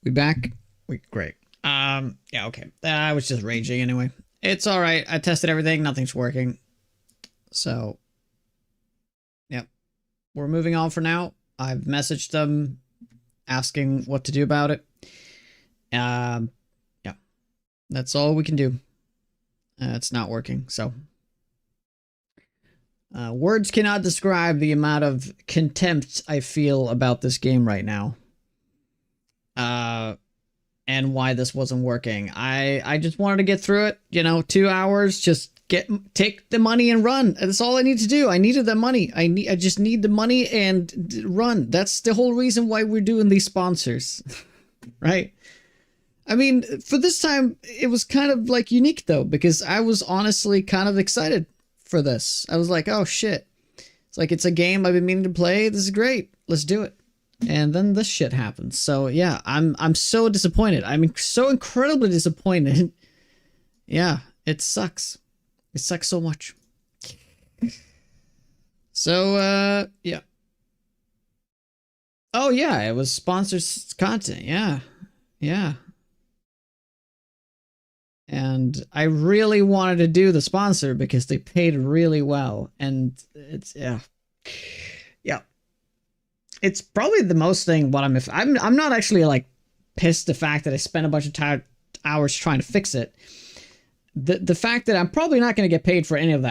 We back? Great. Yeah, okay. I was just raging anyway. It's all right. I tested everything. Nothing's working. So, yep. We're moving on for now. I've messaged them asking what to do about it. Yeah. That's all we can do. It's not working. So, words cannot describe the amount of contempt I feel about this game right now. And why this wasn't working. I just wanted to get through it, you know, 2 hours, just take the money and run. That's all I need to do. I needed the money. I just need the money and run. That's the whole reason why we're doing these sponsors. Right? I mean, for this time it was kind of like unique though, because I was honestly kind of excited for this. I was like, "Oh shit. It's like it's a game I've been meaning to play. This is great. Let's do it." And then this shit happens. So yeah, I'm so disappointed. I'm so incredibly disappointed. Yeah, it sucks. It sucks so much. So yeah. Oh yeah, it was sponsored content. Yeah. Yeah. And I really wanted to do the sponsor because they paid really well, and it's yeah. Yeah. It's probably the most thing what I'm not actually like pissed the fact that I spent a bunch of hours trying to fix it. The fact that I'm probably not going to get paid for any of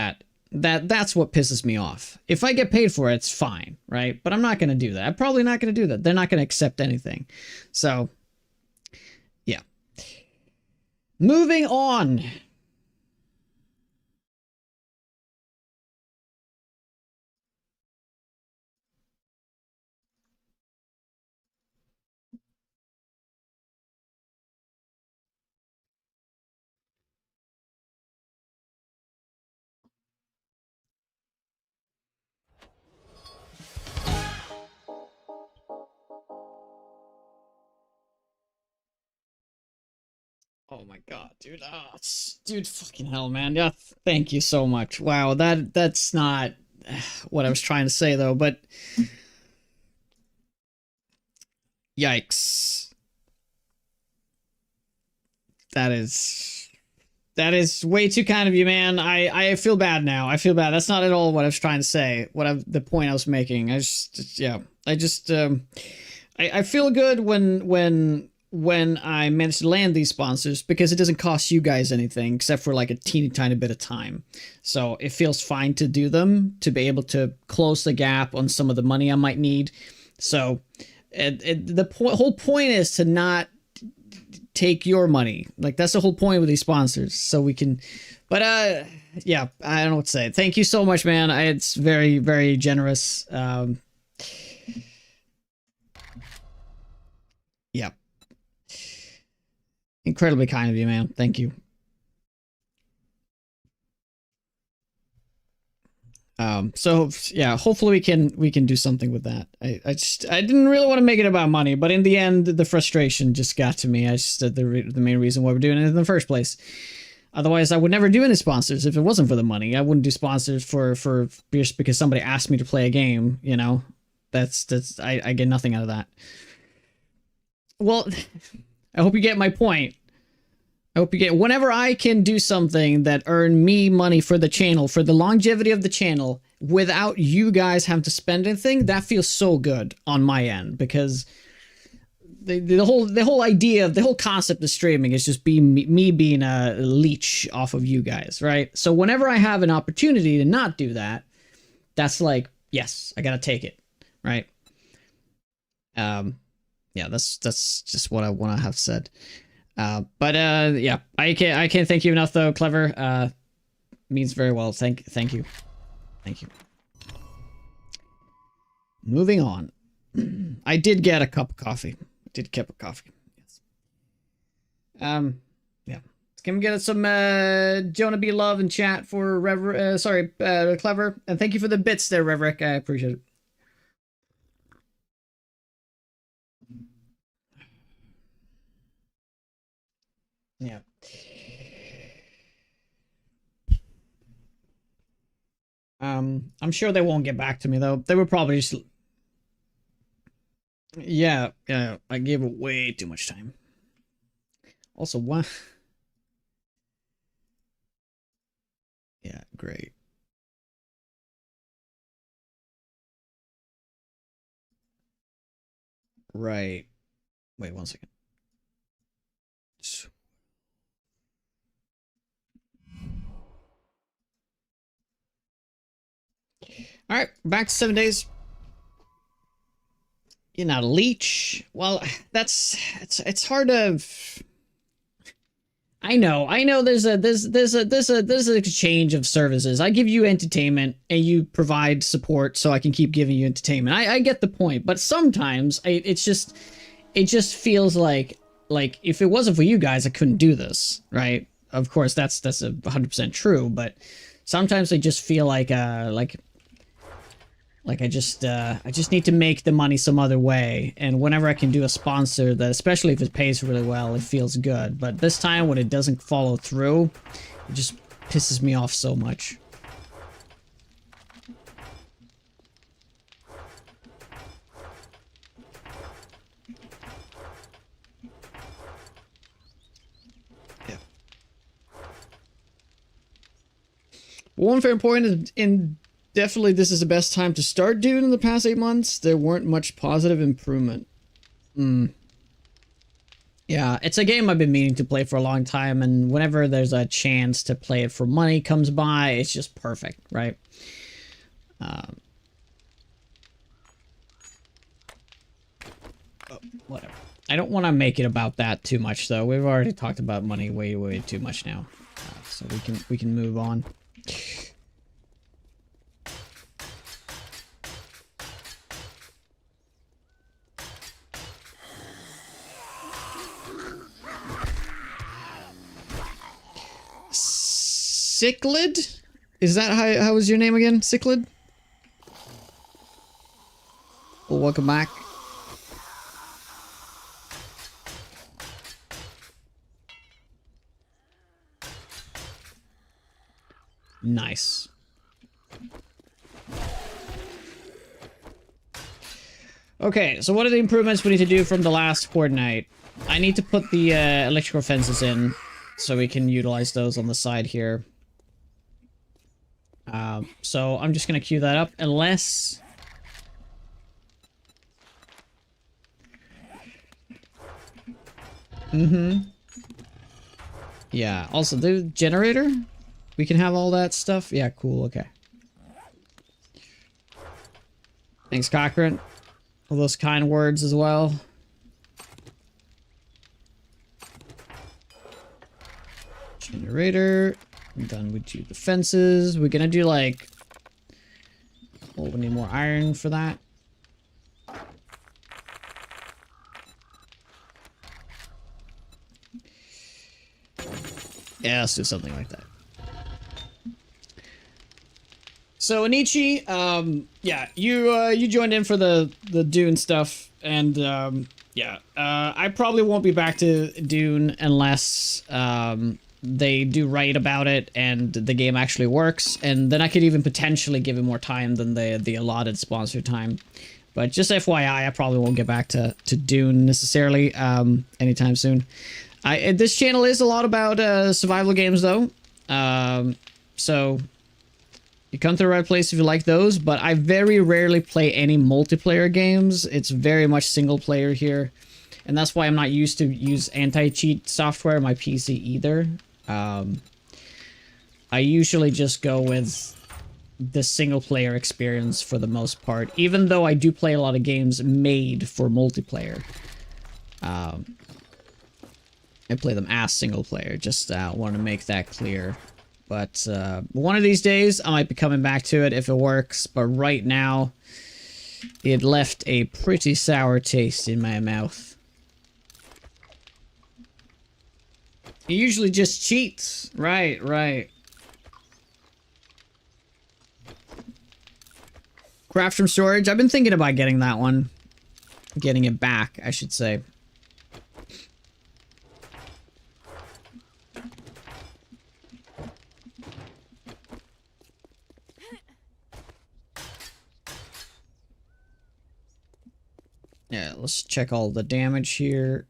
that's what pisses me off. If I get paid for it, it's fine, right? But I'm not going to do that. I'm probably not going to do that. They're not going to accept anything. So, yeah. Moving on. Oh my god, dude. Oh, dude, fucking hell, man. Yeah, thank you so much. Wow, that's not what I was trying to say though, but yikes. That is way too kind of you, man. I feel bad now. I feel bad. That's not at all what I was trying to say. The point I was making. Yeah. I feel good when I manage to land these sponsors because it doesn't cost you guys anything except for like a teeny tiny bit of time. So it feels fine to do them to be able to close the gap on some of the money I might need. So whole point is to not take your money. Like that's the whole point with these sponsors. So we can, but yeah, I don't know what to say. Thank you so much, man. It's very, very generous. Yeah. Incredibly kind of you, man. Thank you. So yeah, hopefully we can do something with that. I didn't really want to make it about money, but in the end, the frustration just got to me. I just the main reason why we're doing it in the first place. Otherwise, I would never do any sponsors if it wasn't for the money. I wouldn't do sponsors for just because somebody asked me to play a game. You know, I get nothing out of that. Well, I hope you get my point. I hope you get whenever I can do something that earn me money for the channel, for the longevity of the channel, without you guys having to spend anything, that feels so good on my end because the whole idea of the whole concept of streaming is just me being a leech off of you guys, right? So whenever I have an opportunity to not do that, that's like, yes, I gotta take it, right? Yeah, that's just what I want to have said. But yeah, I can't thank you enough though. Clever means very well. Thank you, thank you. Moving on. I did get a cup of coffee. I did get a coffee. Yes. Yeah. Can we get some Jonah B love in chat for Clever, and thank you for the bits there, Reverick. I appreciate it. Yeah. I'm sure they won't get back to me though. They would probably just Yeah, I gave it way too much time. Also, what? Yeah, great. Right. Wait 1 second. All right, back to 7 days. You're not a leech. Well, it's hard to. I know. There's an exchange of services. I give you entertainment, and you provide support, so I can keep giving you entertainment. I get the point, but sometimes it just feels like if it wasn't for you guys, I couldn't do this, right? Of course, that's 100% true, but sometimes I just feel like I just need to make the money some other way, and whenever I can do a sponsor that, especially if it pays really well, it feels good. But this time when it doesn't follow through, it just pisses me off so much. Yeah. One fair point is in definitely this is the best time to start Dune in the past 8 months. There weren't much positive improvement. Yeah, it's a game I've been meaning to play for a long time, and whenever there's a chance to play it for money comes by, it's just perfect, right? Um, Whatever. I don't want to make it about that too much, though. We've already talked about money way too much now, so we can move on. Cichlid? Is that how was your name again? Cichlid? Well, welcome back. Nice. Okay, so what are the improvements we need to do from the last Horde Night? I need to put the electrical fences in so we can utilize those on the side here. So I'm just gonna queue that up, unless... Yeah, also the generator? We can have all that stuff? Yeah, cool, okay. Thanks, Cochrane. All those kind words as well. Generator. I'm done with you defenses. We're gonna do like... Oh, we need more iron for that. Yeah, let's do something like that. So Anichi, yeah, you joined in for the Dune stuff, and yeah, I probably won't be back to Dune unless they do right about it and the game actually works, and then I could even potentially give it more time than the allotted sponsor time. But just FYI, I probably won't get back to Dune necessarily anytime soon. This channel is a lot about survival games, though, so you come to the right place if you like those, but I very rarely play any multiplayer games. It's very much single player here, and that's why I'm not used to use anti-cheat software on my PC either. I usually just go with the single player experience for the most part, even though I do play a lot of games made for multiplayer. I play them as single player, just want to make that clear. But one of these days, I might be coming back to it if it works. But right now, it left a pretty sour taste in my mouth. It usually just cheats. Right, right. Craft from storage. I've been thinking about getting that one. Getting it back, I should say. Yeah, let's check all the damage here.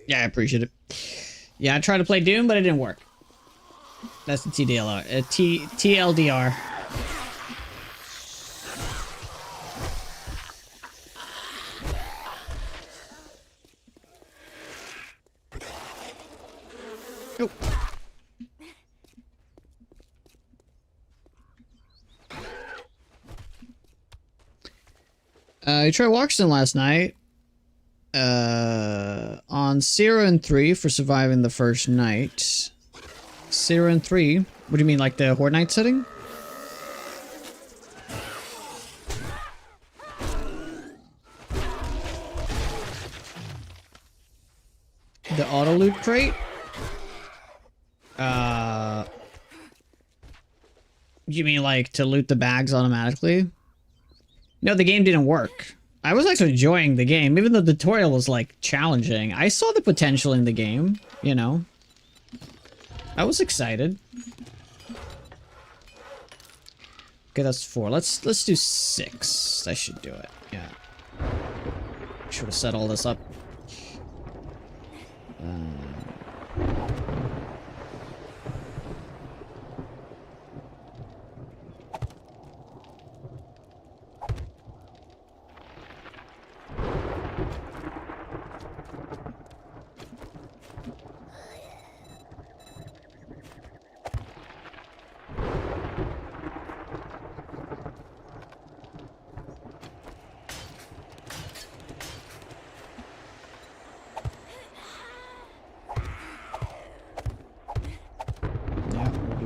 Yeah, I appreciate it. Yeah, I tried to play Doom, but it didn't work. That's the TDLR. TLDR. Oh. I tried Walkston last night. On 0 and 3 for surviving the first night. 0 and 3? What do you mean, like the Horde Night setting? The auto loot crate? You mean like to loot the bags automatically? No, the game didn't work. I was actually enjoying the game, even though the tutorial was like challenging. I saw the potential in the game, you know. I was excited. Okay, that's 4. Let's do 6. That should do it. Yeah. Should have set all this up.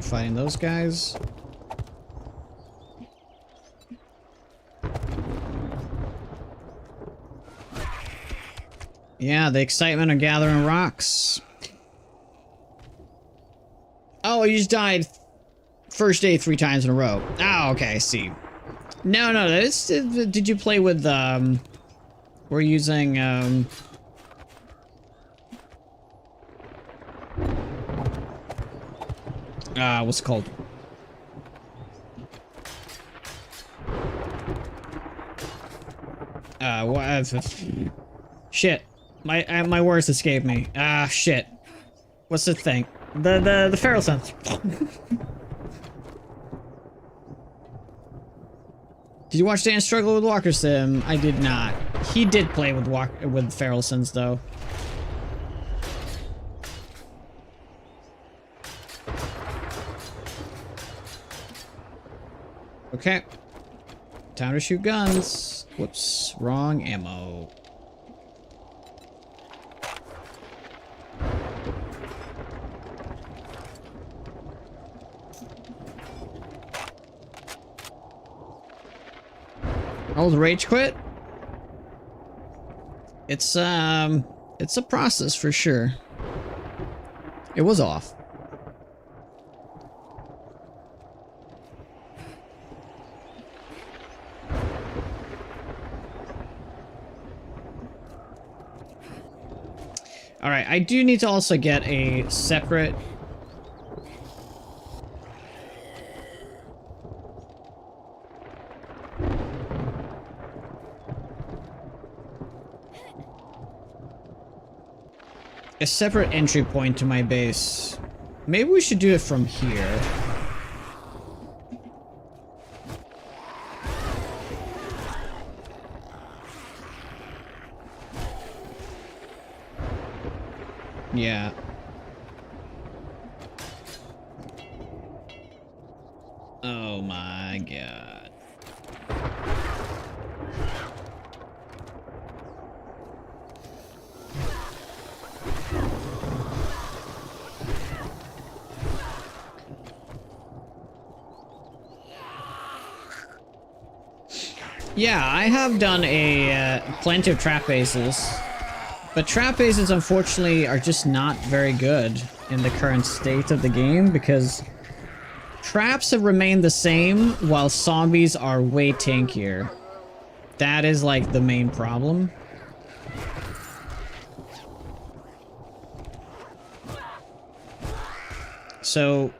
Fighting those guys. Yeah, the excitement of gathering rocks. Oh, you just died first day 3 times in a row. Oh, okay, I see. No, this did you play with we're using what's it called? Shit. My words escape me. Shit. What's the thing? The feral sense. Did you watch Dan struggle with Walker Sim? I did not. He did play with feral sins though. Okay. Time to shoot guns. Whoops. Wrong ammo. Oh, the rage quit? It's a process for sure. It was off. Alright, I do need to also get a separate... a separate entry point to my base. Maybe we should do it from here. Yeah. Oh my god. Yeah, I have done plenty of trap bases. But trap bases, unfortunately, are just not very good in the current state of the game because Traps have remained the same while zombies are way tankier. That is like the main problem. So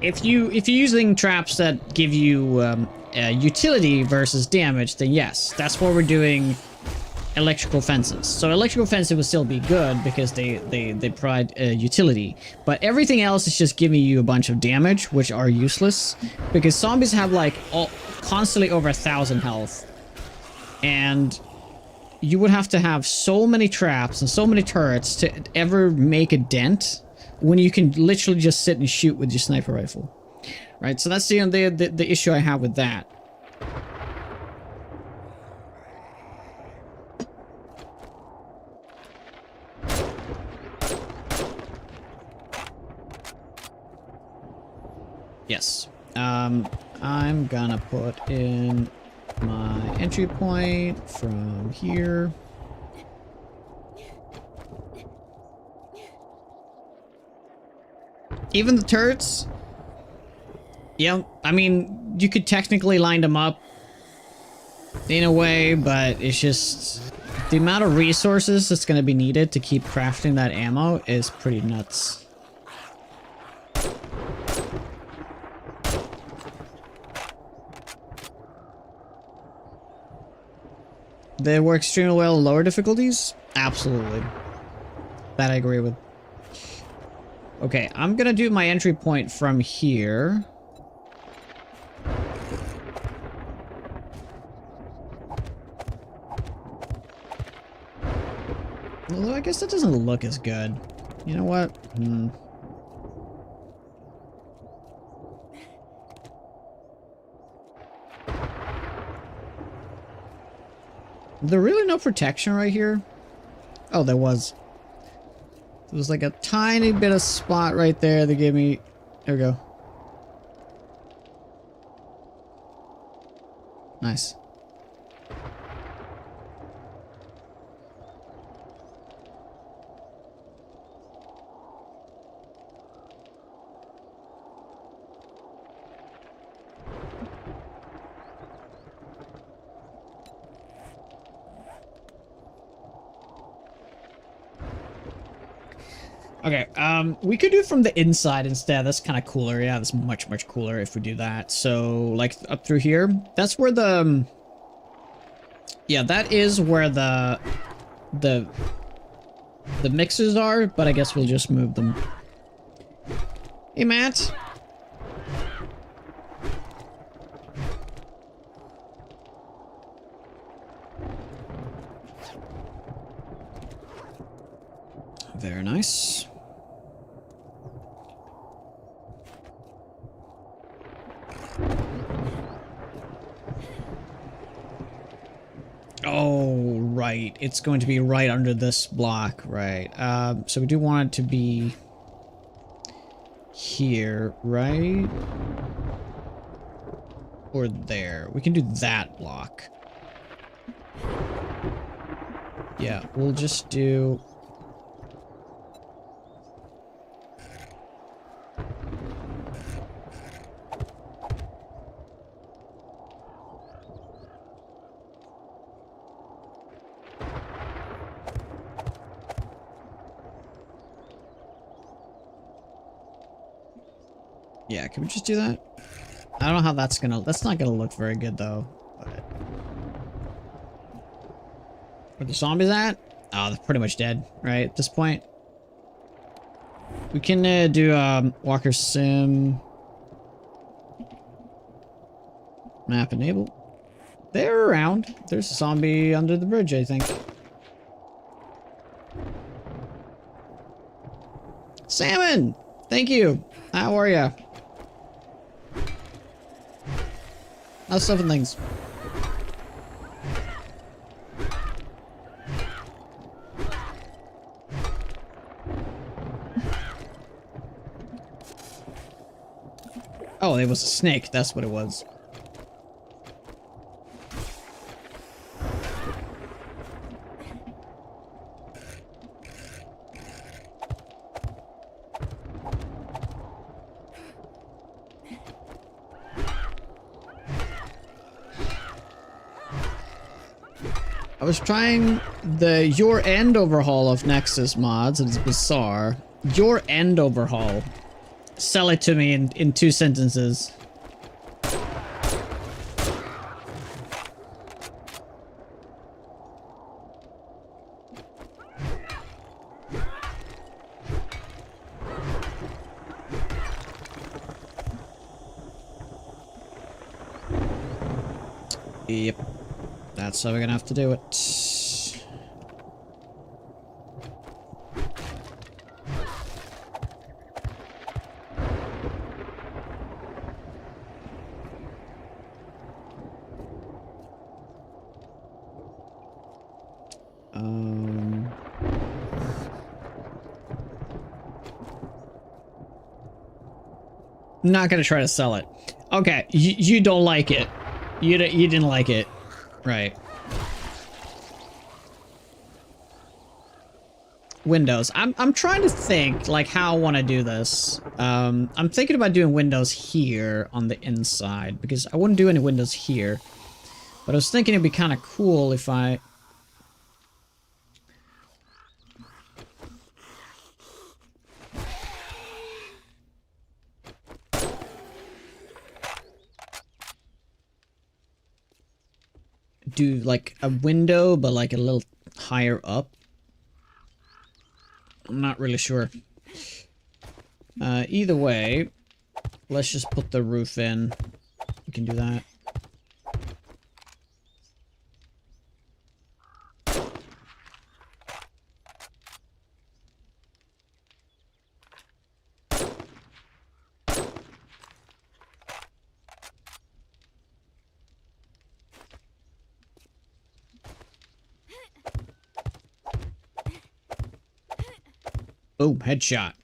if you're using traps that give you utility versus damage, then yes, that's where we're doing electrical fences. So electrical fences would still be good because they provide utility, but everything else is just giving you a bunch of damage, which are useless because zombies have like constantly over 1,000 health, and you would have to have so many traps and so many turrets to ever make a dent when you can literally just sit and shoot with your sniper rifle, right? So that's the issue I have with that. Yes. I'm gonna put in my entry point from here. Even the turrets, yeah, I mean, you could technically line them up in a way, but it's just the amount of resources that's going to be needed to keep crafting that ammo is pretty nuts. They work extremely well in lower difficulties? Absolutely. That I agree with. Okay, I'm gonna do my entry point from here. Although I guess that doesn't look as good. You know what? There really no protection right here? Oh, there was. There was like a tiny bit of spot right there that gave me... There we go. Nice. Okay, we could do it from the inside instead. That's kind of cooler. Yeah, that's much, much cooler if we do that. So, like, up through here. That's where the... Yeah, that is where the mixers are, but I guess we'll just move them. Hey, Matt. Very nice. Oh, right. It's going to be right under this block, right. So we do want it to be here, right? Or there. We can do that block. Yeah, we'll just do... Yeah, can we just do that? I don't know how that's not gonna look very good though. But... Where the zombies at? Oh, they're pretty much dead, right, at this point. We can do Walker Sim. Map enable. They're around. There's a zombie under the bridge, I think. Salmon! Thank you. How are ya? How's stuff and things? Oh, it was a snake. That's what it was. was trying the Your End overhaul of Nexus mods. It's bizarre. Your End overhaul. Sell it to me in 2 sentences. Yep. That's how we're gonna have to do it. I'm not gonna try to sell it. Okay, you don't like it. You didn't like it, right? Windows. I'm trying to think like how I want to do this. I'm thinking about doing windows here on the inside because I wouldn't do any windows here. But I was thinking it'd be kind of cool if I do like a window but like a little higher up. I'm not really sure. Either way, let's just put the roof in. We can do that. Boom, headshot.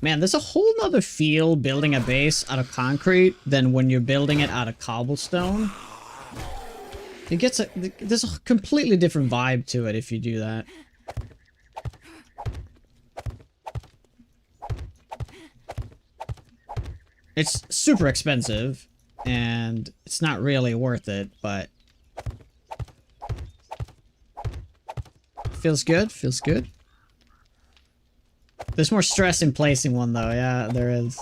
Man, there's a whole nother feel building a base out of concrete than when you're building it out of cobblestone. There's a completely different vibe to it if you do that. It's super expensive, and it's not really worth it, but feels good, feels good. There's more stress in placing one, though. Yeah, there is.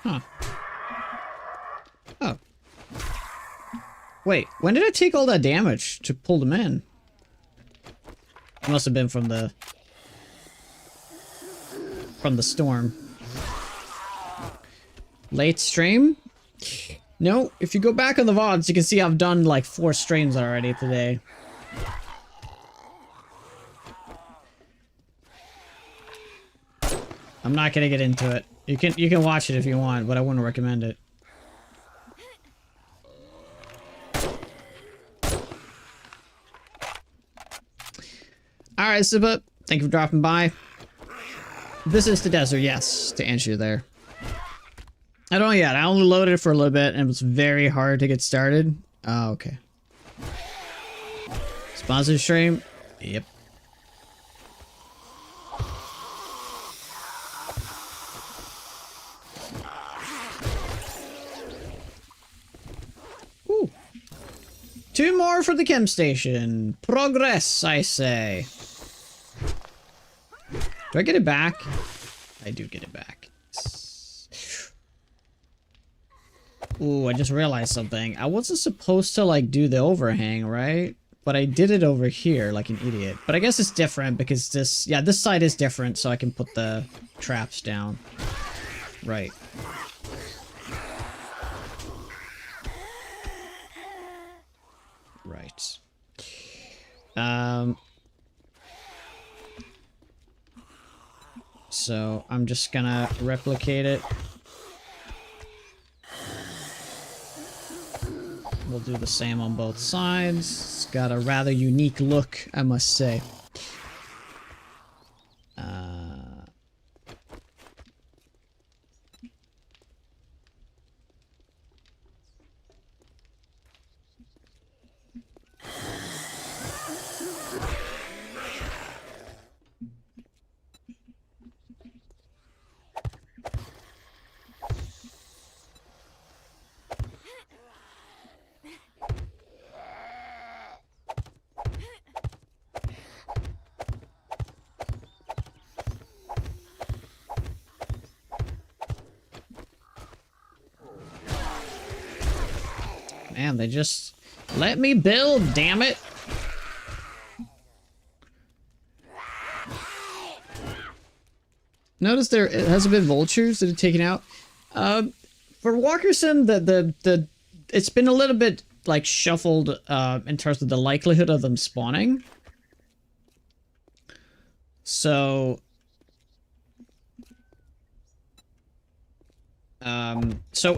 Huh. Oh. Wait, when did I take all that damage to pull them in? It must have been from the storm. Late stream? No, if you go back on the VODs, you can see I've done like 4 streams already today. I'm not gonna get into it. You can watch it if you want, but I wouldn't recommend it. Alright, Siba, thank you for dropping by. This is the desert, yes, to answer you there. I don't know yet. I only loaded it for a little bit, and it was very hard to get started. Oh, okay. Sponsor stream? Yep. Ooh. 2 more for the chem station. Progress, I say. Do I get it back? I do get it back. Ooh, I just realized something. I wasn't supposed to, like, do the overhang, right? But I did it over here like an idiot. But I guess it's different because this... Yeah, this side is different, so I can put the traps down. Right. Right. So I'm just gonna replicate it. We'll do the same on both sides. It's got a rather unique look, I must say. Man, they just let me build, damn it. Notice there hasn't been vultures that are taken out. For Walkerson, it's been a little bit like shuffled in terms of the likelihood of them spawning. So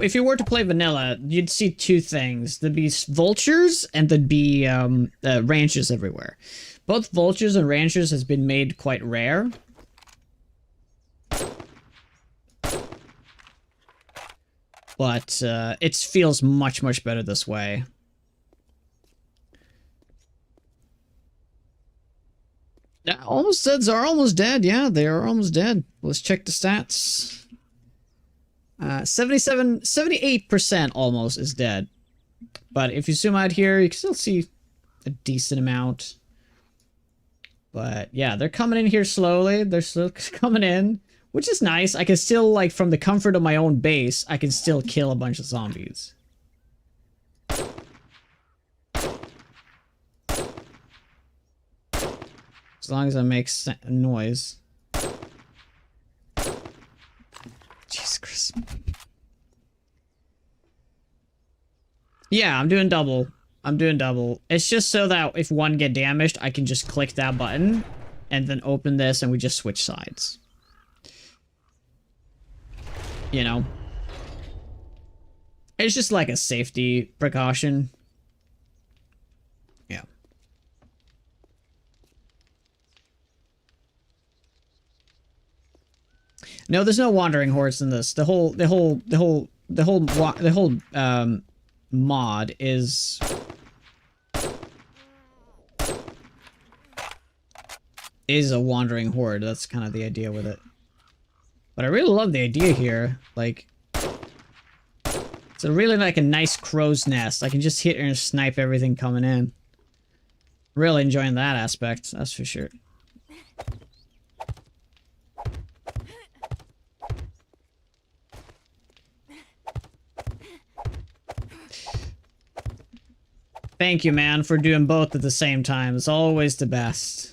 if you were to play vanilla, you'd see two things. There'd be vultures and there'd be ranches everywhere. Both vultures and ranches has been made quite rare. But it feels much, much better this way. Almost deads are almost dead. Yeah, they are almost dead. Let's check the stats. 78% almost is dead. But if you zoom out here, you can still see a decent amount. But yeah, they're coming in here slowly. They're still coming in, which is nice. I can still, like, from the comfort of my own base, I can still kill a bunch of zombies. As long as I make noise. Jesus Christ. Yeah, I'm doing double. I'm doing double. It's just so that if one get damaged, I can just click that button and then open this and we just switch sides. You know? It's just like a safety precaution. Yeah. No, there's no wandering hordes in this. The whole mod is a wandering horde. That's kind of the idea with it. But I really love the idea here. Like, it's a really like a nice crow's nest. I can just hit and snipe everything coming in. Really enjoying that aspect, that's for sure. Thank you, man, for doing both at the same time. It's always the best.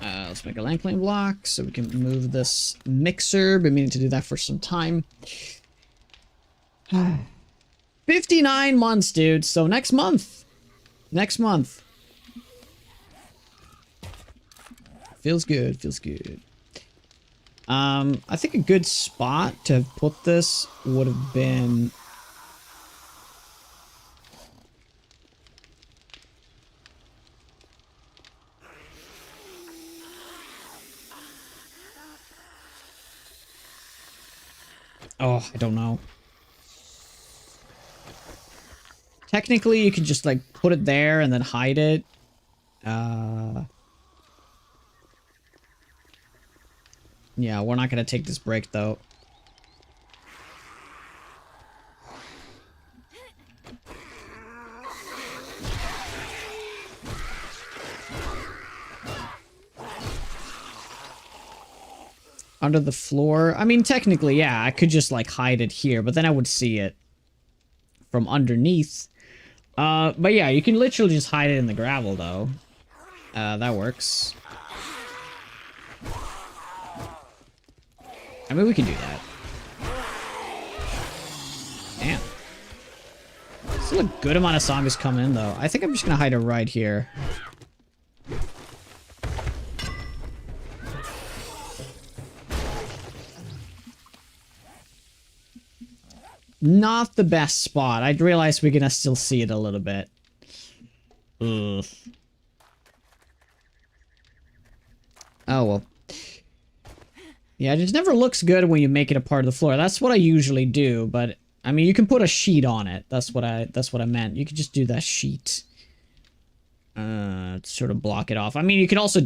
Let's make a land claim block so we can move this mixer. Been meaning to do that for some time. 59 months, dude. So next month. Next month. Feels good. Feels good. I think a good spot to have put this would have been... Oh, I don't know. Technically, you could just, like, put it there and then hide it. Yeah, we're not gonna take this break, though. Under the floor? I mean, technically, yeah, I could just, like, hide it here, but then I would see it from underneath. But yeah, you can literally just hide it in the gravel, though. That works. I mean, we can do that. Damn. still a good amount of zombies coming in, though. I think I'm just gonna hide it right here. Not the best spot. I realize we're gonna still see it a little bit. Ugh. Oh, well. Yeah, it just never looks good when you make it a part of the floor. That's what I usually do, but I mean, you can put a sheet on it. That's what I meant. You could just do that sheet. To sort of block it off. I mean, you can also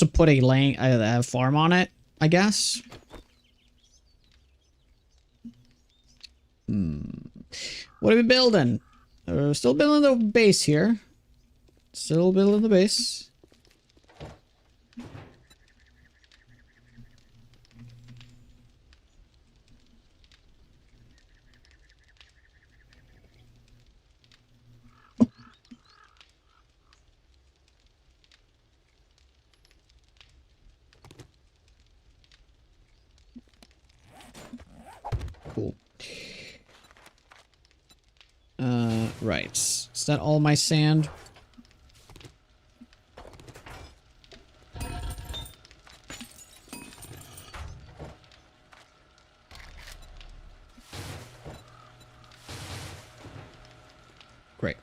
put a farm on it, I guess. What are we building? We're still building the base here. Still building the base. Cool. Right. Is that all my sand? Great.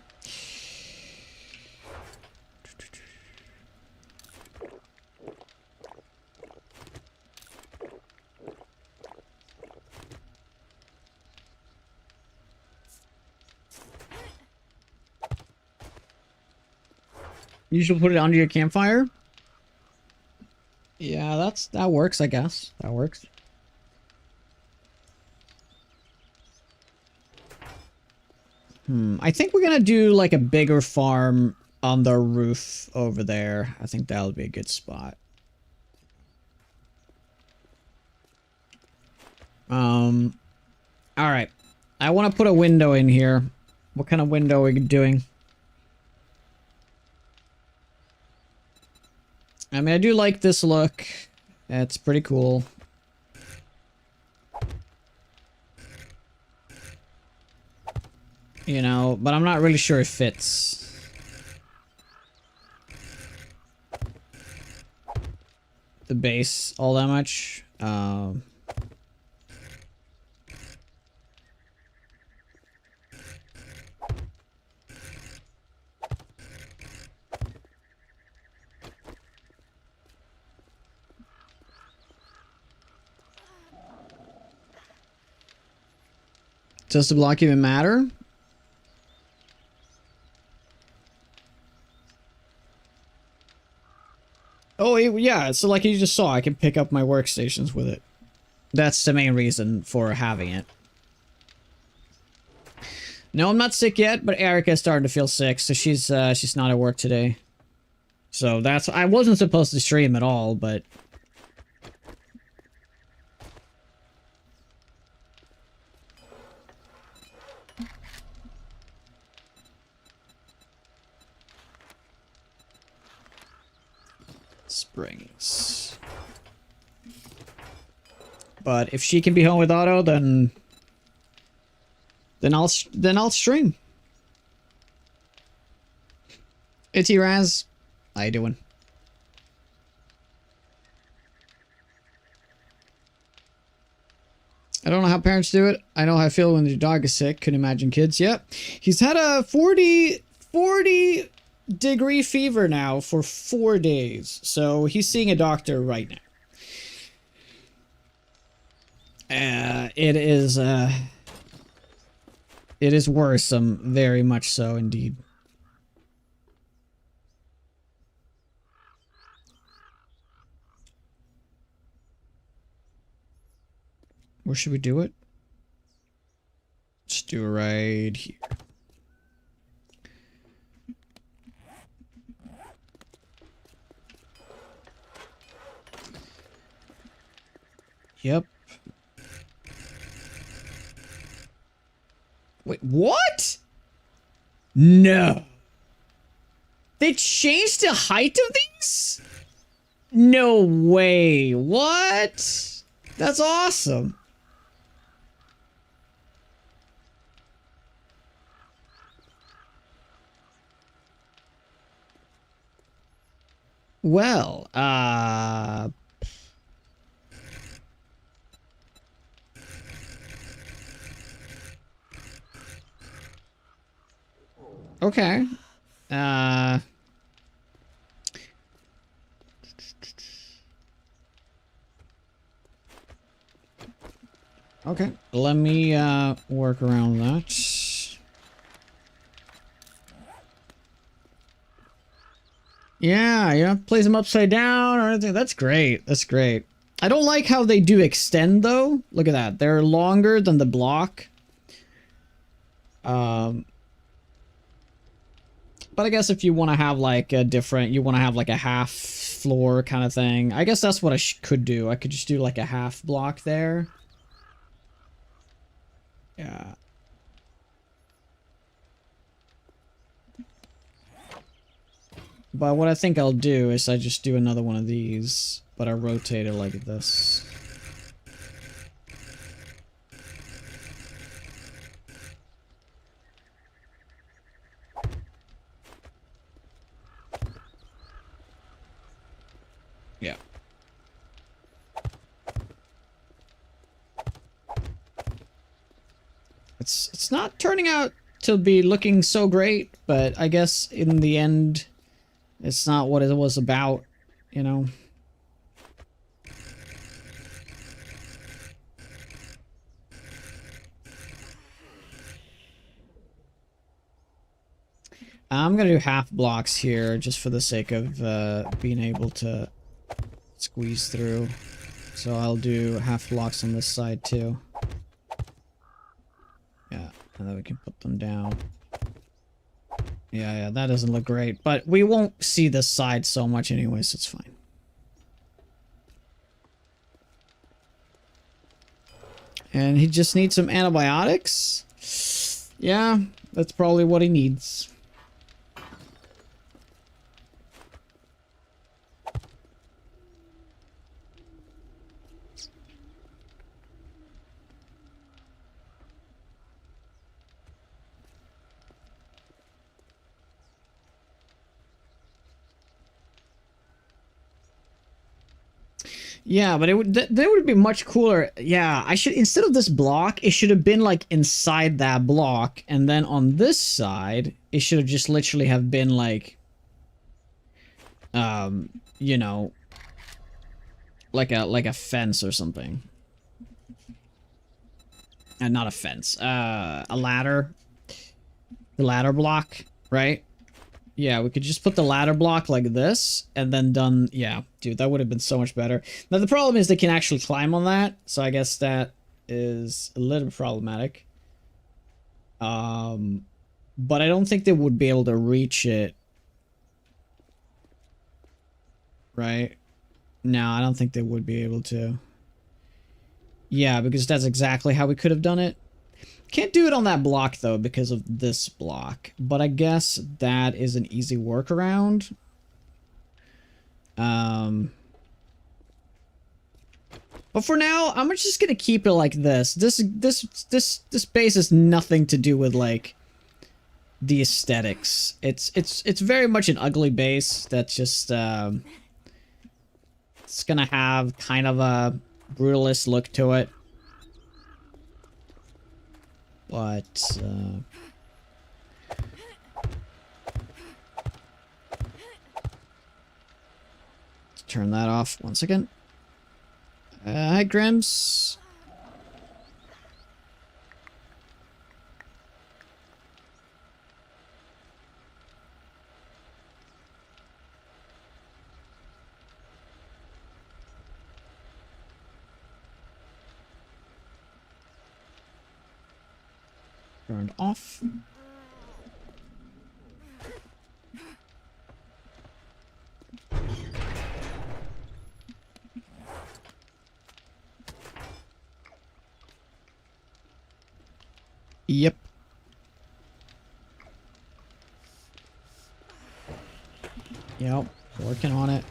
You should put it under your campfire? Yeah, that works, I guess. That works. I think we're gonna do like a bigger farm on the roof over there. I think that'll be a good spot. Alright. I want to put a window in here. What kind of window are we doing? I mean, I do like this look. It's pretty cool. You know, but I'm not really sure it fits. The base all that much. Does the block even matter? Oh, yeah, so like you just saw, I can pick up my workstations with it. That's the main reason for having it. No, I'm not sick yet, but Erica's starting to feel sick, so she's not at work today. So that's... I wasn't supposed to stream at all, but... Springs. But if she can be home with Otto, then I'll stream. Itty Raz, how you doing? I don't know how parents do it. I know how I feel when your dog is sick. Couldn't imagine kids. Yep. He's had a 40 degree fever now for 4 days. So he's seeing a doctor right now. It is worrisome, very much so indeed. Where should we do it? Let's do it right here. Yep. Wait, what? No. They changed the height of these? No way. What? That's awesome. Well, okay. Uh, okay. Let me, work around that. Yeah, plays them upside down or anything. That's great. That's great. I don't like how they do extend, though. Look at that. They're longer than the block. But I guess if you want to have like a different, you want to have like a half floor kind of thing. I guess that's what I could do. I could just do like a half block there. Yeah. But what I think I'll do is I just do another one of these, but I rotate it like this. Yeah. It's not turning out to be looking so great, but I guess in the end, it's not what it was about, you know? I'm gonna do half blocks here just for the sake of being able to squeeze through. So I'll do half blocks on this side too. Yeah, and then we can put them down. Yeah, that doesn't look great, but we won't see this side so much anyway, so it's fine. And he just needs some antibiotics? Yeah, that's probably what he needs. Yeah, but it would that would be much cooler. Yeah, I should, instead of this block, it should have been like inside that block, and then on this side, it should have just literally have been like, you know, like a fence or something. And not a fence. A ladder. The ladder block, right? Yeah, we could just put the ladder block like this, and then done... Yeah, dude, that would have been so much better. Now, the problem is they can actually climb on that, so I guess that is a little bit problematic. But I don't think they would be able to reach it. Right? No, I don't think they would be able to. Yeah, because that's exactly how we could have done it. Can't do it on that block, though, because of this block. But I guess that is an easy workaround. But for now, I'm just gonna keep it like this. This base has nothing to do with, like, the aesthetics. It's very much an ugly base that's just, it's gonna have kind of a brutalist look to it. But, let's turn that off 1 second. Hi, Grims. Turned off. Yep. Yep. Working on it.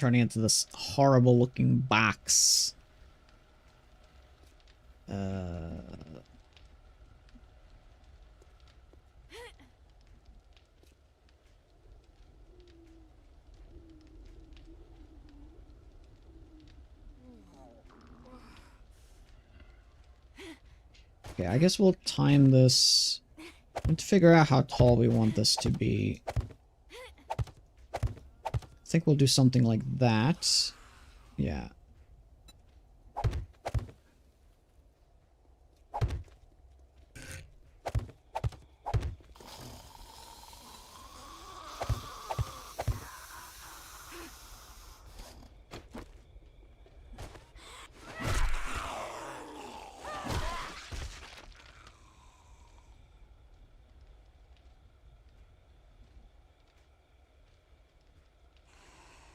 turning into this horrible looking box. Okay, I guess we'll time this. I need to figure out how tall we want this to be. I think we'll do something like that. Yeah.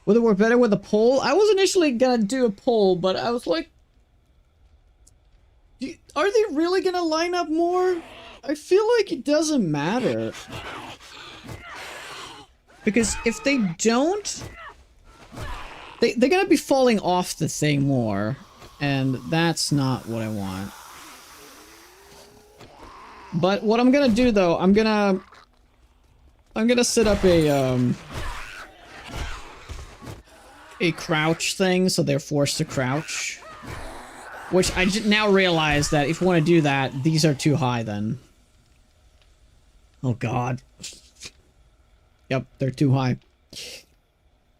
Would it work better with a pole? I was initially gonna do a pole, but I was like, are they really gonna line up more? I feel like it doesn't matter. Because if they don't, they're gonna be falling off the thing more. And that's not what I want. But what I'm gonna do though, I'm gonna set up a crouch thing, so they're forced to crouch. Which I now realize that if you want to do that, these are too high then. Oh god. Yep, they're too high.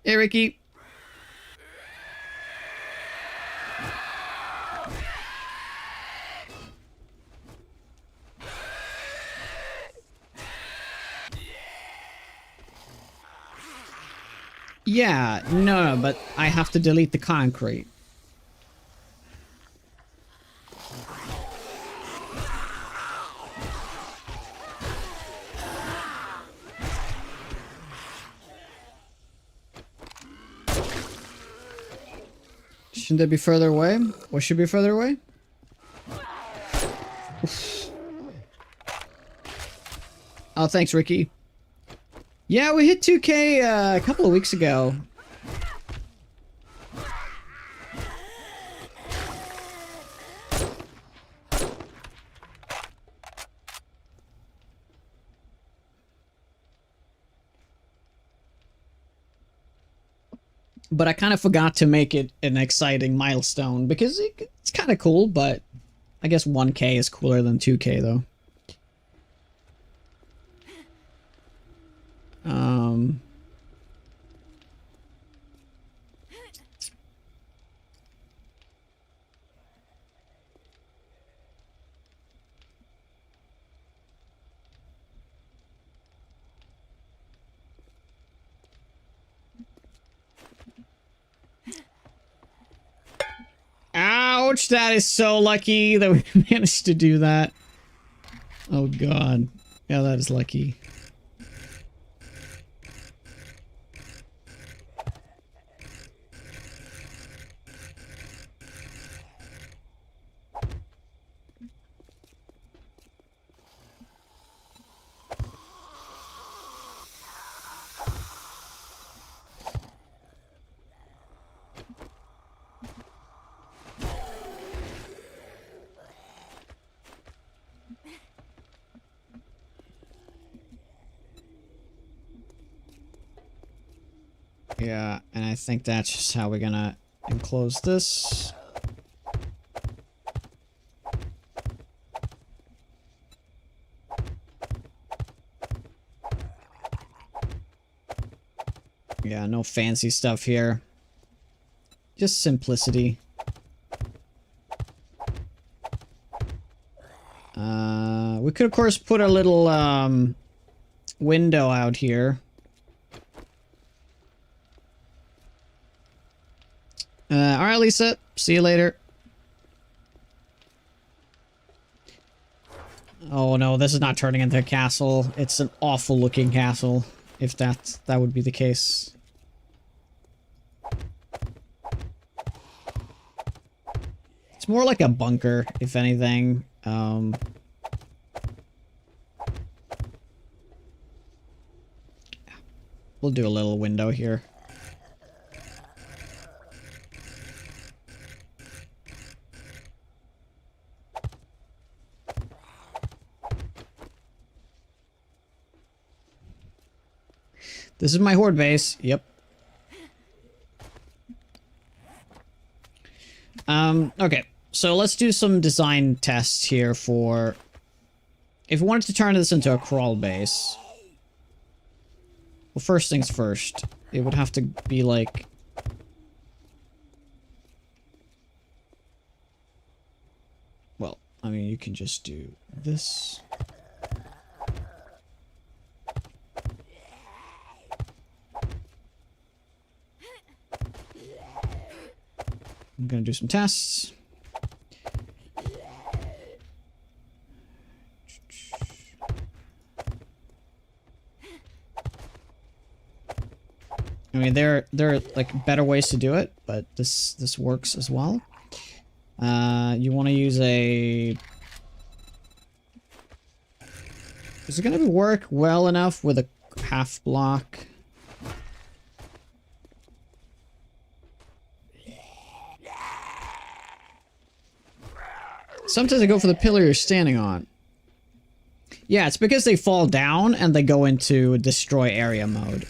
Hey, Ricky. Yeah, no, but I have to delete the concrete. Shouldn't they be further away? What should be further away? Oof. Oh, thanks, Ricky. Yeah, we hit 2K a couple of weeks ago. But I kind of forgot to make it an exciting milestone because it's kind of cool, but I guess 1K is cooler than 2K though. Ouch, that is so lucky that we managed to do that. Oh god. Yeah, that is lucky. Yeah, and I think that's just how we're gonna enclose this. Yeah, no fancy stuff here. Just simplicity. We could of course put a little window out here. Alright, Lisa. See you later. Oh no, this is not turning into a castle. It's an awful looking castle, if that would be the case. It's more like a bunker, if anything. We'll do a little window here. This is my horde base. Yep. Okay. So let's do some design tests here for... If we wanted to turn this into a crawl base... Well, first things first. It would have to be like... Well, I mean, you can just do this... I'm gonna do some tests. I mean, there are like better ways to do it, but this works as well. You want to use a... Is it gonna work well enough with a half block? Sometimes I go for the pillar you're standing on. Yeah, it's because they fall down and they go into destroy area mode.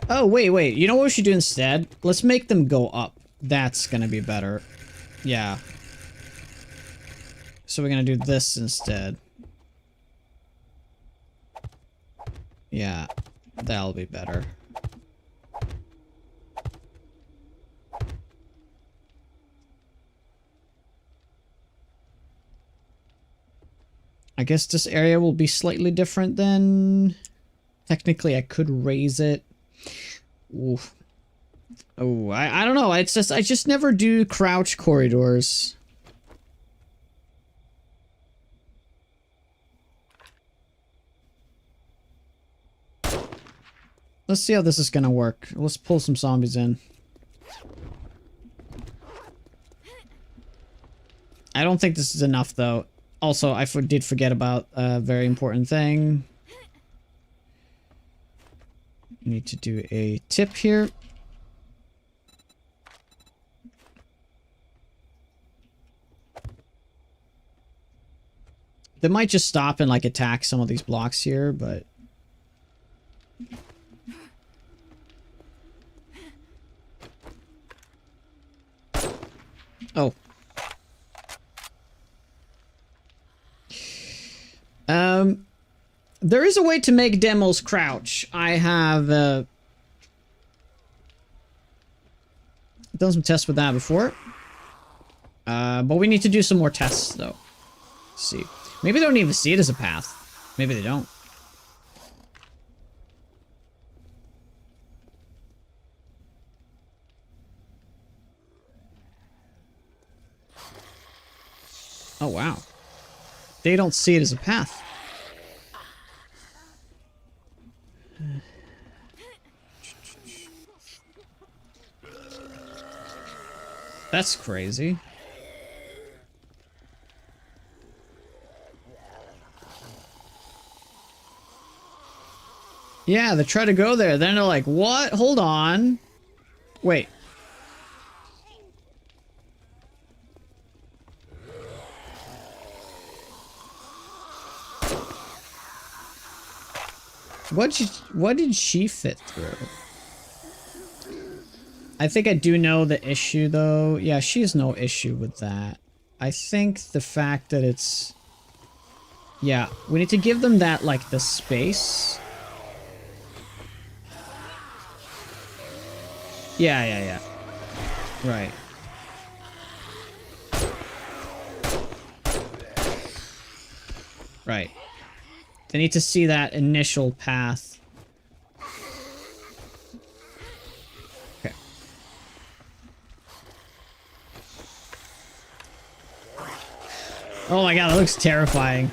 Oh, wait. You know what we should do instead? Let's make them go up. That's gonna be better. Yeah. So we're gonna do this instead. Yeah. That'll be better. I guess this area will be slightly different then. Technically, I could raise it. Oof. Oh, I don't know. It's just I just never do crouch corridors. Let's see how this is gonna work. Let's pull some zombies in. I don't think this is enough though. Also, I did forget about a very important thing. Need to do a tip here. They might just stop and like attack some of these blocks here, but... Oh. There is a way to make demos crouch. I have done some tests with that before. But we need to do some more tests though. Let's see. Maybe they don't even see it as a path. Maybe they don't. Oh wow. They don't see it as a path. That's crazy. Yeah, they try to go there. Then they're like, what? Hold on. Wait. What did she fit through? I think I do know the issue though. Yeah, she has no issue with that. I think the fact that it's... Yeah, we need to give them that, like, the space. Yeah. Right. Right. They need to see that initial path. Okay. Oh my god, that looks terrifying.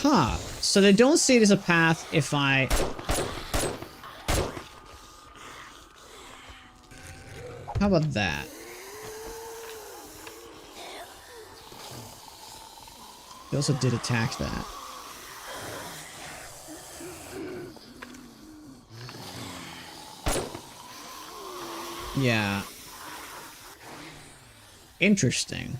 Huh. So they don't see it as a path if I... How about that? They also did attack that. Yeah. Interesting.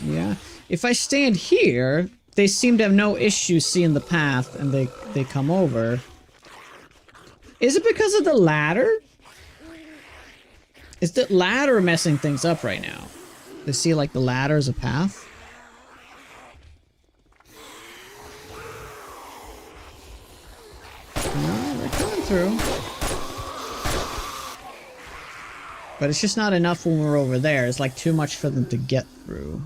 Yeah. If I stand here, they seem to have no issue seeing the path and they come over. Is it because of the ladder? Is the ladder messing things up right now? They see like the ladder as a path? No, they're coming through. But it's just not enough when we're over there. It's like too much for them to get through.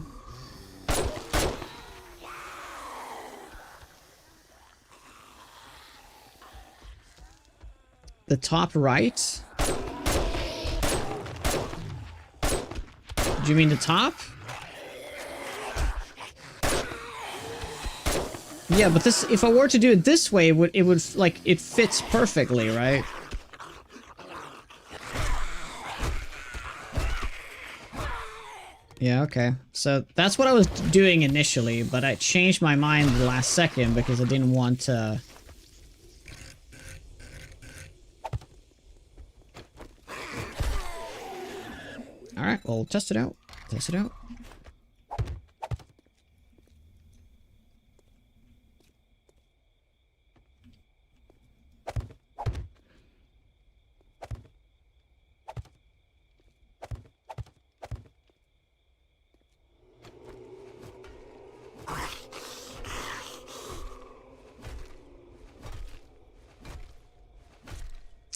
The top right? Do you mean the top? Yeah, but this, if I were to do it this way, it would like, it fits perfectly, right? Yeah, okay. So that's what I was doing initially, but I changed my mind the last second because I didn't want to... Alright, well, test it out. Test it out.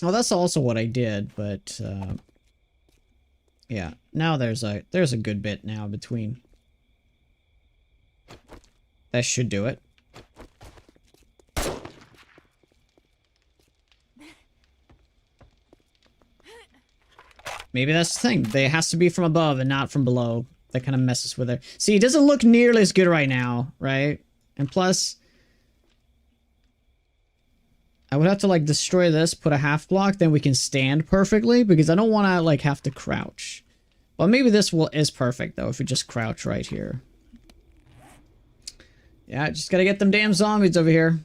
Well, that's also what I did, but, yeah. Now there's a good bit now between. That should do it. Maybe that's the thing. It has to be from above and not from below. That kind of messes with it. See, it doesn't look nearly as good right now, right? And plus... I would have to, like, destroy this, put a half block, then we can stand perfectly, because I don't want to, like, have to crouch. Well, maybe this is perfect, though, if we just crouch right here. Yeah, just gotta get them damn zombies over here.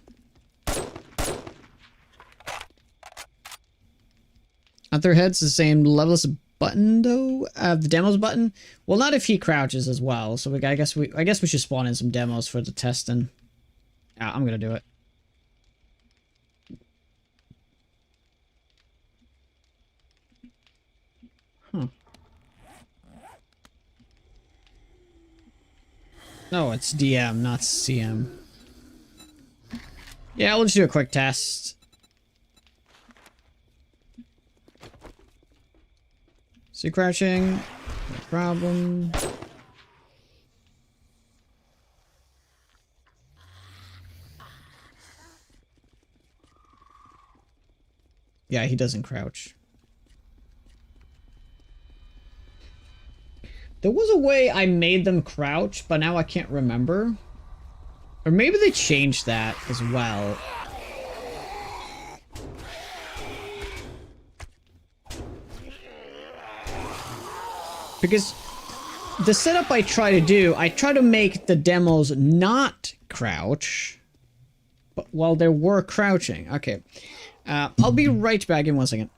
Aren't their heads the same level as the button, though? The demos button? Well, not if he crouches as well, so I guess we should spawn in some demos for the testing. Yeah, I'm gonna do it. Huh. No, it's DM, not CM. Yeah, we'll just do a quick test. See crouching? No problem. Yeah, he doesn't crouch. There was a way I made them crouch, but now I can't remember. Or maybe they changed that as well. Because the setup I try to make the demos not crouch, but while they were crouching. Okay. I'll be right back in 1 second.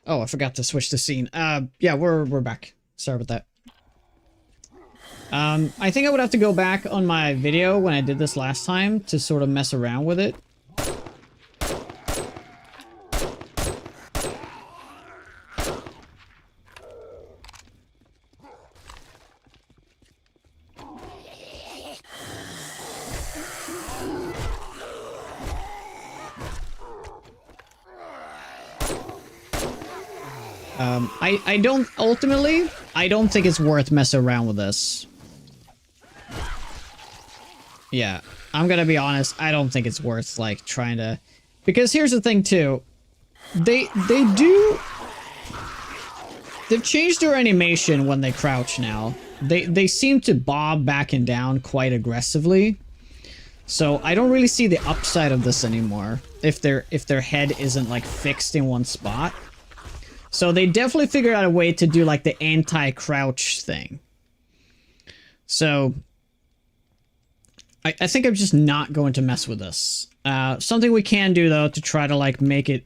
Oh, I forgot to switch the scene. Yeah, we're back. Sorry about that. I think I would have to go back on my video when I did this last time to sort of mess around with it. I don't, ultimately, I don't think it's worth messing around with this. Yeah, I'm gonna be honest, I don't think it's worth, like, trying to... Because here's the thing, too. They've changed their animation when they crouch now. They seem to bob back and down quite aggressively. So I don't really see the upside of this anymore if their head isn't, like, fixed in one spot. So they definitely figured out a way to do, like, the anti-crouch thing. So I think I'm just not going to mess with this. Something we can do, though, to try to, like, make it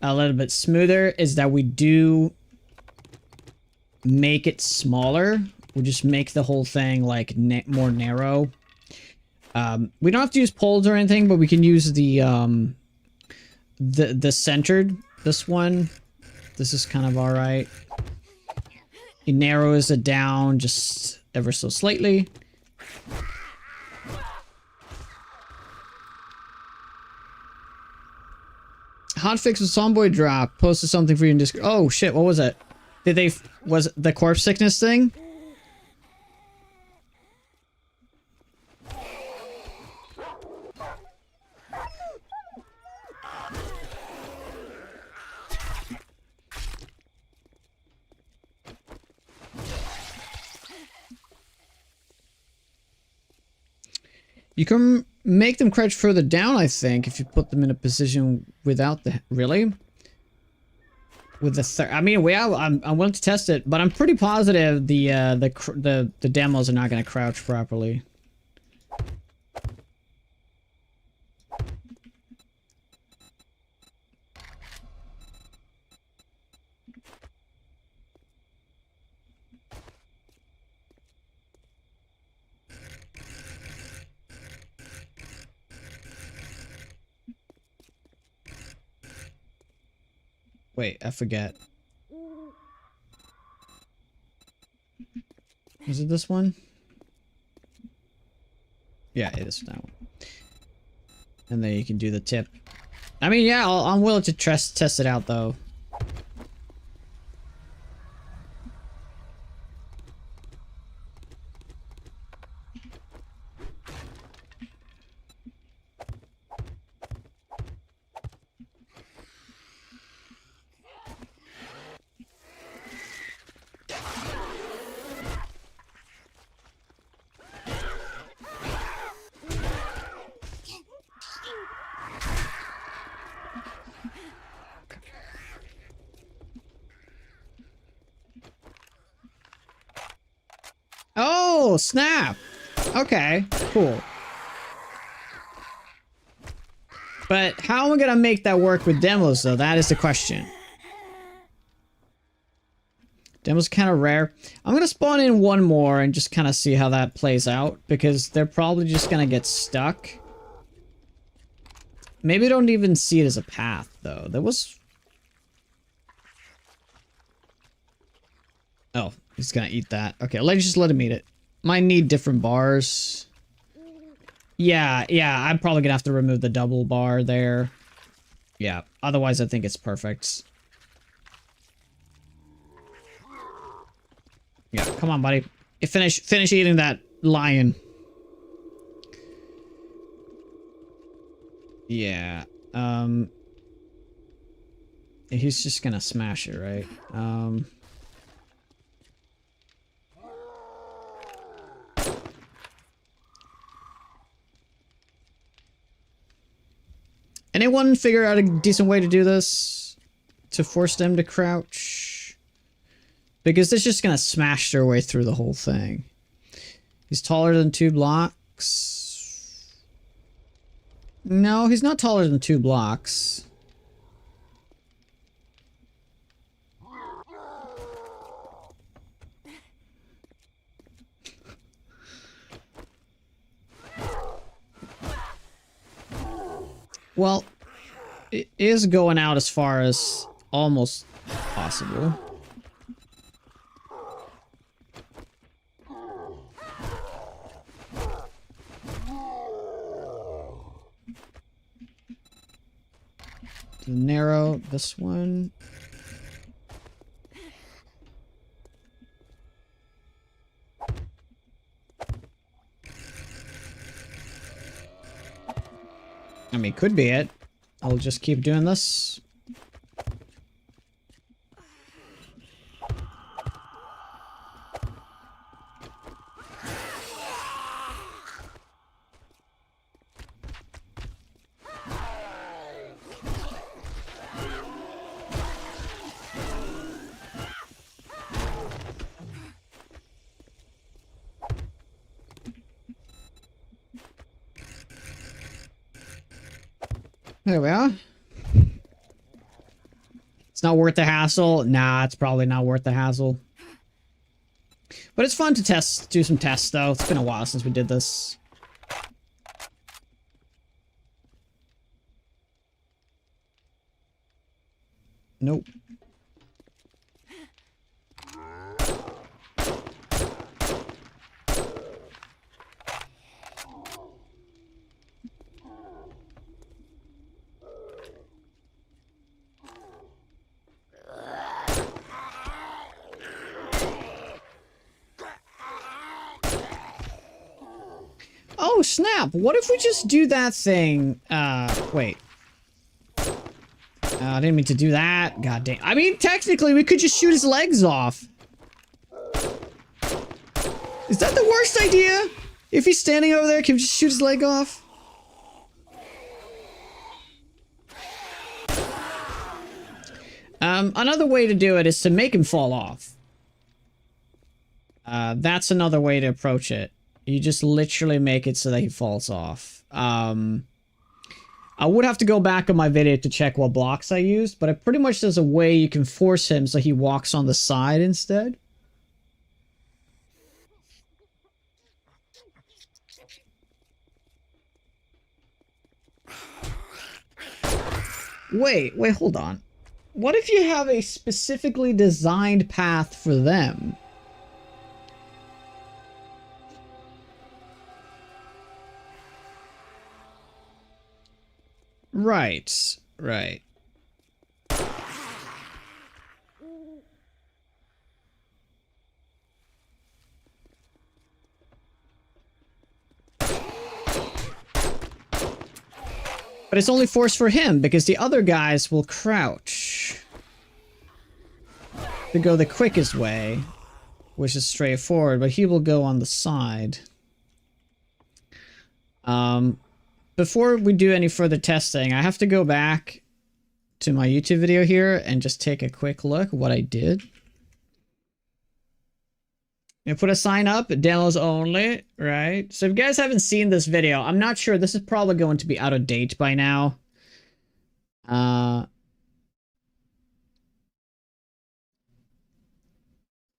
a little bit smoother is that we do make it smaller. We just make the whole thing, like, more narrow. We don't have to use poles or anything, but we can use the centered, this one. This is kind of alright. He narrows it down just ever so slightly. Hotfix with Zomboid drop. Posted something for you in Discord. Oh shit, what was it? Was it the corpse sickness thing? You can make them crouch further down, I think, if you put them in a position without the... Really? With the I mean, I'm willing to test it, but I'm pretty positive the demos are not going to crouch properly. Wait, I forget. Is it this one? Yeah, it is that one. And then you can do the tip. I mean, yeah, I'm willing to test it out, though. Oh, snap! Okay, cool. But how am I gonna make that work with demos, though? That is the question. Demos kind of rare. I'm gonna spawn in one more and just kind of see how that plays out, because they're probably just gonna get stuck. Maybe I don't even see it as a path, though. There was... Oh, he's gonna eat that. Okay, let's just let him eat it. Might need different bars. Yeah, I'm probably gonna have to remove the double bar there. Yeah, otherwise I think it's perfect. Yeah, come on, buddy. Finish eating that lion. Yeah, he's just gonna smash it, right? Anyone figure out a decent way to do this? To force them to crouch? Because it's just gonna smash their way through the whole thing. He's taller than 2 blocks. No, he's not taller than 2 blocks. Well, it is going out as far as almost possible. Narrow this one. I mean, could be it. I'll just keep doing this. There we are. It's not worth the hassle. Nah, it's probably not worth the hassle. But it's fun to test, do some tests though. It's been a while since we did this. Nope. Oh, snap. What if we just do that thing? Wait. I didn't mean to do that. God dang. I mean, technically, we could just shoot his legs off. Is that the worst idea? If he's standing over there, can we just shoot his leg off? Another way to do it is to make him fall off. That's another way to approach it. You just literally make it so that he falls off. I would have to go back on my video to check what blocks I used, but it pretty much there's a way you can force him so he walks on the side instead. Wait, hold on. What if you have a specifically designed path for them? Right, right. But it's only forced for him because the other guys will crouch to go the quickest way, which is straightforward, but he will go on the side. Before we do any further testing, I have to go back to my YouTube video here and just take a quick look at what I did. And put a sign up, demos only, right? So if you guys haven't seen this video, I'm not sure. This is probably going to be out of date by now. Well,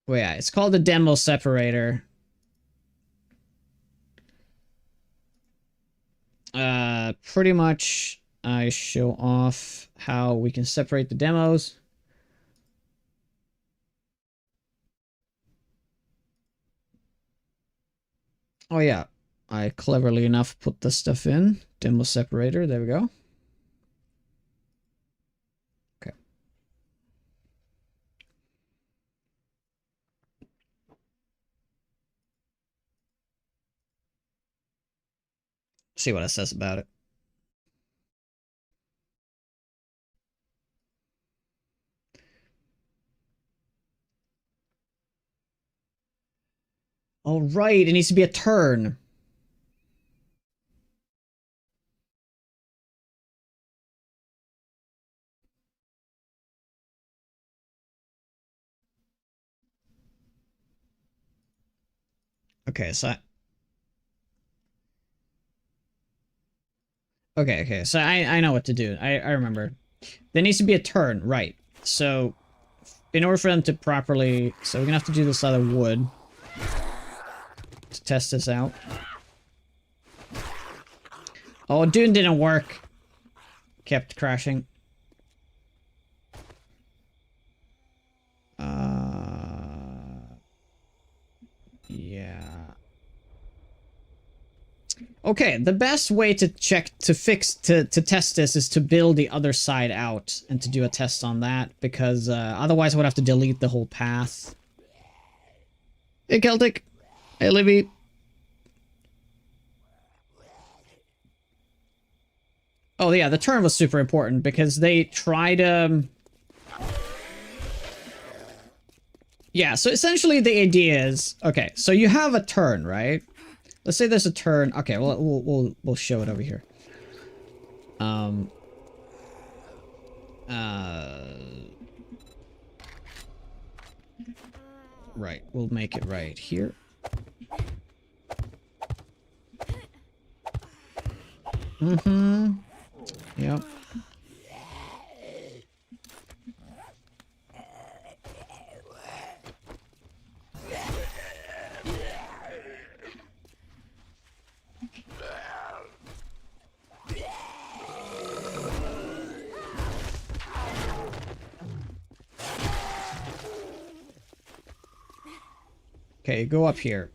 yeah, it's called the demo separator. Pretty much I show off how we can separate the demos. Oh yeah, I cleverly enough put this stuff in. Demo separator, there we go. Okay. See what it says about it. All right, it needs to be a turn. Okay, so okay, so I know what to do. I remember. There needs to be a turn, right. So in order for them to properly, so we're gonna have to do this out of wood to test this out. Oh, dude, didn't work. kept crashing. Yeah. Okay, the best way to test this is to build the other side out and to do a test on that, because otherwise I would have to delete the whole path. Hey, Celtic. Hey, Livy. Oh, yeah, the turn was super important because they tried, yeah, so essentially the idea is, okay, so you have a turn, right? Let's say there's a turn. Okay, well, we'll show it over here. Right, we'll make it right here. Mm-hmm. Yep. Okay, go up here.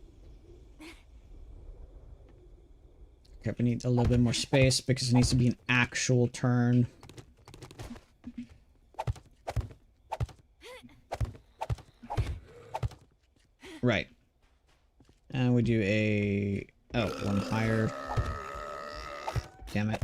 Okay, we need a little bit more space because it needs to be an actual turn. Right. And we do a... Oh, one higher. Damn it.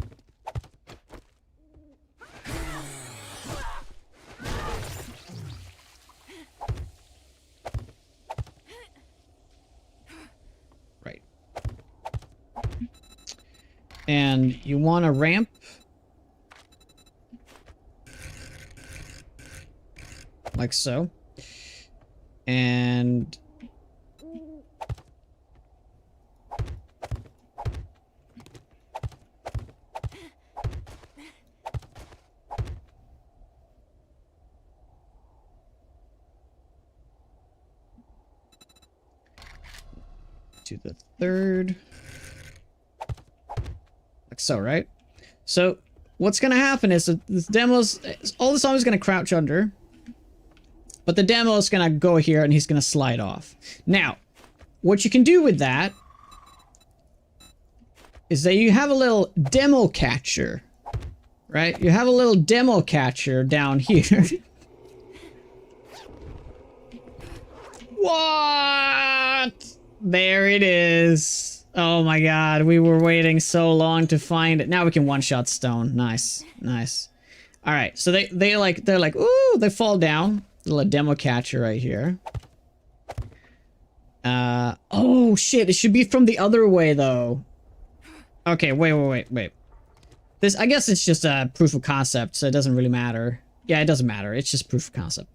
Right. And you want a ramp. Like so. And... to the third. Like so, right? So, what's gonna happen is that this demo's... all the zombies gonna crouch under. But the demo is gonna go here and he's gonna slide off. Now, what you can do with that is that you have a little demo catcher. Right? You have a little demo catcher down here. What? There it is. Oh my god, we were waiting so long to find it. Now we can one-shot stone. Nice. Nice. Alright, so they're like, ooh, they fall down. Little demo catcher right here. Oh shit, it should be from the other way though. Okay, wait. This, I guess it's just a proof of concept, so it doesn't really matter. Yeah, it doesn't matter. It's just proof of concept.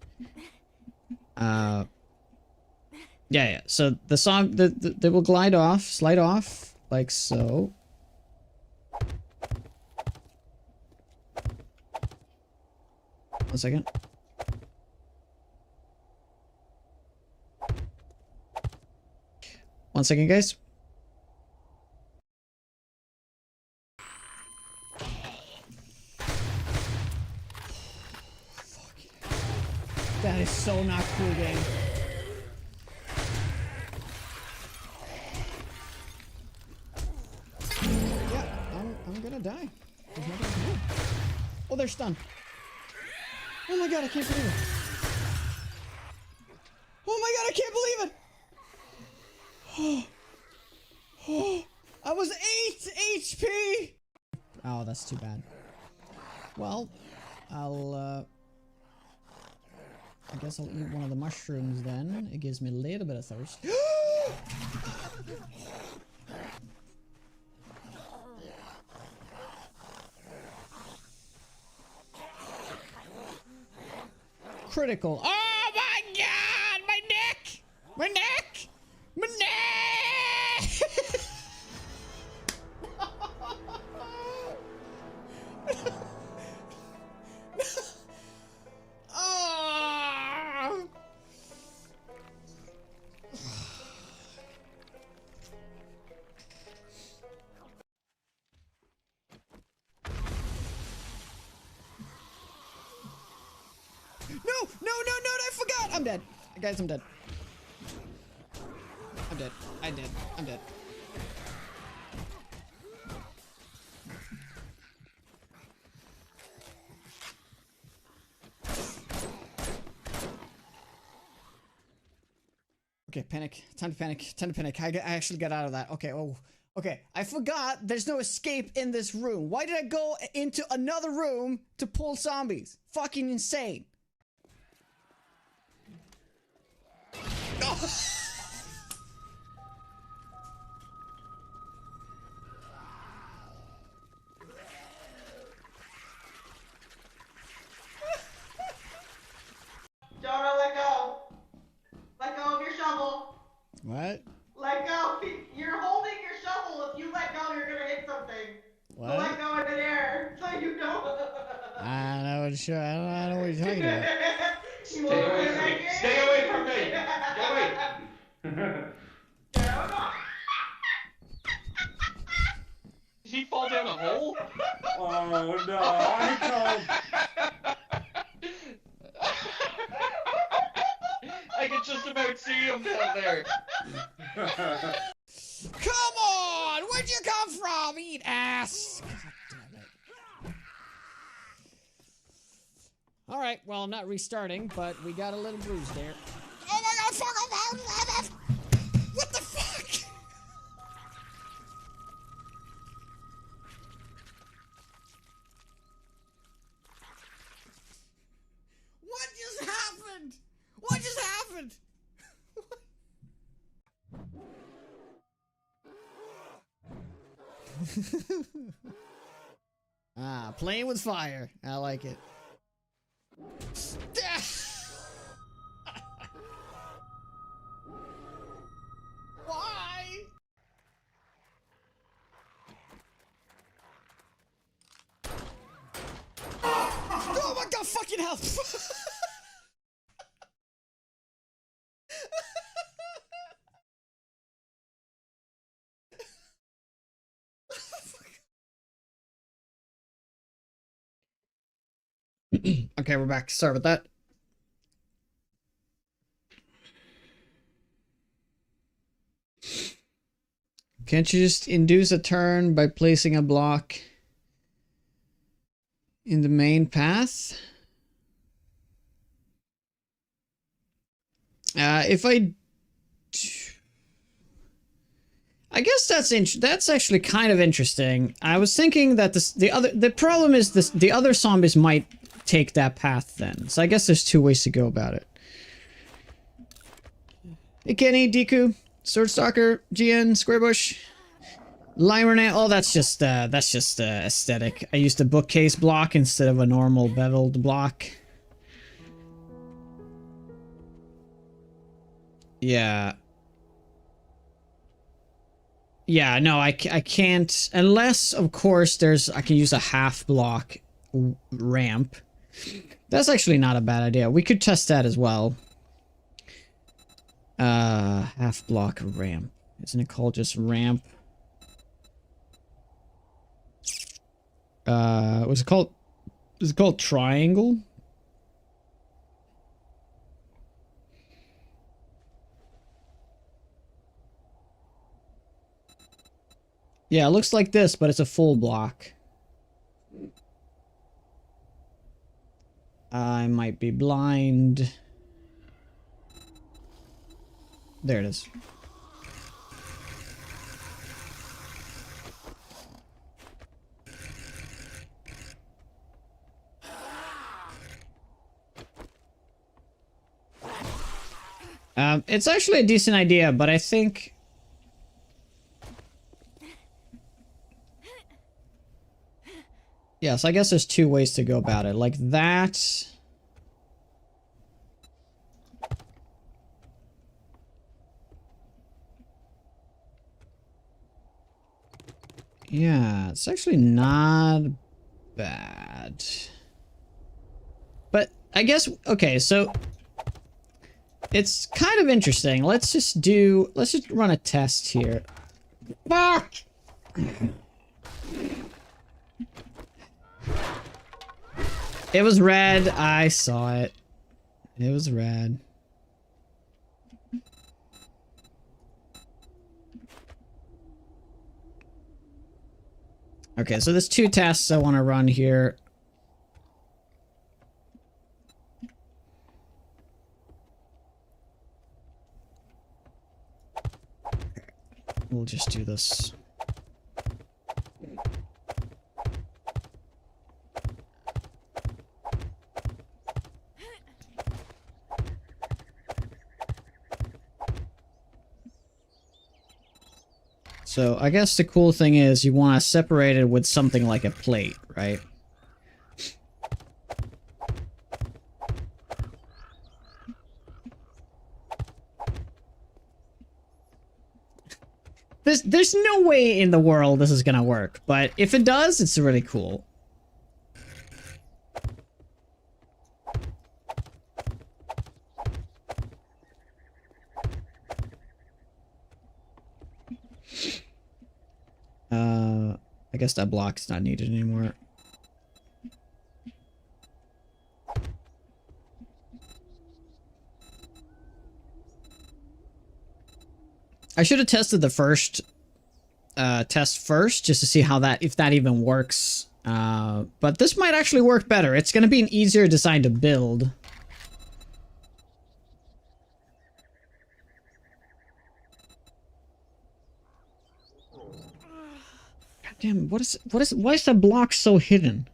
Yeah. So the song, they will slide off, like so. One second. One second, guys. That is so not cool, game. Yeah, I'm gonna die. There's nothing to do. Oh, they're stunned. Oh my god, I can't believe it. Oh my god, I can't believe it. Oh, I was 8 HP. Oh, that's too bad. Well, I guess I'll eat one of the mushrooms then. It gives me a little bit of thirst. Critical. Oh my god! My neck! My neck! My neck! Oh! No, I forgot! I'm dead. Guys, I'm dead. I'm dead. I'm dead. Okay, panic. Time to panic. I actually got out of that. Okay, oh. Okay, I forgot there's no escape in this room. Why did I go into another room to pull zombies? Fucking insane. Oh. Jonah, let go. Let go of your shovel. What? Let go. You're holding your shovel. If you let go, you're gonna hit something. What? So let go in midair, so you know. I don't know what you're talking about. Stay away from me. Get away. Did he fall down a hole? Oh no, I can't. I can just about see him down there. Come on! Where'd you come from? Eat ass! God damn it. Alright, well, I'm not restarting, but we got a little bruise there. Oh my god, fuck! What the fuck? What just happened? What just happened? Ah, playing with fire. I like it. Why? Oh my god, fucking hell! Okay, we're back. Sorry about that. Can't you just induce a turn by placing a block in the main path? If I guess that's actually kind of interesting. I was thinking that the problem is the other zombies might take that path then. So I guess there's two ways to go about it. Hey Kenny, Deku, Swordstalker, GN, Squarebush, Limerna. Oh, that's just aesthetic. I used a bookcase block instead of a normal beveled block. Yeah. Yeah, no, I can't, unless, of course, I can use a half block ramp. That's actually not a bad idea. We could test that as well. Half block ramp. Isn't it called just ramp? Was it called? Is it called triangle? Yeah, it looks like this, but it's a full block. I might be blind. There it is. It's actually a decent idea, but I think... Yes, I guess there's two ways to go about it. Like that. Yeah, it's actually not bad. But I guess, okay, so it's kind of interesting. Let's just run a test here. Fuck! It was red. I saw it. It was rad. Okay, so there's 2 tasks I want to run here. We'll just do this. So I guess the cool thing is you want to separate it with something like a plate, right? There's no way in the world this is gonna work, but if it does, it's really cool. I guess that block's not needed anymore. I should have tested the first test first, just to see how that, if that even works. But this might actually work better. It's going to be an easier design to build. God damn, why is that block so hidden?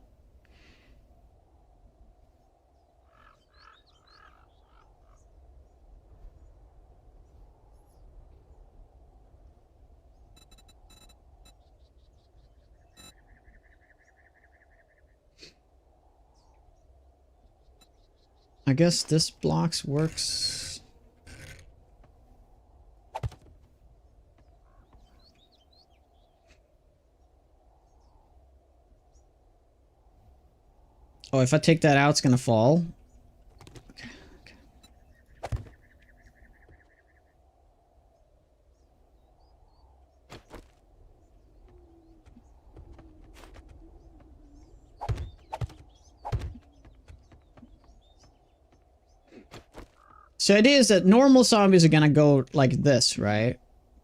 I guess this blocks works. Oh, if I take that out, it's gonna fall. Okay, okay. So the idea is that normal zombies are gonna go like this, right?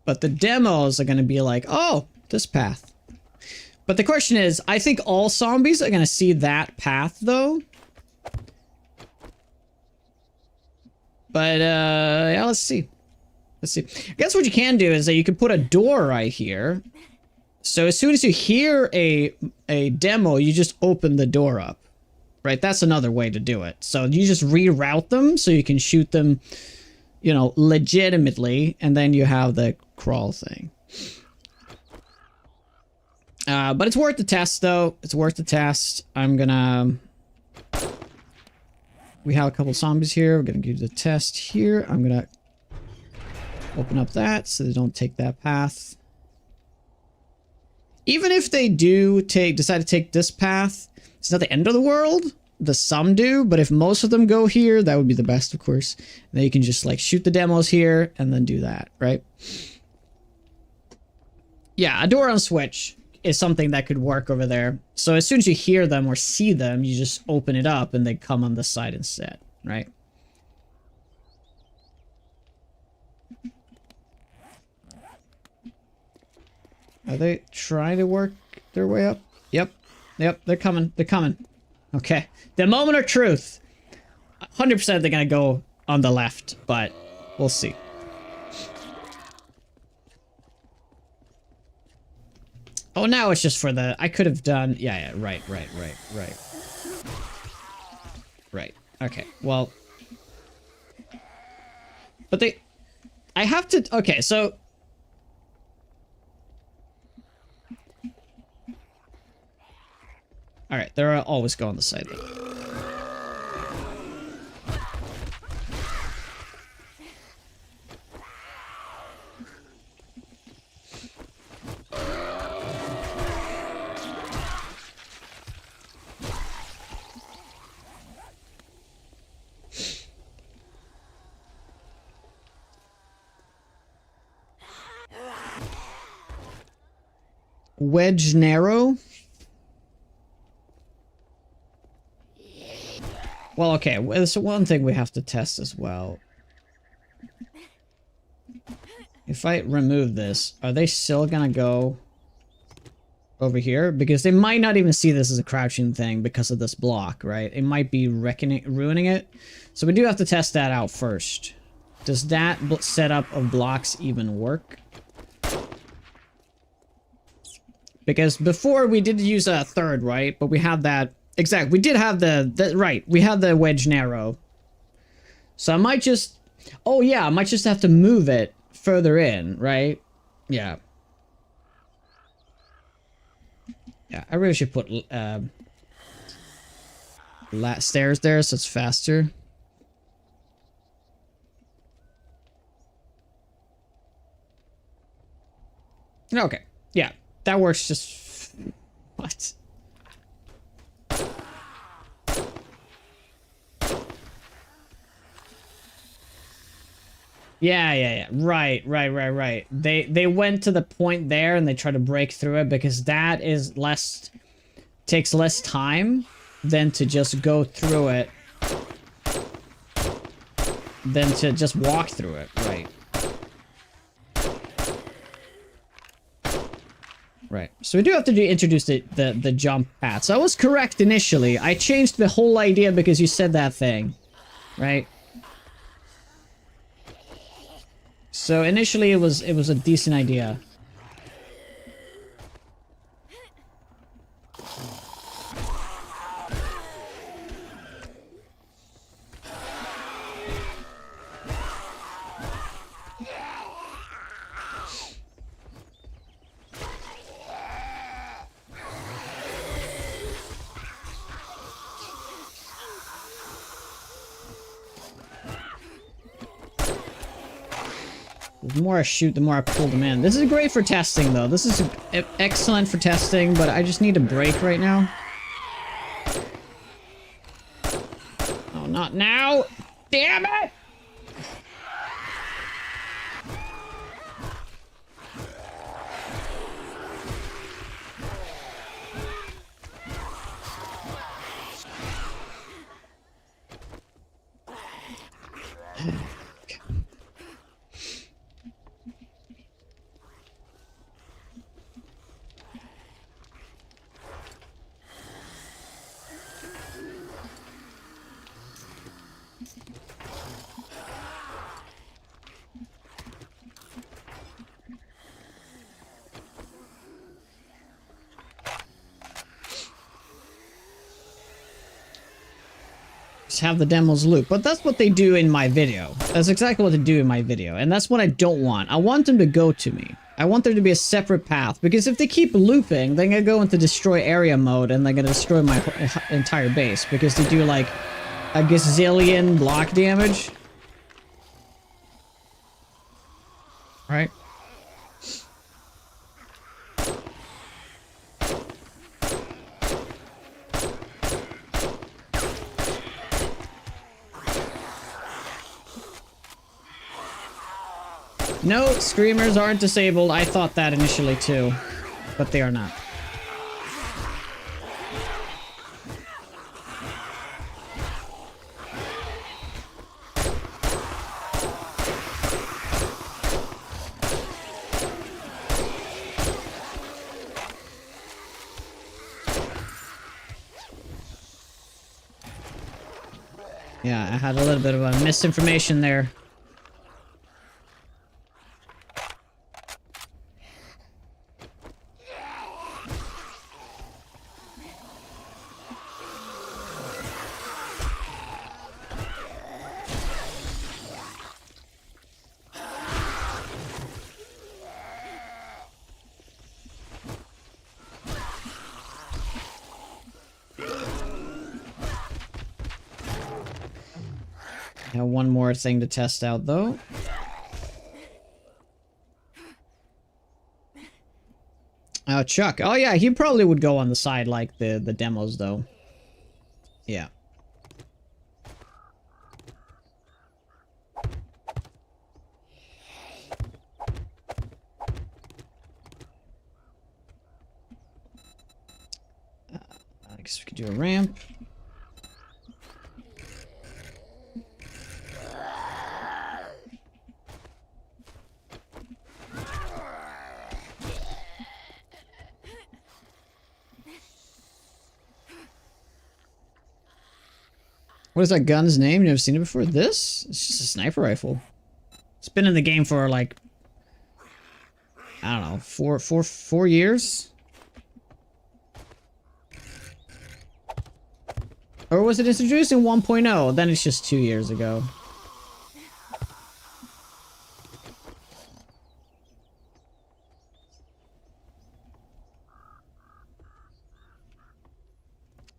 But the demos are gonna be like, oh, this path. But the question is, I think all zombies are gonna see that path, though. But, yeah, let's see. Let's see. I guess what you can do is that you can put a door right here. So as soon as you hear a demo, you just open the door up. Right? That's another way to do it. So you just reroute them so you can shoot them, you know, legitimately. And then you have the crawl thing. But it's worth the test, though. It's worth the test. I'm gonna... We have a couple zombies here. We're gonna do the test here. I'm gonna open up that so they don't take that path. Even if they do decide to take this path, it's not the end of the world. Some do, but if most of them go here, that would be the best, of course. And then you can just, like, shoot the demos here and then do that, right? Yeah, a door on Switch is something that could work over there. So as soon as you hear them or see them, you just open it up and they come on this side instead, right? Are they trying to work their way up? Yep. Yep, they're coming. They're coming. Okay. The moment of truth. 100% they're gonna go on the left, but we'll see. Oh, now it's just for the... I could have done... Yeah, right. Right. Okay, well... But they... I have to... Okay, so... Alright, they're always go on the side, though. Wedge narrow. Well, okay, there's one thing we have to test as well. If I remove this, are they still gonna go over here? Because they might not even see this as a crouching thing because of this block, right? It might be ruining it. So we do have to test that out first. Does that setup of blocks even work? Because before we did use a third, right? But we had that... Exactly, we did have right, we had the wedge narrow. So I might just... Oh yeah, I might just have to move it further in, right? Yeah. Yeah, I really should put stairs there so it's faster. Okay, yeah, that works just... What? Yeah. Right. They went to the point there and they try to break through it because that is takes less time than to just go through it than to just walk through it, right? Right. So we do have to introduce the jump path. So I was correct initially. I changed the whole idea because you said that thing, right? So initially it was a decent idea. The more I shoot, the more I pull them in. This is great for testing, though. This is excellent for testing, but I just need a break right now. Oh, not now! Damn it! Have the demos loop, but that's what they do in my video. That's exactly what they do in my video, and that's what I don't want. I want them to go to me. I want there to be a separate path, because if they keep looping, they're gonna go into destroy area mode, and they're gonna destroy my entire base, because they do like a gazillion block damage. Right? No, screamers aren't disabled. I thought that initially too, but they are not. Yeah, I had a little bit of a misinformation there. Now one more thing to test out though. Oh, Chuck. Oh yeah, he probably would go on the side like the demos though. Yeah. I guess we could do a ramp. What is that gun's name? You never seen it before? This? It's just a sniper rifle. It's been in the game for like, I don't know, four years? Or was it introduced in 1.0? Then it's just 2 years ago.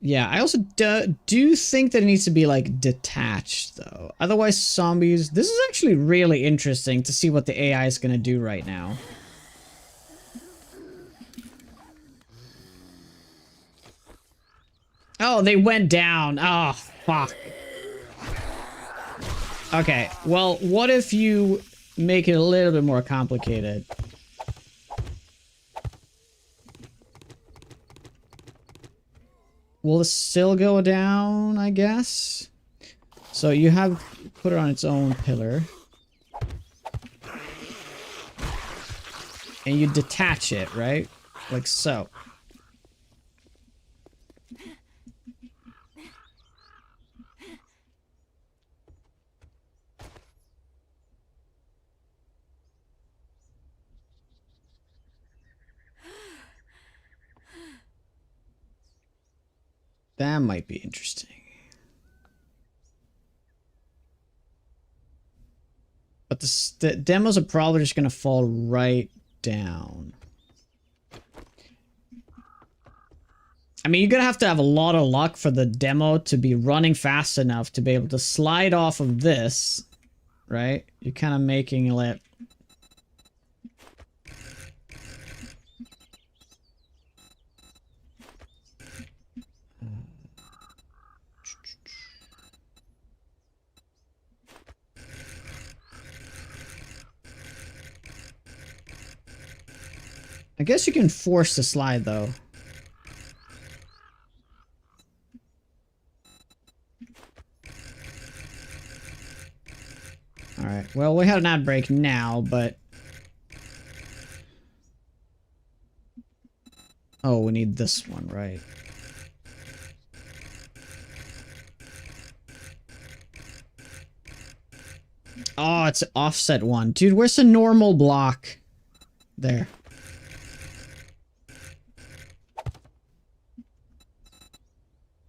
Yeah, I also do think that it needs to be, like, detached, though. Otherwise, zombies... This is actually really interesting to see what the AI is going to do right now. Oh, they went down. Oh, fuck. Okay, well, what if you make it a little bit more complicated? Will it still go down, I guess? So you have put it on its own pillar. And you detach it, right? Like so. That might be interesting. But the demos are probably just going to fall right down. I mean, you're going to have a lot of luck for the demo to be running fast enough to be able to slide off of this, right? You're kind of making it... I guess you can force the slide, though. Alright, well, we had an ad break now, but... Oh, we need this one, right? Oh, it's an offset one. Dude, where's the normal block? There.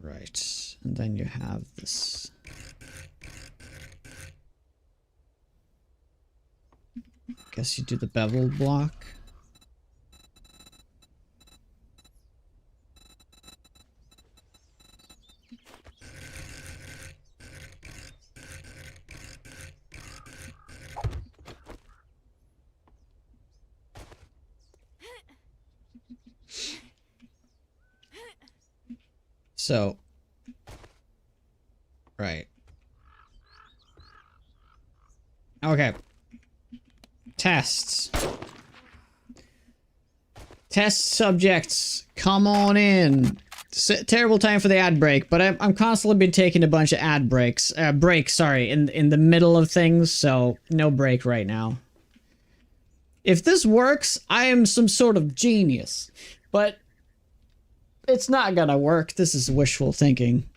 Right, and then you have this. Guess you do the bevel block. So, right. Okay. Tests. Test subjects, come on in. Terrible time for the ad break, but I'm constantly been taking a bunch of ad breaks. Sorry, in the middle of things, so no break right now. If this works, I am some sort of genius. But it's not gonna work. This is wishful thinking.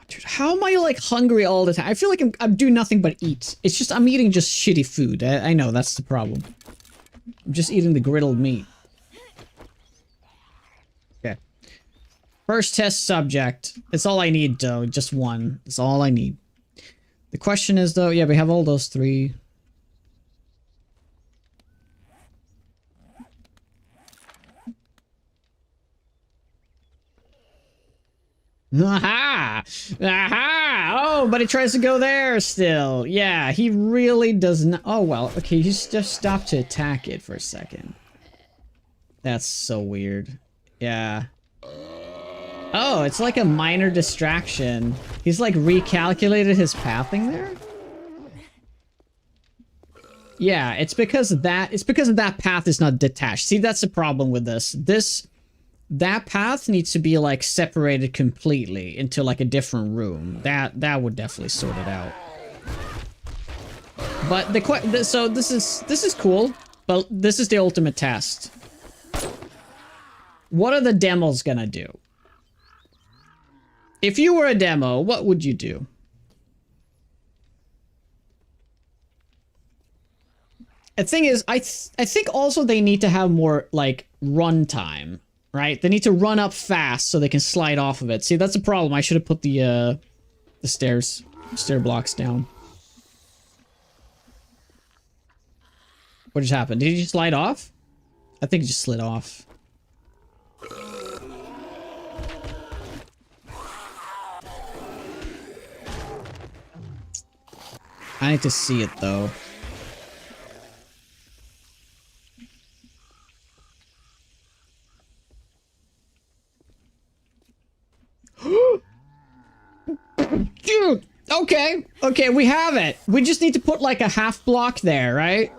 Dude, how am I like hungry all the time? I feel like I'm doing nothing but eat. It's just I'm eating just shitty food. I know that's the problem. I'm just eating the griddled meat. Okay. First test subject. It's all I need though. Just one. That's all I need. The question is though, yeah, we have all those three. Aha! Aha! Oh, but he tries to go there still. Yeah, he really does not. Oh, well, okay, he's just stopped to attack it for a second. That's so weird. Yeah. Oh, it's like a minor distraction. He's like recalculated his pathing there? Yeah, it's because of that path is not detached. See, that's the problem with this. That path needs to be like separated completely into like a different room. That would definitely sort it out. But so this is cool, but this is the ultimate test. What are the demos gonna do? If you were a demo, what would you do? The thing is, I think also they need to have more, like, run time, right? They need to run up fast so they can slide off of it. See, that's a problem. I should have put the stair blocks down. What just happened? Did he just slide off? I think he just slid off. I need to see it, though. Dude! Okay, okay, we have it. We just need to put like a half block there, right?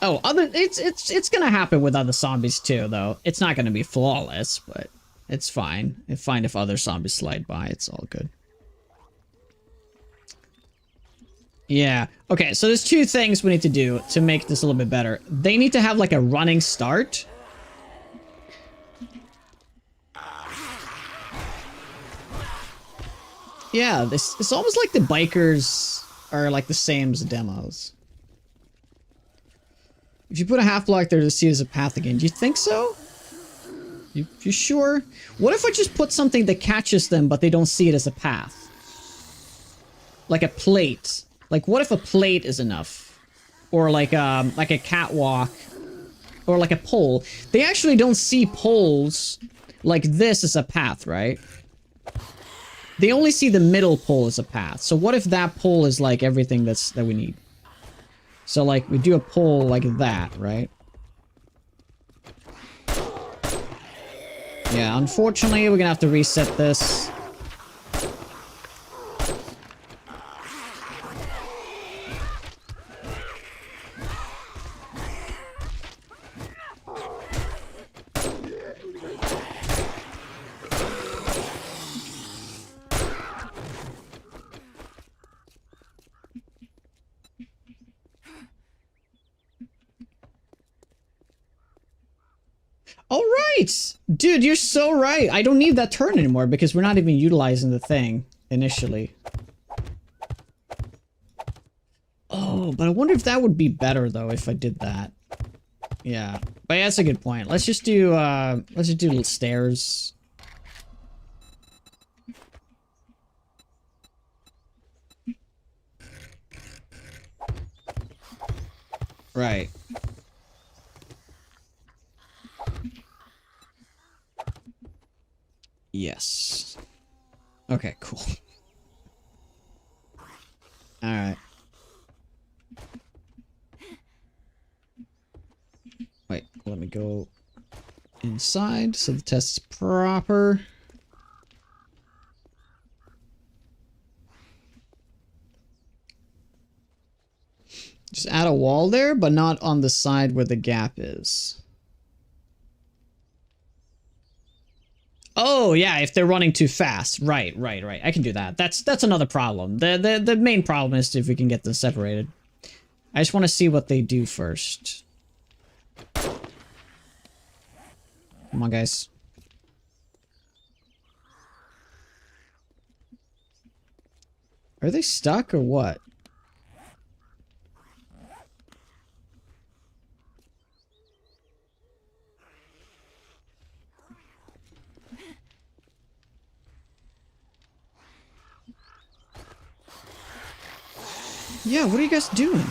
Oh, it's gonna happen with other zombies too, though. It's not gonna be flawless, but it's fine. It's fine if other zombies slide by. It's all good. Yeah. Okay, so there's two things we need to do to make this a little bit better. They need to have like a running start. Yeah, it's almost like the bikers are like the same as the demos. If you put a half block there to see it as a path again, do you think so? You sure? What if I just put something that catches them but they don't see it as a path? Like a plate. Like what if a plate is enough? Or like a catwalk. Or like a pole. They actually don't see poles like this as a path, right? They only see the middle pole as a path. So what if that pole is like everything that we need? So like we do a pole like that, right? Yeah, unfortunately we're gonna have to reset this. All right, dude, you're so right. I don't need that turn anymore because we're not even utilizing the thing initially. Oh, but I wonder if that would be better though if I did that. Yeah, but yeah, that's a good point. Let's just do little stairs. Right. Yes. Okay, cool. Alright. Wait, let me go inside so the test is proper. Just add a wall there, but not on the side where the gap is. Oh, yeah, if they're running too fast. Right. I can do that. That's another problem. The main problem is if we can get them separated. I just want to see what they do first. Come on, guys. Are they stuck or what? Yeah, what are you guys doing?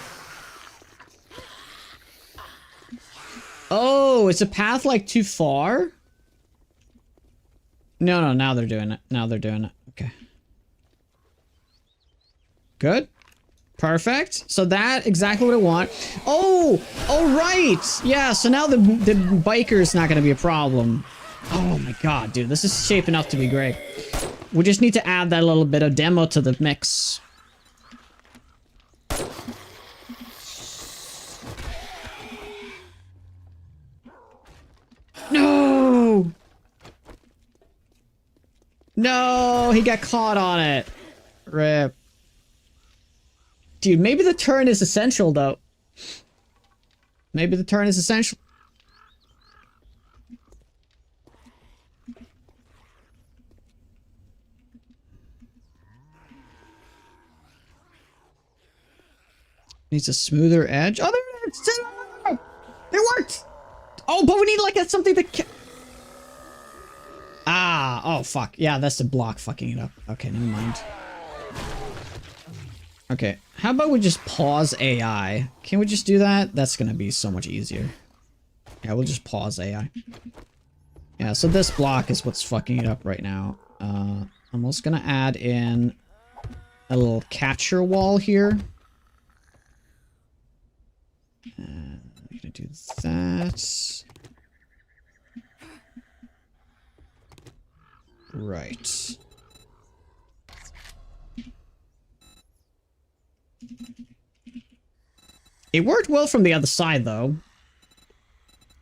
Oh, it's a path like too far? No, now they're doing it. Now they're doing it. Okay. Good. Perfect. So that, exactly what I want. Oh, right. Yeah, so now the biker's not gonna be a problem. Oh my god, dude, this is shaping up to be great. We just need to add that little bit of demo to the mix. No! No, he got caught on it. Rip. Dude, maybe the turn is essential, though. Maybe the turn is essential. Needs a smoother edge. Oh, there it is! It worked! Oh, but we need, like, something that... Ah, oh, fuck. Yeah, that's the block fucking it up. Okay, never mind. Okay, how about we just pause AI? Can we just do that? That's gonna be so much easier. Yeah, we'll just pause AI. Yeah, so this block is what's fucking it up right now. I'm also gonna add in a little catcher wall here. I'm gonna do that. Right. It worked well from the other side, though.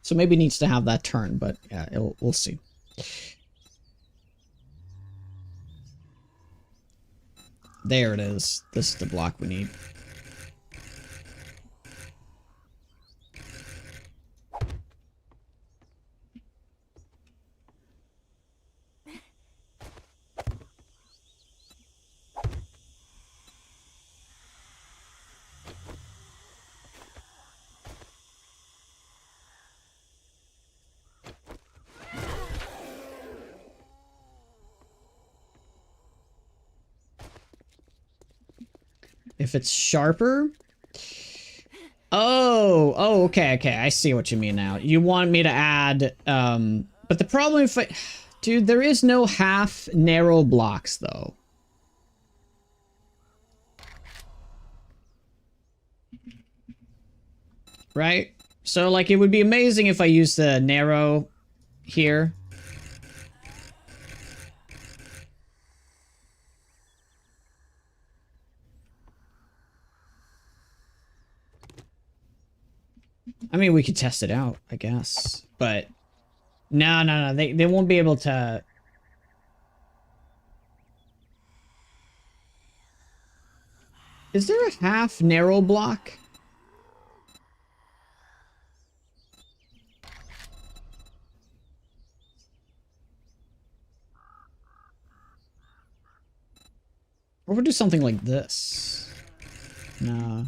So maybe it needs to have that turn, but yeah, we'll see. There it is. This is the block we need. If it's sharper... Oh, okay, I see what you mean now. You want me to add, but the problem if I... Dude, there is no half narrow blocks, though. Right? So, like, it would be amazing if I used the narrow here. I mean, we could test it out, I guess. But no, they won't be able to. Is there a half narrow block? Or we'll do something like this. No.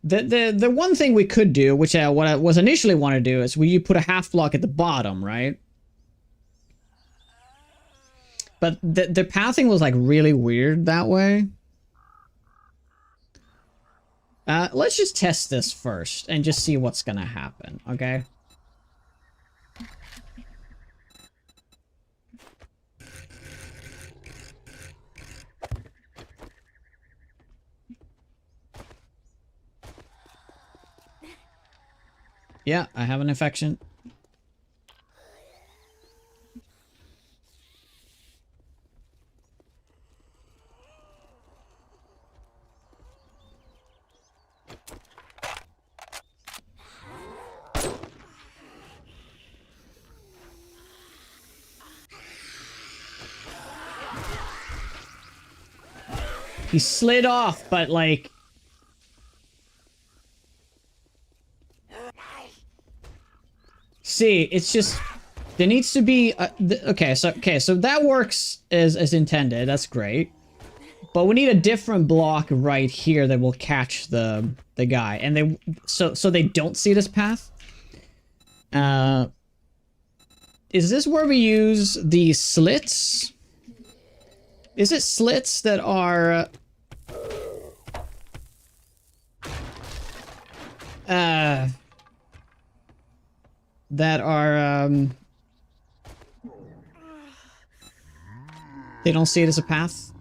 The one thing we could do, which what I was initially want to do, is you put a half block at the bottom, right? But the pathing was like really weird that way. Let's just test this first and just see what's gonna happen, okay? Yeah, I have an infection. He slid off, but like... See, it's just... There needs to be... okay, so that works as intended. That's great. But we need a different block right here that will catch the guy. And they... So they don't see this path? Is this where we use the slits? Is it slits that are... they don't see it as a path?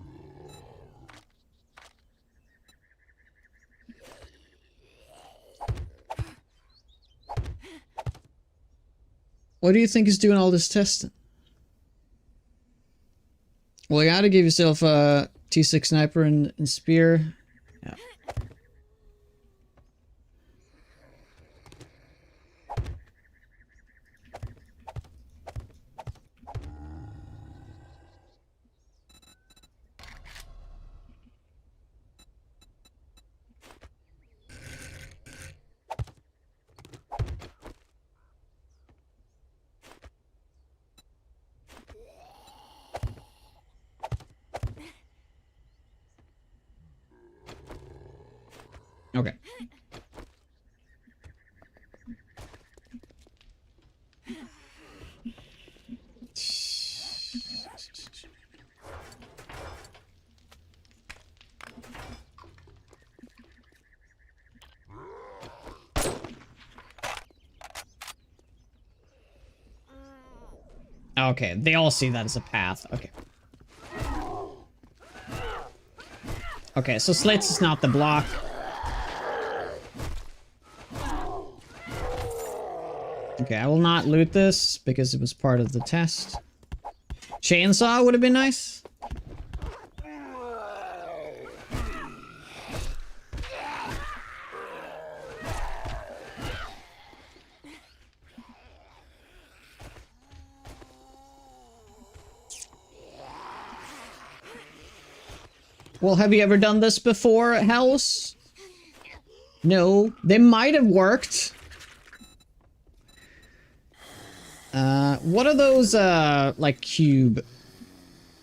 What do you think is doing all this testing? Well, you gotta give yourself a T6 sniper and spear. Yeah. Okay. Okay, they all see that as a path. Okay. Okay, so Slits is not the block. Okay, I will not loot this because it was part of the test. Chainsaw would have been nice. Well, have you ever done this before, House? No. They might have worked. What are those, like, cube...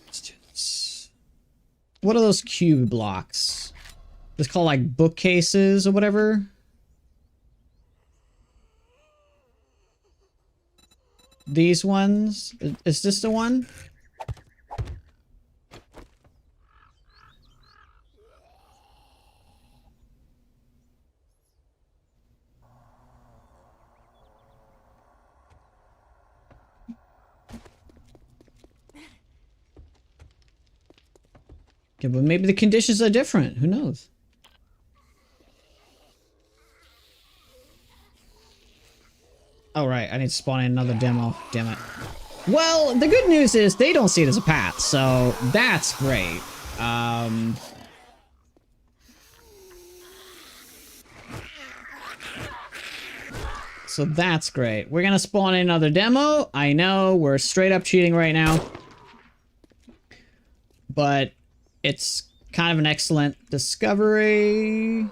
Let's do this. What are those cube blocks? It's called, like, bookcases or whatever? These ones? Is this the one? Okay, but maybe the conditions are different. Who knows? Oh, right. I need to spawn in another demo. Damn it. Well, the good news is they don't see it as a path, so that's great. So that's great. We're gonna spawn in another demo. I know, we're straight up cheating right now. But it's kind of an excellent discovery.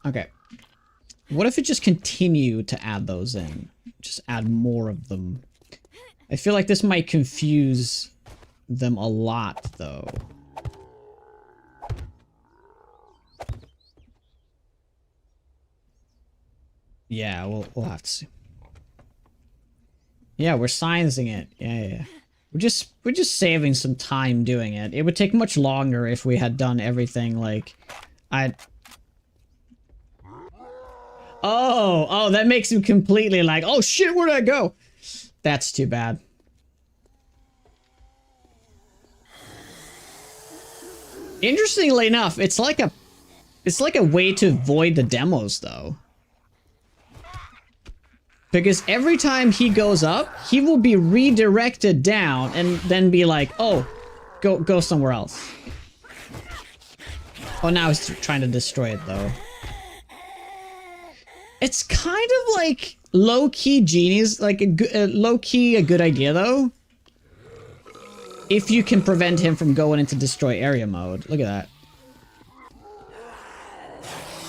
Okay. What if it just continued to add those in? Just add more of them. I feel like this might confuse them a lot, though. Yeah, we'll have to see. Yeah, we're sciencing it. Yeah. We're just saving some time doing it. It would take much longer if we had done everything like Oh, that makes him completely like, oh shit, where'd I go? That's too bad. Interestingly enough, it's like a way to avoid the demos though. Because every time he goes up, he will be redirected down and then be like, oh, go somewhere else. Oh, now he's trying to destroy it though. It's kind of like low-key genius, like low-key a good idea though. If you can prevent him from going into destroy area mode. Look at that.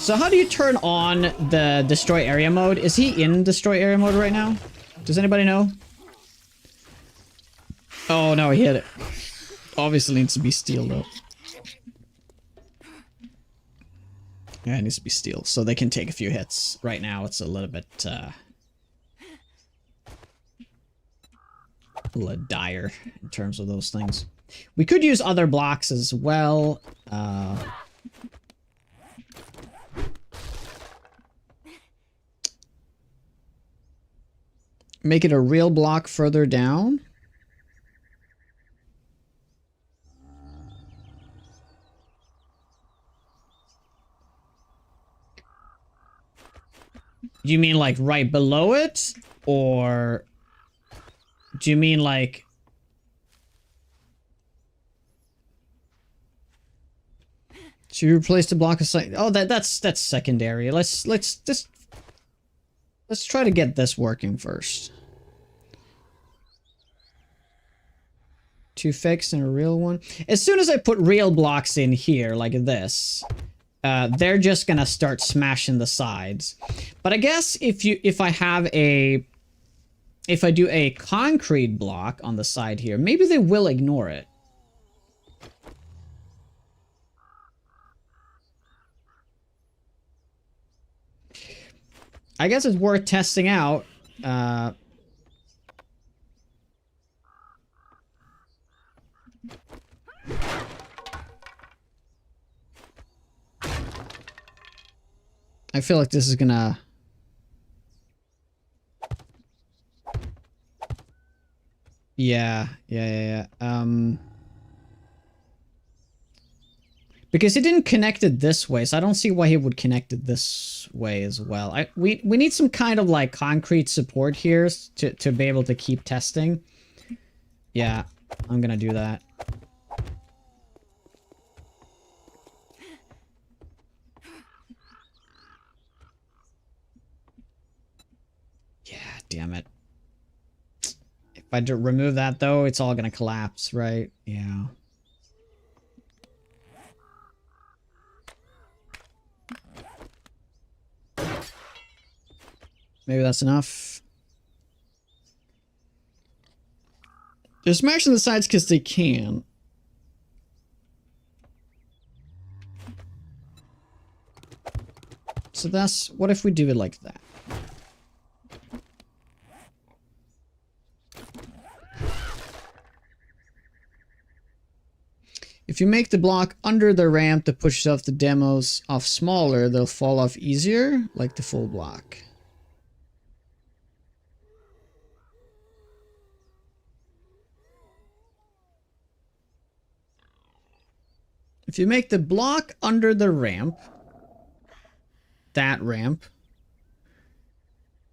So how do you turn on the destroy area mode? Is he in destroy area mode right now? Does anybody know? Oh no, he hit it. Obviously needs to be steel though. Yeah, it needs to be steel, so they can take a few hits. Right now it's a little bit dire in terms of those things. We could use other blocks as well. Make it a real block further down. Do you mean like right below it? Or do you mean like... Should you replace the block of sight? Oh, that's secondary. Let's try to get this working first. 2 fakes and a real one. As soon as I put real blocks in here, like this, they're just gonna start smashing the sides. But I guess if I do a concrete block on the side here, maybe they will ignore it. I guess it's worth testing out. I feel like this is gonna... Yeah. Because he didn't connect it this way, so I don't see why he would connect it this way as well. We need some kind of like concrete support here to be able to keep testing. Yeah, I'm gonna do that. Yeah, damn it. If I remove that though, it's all gonna collapse, right? Yeah. Maybe that's enough. They're smashing the sides because they can. So that's... What if we do it like that? If you make the block under the ramp that pushes off the demos off smaller, they'll fall off easier, like the full block. If you make the block under the ramp, that ramp,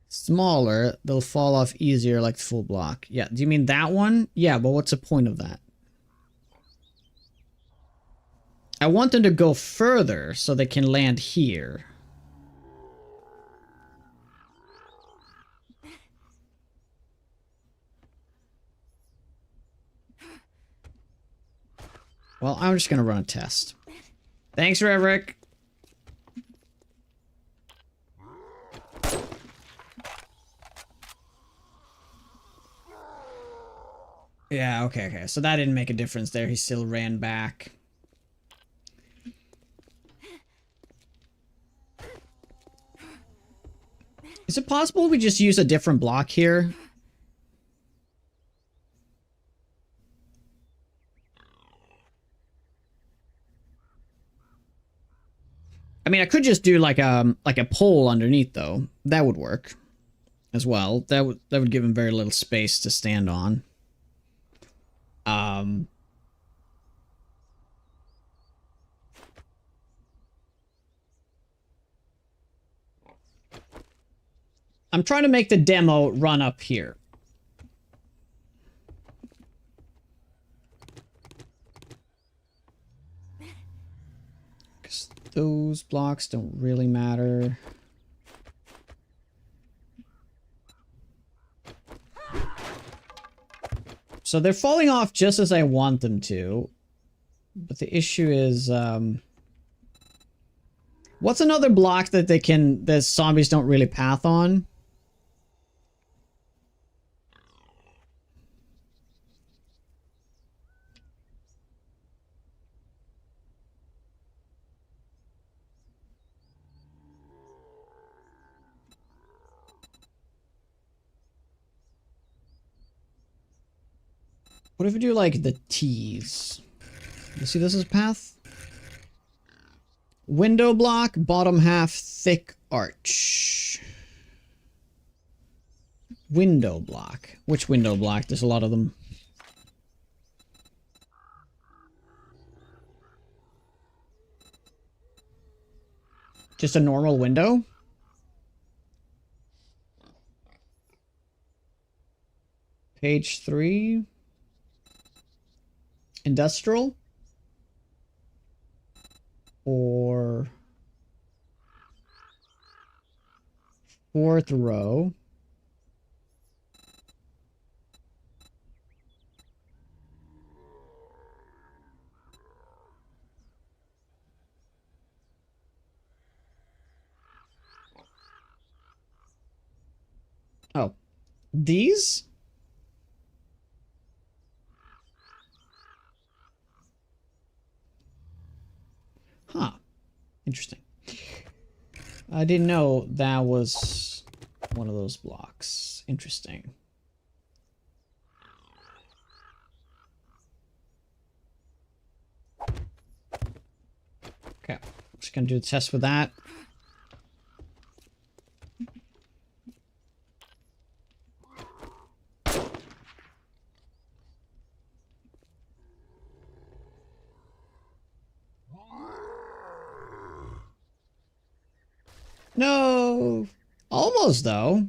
smaller, they'll fall off easier like the full block. Yeah, do you mean that one? Yeah, but what's the point of that? I want them to go further so they can land here. Well, I'm just gonna run a test. Thanks, Reverick. Yeah, okay. So that didn't make a difference there. He still ran back. Is it possible we just use a different block here? I mean, I could just do like a pole underneath though. That would work as well. That would give him very little space to stand on. I'm trying to make the demo run up here. Because those blocks don't really matter. So they're falling off just as I want them to. But the issue is, what's another block that the zombies don't really path on? What if we do like the T's? You see this is path? Window block, bottom half, thick arch. Window block. Which window block? There's a lot of them. Just a normal window? Page 3. Industrial? Or... fourth row. Oh. These? Huh. Interesting. I didn't know that was one of those blocks. Interesting. Okay, just gonna do the test with that. No! Almost, though.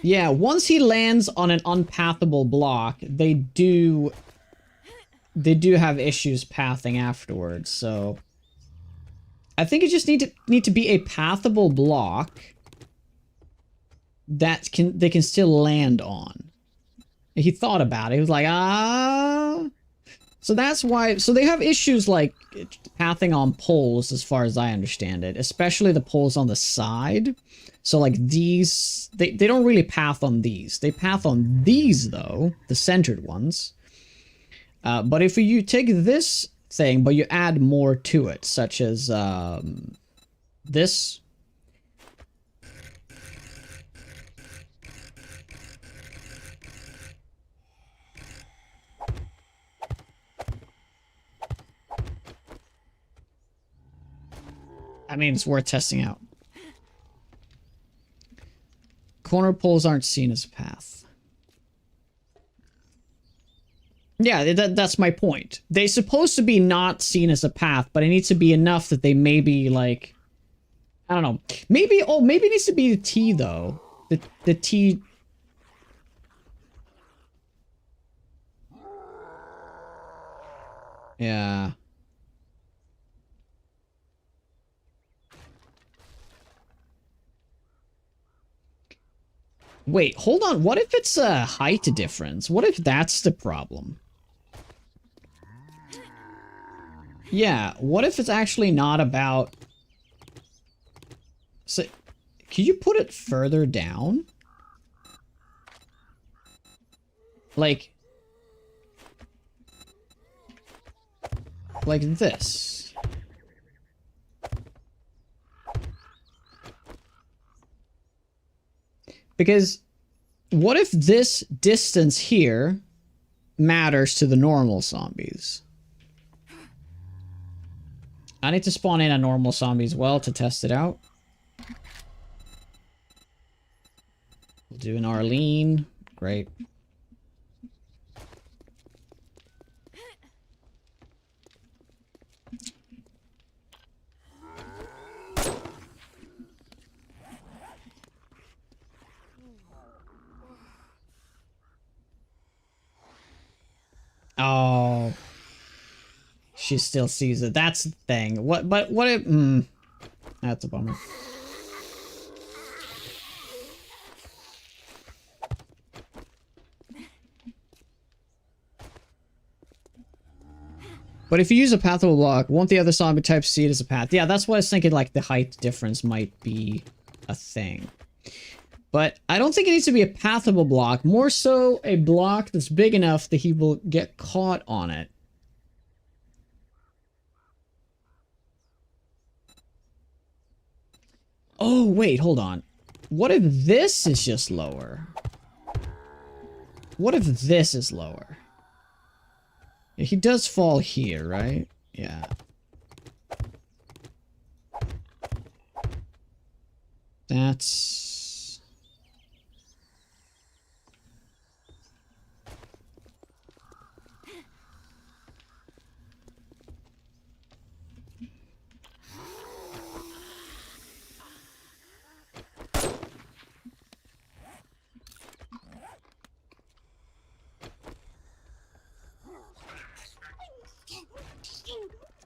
Yeah, once he lands on an unpathable block, they do have issues pathing afterwards, so... I think it just need to be a pathable block that they can still land on. He thought about it. He was like, ah... So that's why... So they have issues like pathing on poles, as far as I understand it. Especially the poles on the side. So like these... They don't really path on these. They path on these, though. The centered ones. But if you take this thing, but you add more to it, such as this... I mean, it's worth testing out. Corner poles aren't seen as a path. Yeah, that's my point. They're supposed to be not seen as a path, but it needs to be enough that they maybe, like... I don't know. Maybe, oh, maybe it needs to be the T, though. The T... Yeah... Wait, hold on. What if it's a height difference? What if that's the problem? Yeah, what if it's actually not about... So, can you put it further down? Like this. Because what if this distance here matters to the normal zombies? I need to spawn in a normal zombie as well to test it out. We'll do an Arlene. Great. Oh. She still sees it. That's the thing. What if... That's a bummer. But if you use a pathable block, won't the other zombie types see it as a path? Yeah, that's why I was thinking, like, the height difference might be a thing. But I don't think it needs to be a pathable block. More so a block that's big enough that he will get caught on it. Oh, wait, hold on. What if this is just lower? What if this is lower? Yeah, he does fall here, right? Yeah. That's...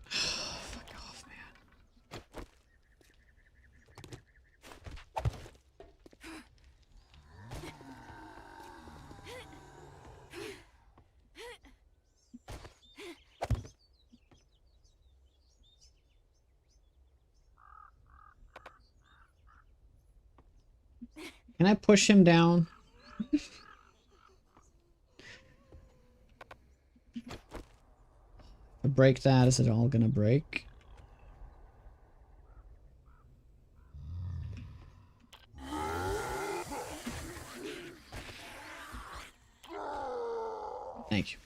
Fuck off, man. Can I push him down? I break that, is it all gonna break? Thank you.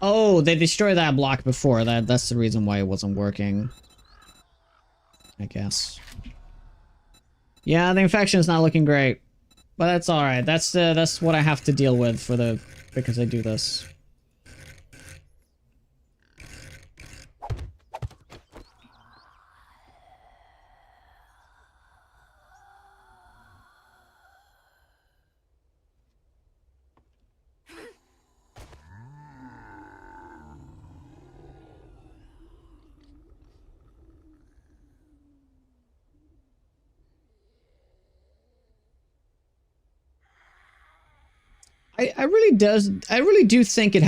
Oh, they destroyed that block before. That's the reason why it wasn't working. I guess. Yeah, the infection is not looking great. But that's alright. That's what I have to deal with for the... because I do this. I really do think it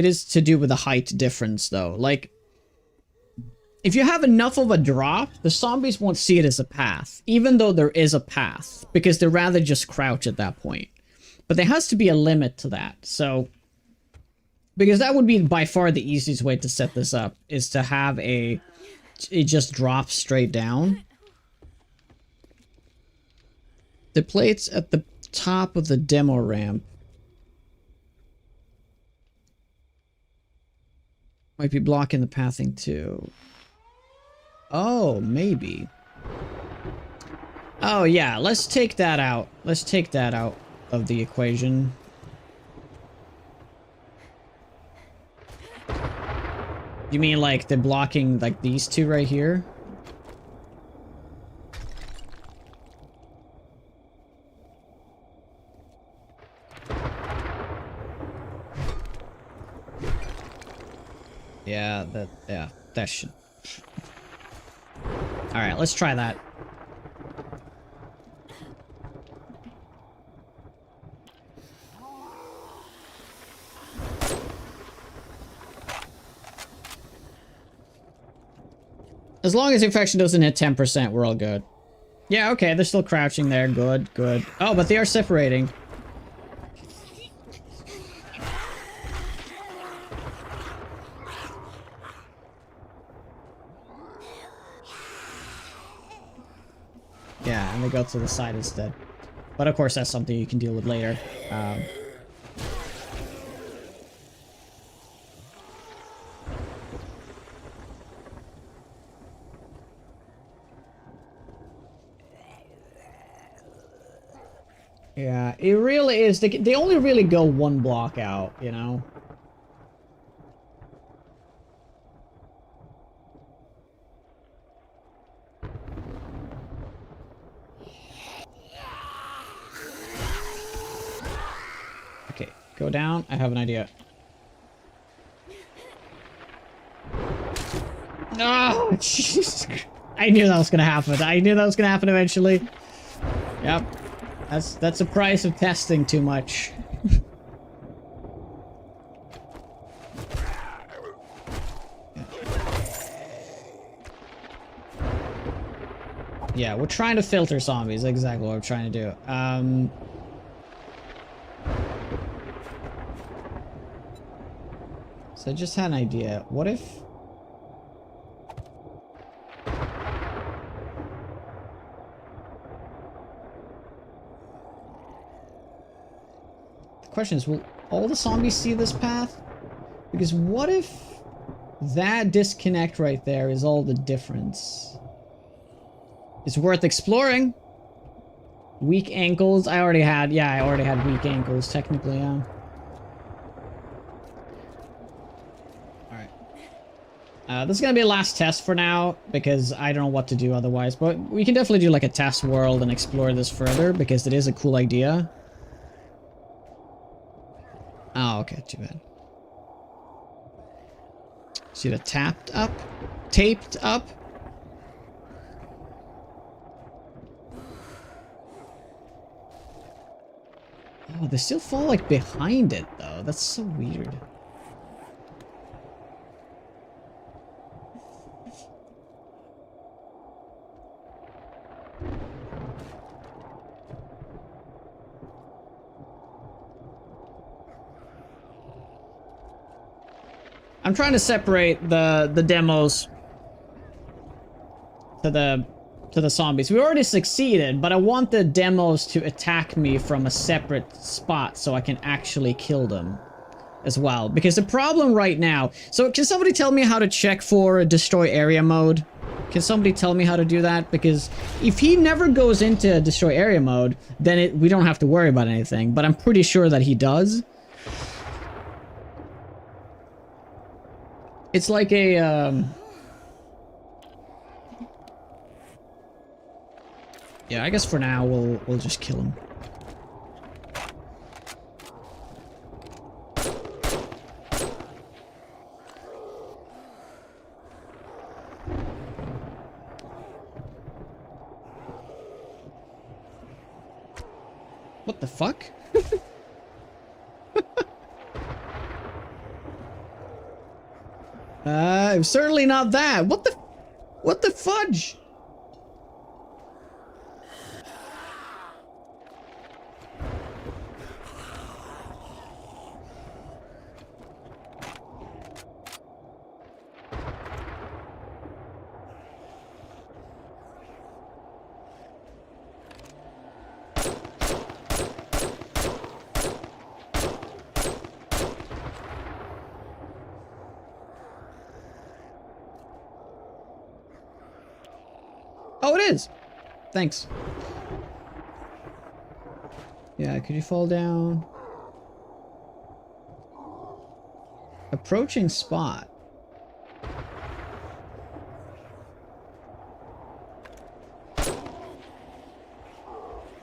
is to do with the height difference though. Like, if you have enough of a drop, the zombies won't see it as a path, even though there is a path, because they'd rather just crouch at that point. But there has to be a limit to that, so... because that would be by far the easiest way to set this up, is to have it just drops straight down. The plates at the top of the demo ramp might be blocking the pathing too. Oh, maybe. Oh yeah, let's take that out. Let's take that out of the equation. You mean like the blocking like these two right here? Yeah, that should... Alright, let's try that. As long as infection doesn't hit 10%, we're all good. Yeah, okay, they're still crouching there. Good, good. Oh, but they are separating. Yeah, and they go to the side instead. But of course, that's something you can deal with later. Yeah, it really is. They only really go one block out, you know? Okay, go down. I have an idea. Oh, Jesus. I knew that was gonna happen. I knew that was gonna happen eventually. Yep. That's the price of testing too much. Yeah, we're trying to filter zombies. Exactly what we're trying to do. So I just had an idea. What if... the question is, will all the zombies see this path? Because what if that disconnect right there is all the difference? It's worth exploring. Weak ankles. I already had weak ankles, technically, yeah. Alright. This is gonna be a last test for now, because I don't know what to do otherwise. But we can definitely do like a test world and explore this further, because it is a cool idea. Oh, okay, too bad. See the taped up? Oh, they still fall like behind it though. That's so weird. I'm trying to separate the demos to the zombies. We already succeeded, but I want the demos to attack me from a separate spot so I can actually kill them as well. Because the problem right now... So can somebody tell me how to check for a destroy area mode? Can somebody tell me how to do that? Because if he never goes into destroy area mode, then we don't have to worry about anything. But I'm pretty sure that he does. It's like a... Yeah, I guess for now we'll just kill him. What the fuck? It was certainly not that. What the fudge? Oh, it is. Thanks. Yeah, could you fall down? Approaching spot.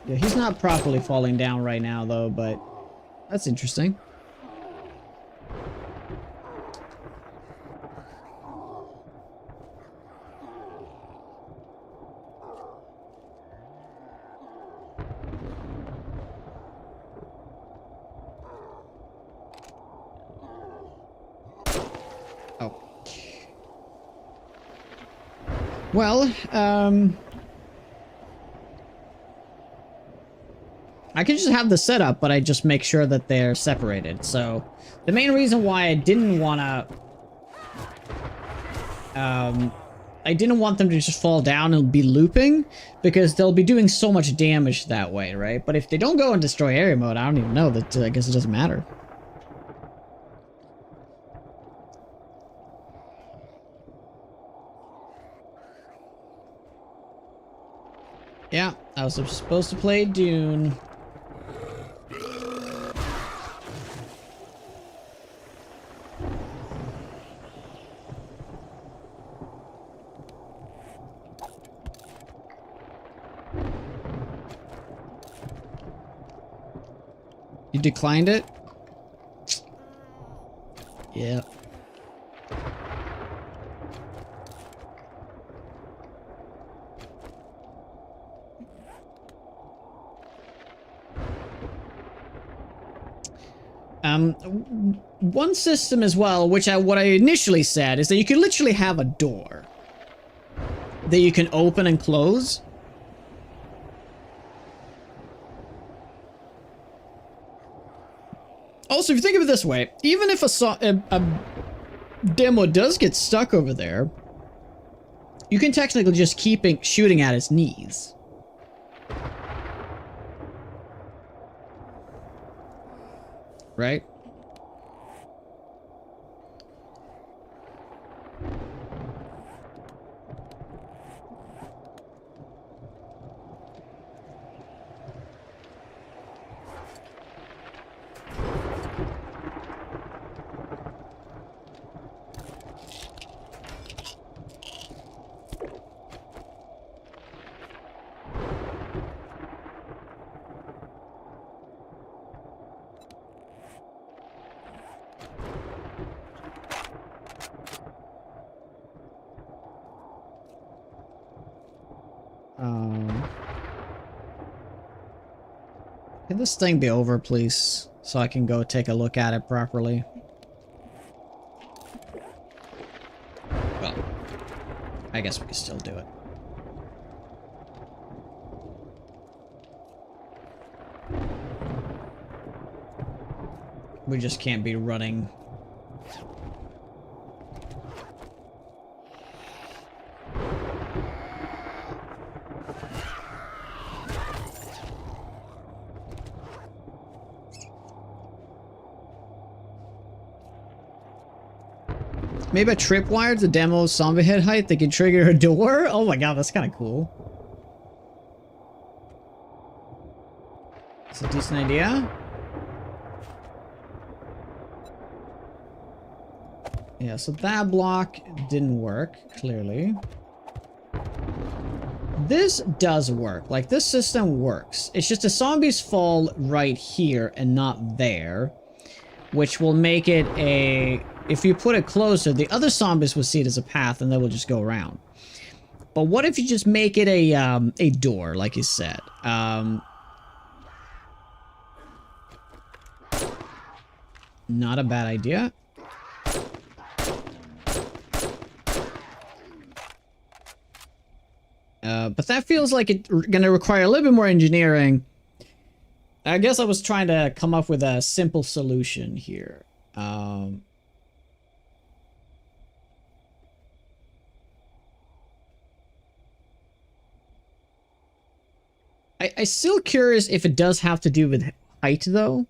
Yeah, he's not properly falling down right now, though, but that's interesting. Well, I could just have the setup, but I just make sure that they're separated. So, the main reason why I didn't want them to just fall down and be looping, because they'll be doing so much damage that way, right? But if they don't go in destroy area mode, I don't even know that. I guess it doesn't matter. Yeah, I was supposed to play Dune. You declined it? Yeah. One system as well, what I initially said, is that you can literally have a door that you can open and close. Also, if you think of it this way, even if a demo does get stuck over there, you can technically just keep shooting at its knees. Right? Can this thing be over, please? So I can go take a look at it properly. Well, I guess we can still do it. We just can't be running Maybe a tripwire to demo zombie head height that can trigger a door? Oh my god, that's kind of cool. It's a decent idea. Yeah, so that block didn't work, clearly. This does work. Like, this system works. It's just the zombies fall right here and not there. Which will make it a... If you put it closer, the other zombies will see it as a path and they will just go around. But what if you just make it a door, like you said? Not a bad idea. But that feels like it's gonna require a little bit more engineering. I guess I was trying to come up with a simple solution here. I'm still curious if it does have to do with height, though.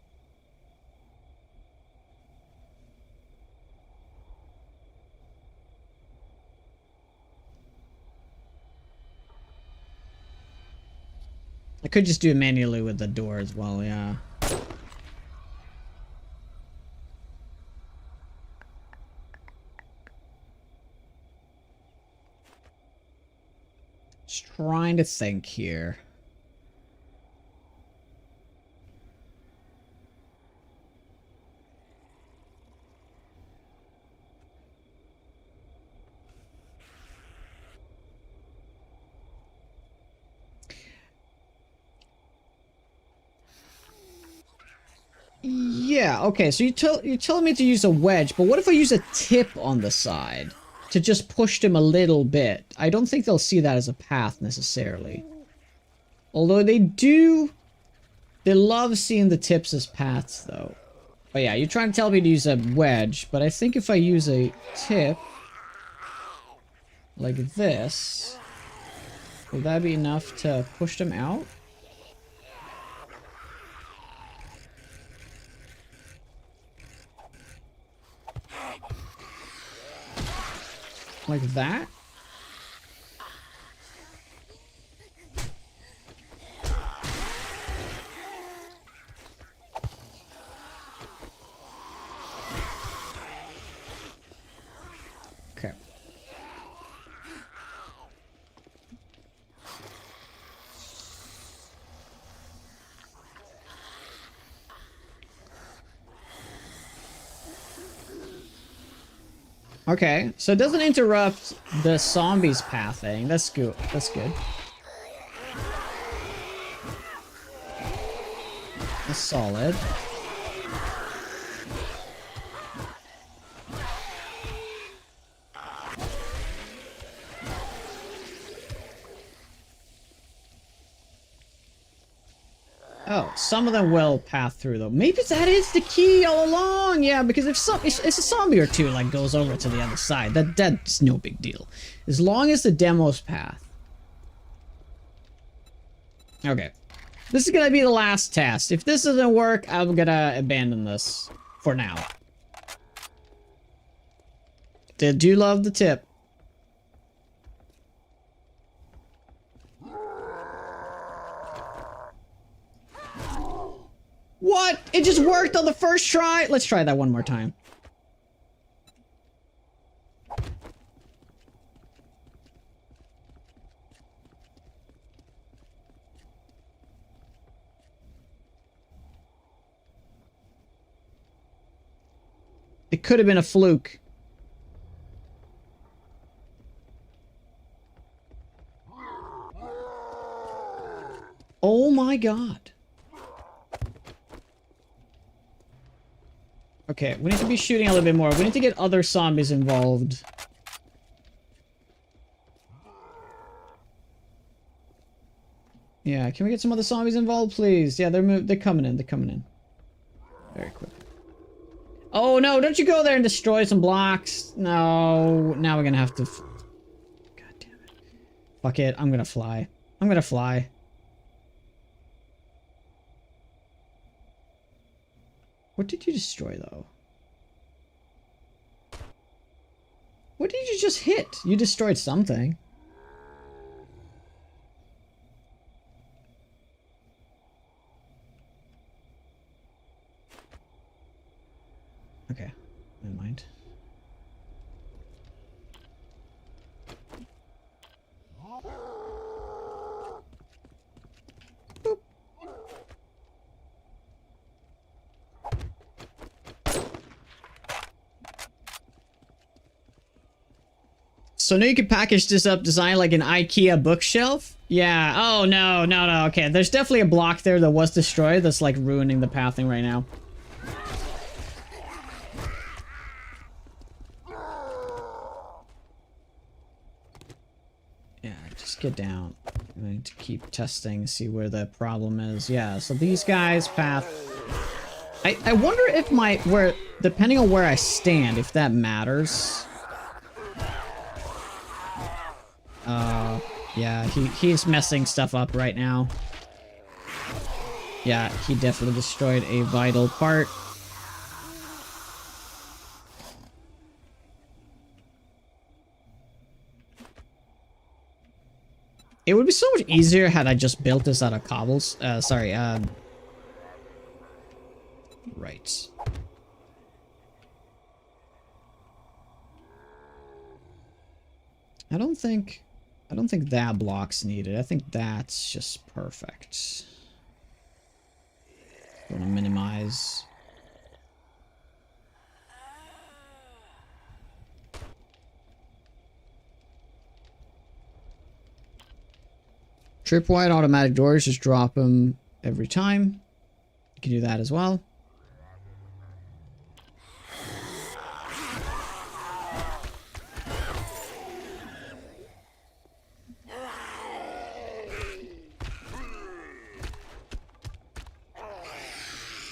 I could just do it manually with the door as well, yeah. Just trying to think here. Yeah, okay, so you're telling me to use a wedge, but what if I use a tip on the side to just push them a little bit? I don't think they'll see that as a path necessarily. Although they love seeing the tips as paths though. But yeah, you're trying to tell me to use a wedge, but I think if I use a tip like this, will that be enough to push them out? Like that? Okay. Okay, so it doesn't interrupt the zombies pathing. That's good. That's good. That's solid. Oh, some of them will path through though. Maybe that is the key all along. Yeah, because if a zombie or two like goes over to the other side, that's no big deal. As long as the demo's path. Okay. This is gonna be the last test. If this doesn't work, I'm gonna abandon this for now. Did you love the tip? What? It just worked on the first try? Let's try that one more time. It could have been a fluke. Oh my god. Okay, we need to be shooting a little bit more. We need to get other zombies involved. Yeah, can we get some other zombies involved, please? Yeah, they're coming in. They're coming in. Very quick. Oh no, don't you go there and destroy some blocks. No, now we're gonna have to... God damn it. Fuck it, I'm gonna fly. I'm gonna fly. What did you destroy, though? just hit. You destroyed something. Okay, never mind. Boop. So now you can package this up, design like an IKEA bookshelf? Yeah. Oh, no, no, no. Okay, there's definitely a block there that was destroyed that's like ruining the pathing right now. Yeah, just get down. I need to keep testing, see where the problem is. Yeah, so these guys path. I wonder if depending on where I stand, if that matters. Yeah, he's messing stuff up right now. Yeah, he definitely destroyed a vital part. It would be so much easier had I just built this out of cobbles. Right. I don't think that block's needed. I think that's just perfect. Want to minimize. Tripwire automatic doors, just drop them every time. You can do that as well.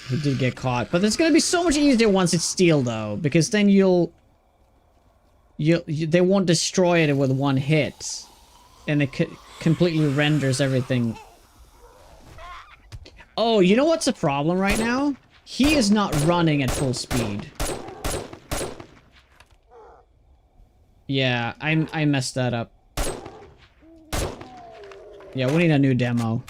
He did get caught, but it's gonna be so much easier once it's steel, though, because then they won't destroy it with one hit, and it completely renders everything. Oh, you know what's the problem right now? He is not running at full speed. Yeah, I messed that up. Yeah, we need a new demo.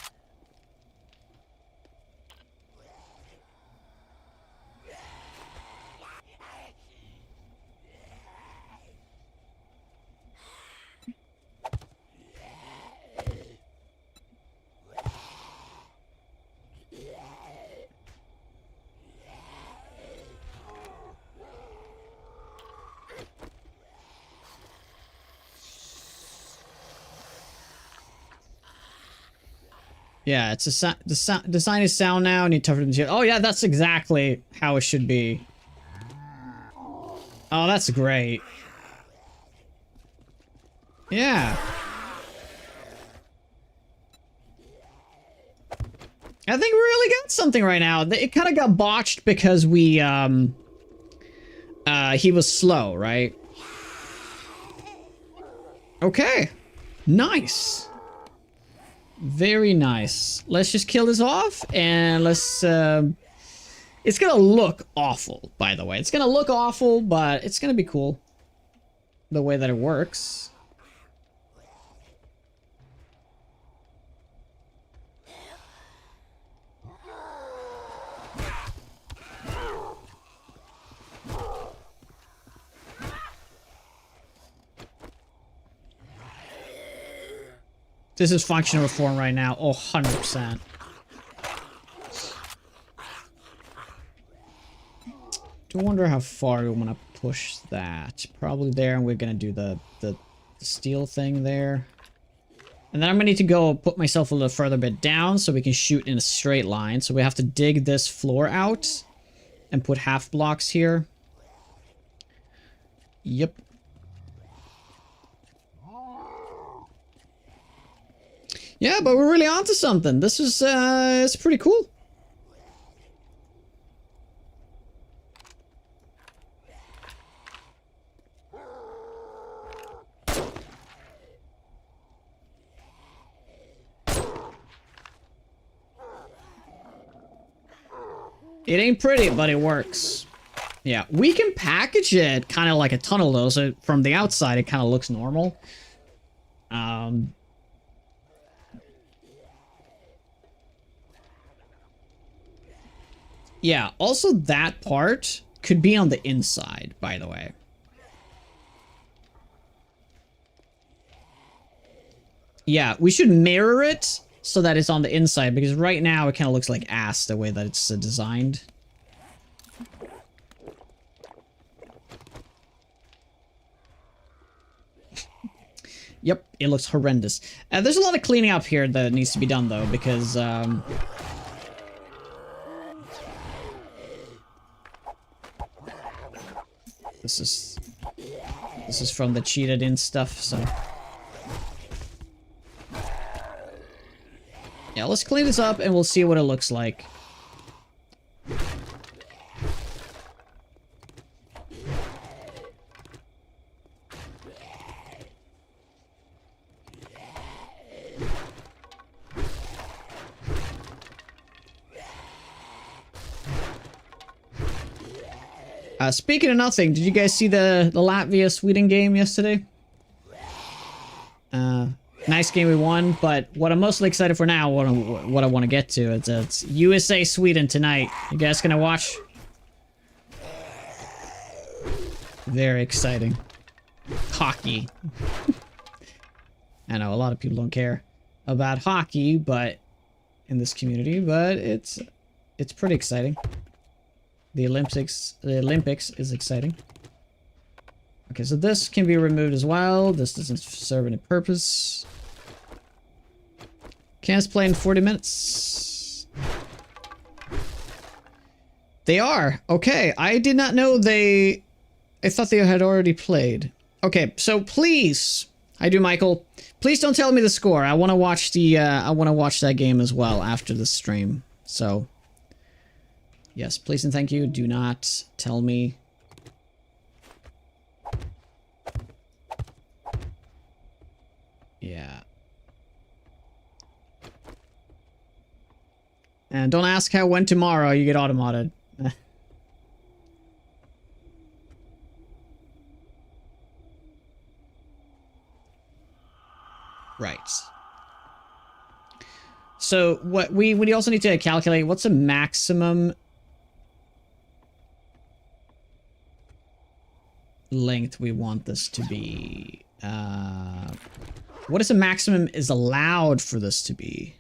Yeah, it's the design is sound now, and you tougher than shit. Oh yeah, that's exactly how it should be. Oh, that's great. Yeah. I think we really got something right now. It kind of got botched because he was slow, right? Okay. Nice. Very nice. Let's just kill this off, and let's, it's gonna look awful, by the way. It's gonna look awful, but it's gonna be cool. The way that it works. This is functional reform right now. Oh, 100%. Do wonder how far we want to push that. Probably there, and we're going to do the steel thing there. And then I'm going to need to go put myself a little further bit down so we can shoot in a straight line. So we have to dig this floor out and put half blocks here. Yep. Yeah, but we're really onto something. This is, it's pretty cool. It ain't pretty, but it works. Yeah, we can package it kind of like a tunnel though, so from the outside it kind of looks normal. Yeah, also that part could be on the inside, by the way. Yeah, we should mirror it so that it's on the inside, because right now it kind of looks like ass the way that it's designed. Yep, it looks horrendous. There's a lot of cleaning up here that needs to be done, though, because... This is from the cheated in stuff, so... Yeah, let's clean this up and we'll see what it looks like. Speaking of nothing, did you guys see the Latvia-Sweden game yesterday? Nice game, we won, but what I'm mostly excited for now, what I want to get to, it's USA-Sweden tonight. You guys gonna watch? Very exciting. Hockey. I know a lot of people don't care about hockey, but in this community, but it's pretty exciting. The Olympics is exciting. Okay, so this can be removed as well. This doesn't serve any purpose. Can't play in 40 minutes. They are. Okay, I did not know I thought they had already played. Okay, so please, I do, Michael. Please don't tell me the score. I want to watch that game as well after the stream. So, yes, please and thank you. Do not tell me. Yeah. And don't ask how it went tomorrow, you get automated. Right. So what we also need to calculate what's the maximum length we want this to be. What is the maximum is allowed for this to be?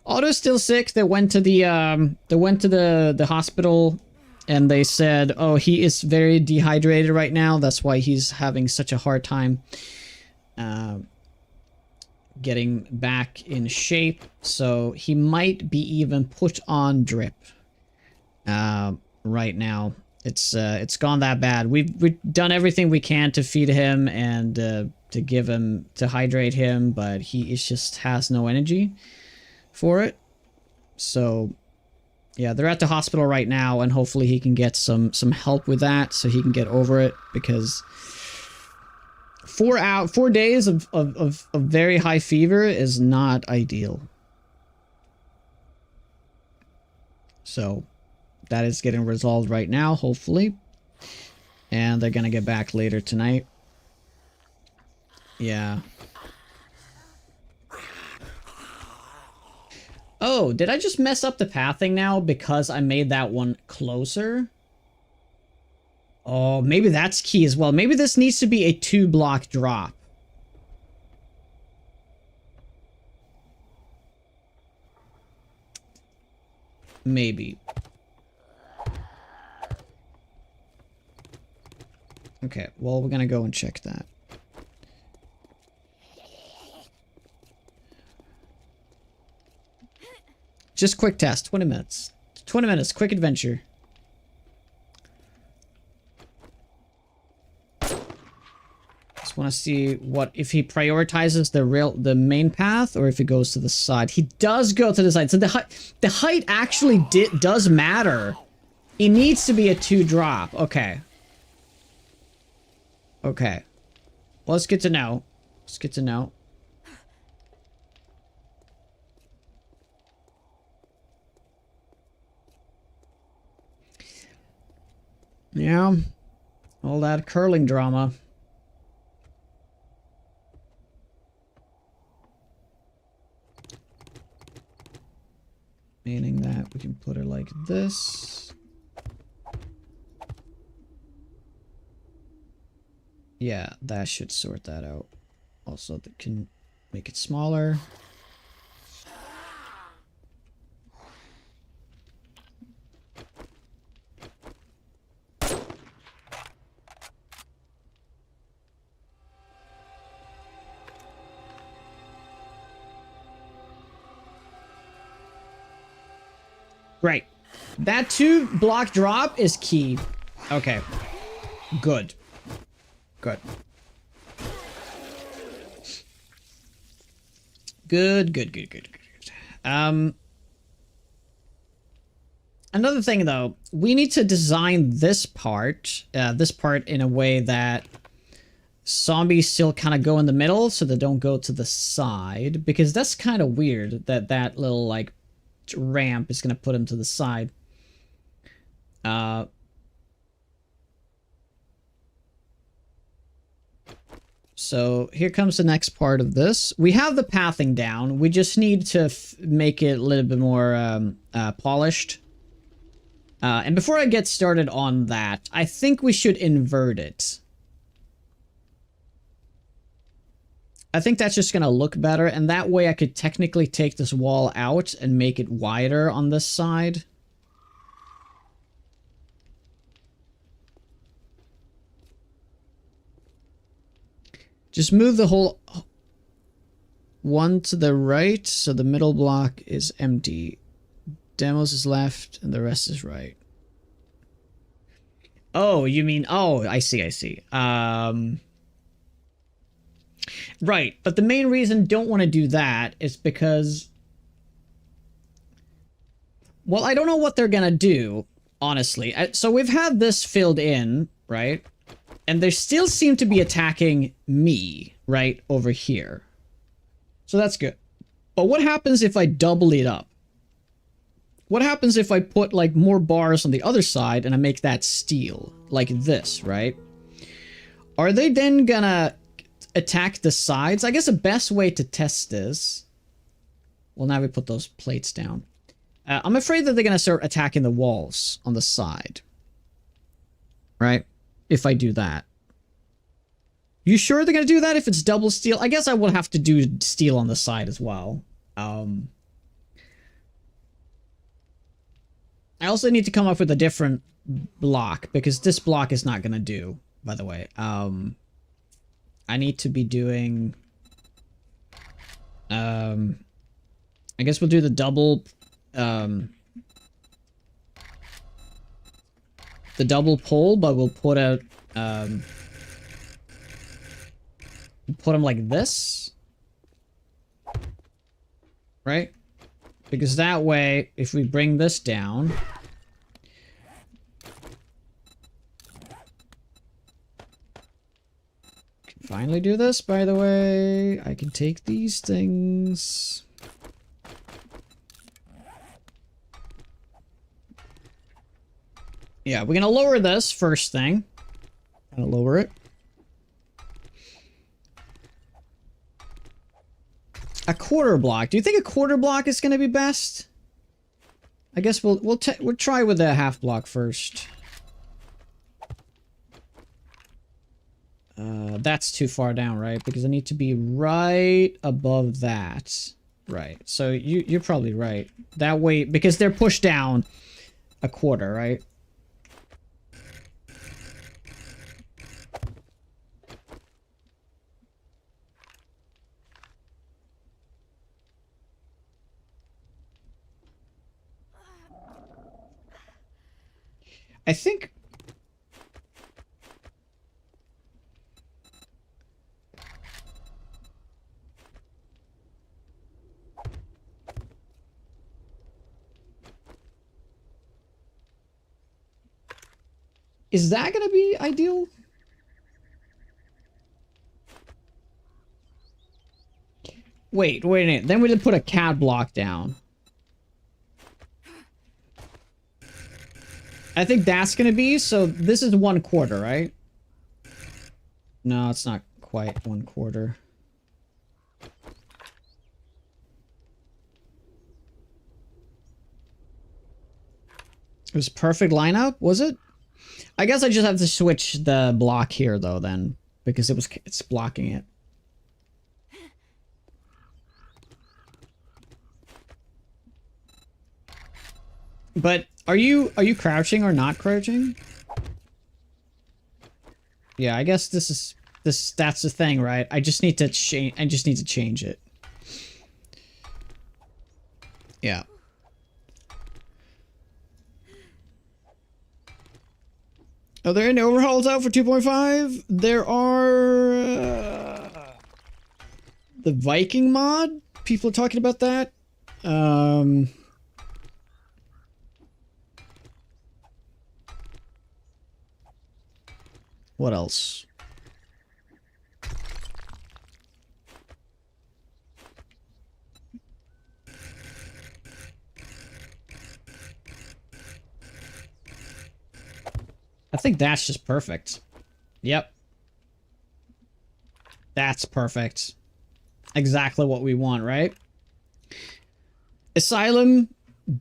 Otto's still sick. They went to the hospital and they said, oh, he is very dehydrated right now. That's why he's having such a hard time getting back in shape. So he might be even put on drip right now. It's gone that bad. We've done everything we can to feed him and to hydrate him, but he just has no energy for it. So yeah, they're at the hospital right now, and hopefully he can get some help with that so he can get over it, because 4 days of very high fever is not ideal. So that is getting resolved right now, hopefully, and they're gonna get back later tonight. Yeah. Oh, did I just mess up the pathing now because I made that one closer? Oh, maybe that's key as well. Maybe this needs to be a 2-block drop. Maybe. Okay, well, we're gonna go and check that. Just quick test, 20 minutes. 20 minutes, quick adventure. Just want to see if he prioritizes the main path or if he goes to the side. He does go to the side. So the height actually does matter. It needs to be a 2 drop. Okay. Okay. Well, it's good to know. It's good to know. Yeah. All that curling drama. Meaning that we can put it like this. Yeah, that should sort that out. Also, that can make it smaller. Right. That 2-block drop is key. Okay. Good. Good. Good. Another thing though, we need to design this part in a way that zombies still kind of go in the middle so they don't go to the side, because that's kind of weird that that little like ramp is going to put them to the side. So here comes the next part of this. We have the pathing down. We just need to make it a little bit more polished. And before I get started on that, I think we should invert it. I think that's just going to look better, and that way I could technically take this wall out and make it wider on this side. Just move the whole one to the right, so the middle block is empty. Demos is left, and the rest is right. Oh, you mean... Oh, I see. Right, but the main reason don't want to do that is because... Well, I don't know what they're gonna do, honestly. So we've had this filled in, right? And they still seem to be attacking me, right, over here. So that's good. But what happens if I double it up? What happens if I put, like, more bars on the other side and I make that steel? Like this, right? Are they then gonna attack the sides? I guess the best way to test this... Well, now we put those plates down. I'm afraid that they're gonna start attacking the walls on the side. Right? If I do that. You sure they're gonna do that if it's double steel? I guess I will have to do steel on the side as well. I also need to come up with a different block, because this block is not gonna do, by the way. I need to be doing... I guess we'll do the double... the double pole, but we'll put out... put them like this. Right? Because that way, if we bring this down... Can finally do this, by the way. I can take these things... Yeah, we're gonna lower this first thing. Gonna lower it. A quarter block. Do you think a quarter block is gonna be best? I guess we'll try with a half block first. That's too far down, right? Because I need to be right above that. Right. So you're probably right. That way, because they're pushed down a quarter, right? I think... Is that gonna be ideal? Wait a minute. Then we did put a cat block down. I think that's gonna be, so this is 1/4, right? No, it's not quite 1/4. It was perfect lineup, was it? I guess I just have to switch the block here though then, because it's blocking it. But are you crouching or not crouching? Yeah, I guess that's the thing, right? I just need to change it. Yeah. Are there any overhauls out for 2.5? There are the Viking mod. People are talking about that. What else? I think that's just perfect. Yep. That's perfect. Exactly what we want, right? Asylum,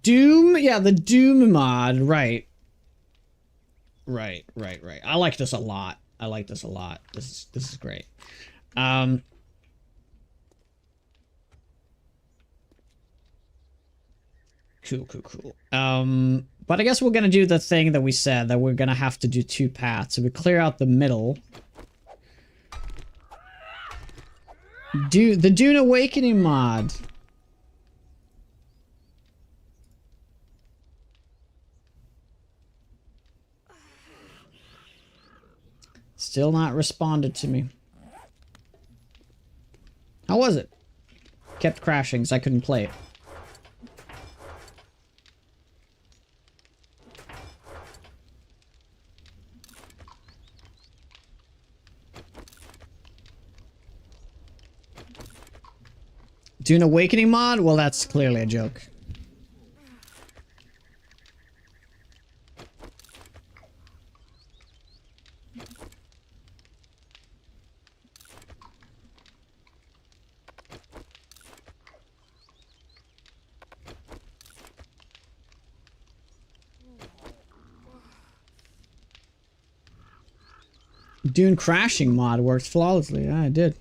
Doom, yeah, the Doom mod, right. Right. I like this a lot. This is great. Cool. But I guess we're gonna do the thing that we said, that we're gonna have to do 2 paths. So we clear out the middle. Do the Dune Awakening mod. Still not responded to me. How was it? Kept crashing, so I couldn't play it. Dune Awakening mod? Well, that's clearly a joke. Dune crashing mod worked flawlessly. Yeah, it did.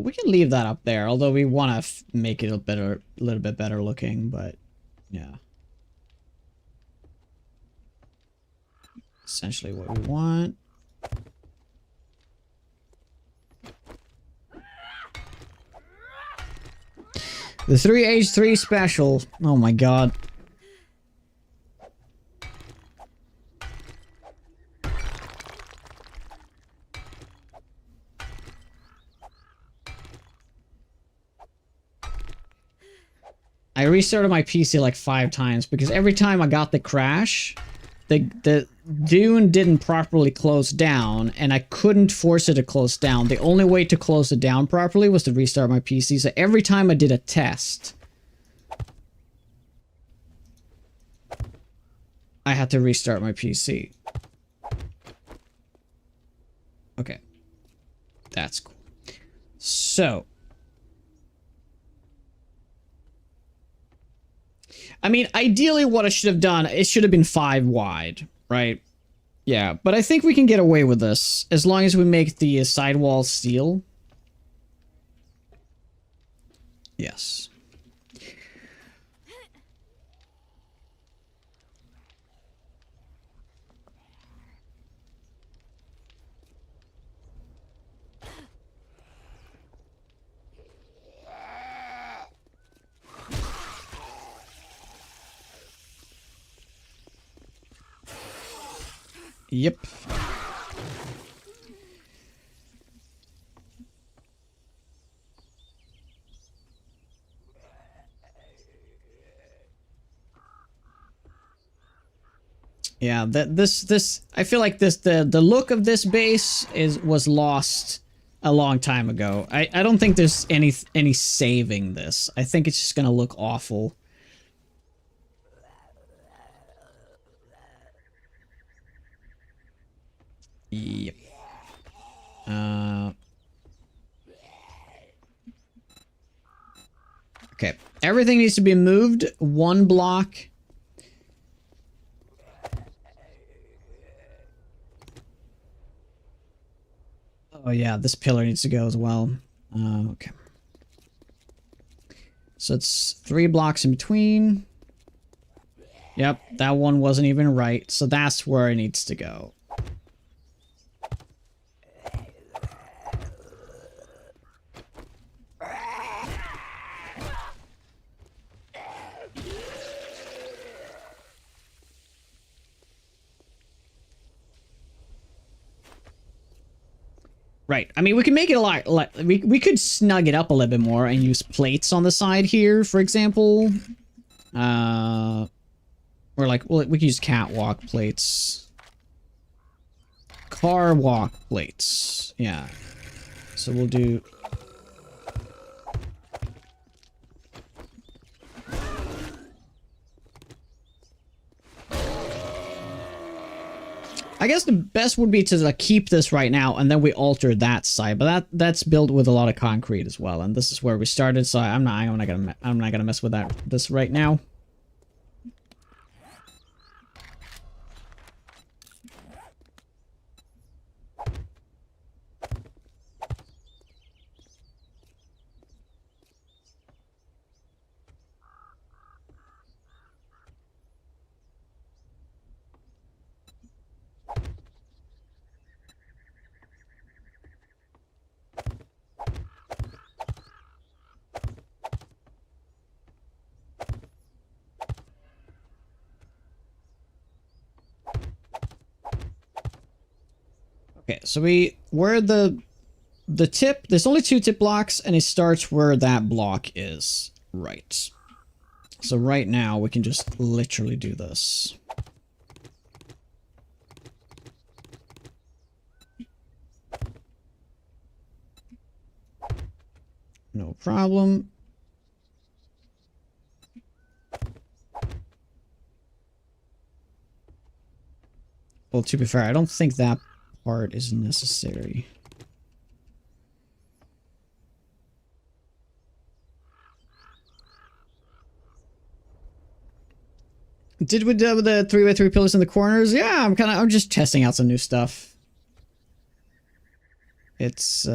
We can leave that up there, although we want to make it a little bit better looking, but yeah. Essentially what we want. The 3H3 special. Oh my god. I restarted my PC like 5 times because every time I got the crash, the Dune didn't properly close down and I couldn't force it to close down. The only way to close it down properly was to restart my PC. So every time I did a test, I had to restart my PC. Okay. That's cool. So, I mean, ideally what I should have done, it should have been 5 wide, right? Yeah, but I think we can get away with this as long as we make the sidewall steel. Yes. Yep. Yeah, this I feel like the look of this base was lost a long time ago. I don't think there's any saving this. I think it's just gonna look awful. Yep. Okay. Everything needs to be moved 1 block. Oh yeah, this pillar needs to go as well. Okay. So it's 3 blocks in between. Yep, that one wasn't even right. So that's where it needs to go. Right. I mean, we can make it a lot. We could snug it up a little bit more and use plates on the side here, for example. Or like, well, we can use catwalk plates. Car walk plates. Yeah. So we'll do. I guess the best would be to like, keep this right now, and then we alter that side. But that's built with a lot of concrete as well, and this is where we started. So I'm not gonna mess with this right now. Okay, so where the tip, there's only 2 tip blocks, and it starts where that block is. Right. So right now, we can just literally do this. No problem. Well, to be fair, I don't think that part is necessary. Did we do the 3x3 pillars in the corners? Yeah, I'm just testing out some new stuff. It's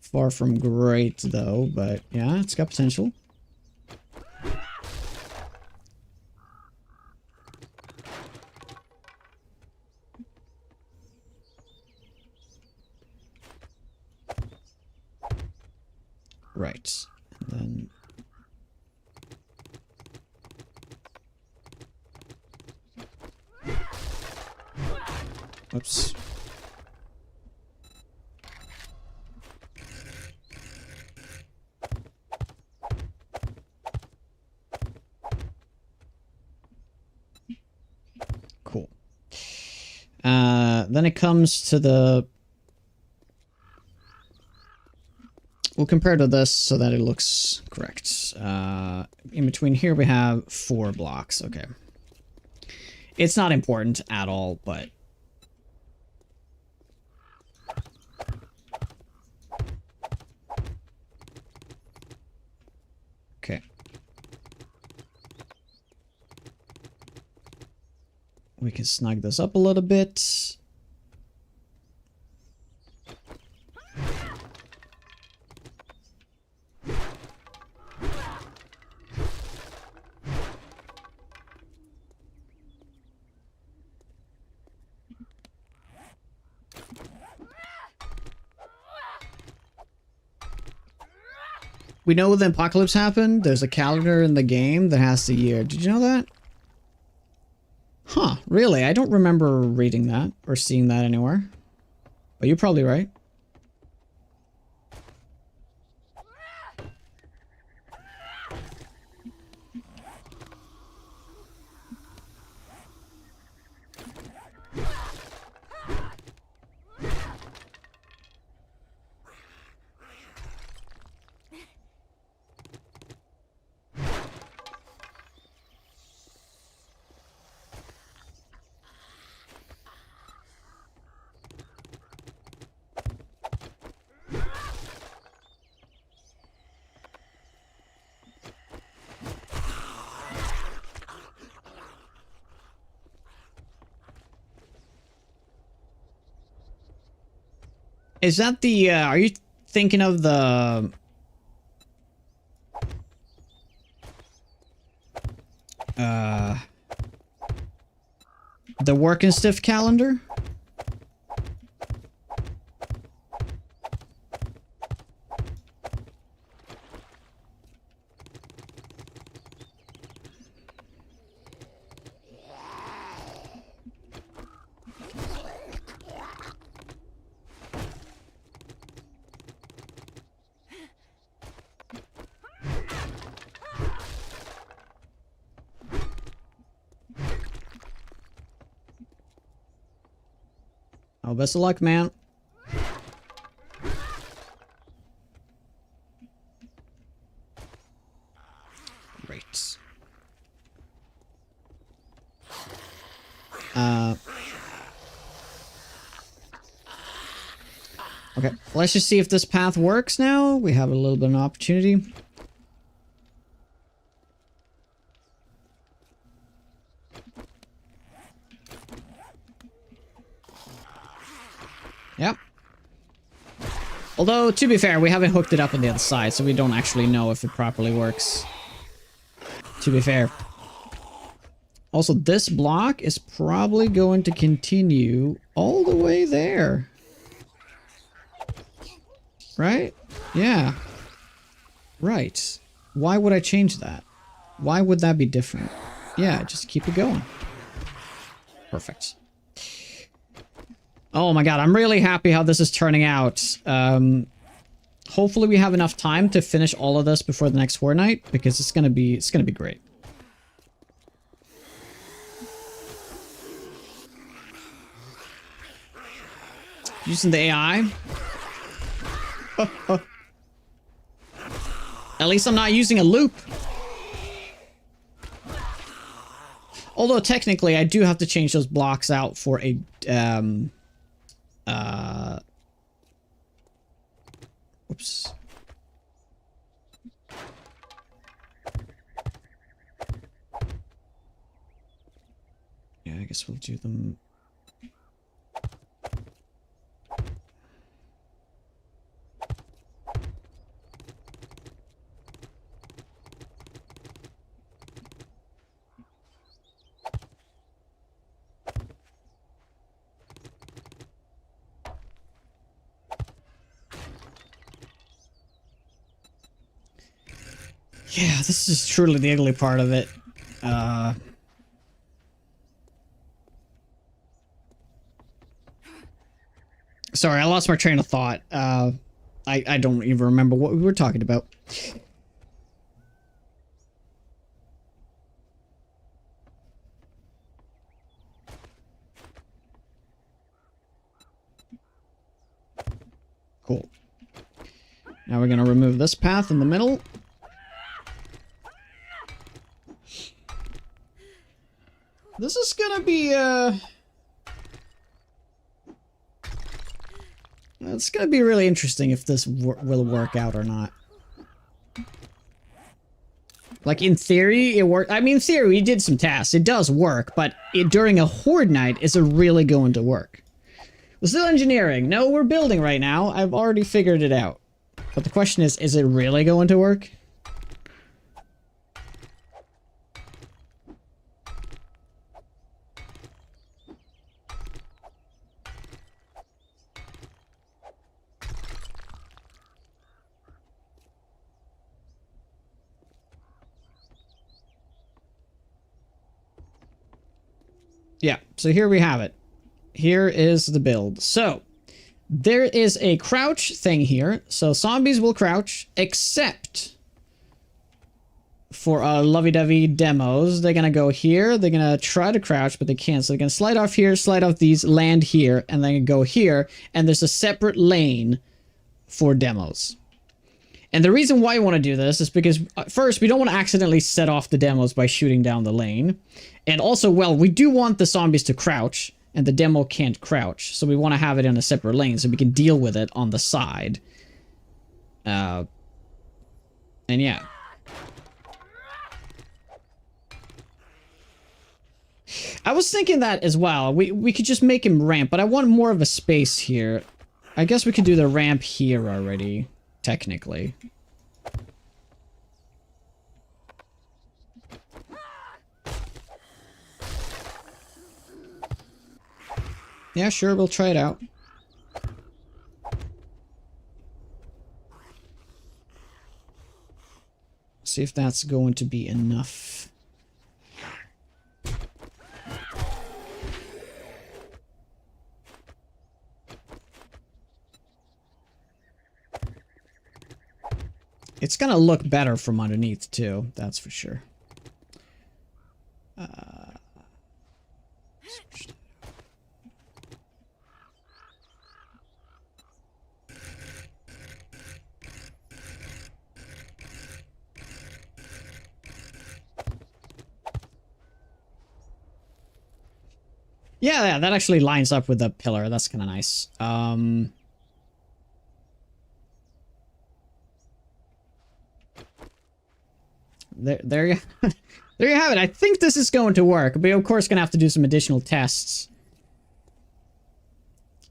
far from great though, but yeah, it's got potential. Right. And then oops. Cool. Then it comes to the... We'll compare to this so that it looks correct. In between here we have 4 blocks. Okay. It's not important at all, but... Okay. We can snug this up a little bit. We know when the apocalypse happened. There's a calendar in the game that has the year. Did you know that? Huh, Really? I don't remember reading that or seeing that anywhere. But you're probably right. Is that the, are you thinking of the... the work and stiff calendar? Oh, best of luck, man. Great. Okay, let's just see if this path works now. We have a little bit of an opportunity. Yep. Although, to be fair, we haven't hooked it up on the other side, so we don't actually know if it properly works. To be fair. Also, this block is probably going to continue all the way there. Right? Yeah. Right. Why would I change that? Why would that be different? Yeah, just keep it going. Perfect. Oh my god, I'm really happy how this is turning out. Hopefully we have enough time to finish all of this before the next fortnight, because it's gonna be great. Using the AI. At least I'm not using a loop. Although technically I do have to change those blocks out for a oops. Yeah, I guess we'll do them. Yeah, this is truly the ugly part of it. Sorry, I lost my train of thought. I don't even remember what we were talking about. Cool. Now we're gonna remove this path in the middle. This is gonna be, it's gonna be really interesting if this will work out or not. Like, in theory, it worked. I mean, in theory, we did some tasks. It does work, but during a horde night, is it really going to work? We're still engineering. No, we're building right now. I've already figured it out. But the question is it really going to work? yeah, so here we have it. Here is the build. So there is a crouch thing here. So zombies will crouch, except for lovey-dovey demos. They're gonna go here. They're gonna try to crouch, but they can't. So they're gonna slide off here, slide off these, land here, and then go here. And there's a separate lane for demos. And the reason why I want to do this is because, first, we don't want to accidentally set off the demos by shooting down the lane. And also, well, we do want the zombies to crouch, and the demo can't crouch. So we want to have it in a separate lane so we can deal with it on the side. And yeah. I was thinking that as well. We could just make him ramp, but I want more of a space here. I guess we could do the ramp here already, technically. Yeah, sure, we'll try it out. See if that's going to be enough. It's gonna look better from underneath too, that's for sure. Yeah, that actually lines up with the pillar. That's kind of nice. There you there you have it. I think this is going to work. But of course gonna have to do some additional tests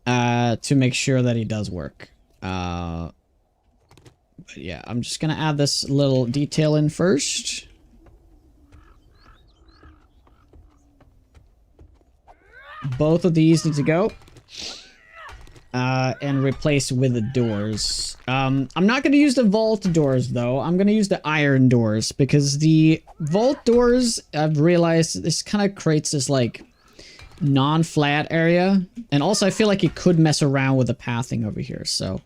to make sure that he does work. But yeah, I'm just gonna add this little detail in first. Both of these need to go. And replace with the doors. I'm not going to use the vault doors, though. I'm going to use the iron doors, because the vault doors, I've realized, this kind of creates this, like, non-flat area. And also, I feel like it could mess around with the pathing over here, so...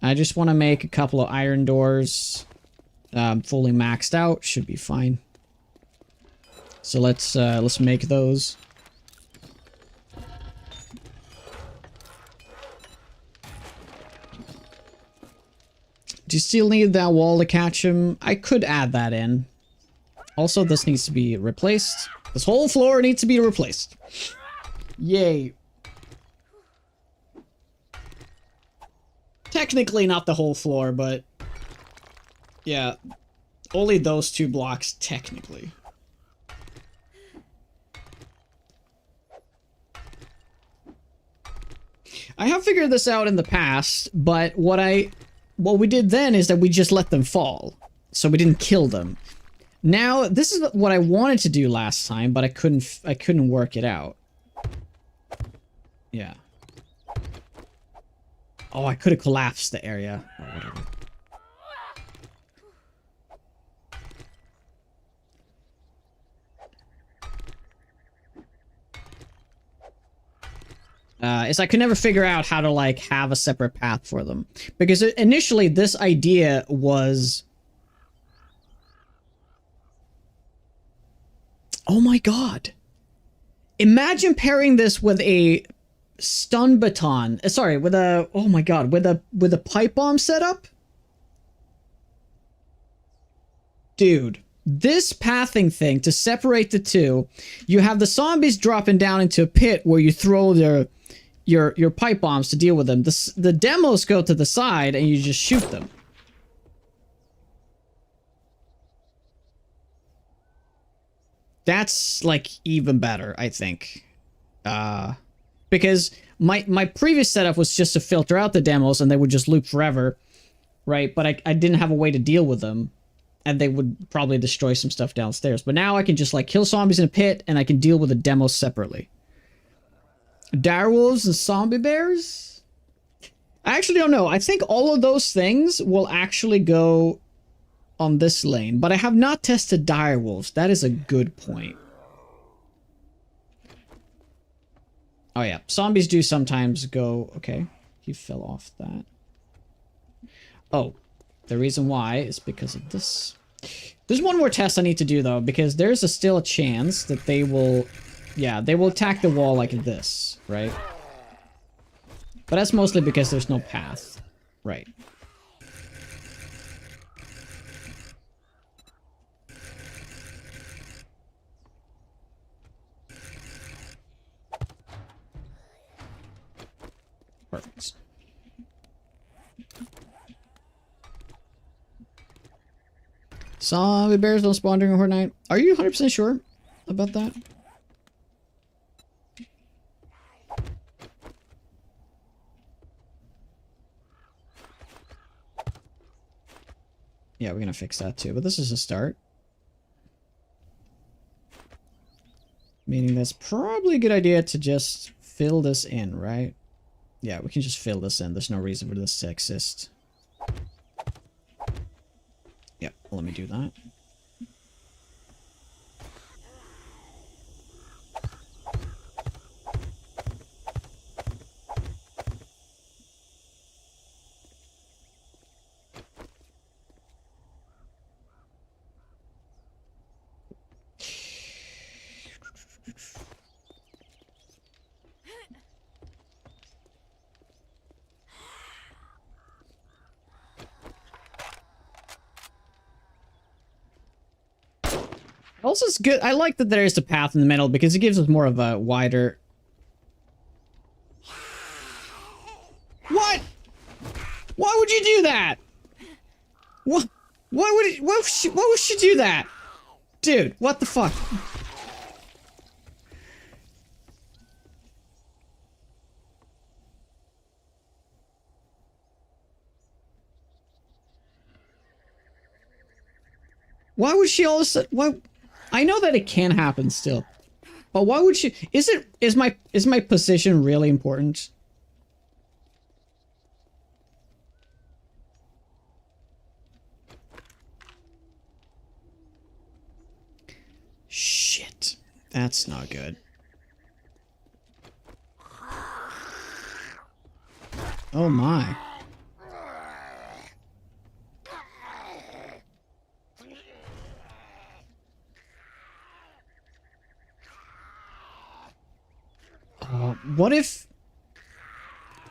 I just want to make a couple of iron doors fully maxed out. Should be fine. So let's make those. Do you still need that wall to catch him? I could add that in. Also, this needs to be replaced. This whole floor needs to be replaced. Yay. Technically not the whole floor, but... yeah. Only those 2 blocks, technically. I have figured this out in the past, but what we did then is that we just let them fall. So we didn't kill them. Now, this is what I wanted to do last time, but I couldn't work it out. Yeah. Oh, I could have collapsed the area. Or whatever. Is I could never figure out how to, like, have a separate path for them. Because initially, this idea was... oh my god. Imagine pairing this with a stun baton. Sorry, with a... oh my god, with a pipe bomb setup? Dude. This pathing thing, to separate the two, you have the zombies dropping down into a pit where you throw your pipe bombs to deal with them. The demos go to the side and you just shoot them. That's, like, even better, I think. Because my previous setup was just to filter out the demos and they would just loop forever, right? But I didn't have a way to deal with them. And they would probably destroy some stuff downstairs. But now I can just, like, kill zombies in a pit, and I can deal with the demos separately. Direwolves and zombie bears? I actually don't know. I think all of those things will actually go on this lane. But I have not tested direwolves. That is a good point. Oh yeah, zombies do sometimes go... Okay, he fell off that. Oh, the reason why is because of this. There's one more test I need to do though, because there's still a chance that they will... Yeah, they will attack the wall like this, right? But that's mostly because there's no path. Right. Perfect. Zombie bears don't spawn during Horde night. Are you 100% sure about that? Yeah, we're gonna fix that too, but this is a start. Meaning that's probably a good idea to just fill this in, right? Yeah, we can just fill this in. There's no reason for this to exist. Yep, let me do that. Also, it's good. I like that there is a path in the middle because it gives us more of a wider... What? Why would you do that? What? Why would she do that? Dude, what the fuck? Why would she all of a sudden... Why... I know that it can happen still. But why would she... Is my position really important? Shit. That's not good. Oh my. What if...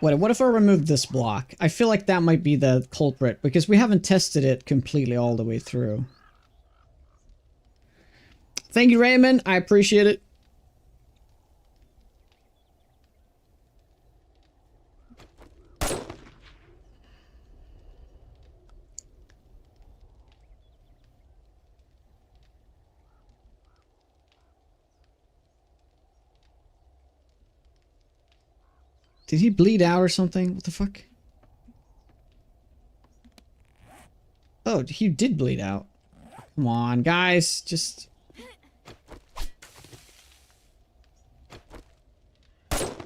What if I remove this block? I feel like that might be the culprit, because we haven't tested it completely all the way through. Thank you, Raymond. I appreciate it. Did he bleed out or something? What the fuck? Oh, he did bleed out. Come on, guys. Just...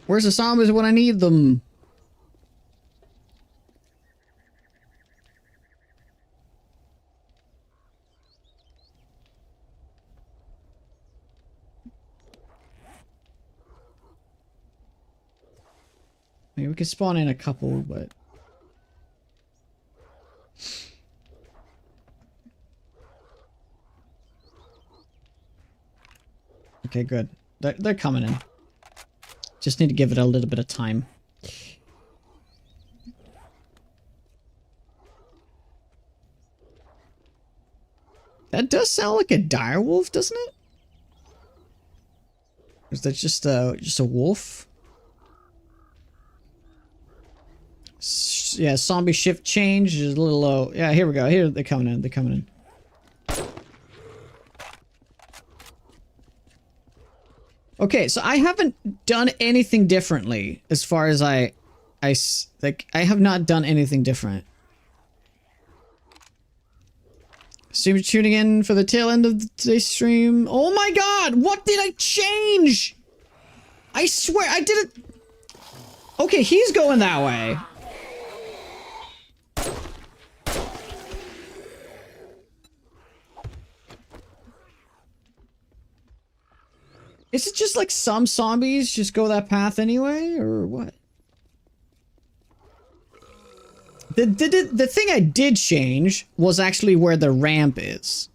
Where's the zombies when I need them? I mean, we could spawn in a couple, but... Okay, good. They're coming in. Just need to give it a little bit of time. That does sound like a direwolf, doesn't it? Is that just a wolf? Yeah, zombie shift change is a little low. Yeah, here we go. Here they're coming in. They're coming in. Okay, so I haven't done anything differently as far as I have not done anything different. So you're tuning in for the tail end of today's stream. Oh my god, what did I change? I swear I did it. Okay, he's going that way. Is it just like some zombies just go that path anyway, or what? The thing I did change was actually where the ramp is.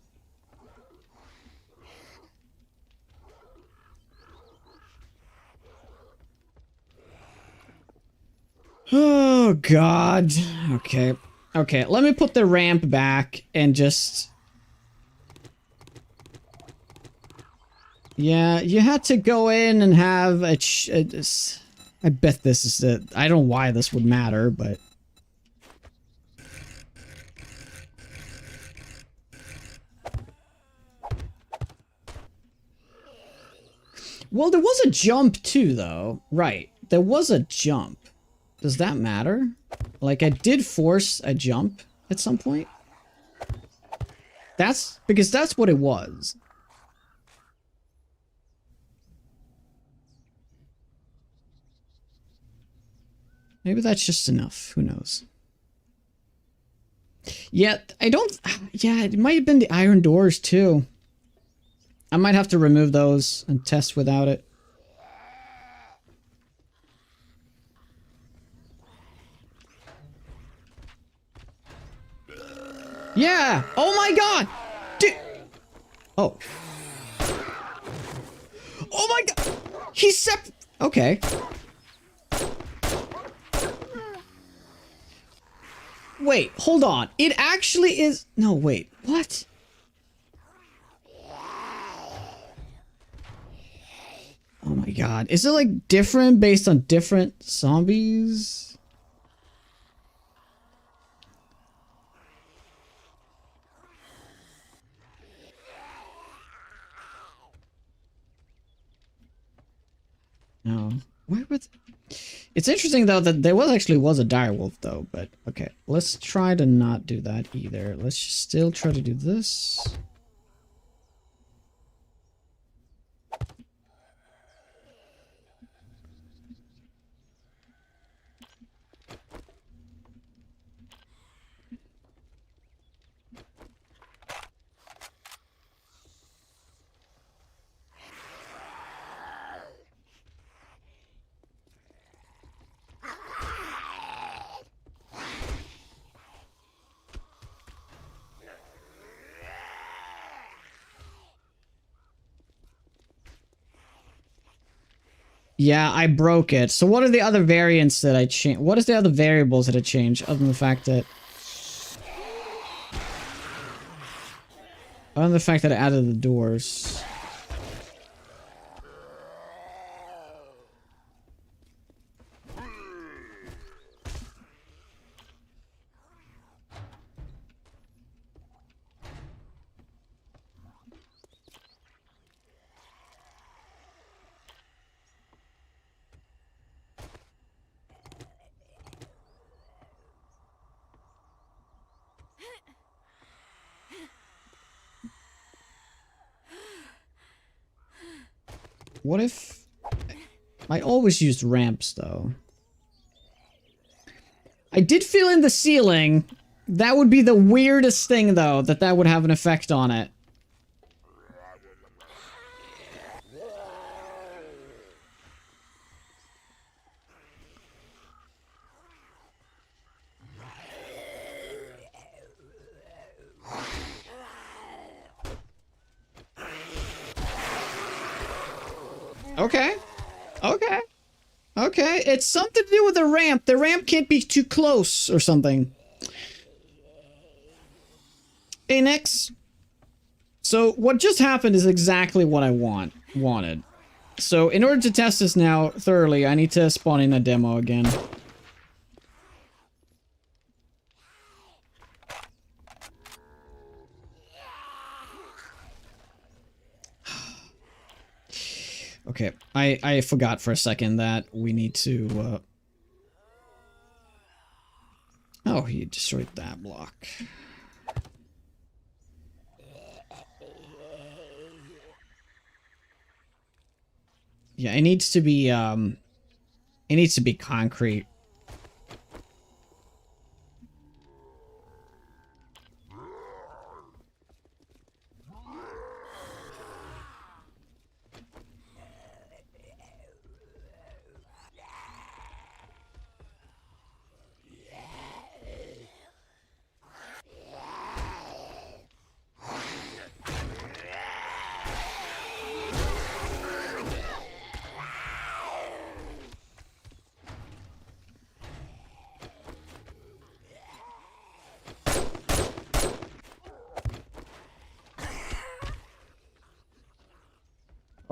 Oh, God. Okay. Okay, let me put the ramp back and just... Yeah, you had to go in and have a... I bet this is the... I don't know why this would matter, but... Well, there was a jump too, though. Right. There was a jump. Does that matter? Like, I did force a jump at some point. That's... because that's what it was. Maybe that's just enough. Who knows? Yeah, I don't... Yeah, it might have been the iron doors, too. I might have to remove those and test without it. Yeah! Oh my god! Dude! Oh. Oh my god! He's okay. Wait, hold on. It actually is... No, wait. What? Oh my god. Is it like different based on different zombies? No. Where would... It's interesting though that there was a direwolf though, but okay. Let's try to not do that either. Let's just still try to do this. Yeah, I broke it. So what are the other variants that I changed? What is the other variables that I changed other than the fact that... Other than the fact that I added the doors. What if... I always used ramps, though. I did fill in the ceiling. That would be the weirdest thing, though, that would have an effect on it. Okay. Okay. Okay. It's something to do with the ramp. The ramp can't be too close or something. Hey, next. So what just happened is exactly what I wanted. So in order to test this now thoroughly, I need to spawn in a demo again. Okay, I forgot for a second that we need to, Oh, he destroyed that block. Yeah, it needs to be, concrete.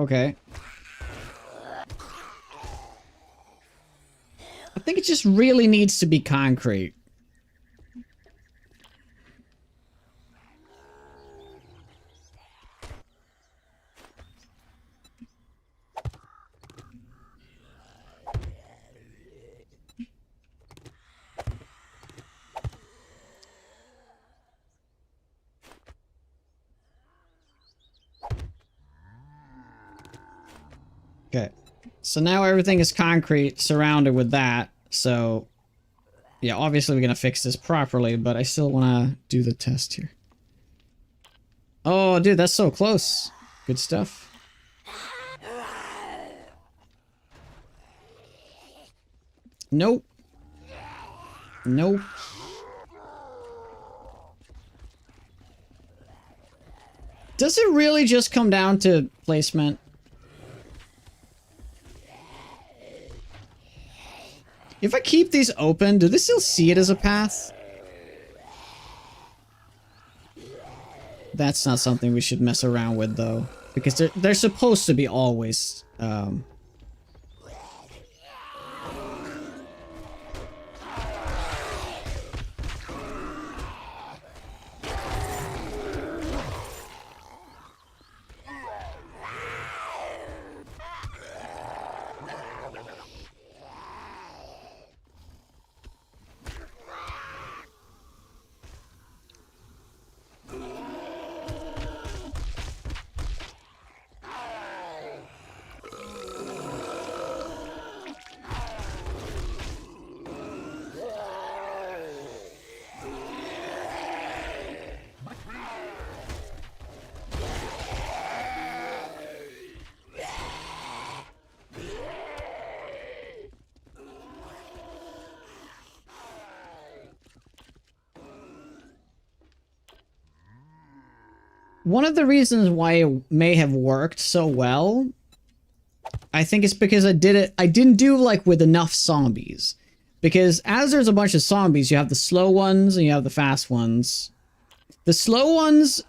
Okay. I think it just really needs to be concrete. Okay. So now everything is concrete surrounded with that. So, yeah, obviously we're going to fix this properly, but I still want to do the test here. Oh, dude, that's so close. Good stuff. Nope. Nope. Does it really just come down to placement? If I keep these open, do they still see it as a path? That's not something we should mess around with, though. Because they're supposed to be always... One of the reasons why it may have worked so well, I think it's because I didn't do like with enough zombies. Because as there's a bunch of zombies, you have the slow ones and you have the fast ones. The slow ones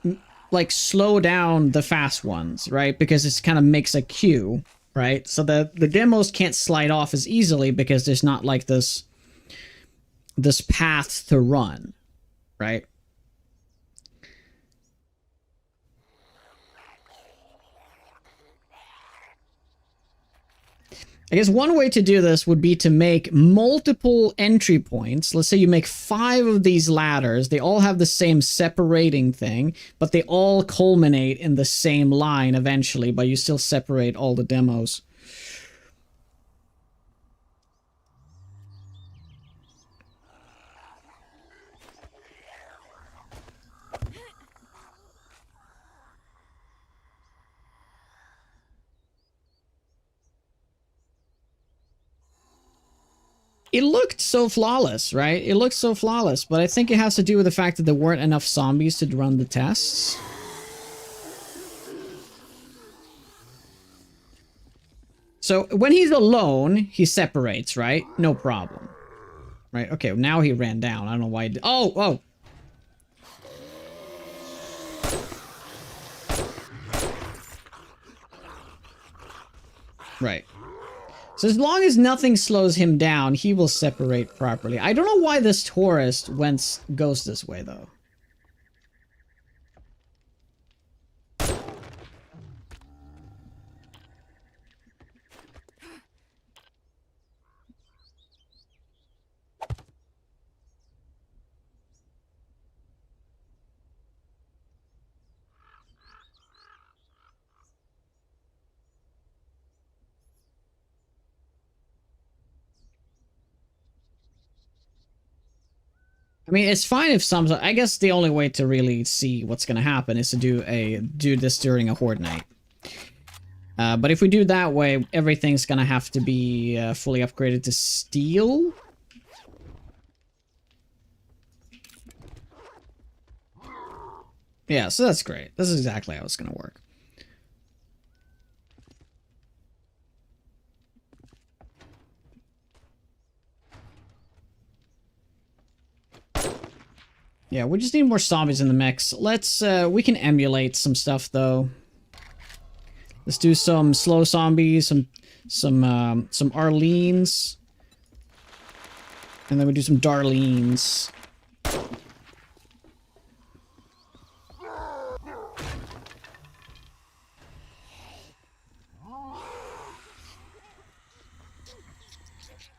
like slow down the fast ones, right? Because it kind of makes a queue, right? So the demos can't slide off as easily because there's not like this path to run, right? I guess one way to do this would be to make multiple entry points. Let's say you make 5 of these ladders. They all have the same separating thing, but they all culminate in the same line eventually, but you still separate all the demos. It looked so flawless, right? It looked so flawless, but I think it has to do with the fact that there weren't enough zombies to run the tests. So when he's alone, he separates, right? No problem. Right? Okay, now he ran down. I don't know why he did. Oh, oh! Right. So as long as nothing slows him down, he will separate properly. I don't know why this tourist goes this way, though. I mean, it's fine if some... I guess the only way to really see what's going to happen is to do this during a horde night. But if we do that way, everything's going to have to be fully upgraded to steel. Yeah, so that's great. This is exactly how it's going to work. Yeah, we just need more zombies in the mix. Let's, we can emulate some stuff, though. Let's do some slow zombies, some Arlenes. And then we do some Darlenes.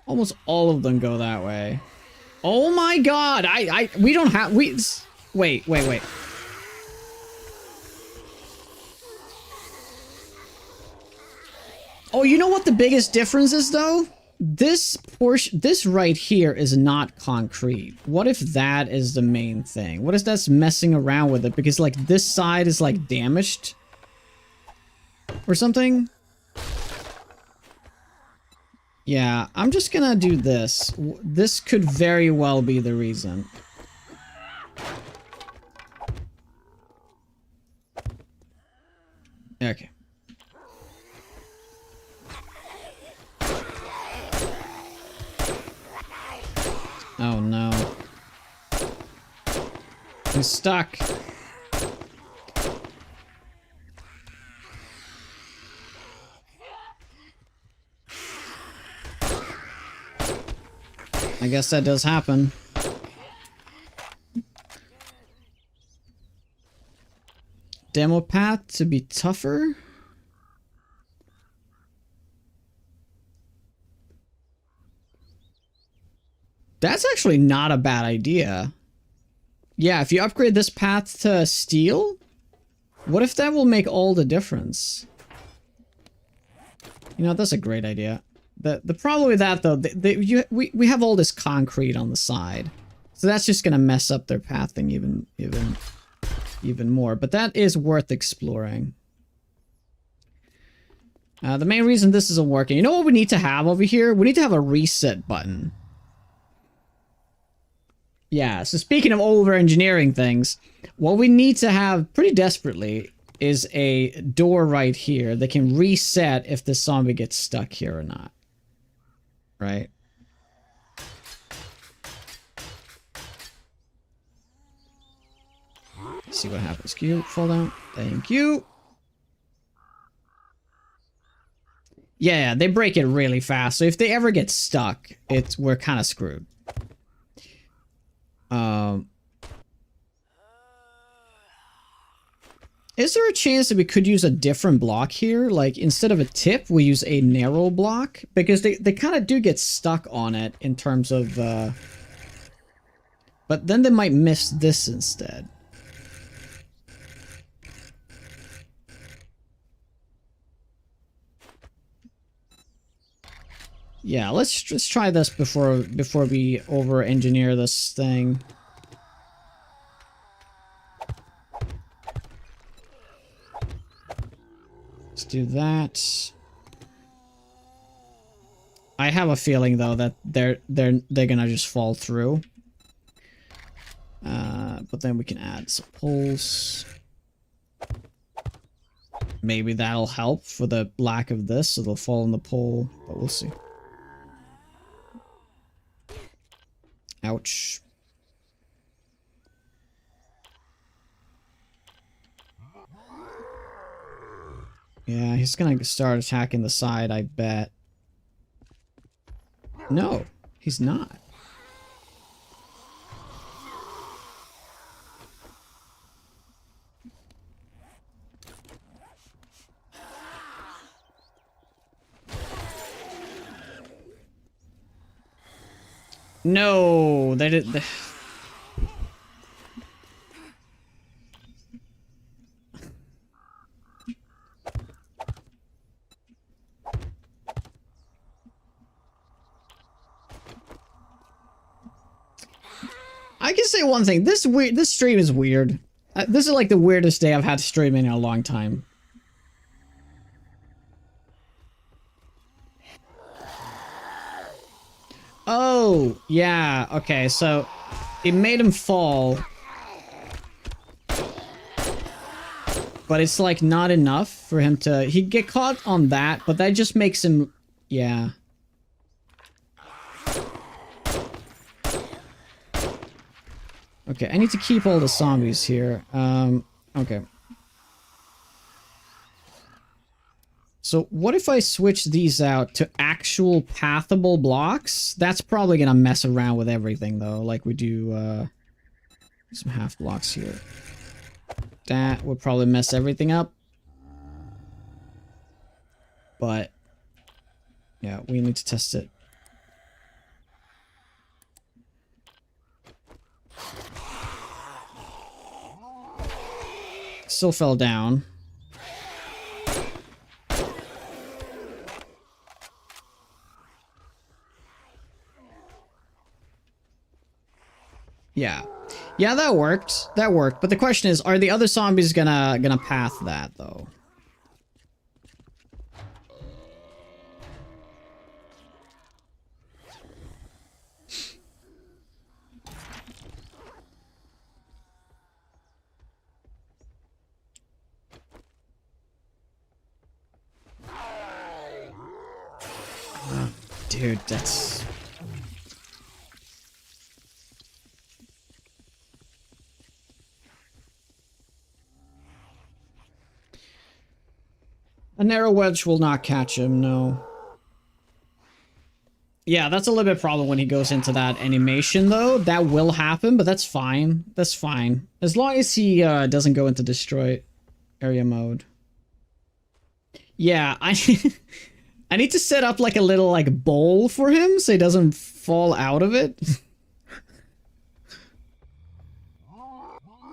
Almost all of them go that way. Oh my god! We don't have, wait. Oh, you know what the biggest difference is though? This portion, this right here is not concrete. What if that is the main thing? What if that's messing around with it? Because like this side is like damaged or something? Yeah, I'm just gonna do this. This could very well be the reason. Okay. Oh no. He's stuck. I guess that does happen. Demo path to be tougher? That's actually not a bad idea. Yeah, if you upgrade this path to steel, what if that will make all the difference? You know, that's a great idea. The problem with that though, we have all this concrete on the side, so that's just gonna mess up their pathing even more. But that is worth exploring. The main reason this isn't working, you know what we need to have over here? We need to have a reset button. Yeah, so speaking of over-engineering things, what we need to have pretty desperately is a door right here that can reset if the zombie gets stuck here or not. Right? Let's see what happens. Can you fall down? Thank you. Yeah, they break it really fast, so if they ever get stuck, we're kind of screwed. Is there a chance that we could use a different block here? Like, instead of a tip, we use a narrow block? Because they kind of do get stuck on it in terms of, but then they might miss this instead. Yeah, let's try this before we over-engineer this thing. Let's do that. I have a feeling though that they're gonna just fall through. But then we can add some poles. Maybe that'll help for the lack of this, so they'll fall in the pole, but we'll see. Ouch. Yeah, he's gonna start attacking the side, I bet. No, he's not. No, they did. I can say one thing. This stream is weird. This is like the weirdest day I've had to stream in a long time. Oh, yeah. Okay, so it made him fall. But it's like not enough for him to... He'd get caught on that, but that just makes him... Yeah. Okay, I need to keep all the zombies here. Okay. So what if I switch these out to actual pathable blocks? That's probably gonna mess around with everything though, like we do some half blocks here. That would probably mess everything up. But yeah, we need to test it. Still fell down. Yeah. Yeah, that worked. That worked. But the question is, are the other zombies gonna path that though? Dude, that's... A narrow wedge will not catch him, no. Yeah, that's a little bit problem when he goes into that animation, though. That will happen, but that's fine. That's fine. As long as he doesn't go into destroy area mode. Yeah, I need to set up like a little like bowl for him so he doesn't fall out of it.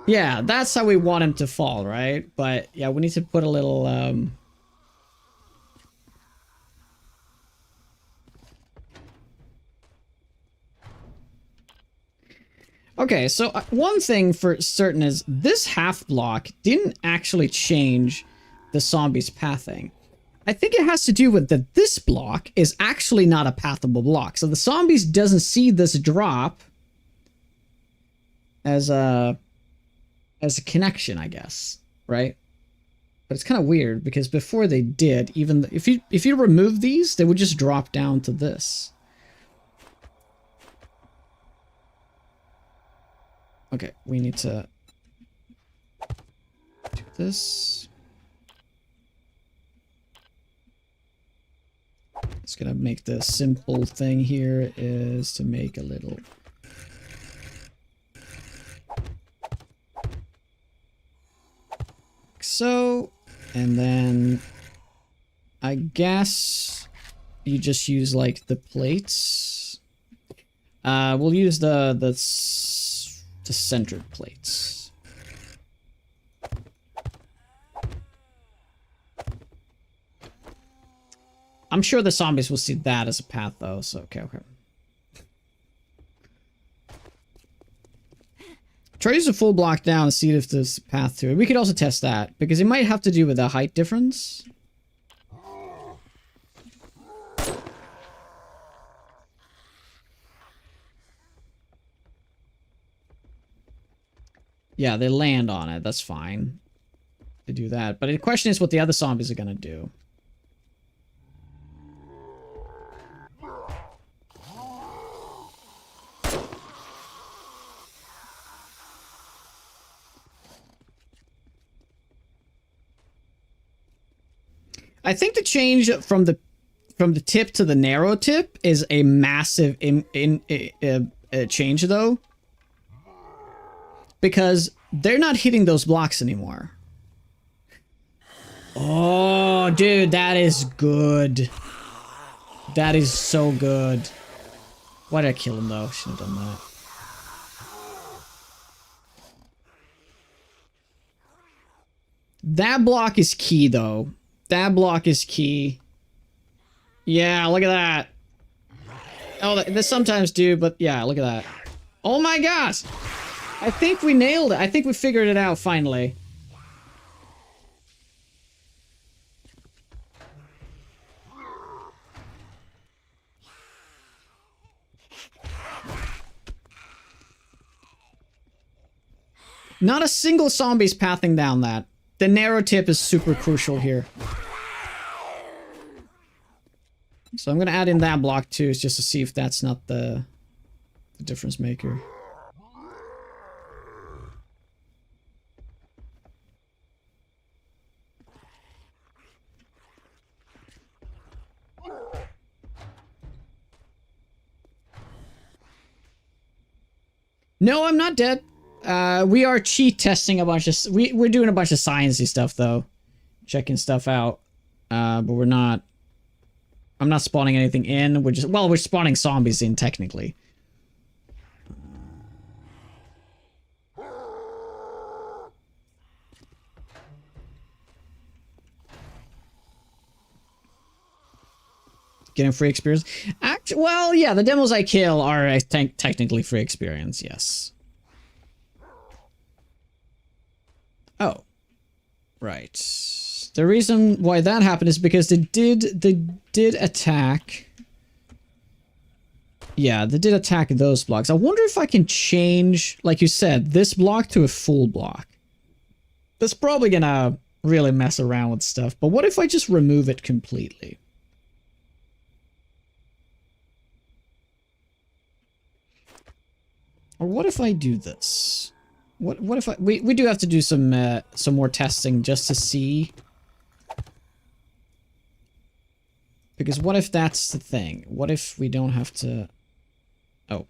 Yeah, that's how we want him to fall, right? But yeah, we need to put a little Okay, so one thing for certain is this half block didn't actually change the zombie's pathing. I think it has to do with that this block is actually not a pathable block. So the zombies doesn't see this drop as a connection, I guess, right? But it's kind of weird because before they did, even if you remove these, they would just drop down to this. Okay, we need to do this. It's gonna make the simple thing here is to make a little so, and then I guess you just use like the plates. We'll use the centered plates. I'm sure the zombies will see that as a path though, so okay. Try to use a full block down and see if there's a path to it. We could also test that, because it might have to do with the height difference. Yeah, they land on it. That's fine to do that. But the question is what the other zombies are going to do. I think the change from the tip to the narrow tip is a massive change though. Because they're not hitting those blocks anymore. Oh, dude, that is good. That is so good. Why did I kill him, though? Shouldn't have done that. That block is key, though. That block is key. Yeah, look at that. Oh, they sometimes do, but yeah, look at that. Oh my gosh! I think we nailed it. I think we figured it out finally. Not a single zombie's pathing down that. The narrow tip is super crucial here. So I'm gonna add in that block too, just to see if that's not the difference maker. No, I'm not dead. We are cheat testing a bunch of... We're doing a bunch of sciencey stuff, though. Checking stuff out. But we're not... I'm not spawning anything in. We're just... Well, we're spawning zombies in, technically. Getting free experience? Well, yeah, the demos I kill are, I think, technically free experience, yes. Oh. Right. The reason why that happened is because they did attack... Yeah, they did attack those blocks. I wonder if I can change, like you said, this block to a full block. That's probably gonna really mess around with stuff, but what if I just remove it completely? Or what if I do this? What if I... We do have to do some more testing just to see. Because what if that's the thing? What if we don't have to... Oh.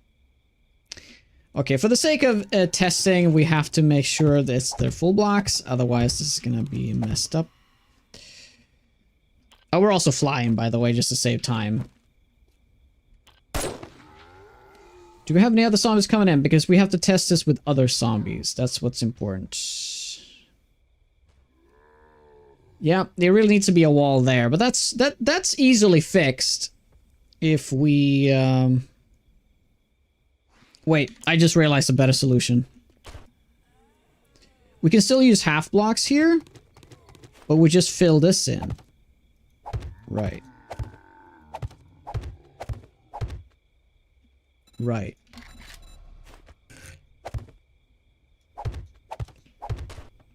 Okay, for the sake of testing, we have to make sure that they're full blocks. Otherwise, this is gonna be messed up. Oh, we're also flying, by the way, just to save time. Do we have any other zombies coming in? Because we have to test this with other zombies. That's what's important. Yeah, there really needs to be a wall there, but that's easily fixed if we Wait, I just realized a better solution. We can still use half blocks here, but we just fill this in. Right. Right.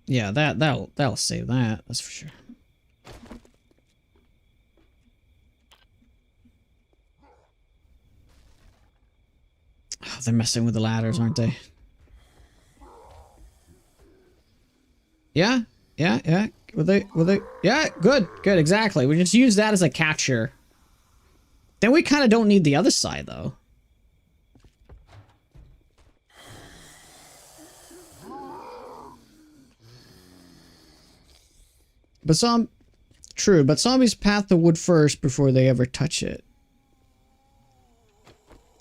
Yeah, that'll save that. That's for sure. Oh, they're messing with the ladders, aren't they? Yeah, yeah, yeah. Will they? Yeah, good, good, exactly. We just use that as a catcher. Then we kind of don't need the other side, though. But true, but zombies path the wood first before they ever touch it.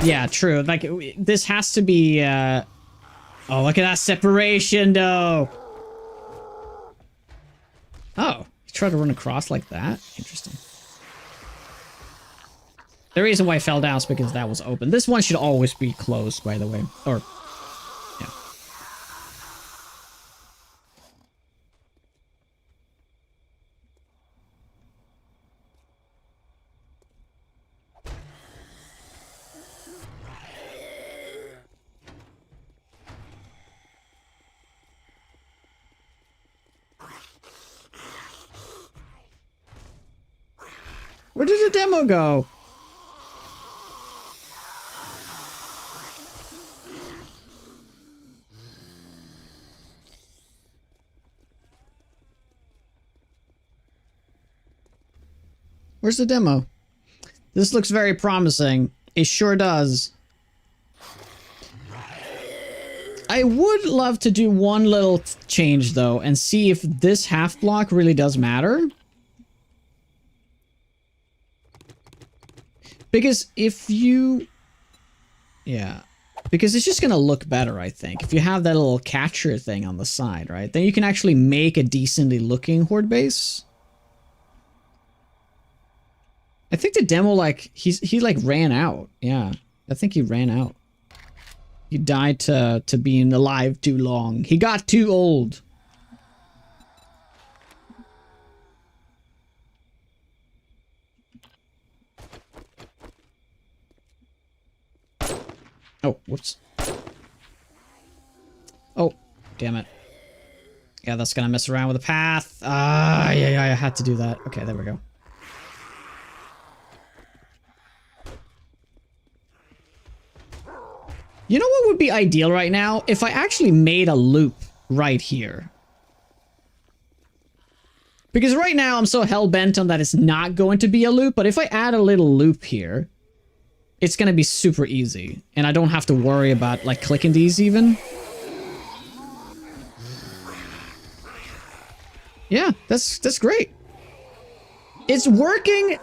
Yeah, true. Like, this has to be, Oh, look at that separation, though! Oh, you tried to run across like that? Interesting. The reason why I fell down is because that was open. This one should always be closed, by the way. Or... yeah. Where did the demo go? Where's the demo? This looks very promising. It sure does. I would love to do one little change, though, and see if this half block really does matter. Because if you... yeah. Because it's just going to look better, I think. If you have that little catcher thing on the side, right? Then you can actually make a decently looking horde base. I think the demo, like, he like ran out. Yeah. I think he ran out. He died to being alive too long. He got too old. Oh, whoops. Oh, damn it. Yeah, that's gonna mess around with the path. Ah, yeah, I had to do that. Okay, there we go. You know what would be ideal right now? If I actually made a loop right here. Because right now I'm so hell-bent on that it's not going to be a loop, but if I add a little loop here, it's gonna be super easy. And I don't have to worry about, like, clicking these even. Yeah, that's great. It's working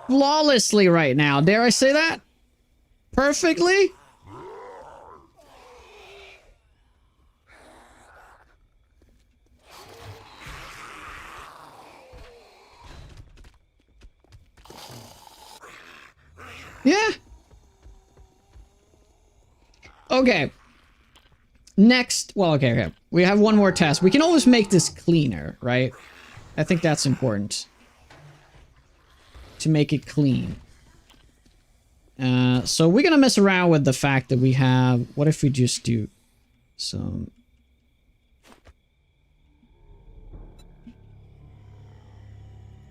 flawlessly right now. Dare I say that? Perfectly? Yeah. Okay. Next, well, okay. We have one more test. We can always make this cleaner, right? I think that's important. To make it clean. So we're gonna mess around with the fact that we have... What if we just do some...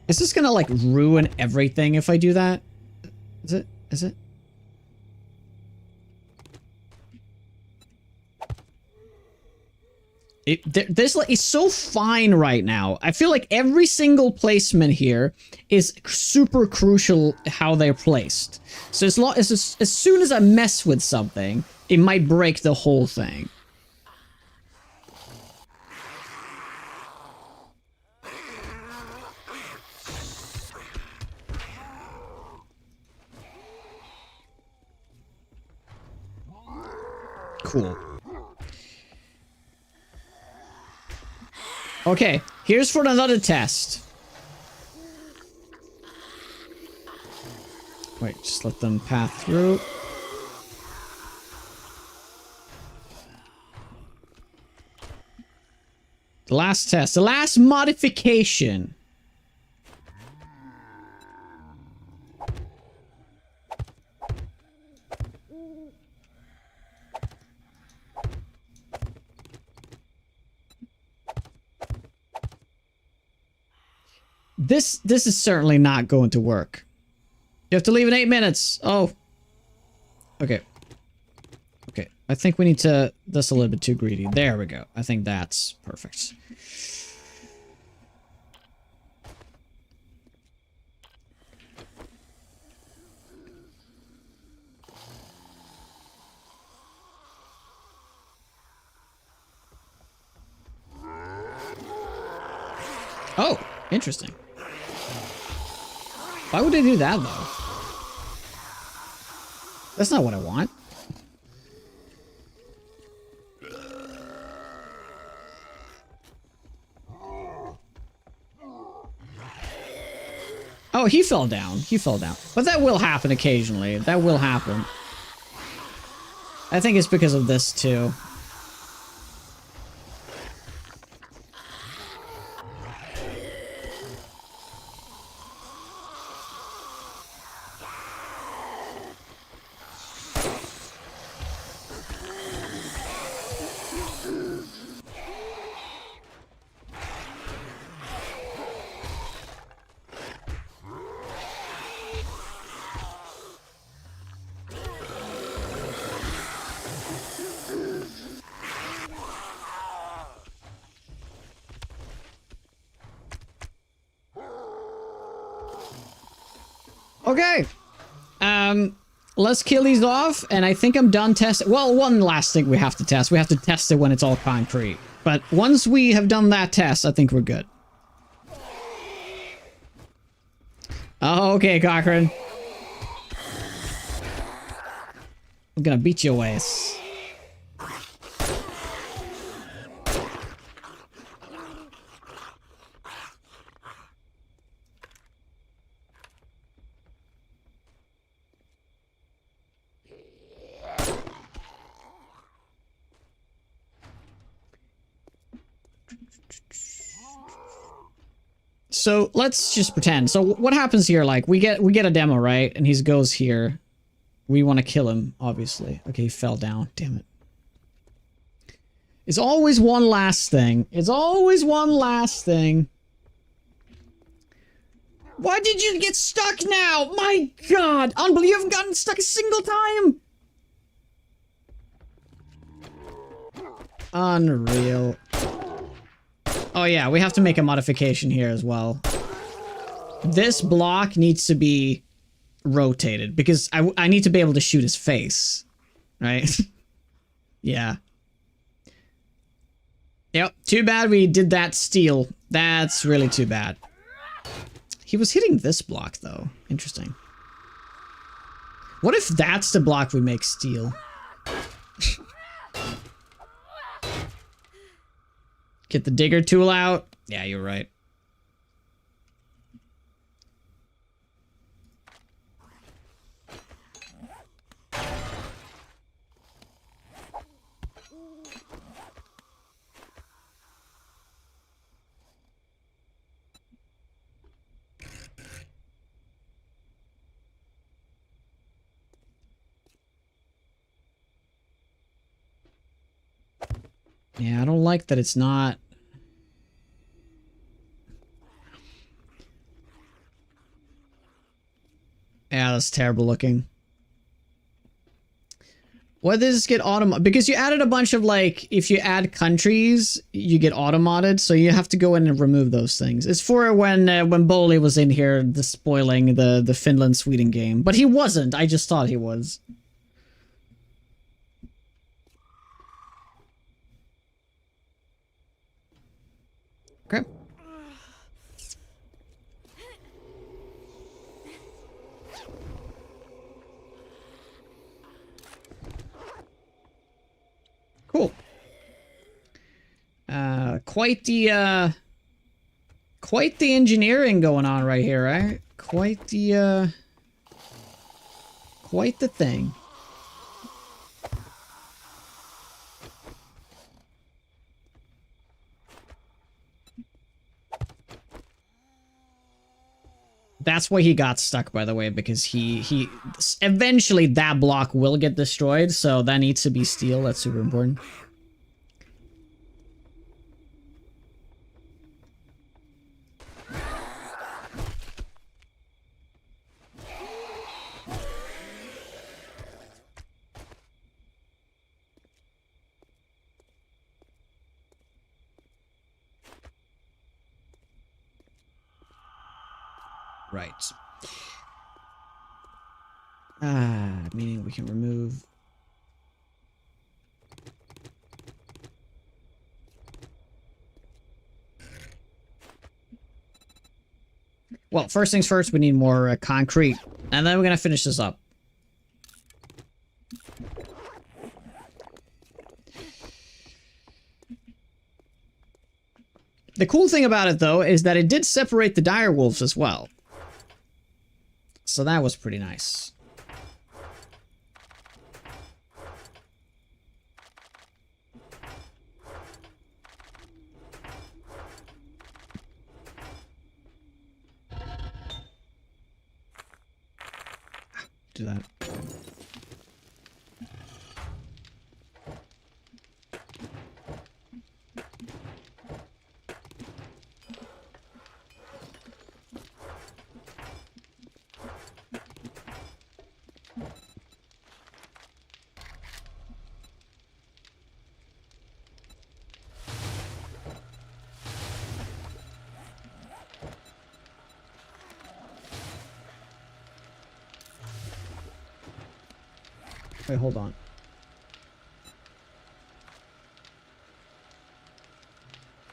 Is this gonna, like, ruin everything if I do that? Is it? Is it? This is so fine right now. I feel like every single placement here is super crucial how they're placed. So as soon as I mess with something, it might break the whole thing. Cool. Okay, here's for another test. Wait, just let them pass through. The last test, the last modification. This is certainly not going to work. You have to leave in 8 minutes. Oh. Okay. Okay. I think we need to... That's a little bit too greedy. There we go. I think that's perfect. Oh, interesting. Why would I do that, though? That's not what I want. Oh, he fell down. He fell down. But that will happen occasionally. That will happen. I think it's because of this, too. Okay. Let's kill these off, and I think I'm done testing. Well, one last thing we have to test. We have to test it when it's all concrete. But once we have done that test, I think we're good. Oh, okay, Cochrane. I'm gonna beat your ass. So let's just pretend. So what happens here? Like we get a demo, right? And he goes here. We want to kill him, obviously. Okay, he fell down. Damn it. It's always one last thing. It's always one last thing. Why did you get stuck now? My God, unbelievable! You haven't gotten stuck a single time. Unreal. Oh yeah, we have to make a modification here as well. This block needs to be rotated because I need to be able to shoot his face, right? Yeah. Yep, too bad we did that steel. That's really too bad. He was hitting this block, though. Interesting. What if that's the block we make steel? Get the digger tool out. Yeah, you're right. Yeah, I don't like that it's not... Yeah, that's terrible looking. Why does this get auto? Because you added a bunch of, like, if you add countries, you get auto-modded, so you have to go in and remove those things. It's for when Boley was in here spoiling the Finland-Sweden game. But he wasn't, I just thought he was. Okay. Cool. Quite the engineering going on right here, right? Quite the thing. That's why he got stuck, by the way, because he eventually that block will get destroyed, so that needs to be steel. That's super important. Right. Meaning we can remove... Well, first things first, we need more concrete. And then we're gonna finish this up. The cool thing about it, though, is that it did separate the dire wolves as well. So that was pretty nice. Do that. Wait, hold on.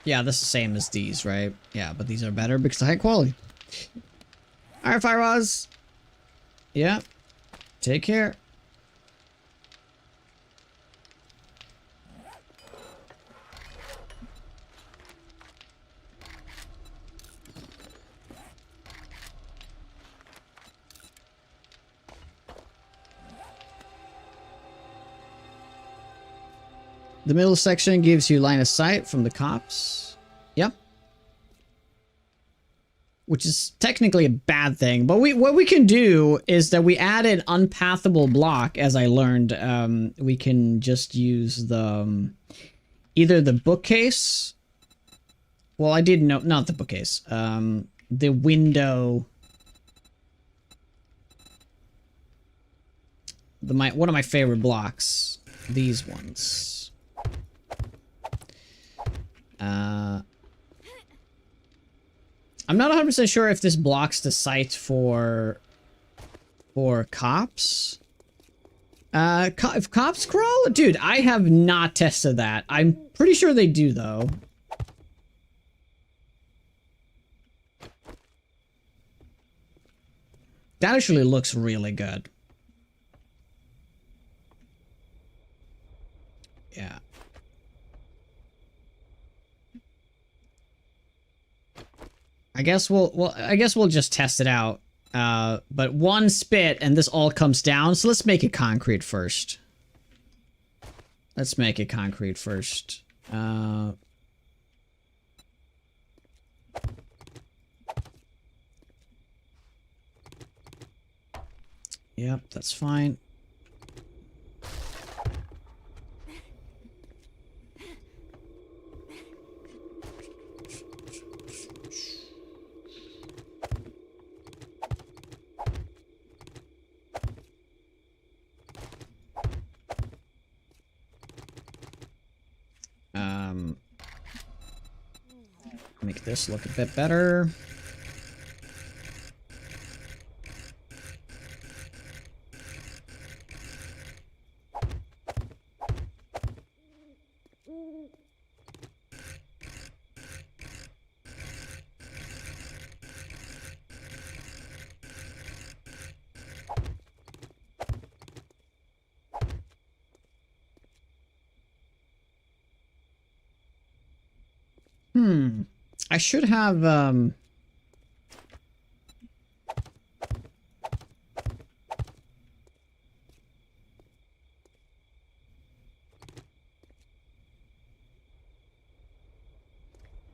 Yeah, this is the same as these, right? Yeah, but these are better because they're high quality. Alright, Firewaz. Yeah. Take care. The middle section gives you line of sight from the cops. Yep. Which is technically a bad thing. But what we can do is that we add an unpathable block, as I learned. We can just use the... either the bookcase... Well, I didn't know... Not the bookcase. The window... one of my favorite blocks. These ones. I'm not 100% sure if this blocks the sight for For cops? If cops crawl? Dude, I have not tested that. I'm pretty sure they do, though. That actually looks really good. Yeah. I guess we'll just test it out. But one spit and this all comes down, so let's make it concrete first. Let's make it concrete first. Yep, that's fine. Make this look a bit better. I should have,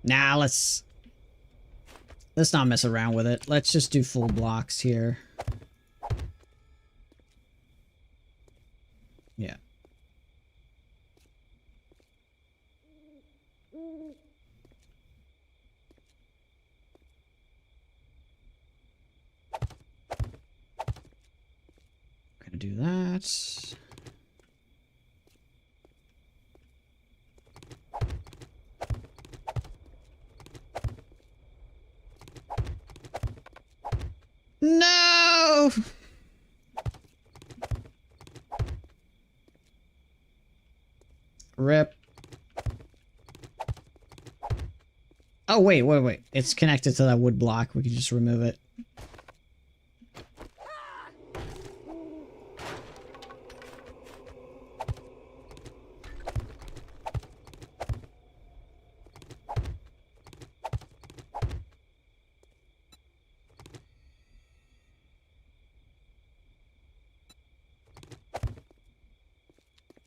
Nah, let's not mess around with it. Let's just do full blocks here. Yeah. Gonna do that. No! Rip. Oh, wait. It's connected to that wood block. We can just remove it.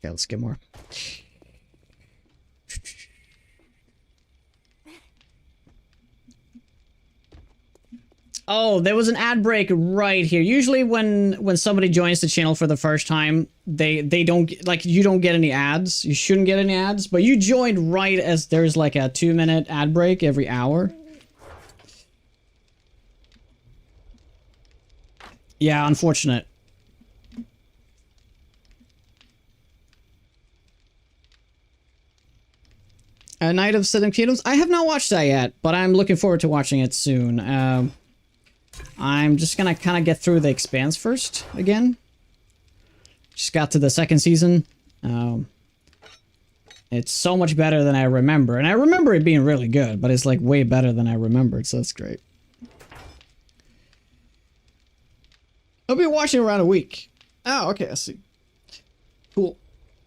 Okay, let's get more. Oh, there was an ad break right here. Usually when somebody joins the channel for the first time, they don't, like, you don't get any ads. You shouldn't get any ads, but you joined right as there's like a 2-minute ad break every hour. Yeah, unfortunate. A Night of Seven Kingdoms? I have not watched that yet, but I'm looking forward to watching it soon. I'm just gonna kind of get through The Expanse first, again. Just got to the second season. It's so much better than I remember. And I remember it being really good, but it's like way better than I remembered, so that's great. I'll be watching around a week. Oh, okay, I see. Cool.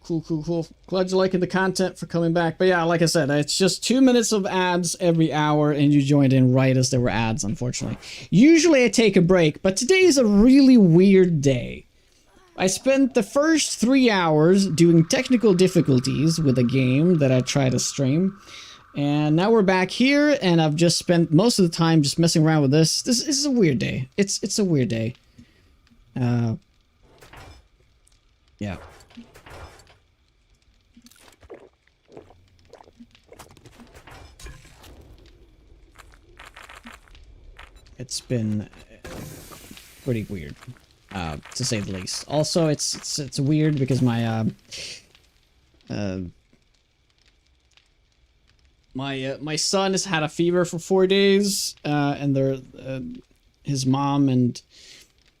Cool. Glad you're liking the content, for coming back. But yeah, like I said, it's just 2 minutes of ads every hour, and you joined in right as there were ads, unfortunately. Usually I take a break, but today is a really weird day. I spent the first 3 hours doing technical difficulties with a game that I try to stream. And now we're back here, and I've just spent most of the time just messing around with this. This is a weird day. It's a weird day. Yeah. It's been pretty weird, to say the least. Also, it's weird because my my son has had a fever for 4 days, and his mom and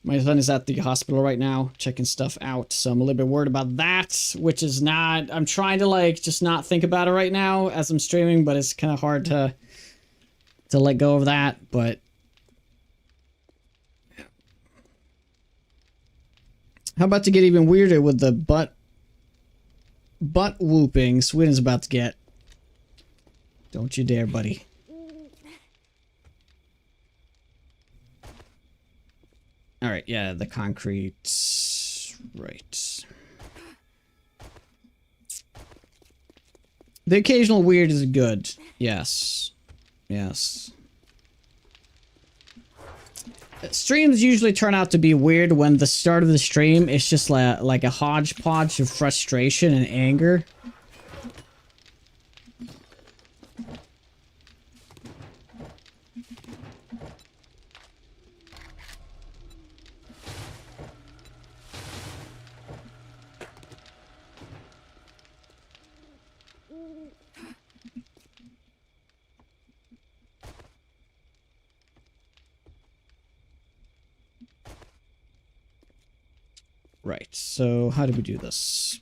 My son is at the hospital right now, checking stuff out, so I'm a little bit worried about that, which is not... I'm trying to, like, just not think about it right now as I'm streaming, but it's kind of hard to let go of that, but... How about to get even weirder with the butt whooping Sweden's about to get? Don't you dare, buddy. Alright, yeah, the concrete... Right. The occasional weird is good. Yes. Yes. Streams usually turn out to be weird when the start of the stream is just like a hodgepodge of frustration and anger. Right, so how do we do this?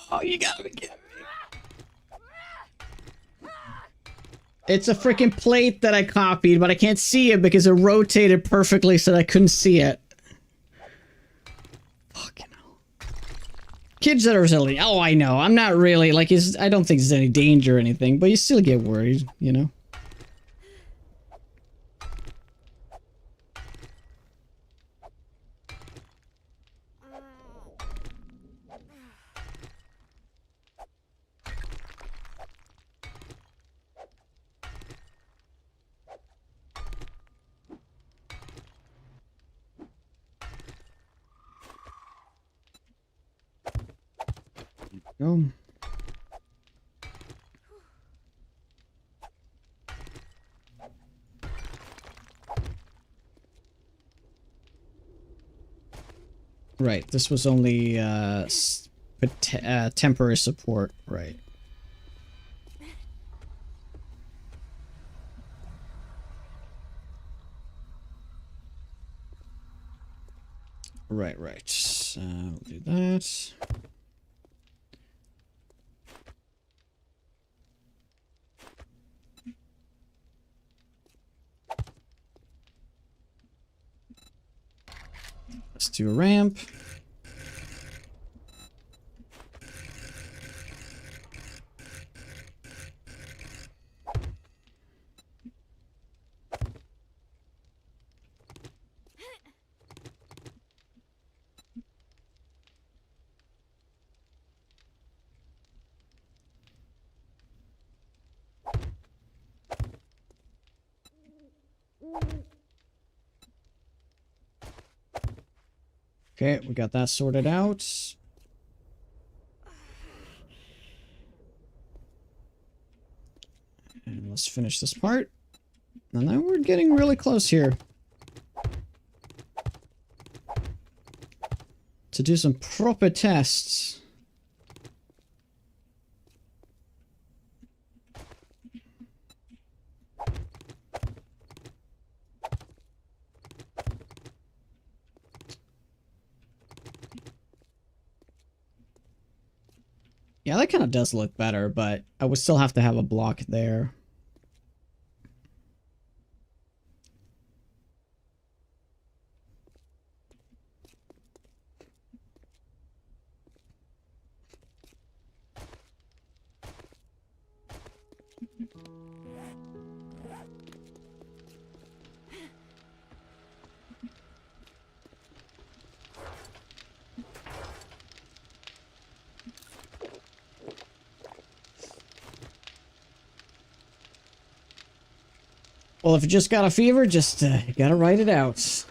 Oh, you gotta be kidding me. It's a freaking plate that I copied, but I can't see it because it rotated perfectly so that I couldn't see it. Fucking hell. Kids that are silly. Oh, I know. I'm not really, like, I don't think there's any danger or anything, but you still get worried, you know? Go. Right, this was only temporary support, right. Right. We'll do that. Let's do a ramp. Okay, we got that sorted out. And let's finish this part. And then we're getting really close here. To do some proper tests. Yeah, that kind of does look better, but I would still have to have a block there. Well, if you just got a fever, just you gotta write it out.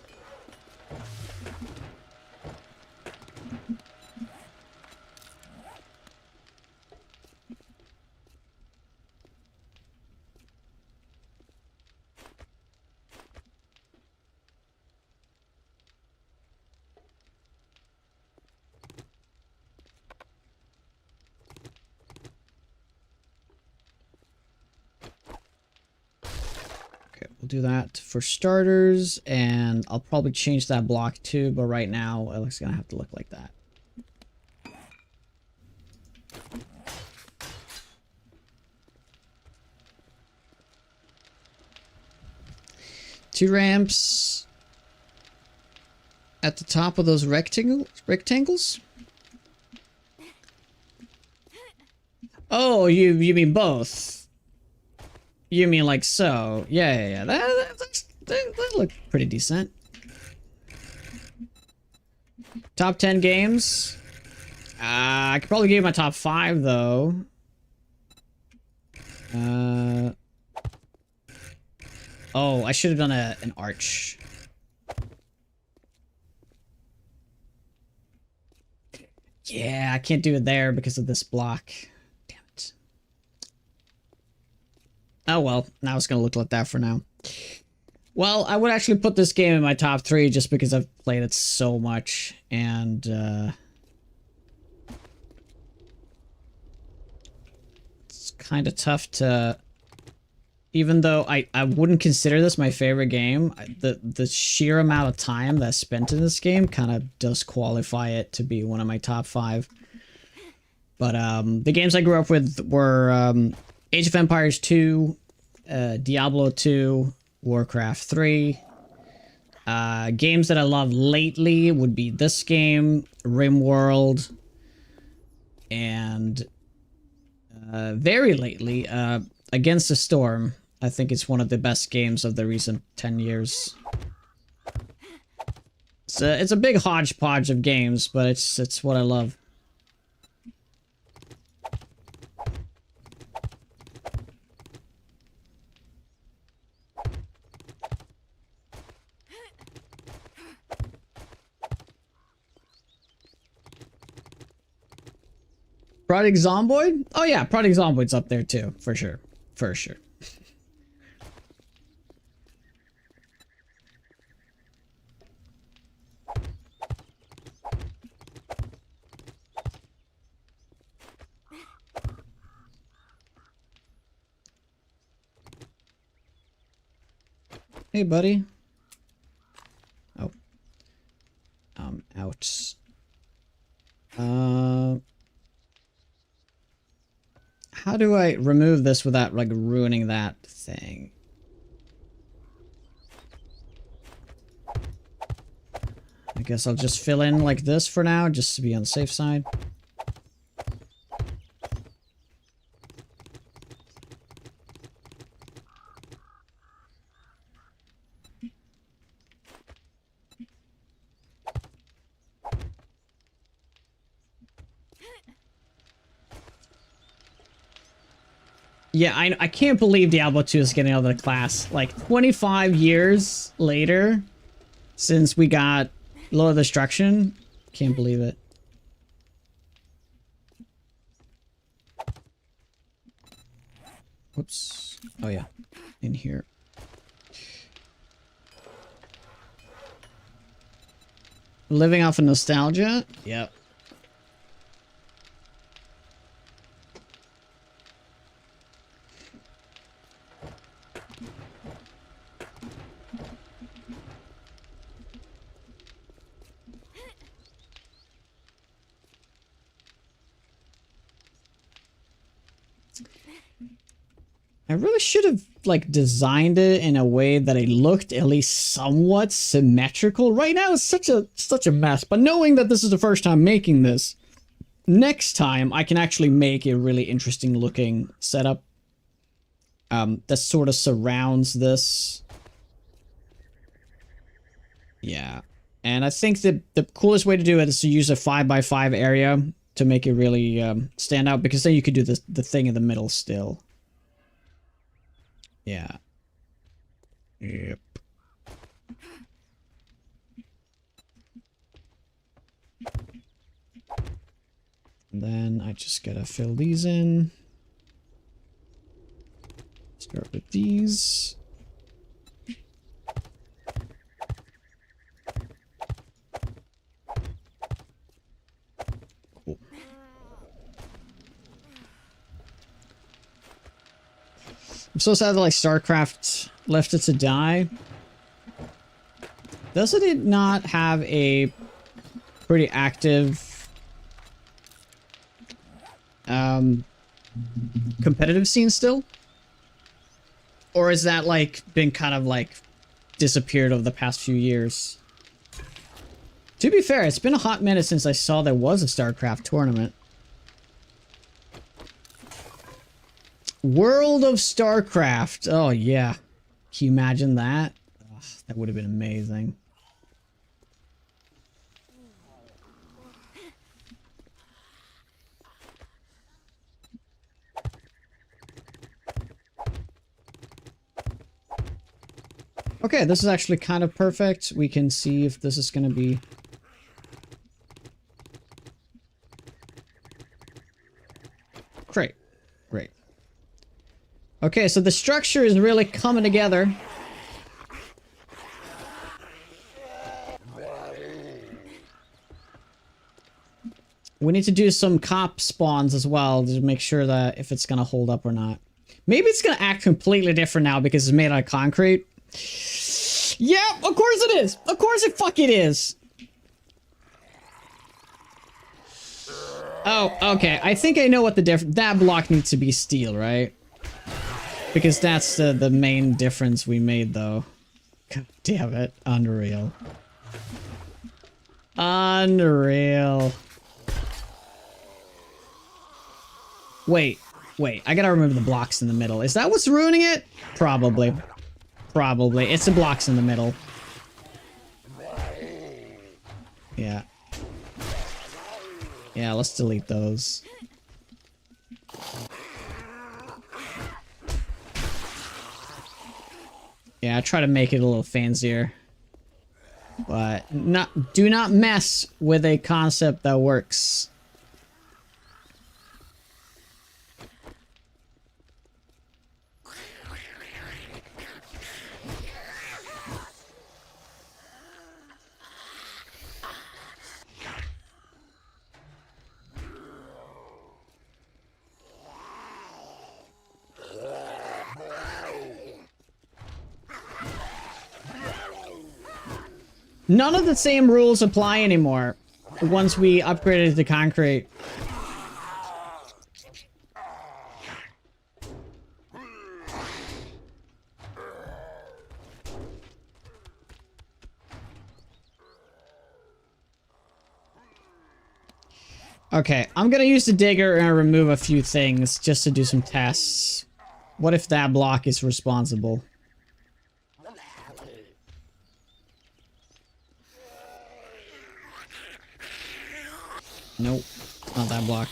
we'll do that for starters, and I'll probably change that block too, but right now it looks gonna have to look like that. Two ramps at the top of those rectangles? Oh, you mean both? You mean like so? Yeah. That look pretty decent. Top 10 games. I could probably give you my top 5 though. Oh, I should have done an arch. Yeah, I can't do it there because of this block. Damn it. Oh well, now it's gonna look like that for now. Well, I would actually put this game in my top 3 just because I've played it so much, and it's kind of tough to... Even though I wouldn't consider this my favorite game, the sheer amount of time that I spent in this game kind of does qualify it to be one of my top 5. But the games I grew up with were Age of Empires 2, Diablo 2, Warcraft 3. Games that I love lately would be this game, RimWorld, and very lately, Against the Storm. I think it's one of the best games of the recent 10 years. It's a big hodgepodge of games, but it's what I love. Project Zomboid? Oh yeah, Project Zomboid's up there too, for sure. For sure. Hey, buddy. Oh. Out. How do I remove this without, like, ruining that thing? I guess I'll just fill in like this for now, just to be on the safe side. Yeah, I can't believe Diablo 2 is getting out of the class. Like, 25 years later, since we got Low Destruction. Can't believe it. Whoops. Oh, yeah. In here. Living off of nostalgia? Yep. I really should have, like, designed it in a way that it looked at least somewhat symmetrical. Right now, it's such a mess. But knowing that this is the first time making this, next time I can actually make a really interesting looking setup that sort of surrounds this. Yeah. And I think that the coolest way to do it is to use a 5x5 area to make it really stand out, because then you could do the thing in the middle still. Yeah. Yep. And then I just gotta fill these in. Start with these. Cool. I'm so sad that, like, StarCraft Left it to die. Doesn't it not have a pretty active competitive scene still? Or is that like been kind of like disappeared over the past few years? To be fair, it's been a hot minute since I saw there was a StarCraft tournament. World of StarCraft. Oh yeah. Can you imagine that? Ugh, that would have been amazing. Okay, this is actually kind of perfect. We can see if this is going to be... Great. Great. Okay, so the structure is really coming together. We need to do some cop spawns as well to make sure that if it's going to hold up or not. Maybe it's going to act completely different now because it's made out of concrete. Yeah, of course it is. Of course it fucking is. Oh, okay. I think I know what the difference... That block needs to be steel, right? Because that's the main difference we made, though. God damn it. Unreal. Unreal. Wait. Wait. I gotta remember the blocks in the middle. Is that what's ruining it? Probably. Probably. It's the blocks in the middle. Yeah. Yeah, let's delete those. Yeah, I try to make it a little fancier. But do not mess with a concept that works. None of the same rules apply anymore once we upgraded to concrete. Okay, I'm gonna use the digger and remove a few things just to do some tests. What if that block is responsible? Nope, not that block.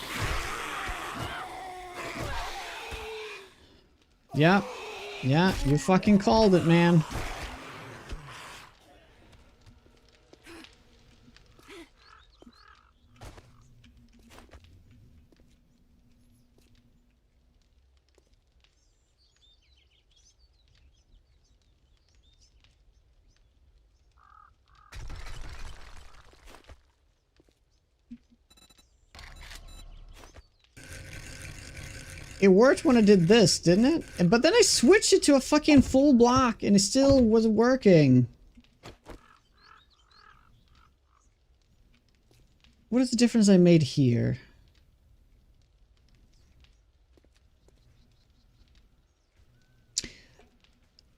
Yeah, yeah, you fucking called it, man. It worked when I did this, didn't it? But then I switched it to a fucking full block and it still wasn't working. What is the difference I made here?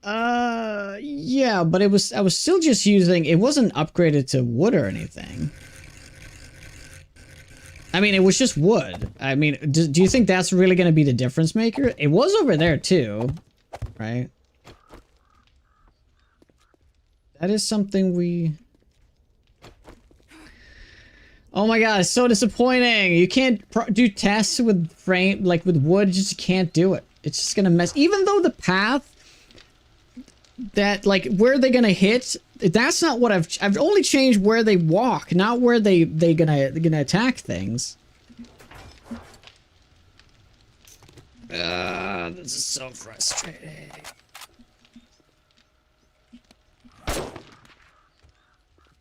Yeah, but I was still just using, it wasn't upgraded to wood or anything. I mean, it was just wood. I mean, do you think that's really going to be the difference maker? It was over there too, right? That is something we... Oh my god, it's so disappointing. You can't do tests with frame, like with wood, you just can't do it. It's just gonna mess, even though the path that, like, where they're gonna hit, that's not what I've only changed where they walk, not where they're gonna attack things. This is so frustrating.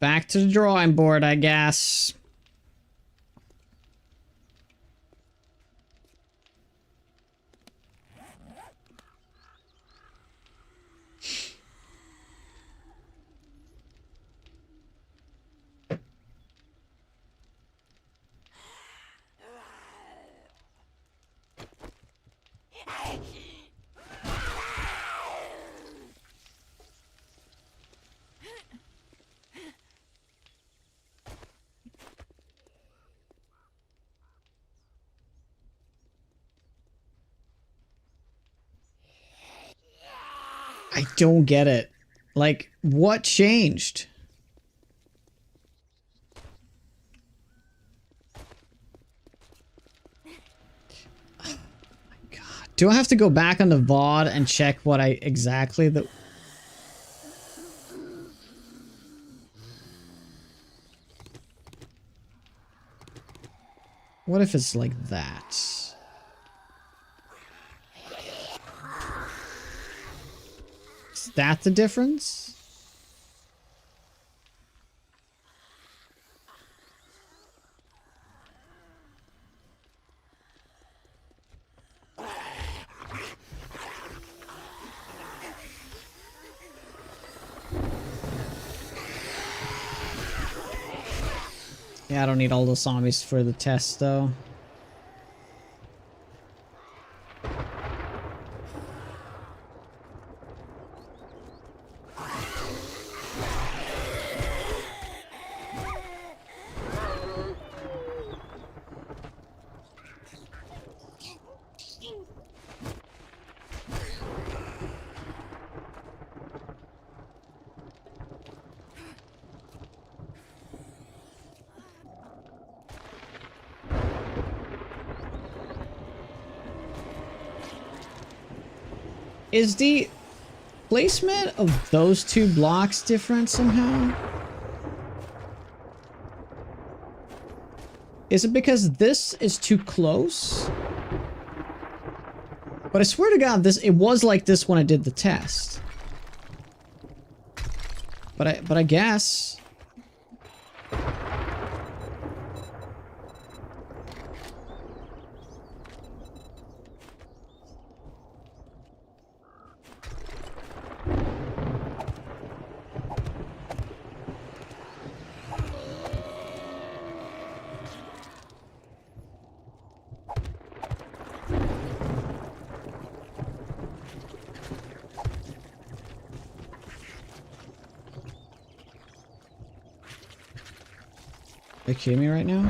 Back to the drawing board, I guess. I don't get it. Like, what changed? Oh my God. Do I have to go back on the VOD and check what I exactly the... What if it's like that? Is that the difference? Yeah, I don't need all those zombies for the test, though. Is the placement of those two blocks different somehow? Is it because this is too close? But I swear to God, it was like this when I did the test. But I guess. Are you kidding me right now?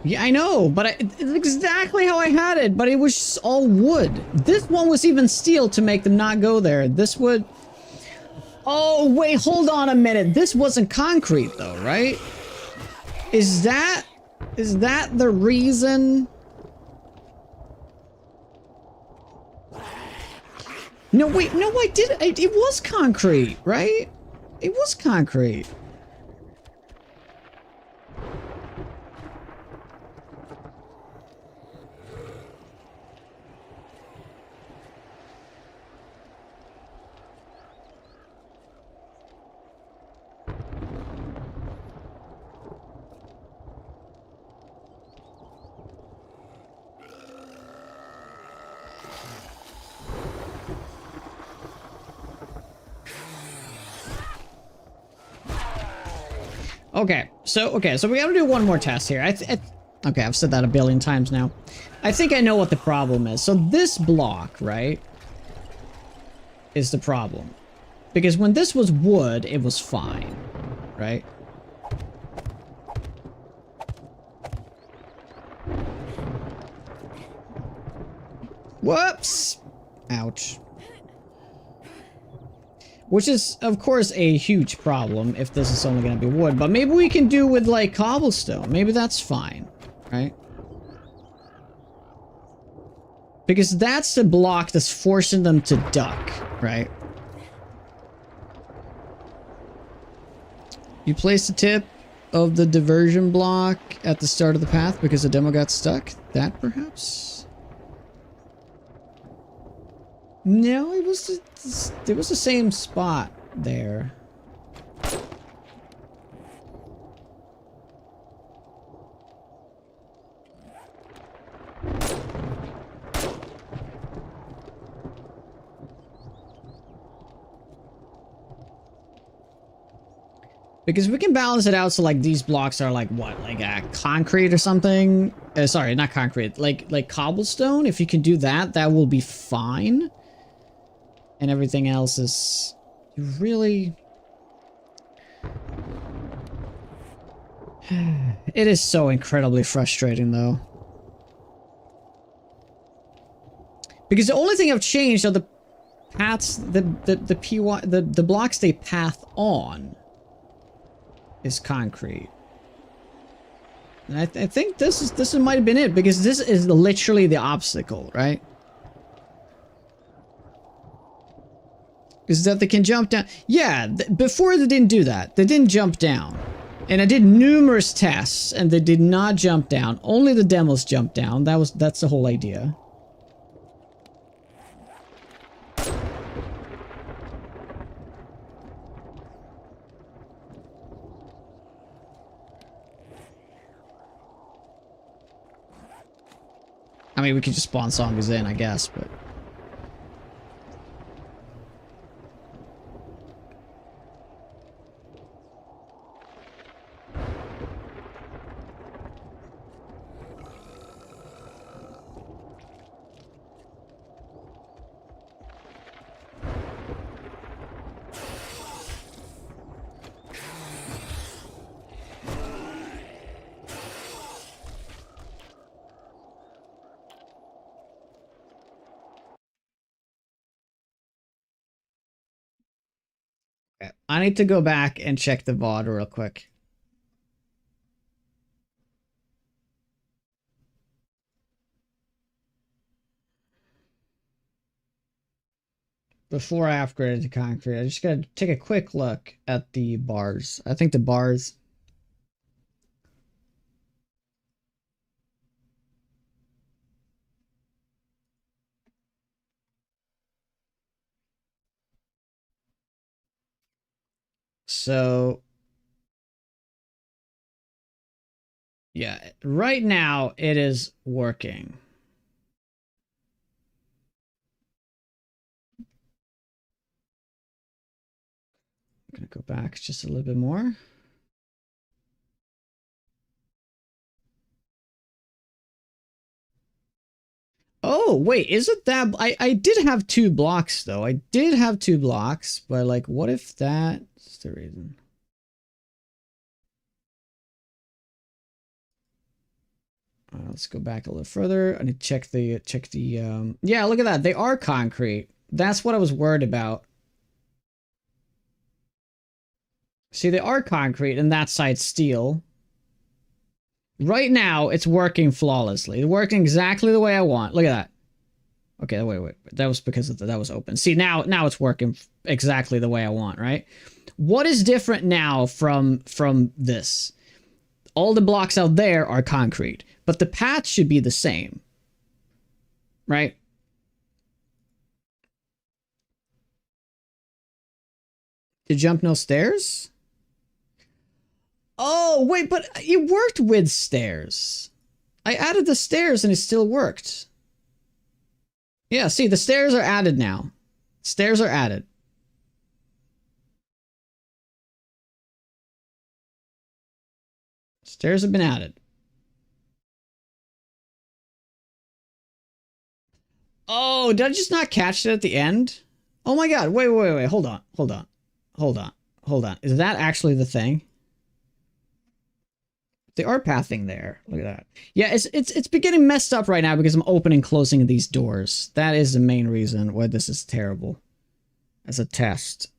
Yeah, I know, but it's exactly how I had it, but it was just all wood. This one was even steel to make them not go there. This would... Oh, wait, hold on a minute. This wasn't concrete, though, right? Is that the reason? No, wait, no, I did. It was concrete, right? It was concrete. Okay, so we gotta do one more test here. Okay, I've said that a billion times now. I think I know what the problem is. So this block, right, is the problem. Because when this was wood, it was fine, right? Whoops! Ouch. Which is, of course, a huge problem if this is only going to be wood. But maybe we can do with, like, cobblestone. Maybe that's fine, right? Because that's the block that's forcing them to duck, right? You place the tip of the diversion block at the start of the path because the demo got stuck? That, perhaps? No, it was the same spot there. Because we can balance it out so like these blocks are like what, like concrete or something? Sorry, not concrete, like cobblestone. If you can do that, that will be fine. And everything else is You really... It is so incredibly frustrating, though. Because the only thing I've changed are the paths, the blocks they path on is concrete. And I think this might have been it, because this is literally the obstacle, right? Is that they can jump down. Yeah, before they didn't do that. They didn't jump down. And I did numerous tests, and they did not jump down. Only the demos jumped down. That's the whole idea. I mean, we could just spawn zombies in, I guess, but... I need to go back and check the VOD real quick. Before I upgraded to concrete, I just gotta take a quick look at the bars. I think the bars... So... yeah, right now it is working. I'm gonna go back just a little bit more. Oh, wait, is it that? I did have 2 blocks, though. I did have 2 blocks, but, like, what if that's the reason? Let's go back a little further. I need to check the, yeah, look at that. They are concrete. That's what I was worried about. See, they are concrete, and that side's steel. Right now, it's working flawlessly. It's working exactly the way I want. Look at that. Okay, wait. That was because of that was open. See, now it's working exactly the way I want, right? What is different now from this? All the blocks out there are concrete, but the path should be the same, right? To jump no stairs? Oh, wait, but it worked with stairs. I added the stairs and it still worked. Yeah, see, the stairs are added now. Stairs are added. Stairs have been added. Oh, did I just not catch it at the end? Oh my god, wait, hold on. Is that actually the thing? They are pathing there. Look at that. Yeah, it's been getting messed up right now because I'm opening and closing these doors. That is the main reason why this is terrible. As a test.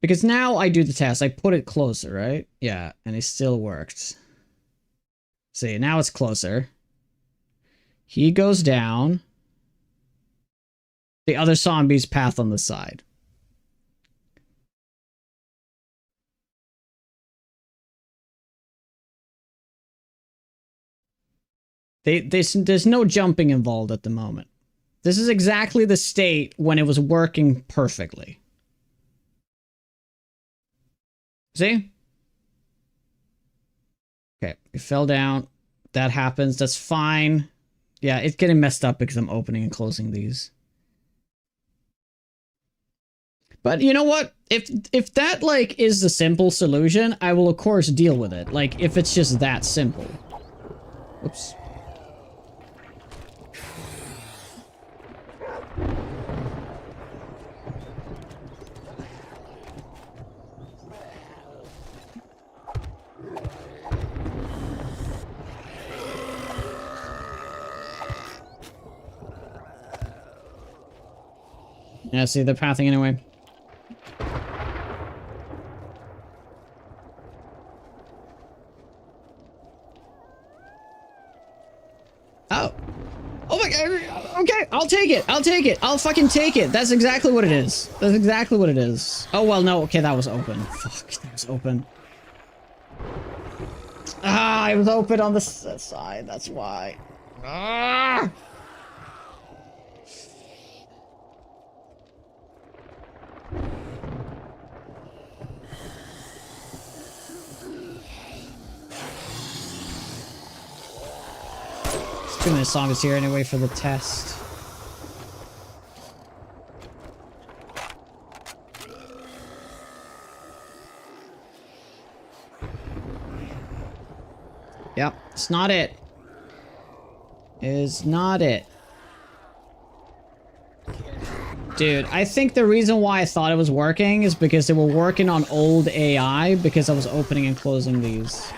Because now I do the test. I put it closer, right? Yeah, and it still worked. See, now it's closer. He goes down. The other zombies path on the side. There's no jumping involved at the moment. This is exactly the state when it was working perfectly. See? Okay, it fell down. That happens. That's fine. Yeah, it's getting messed up because I'm opening and closing these. But you know what? If that, like, is the simple solution, I will, of course, deal with it. Like, if it's just that simple. Oops. Yeah, see, they're pathing anyway. Oh. Oh my god. Okay, I'll take it. I'll take it. I'll fucking take it. That's exactly what it is. That's exactly what it is. Oh, well, no. Okay, that was open. Fuck, that was open. Ah, it was open on the side. That's why. Ah! Too many zombies here anyway for the test. Yep, it's not it. It's not it. Dude, I think the reason why I thought it was working is because they were working on old AI because I was opening and closing these.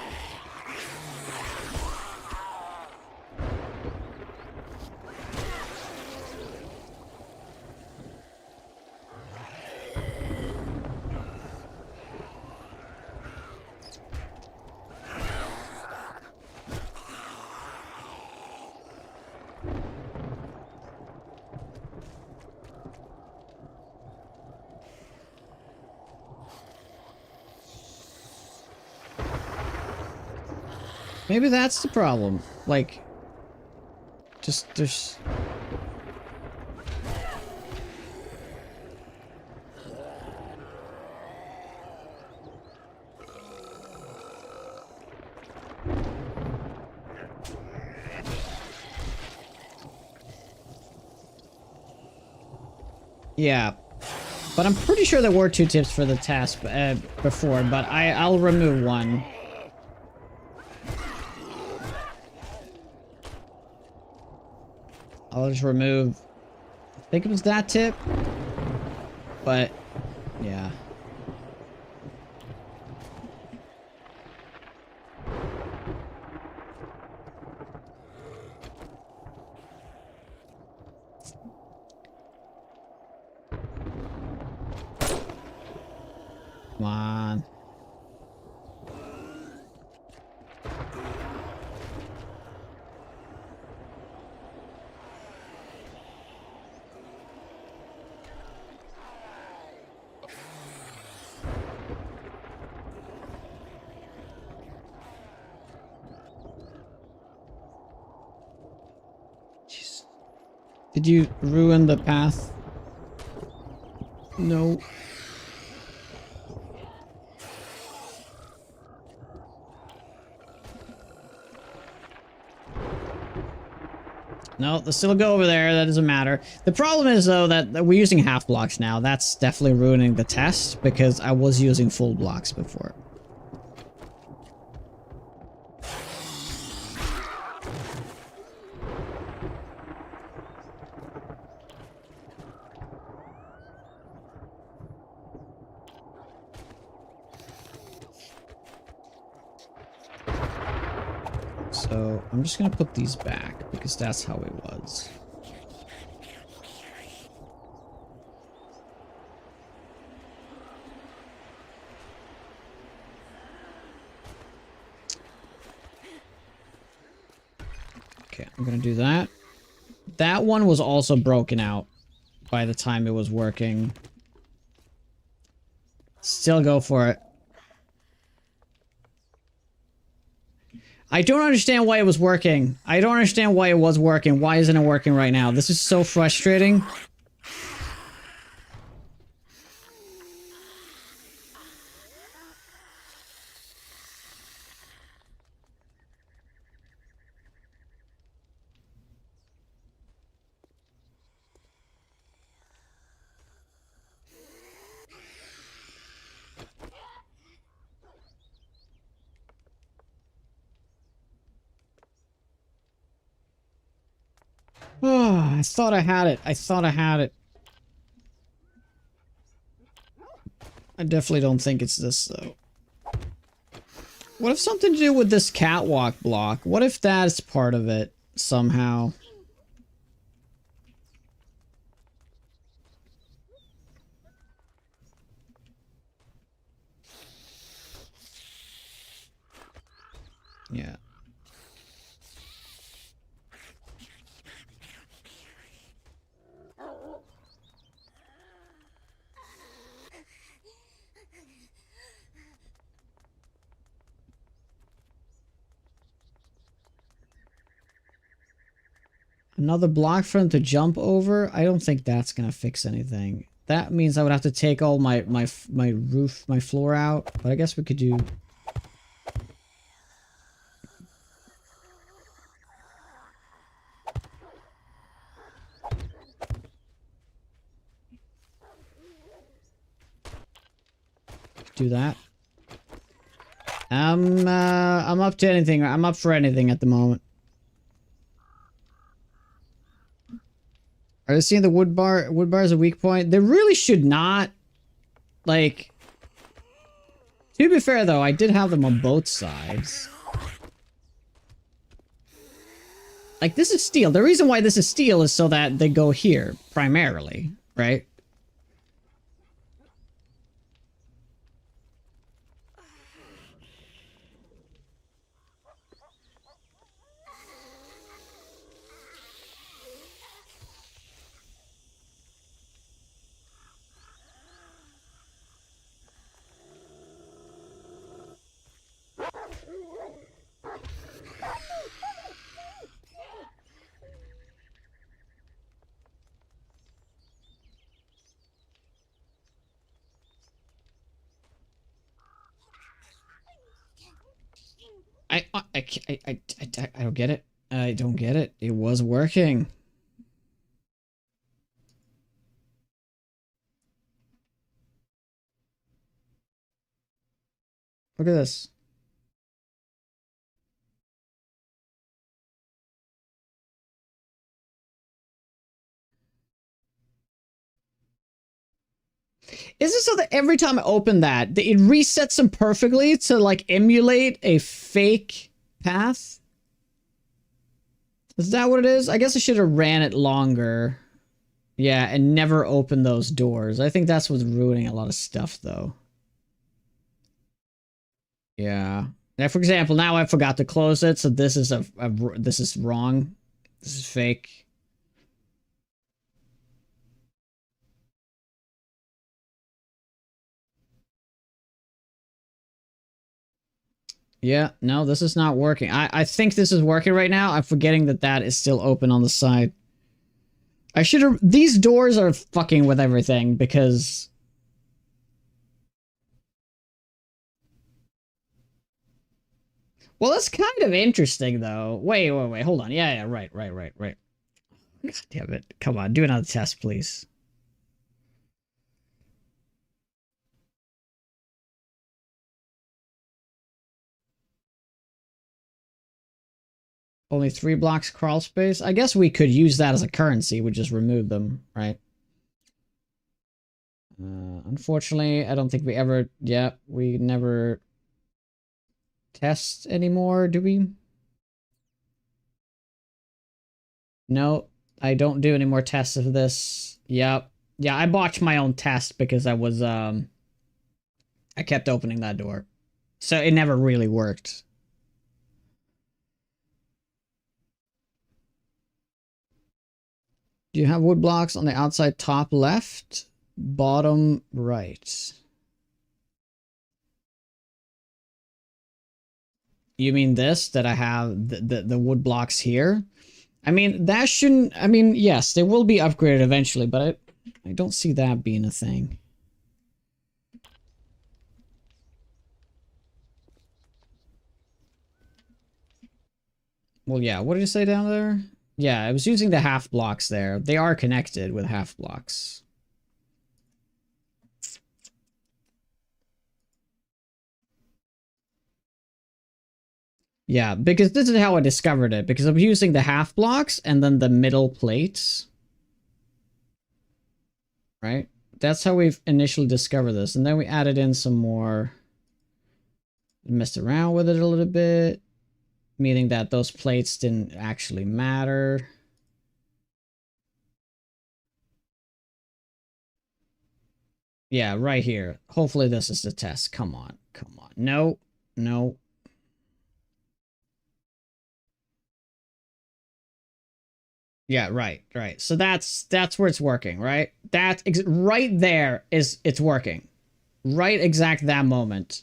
Maybe that's the problem. Like, just there's... Yeah. But I'm pretty sure there were 2 tips for the task before, but I'll remove one. I'll just remove, I think it was that tip, but yeah. Come on. Jeez. Did you ruin the path? No. No, they'll still go over there. That doesn't matter. The problem is, though, that we're using half blocks now. That's definitely ruining the test because I was using full blocks before. So I'm just gonna put these back because that's how it was. Okay, I'm gonna do that. That one was also broken out by the time it was working. Still go for it. I don't understand why it was working. I don't understand why it was working. Why isn't it working right now? This is so frustrating. Oh, I thought I had it. I thought I had it. I definitely don't think it's this, though. What if something to do with this catwalk block? What if that's part of it, somehow? Yeah. Another block for him to jump over? I don't think that's gonna fix anything. That means I would have to take all my roof, my floor out. But I guess we could do... do that. I'm up to anything. I'm up for anything at the moment. Are they seeing the wood bar? Wood bar is a weak point. They really should not. Like, to be fair though, I did have them on both sides. Like, this is steel. The reason why this is steel is so that they go here primarily, right? I don't get it. I don't get it. It was working. Look at this. Is it so that every time I open that, it resets them perfectly to like emulate a fake path? Is that what it is? I guess I should have ran it longer. Yeah, and never opened those doors. I think that's what's ruining a lot of stuff, though. Yeah. Now, for example, now I forgot to close it, so this is this is wrong. This is fake. Yeah, no, this is not working. I think this is working right now. I'm forgetting that that is still open on the side. I should have... These doors are fucking with everything, because... Well, that's kind of interesting, though. Wait, hold on. Yeah, right. God damn it. Come on, do another test, please. Only 3 blocks crawl space? I guess we could use that as a currency. We just remove them, right? Unfortunately, I don't think we ever... Yeah, we never... test anymore, do we? No, I don't do any more tests of this. Yep. Yeah, I botched my own test because I was, I kept opening that door. So it never really worked. Do you have wood blocks on the outside top left? Bottom right. You mean this? That I have the wood blocks here? I mean, that shouldn't... I mean, yes, they will be upgraded eventually, but I don't see that being a thing. Well, yeah, what did you say down there? Yeah, I was using the half blocks there. They are connected with half blocks. Yeah, because this is how I discovered it. Because I'm using the half blocks and then the middle plates. Right? That's how we've initially discovered this. And then we added in some more... Messed around with it a little bit. Meaning that those plates didn't actually matter. Yeah, right here. Hopefully this is the test. Come on. No. Yeah, right. So that's where it's working, right? Right there is it's working. Right exact that moment.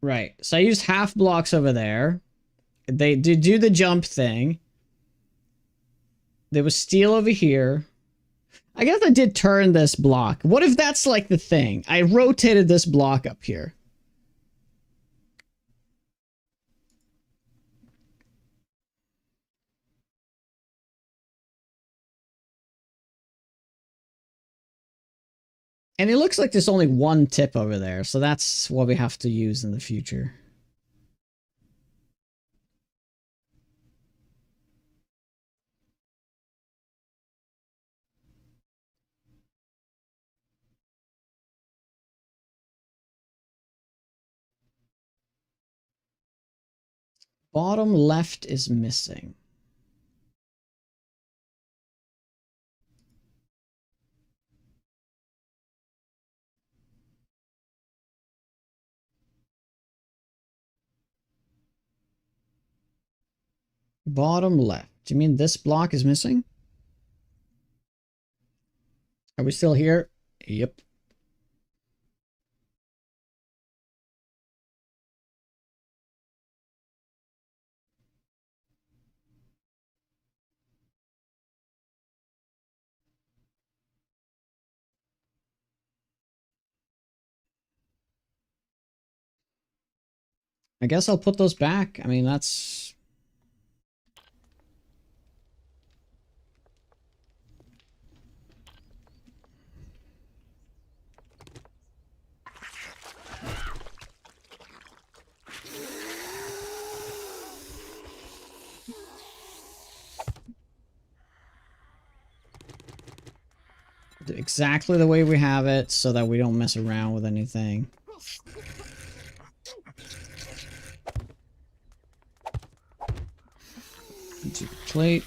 Right. So I used half blocks over there. They did do the jump thing. There was steel over here. I guess I did turn this block. What if that's like the thing? I rotated this block up here. And it looks like there's only one tip over there, so that's what we have to use in the future. Bottom left is missing. Bottom left. Do you mean this block is missing? Are we still here? Yep. I guess I'll put those back. I mean, that's... exactly the way we have it so that we don't mess around with anything. Into the plate.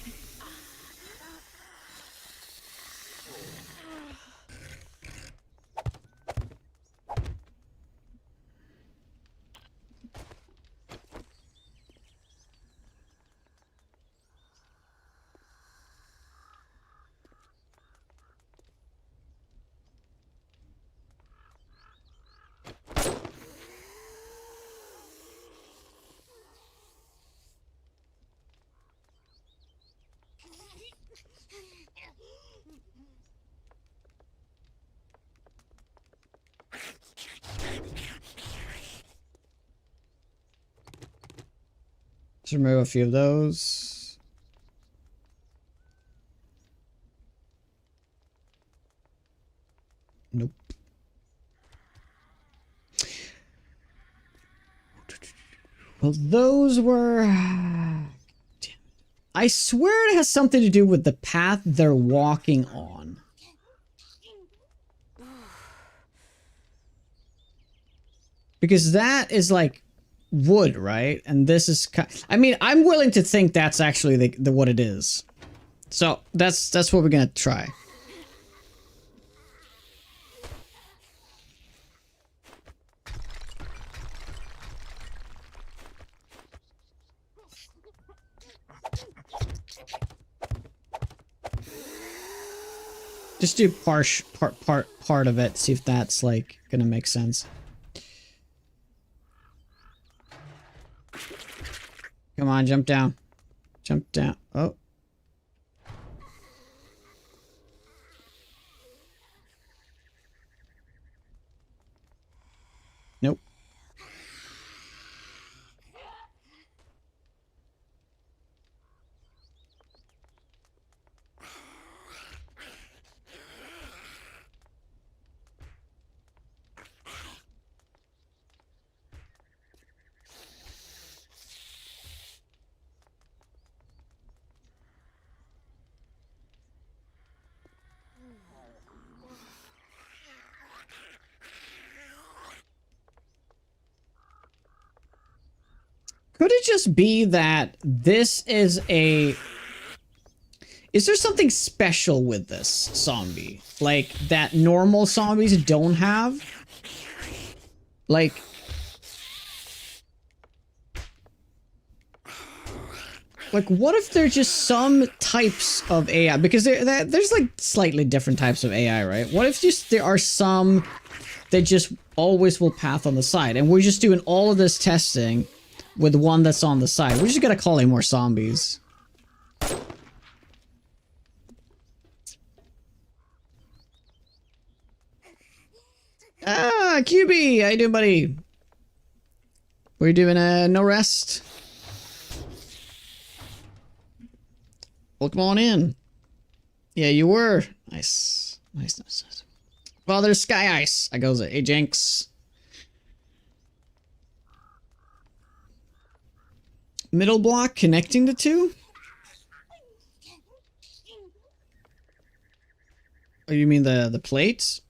Let's remove a few of those. Nope. Well, those were... I swear it has something to do with the path they're walking on. Because that is like wood, right? And this is... I mean, I'm willing to think that's actually the what it is. So that's what we're gonna try. Just do part of it. See if that's like gonna make sense. Come on, jump down. Jump down. Oh. Nope. Could it just be that this is a... Is there something special with this zombie? Like, that normal zombies don't have? Like... Like, what if there's just some types of AI? Because there's like slightly different types of AI, right? What if just there are some that just always will path on the side, and we're just doing all of this testing with one that's on the side? We just gotta call in more zombies. Ah, QB, how you doing, buddy? We're doing a no rest. Welcome on in. Yeah, you were. Nice. Nice, nice, nice. Well, there's Sky Ice. I goes, hey, Jinx. Middle block connecting the two? Oh, you mean the plates?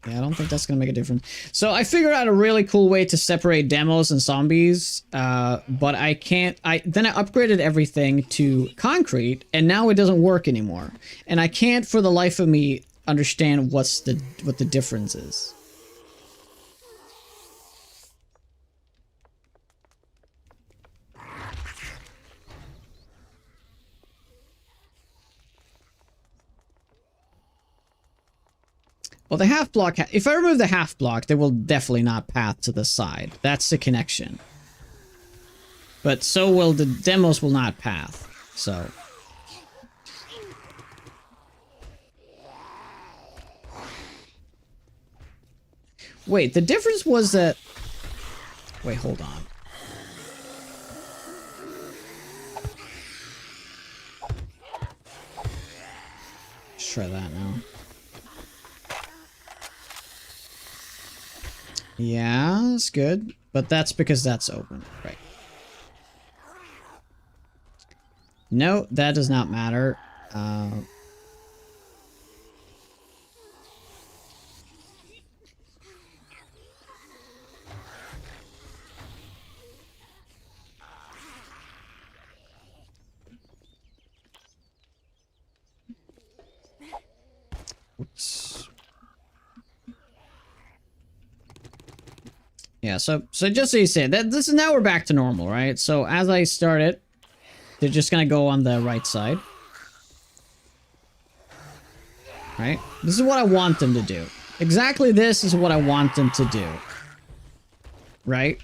Yeah, I don't think that's gonna make a difference. So I figured out a really cool way to separate demos and zombies, but I can't. Then I upgraded everything to concrete, and now it doesn't work anymore. And I can't, for the life of me, understand what the difference is. Well, the half block, if I remove the half block, they will definitely not path to the side. That's the connection. But so will the demos will not path. So. Wait, the difference was that... Wait, hold on. Let's try that now. Yeah, that's good. But that's because that's open. Right. No, that does not matter. Oops. Yeah, so just so you say that this is now we're back to normal, right? So as I start it, they're just gonna go on the right side. Right? This is what I want them to do. Exactly this is what I want them to do. Right?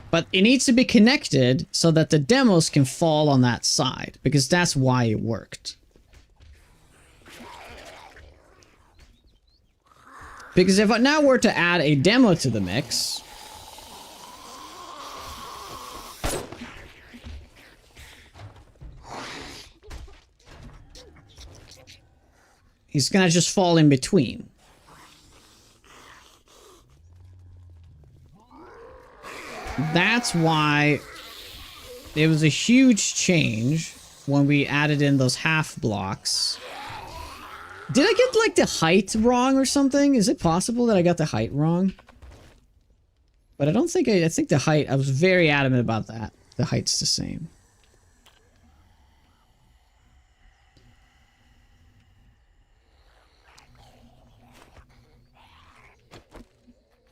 But it needs to be connected so that the demos can fall on that side, because that's why it worked. Because if I now were to add a demo to the mix, he's gonna just fall in between. That's why it was a huge change when we added in those half blocks. Did I get like the height wrong or something? Is it possible that I got the height wrong? But I don't think I think the height, I was very adamant about that. The height's the same.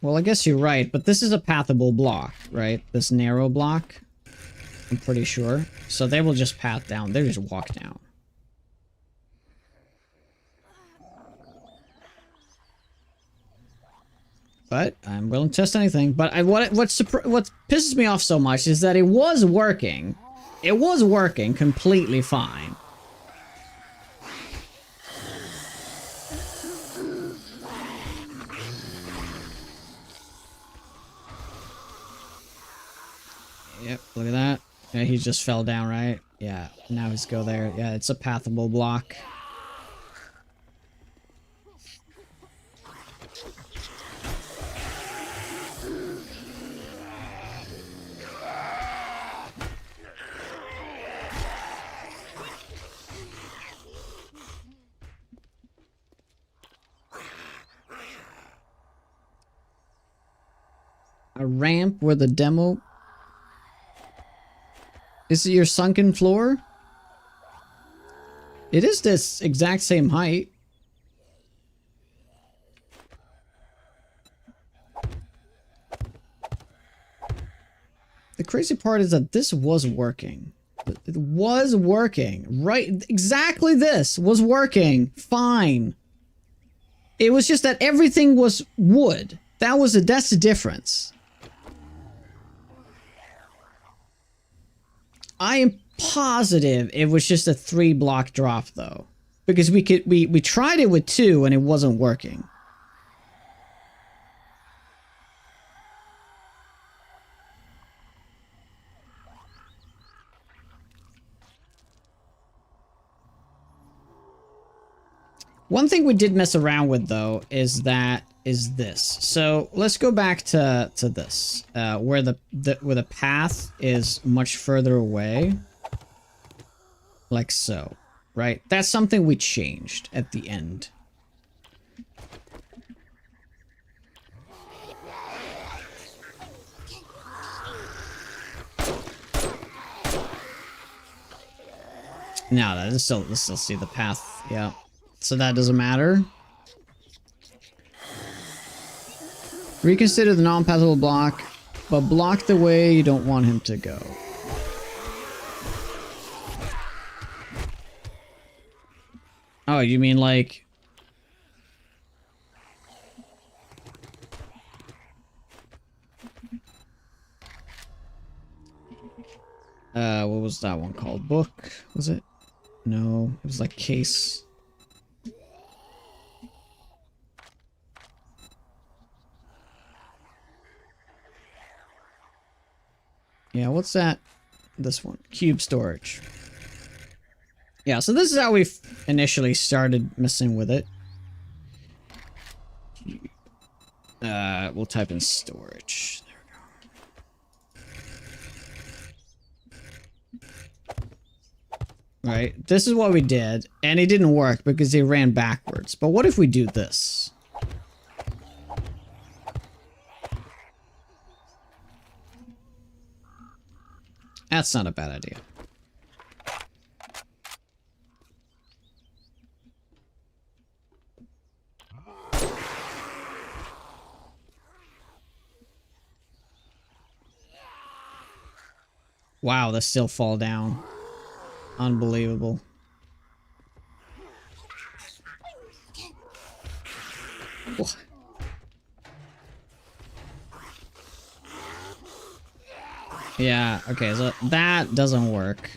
Well, I guess you're right, but this is a pathable block, right? This narrow block, I'm pretty sure. So they will just path down. They just walk down. But I'm willing to test anything. But what pisses me off so much is that it was working. It was working completely fine. Yep, look at that. Yeah, he just fell down, right? Yeah, now he's go there. Yeah, it's a pathable block. A ramp where the demo... Is it your sunken floor? It is this exact same height. The crazy part is that this was working. It was working. Right, exactly this was working fine. It was just that everything was wood. That's the difference. I am positive it was just a 3-block drop though. Because we tried it with 2 and it wasn't working. One thing we did mess around with though is this. So let's go back to this, where the path is much further away, like so, right? That's something we changed at the end. Now that let's still see the path, yeah. So that doesn't matter. Reconsider the non-passable block, but block the way you don't want him to go. Oh, you mean like... what was that one called? Book, was it? No, it was like case. Yeah, what's that? This one. Cube storage. Yeah, so this is how we initially started messing with it. We'll type in storage. There we go. Right, this is what we did, and it didn't work because it ran backwards. But what if we do this? That's not a bad idea. Wow, they still fall down. Unbelievable. What? Yeah, okay, so that doesn't work.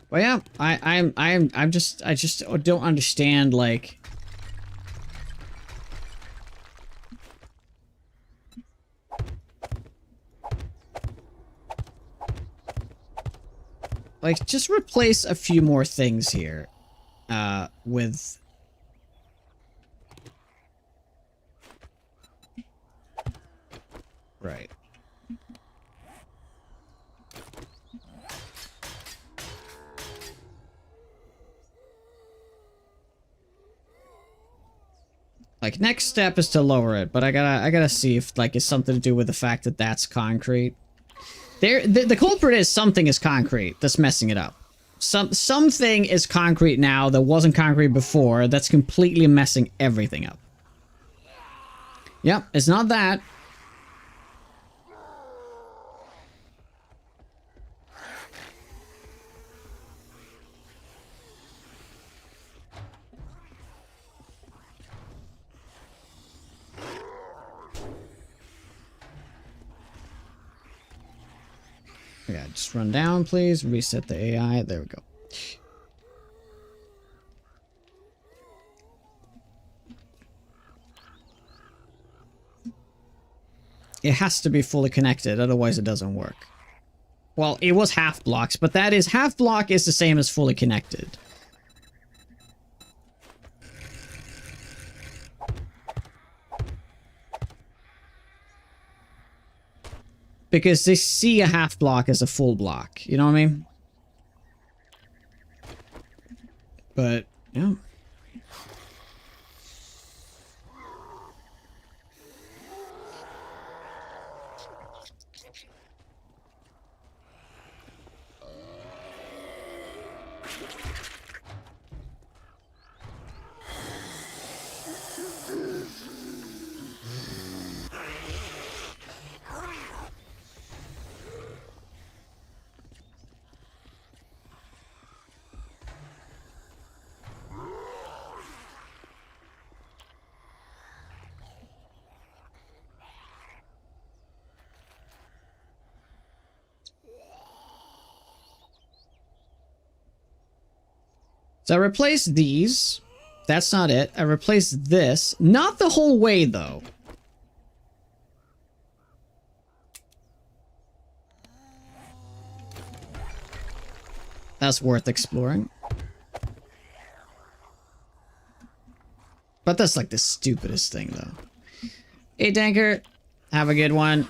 Well, yeah, I just don't understand, like... Like, just replace a few more things here, with... Right. Like, next step is to lower it, but I gotta see if, like, it's something to do with the fact that that's concrete. The culprit is something is concrete that's messing it up. Something is concrete now that wasn't concrete before that's completely messing everything up. Yep, it's not that. Yeah, just run down, please. Reset the AI. There we go. It has to be fully connected, otherwise it doesn't work. Well, it was half blocks, but that is half block is the same as fully connected. Because they see a half block as a full block. You know what I mean? But, yeah. So I replaced these. That's not it. I replaced this. Not the whole way, though. That's worth exploring. But that's like the stupidest thing, though. Hey, Tanker. Have a good one.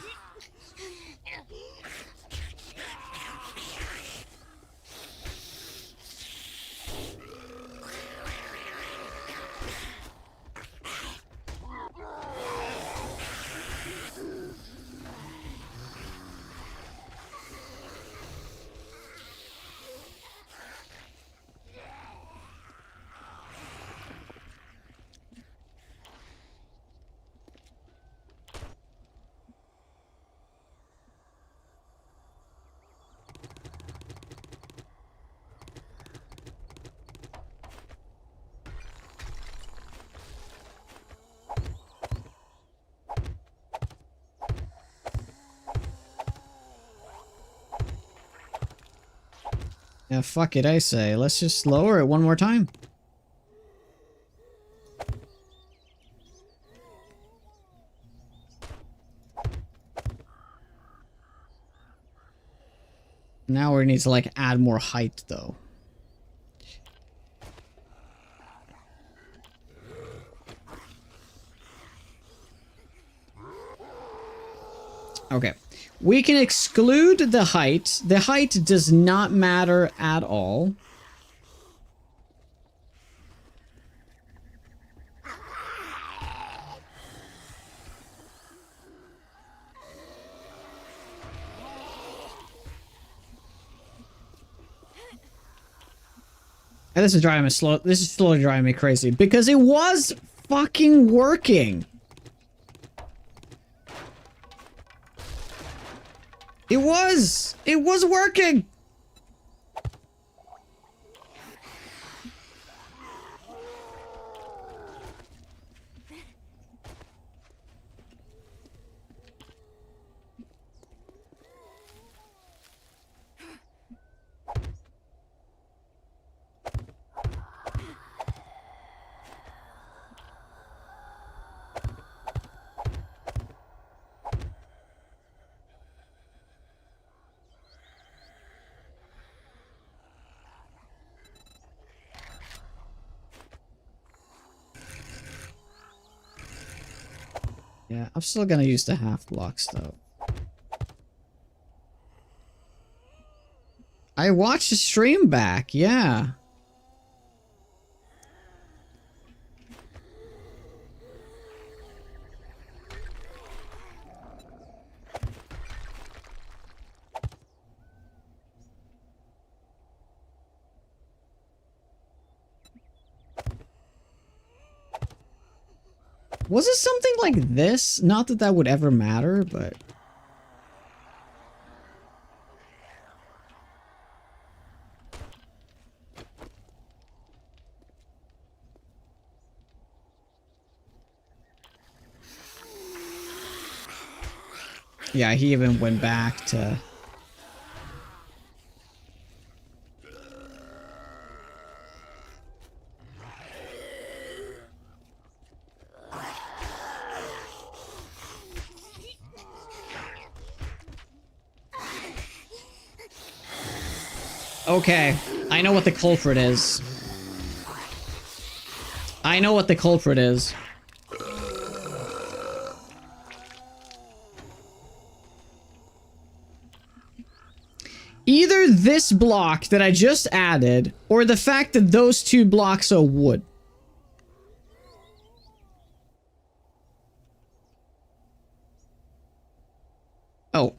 Yeah, fuck it, I say. Let's just lower it one more time. Now we need to, like, add more height, though. Okay. We can exclude the height. The height does not matter at all. And this is driving me slow. This is slowly driving me crazy because it was fucking working. It was working. Yeah, I'm still gonna use the half blocks though. I watched the stream back, yeah. Was it something like this? Not that that would ever matter, but... Yeah, he even went back to... Okay, I know what the culprit is. I know what the culprit is. Either this block that I just added, or the fact that those two blocks are wood. Oh.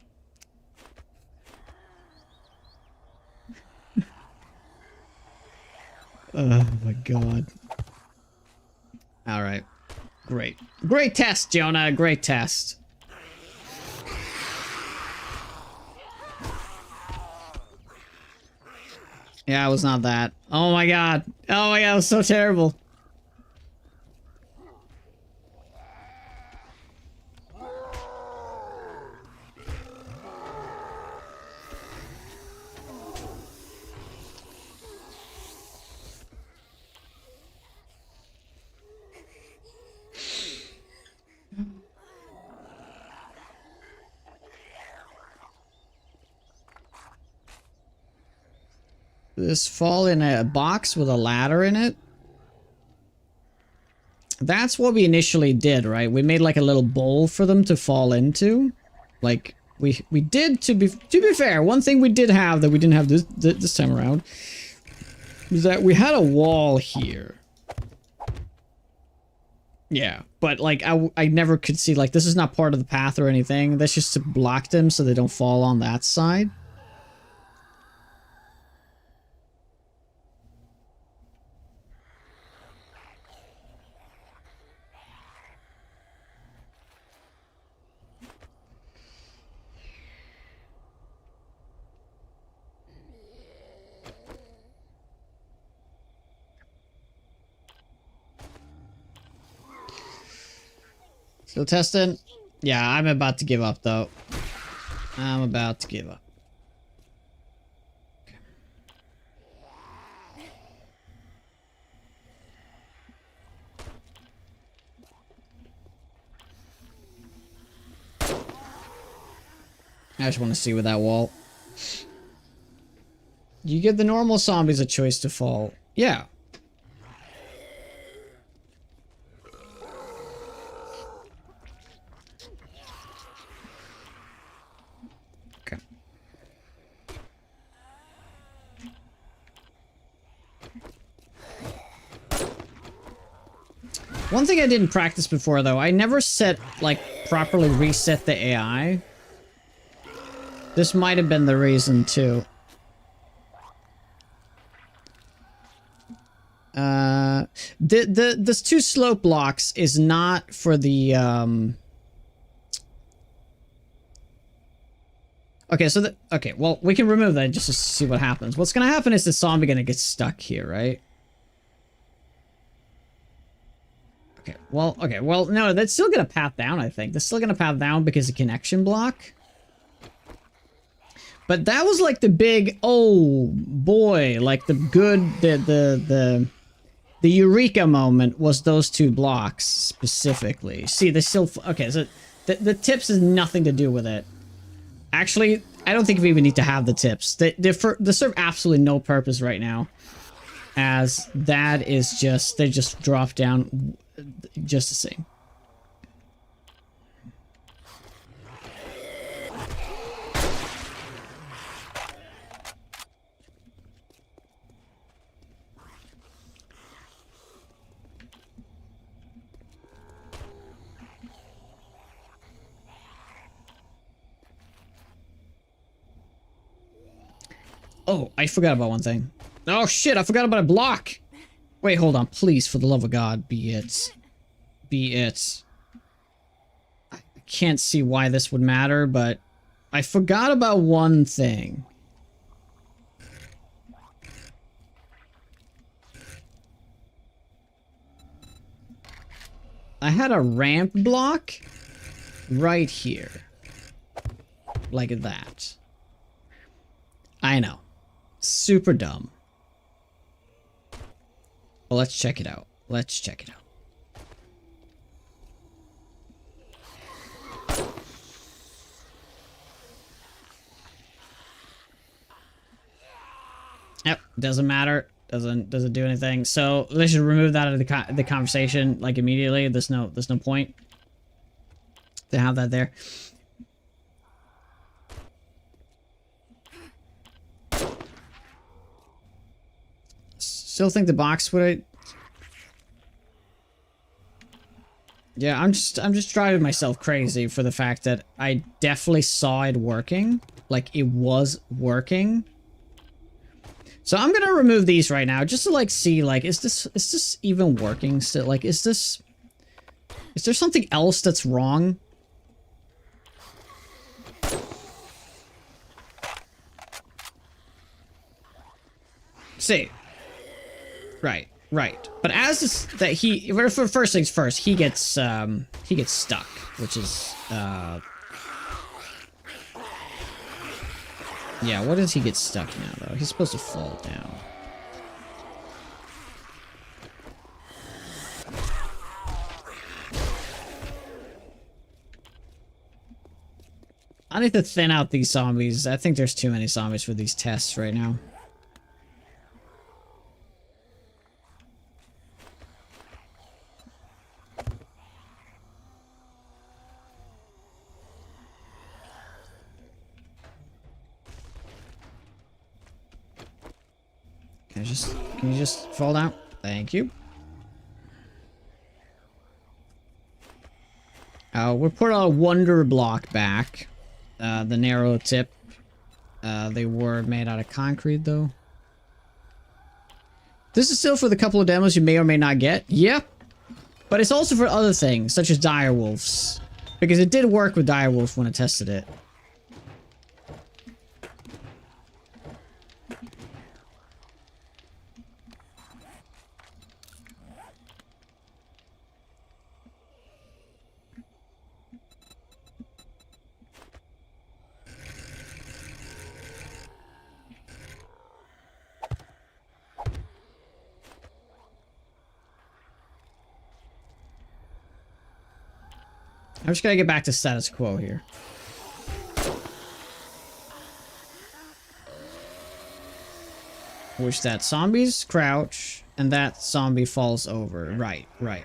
Oh my god. Alright. Great. Great test, Jonah. Great test. Yeah, it was not that. Oh my god. Oh my god, it was so terrible. this fall in a box with a ladder in it. That's what we initially did, right? We made like a little bowl for them to fall into. Like we did, to be fair, one thing we did have that we didn't have this time around is that we had a wall here. Yeah, but like I never could see, like, this is not part of the path or anything. That's just to block them so they don't fall on that side. Still testing? Yeah, I'm about to give up, though. I'm about to give up. I just want to see with that wall. You give the normal zombies a choice to fall. Yeah. One thing I didn't practice before, though, I never properly reset the AI. This might have been the reason, too. This 2 slope blocks is not for the, Okay, so okay, well, we can remove that just to see what happens. What's gonna happen is the zombie gonna get stuck here, right? Okay, well, no, that's still gonna path down, I think. That's still gonna path down because of connection block. But that was like the big, oh boy, like the good, the eureka moment was those 2 blocks specifically. See, they still, okay, so the tips has nothing to do with it. Actually, I don't think we even need to have the tips. They serve absolutely no purpose right now, as that is just, they just drop down just the same. Oh, I forgot about one thing. Oh shit, I forgot about a block. Wait, hold on, please, for the love of God, be it. Be it. I can't see why this would matter, but I forgot about one thing. I had a ramp block right here. Like that. I know. Super dumb. Well, let's check it out. Let's check it out. Yep, doesn't matter. Doesn't do anything. So let's just remove that out of the conversation like immediately. There's no point to have that there. Still think the box would. Yeah, I'm just driving myself crazy for the fact that I definitely saw it working. Like, it was working. So I'm gonna remove these right now just to like see, like, is this even working still? Like, is there something else that's wrong? See. Right. But as this, that for first things first, he gets stuck, which is yeah, what does he get stuck now though? He's supposed to fall down. I need to thin out these zombies. I think there's too many zombies for these tests right now. Can you just fall down? Thank you. We put our wonder block back. The narrow tip. They were made out of concrete, though. This is still for the couple of demos you may or may not get. Yep. But it's also for other things, such as direwolves. Because it did work with direwolf when I tested it. I'm just gonna get back to status quo here. Which that zombies crouch and that zombie falls over. Right, right.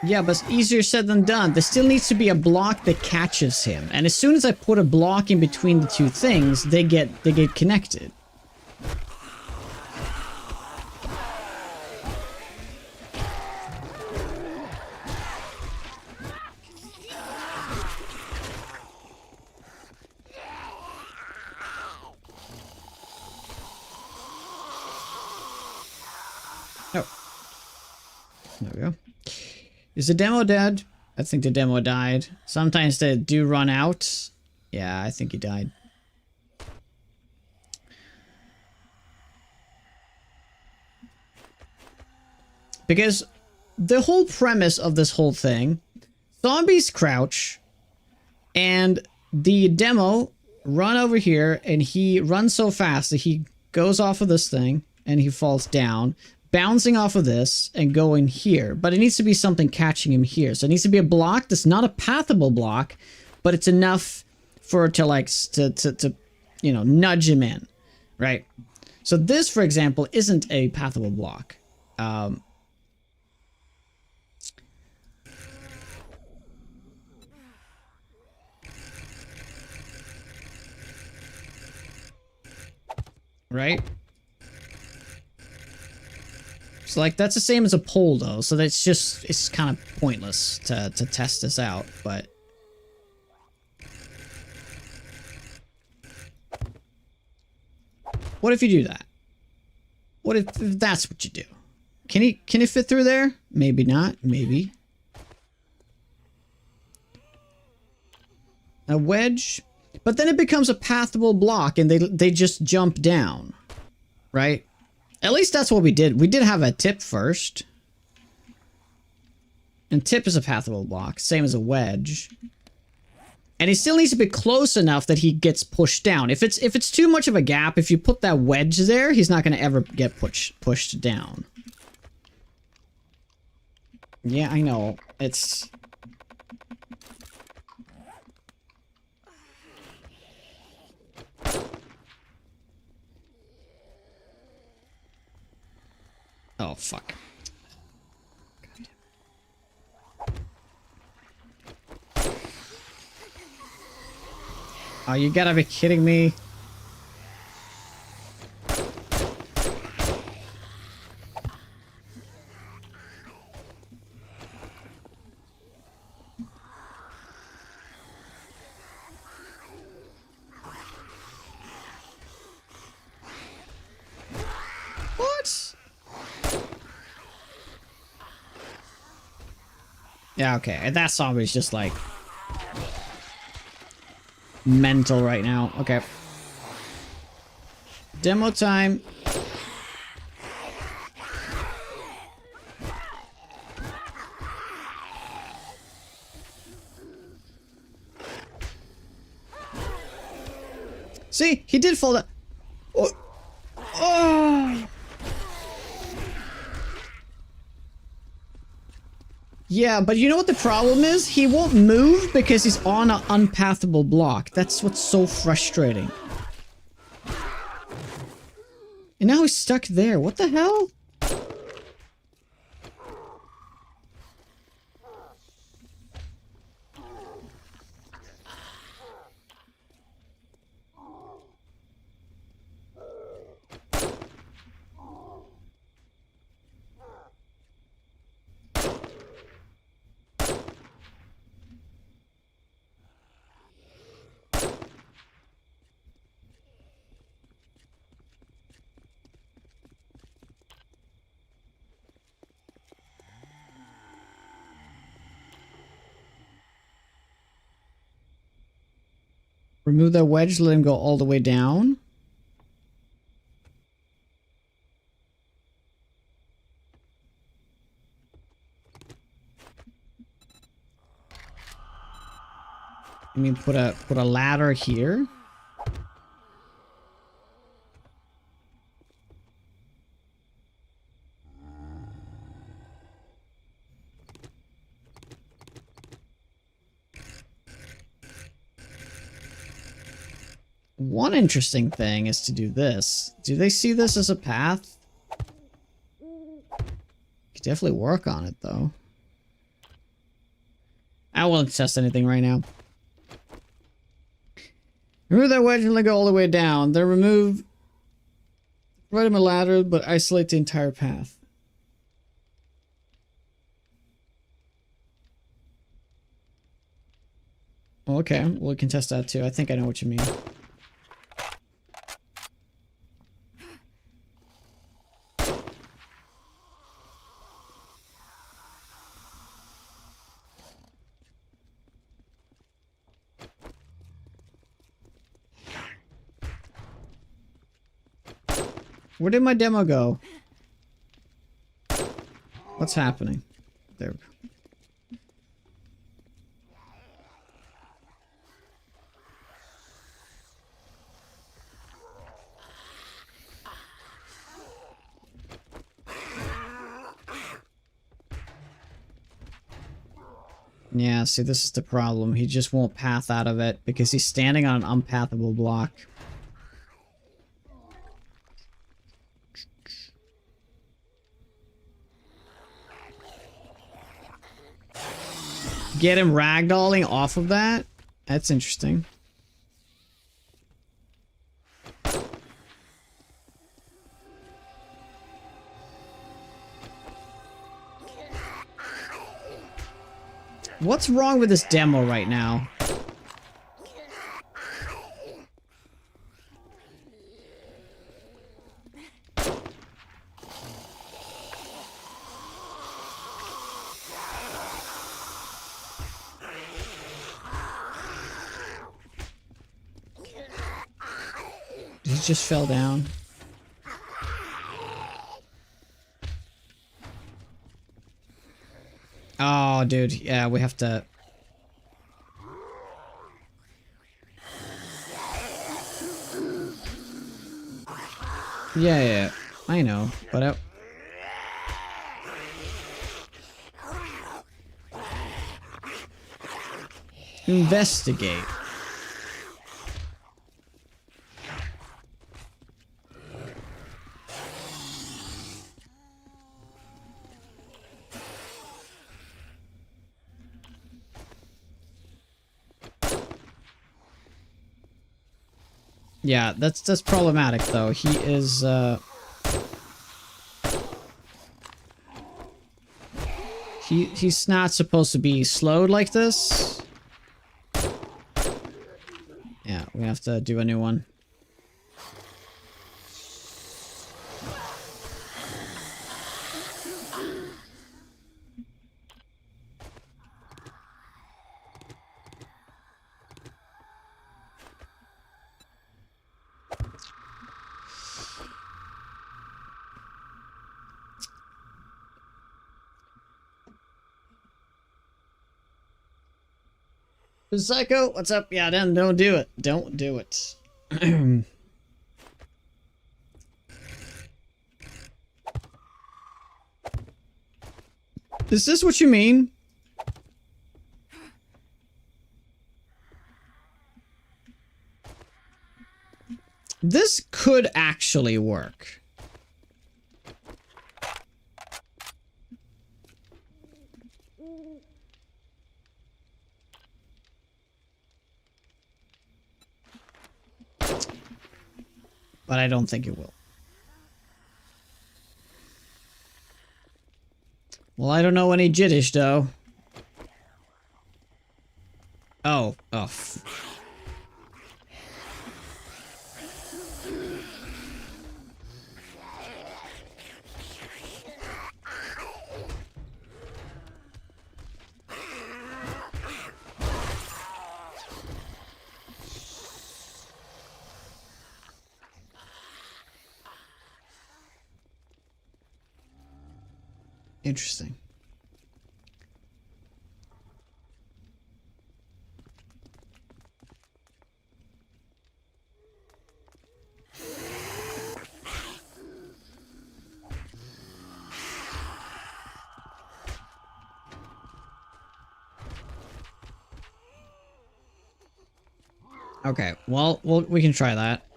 Yeah, but it's easier said than done. There still needs to be a block that catches him. And as soon as I put a block in between the two things, they get connected. Oh. There we go. Is the demo dead? I think the demo died. Sometimes they do run out. Yeah, I think he died. Because the whole premise of this whole thing, zombies crouch, and the demo run over here, and he runs so fast that he goes off of this thing, and he falls down, bouncing off of this and going here. But it needs to be something catching him here. So it needs to be a block that's not a pathable block, but it's enough for it to like to you know, nudge him in, right? So this, for example, isn't a pathable block. Right? So like that's the same as a pole though, so that's just, it's kind of pointless to test this out, but what if you do that? What if that's what you do? Can he fit through there? Maybe not, maybe. A wedge, but then it becomes a pathable block and they just jump down, right? At least that's what we did. We did have a tip first. And tip is a pathable block, same as a wedge. And he still needs to be close enough that he gets pushed down. If it's too much of a gap, if you put that wedge there, he's not going to ever get pushed down. Yeah, I know. It's... Oh, fuck. Oh, you gotta be kidding me. What? Yeah, okay. And that zombie's just like mental right now. Okay. Demo time. See, he did fall down. Oh. Oh. Yeah, but you know what the problem is? He won't move because he's on an unpathable block. That's what's so frustrating. And now he's stuck there. What the hell? Remove that wedge, let him go all the way down. I mean, put a ladder here. One interesting thing is to do this. Do they see this as a path? Could definitely work on it, though. I won't test anything right now. Remove that wedge and let go all the way down. Then remove... Provide him a ladder, but isolate the entire path. Okay, well, we can test that too. I think I know what you mean. Where did my demo go? What's happening? There we go. Yeah, see, this is the problem. He just won't path out of it because he's standing on an unpathable block. Get him ragdolling off of that? That's interesting. What's wrong with this demo right now? He just fell down. Oh, dude. Yeah, we have to... Yeah, I know, but investigate. Yeah, that's problematic though. He is he's not supposed to be slowed like this. Yeah, we have to do a new one. Psycho, what's up? Yeah, then don't do it. Don't do it. Is this what you mean? This could actually work. But I don't think it will. Well, I don't know any Jiddish, though. Oh. Oh. Interesting. Okay, well, we can try that.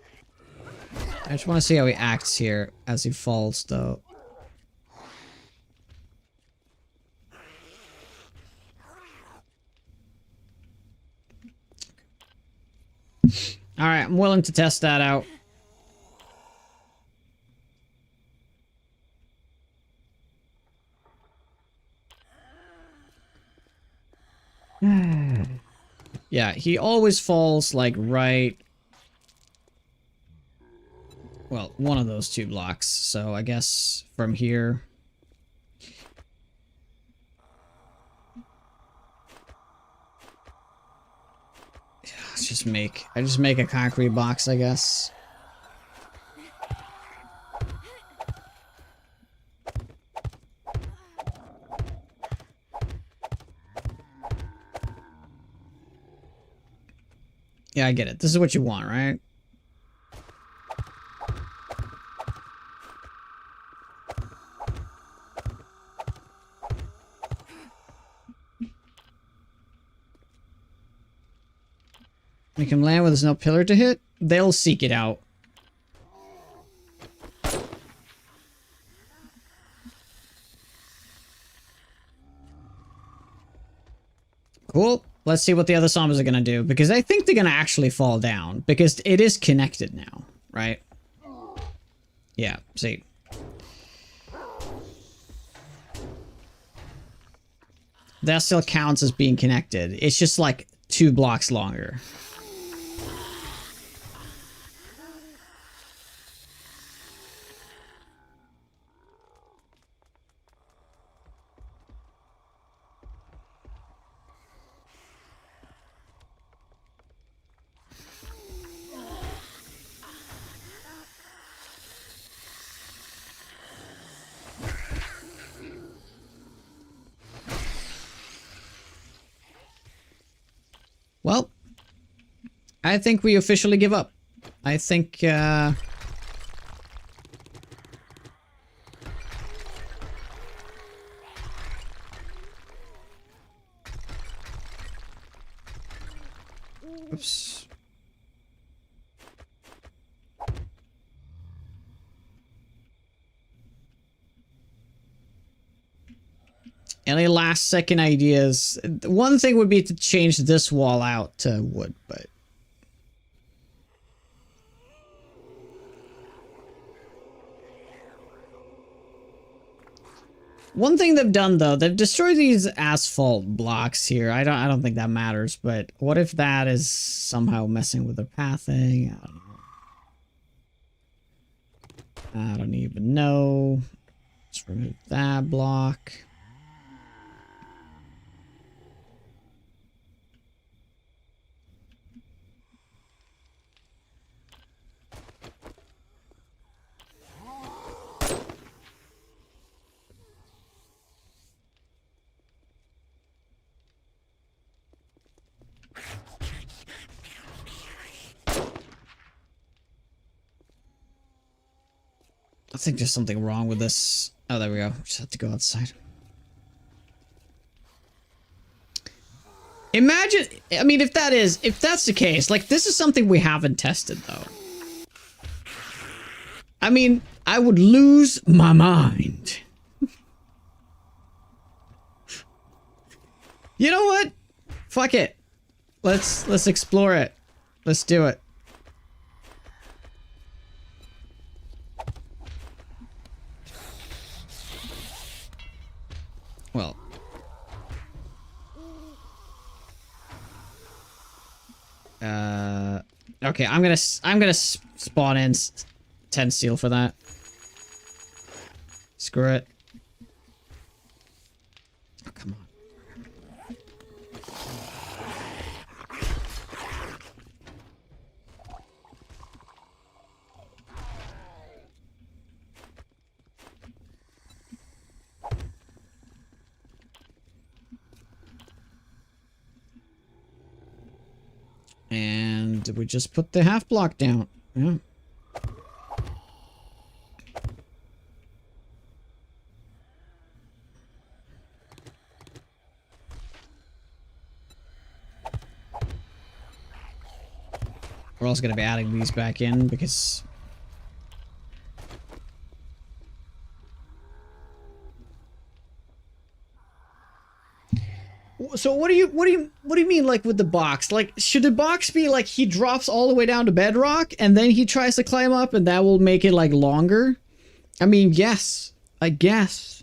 I just want to see how he acts here as he falls, though. Alright, I'm willing to test that out. Yeah, he always falls, like, right... Well, one of those two blocks, so I guess from here... I just make a concrete box, I guess. Yeah, I get it. This is what you want, right? Make him land where there's no pillar to hit? They'll seek it out. Cool. Let's see what the other zombies are gonna do, because I think they're gonna actually fall down, because it is connected now, right? Yeah, see. That still counts as being connected. It's just like 2 blocks longer. Well, I think we officially give up. I think, oops. Any last second ideas? One thing would be to change this wall out to wood, but... One thing they've done, though, they've destroyed these asphalt blocks here. I don't think that matters, but what if that is somehow messing with the pathing? I don't know. I don't even know. Let's remove that block. I think there's something wrong with this. Oh, there we go. Just have to go outside. Imagine, I mean, if that's the case, like, this is something we haven't tested, though. I mean, I would lose my mind. You know what? Fuck it. Let's explore it. Let's do it. Well. Okay, I'm gonna spawn in 10 steel for that. Screw it. Oh, come on. And we just put the half block down. Yeah. We're also going to be adding these back in because so what do you mean, like, with the box? Like, should the box be like he drops all the way down to bedrock and then he tries to climb up and that will make it like longer? I mean, yes, I guess.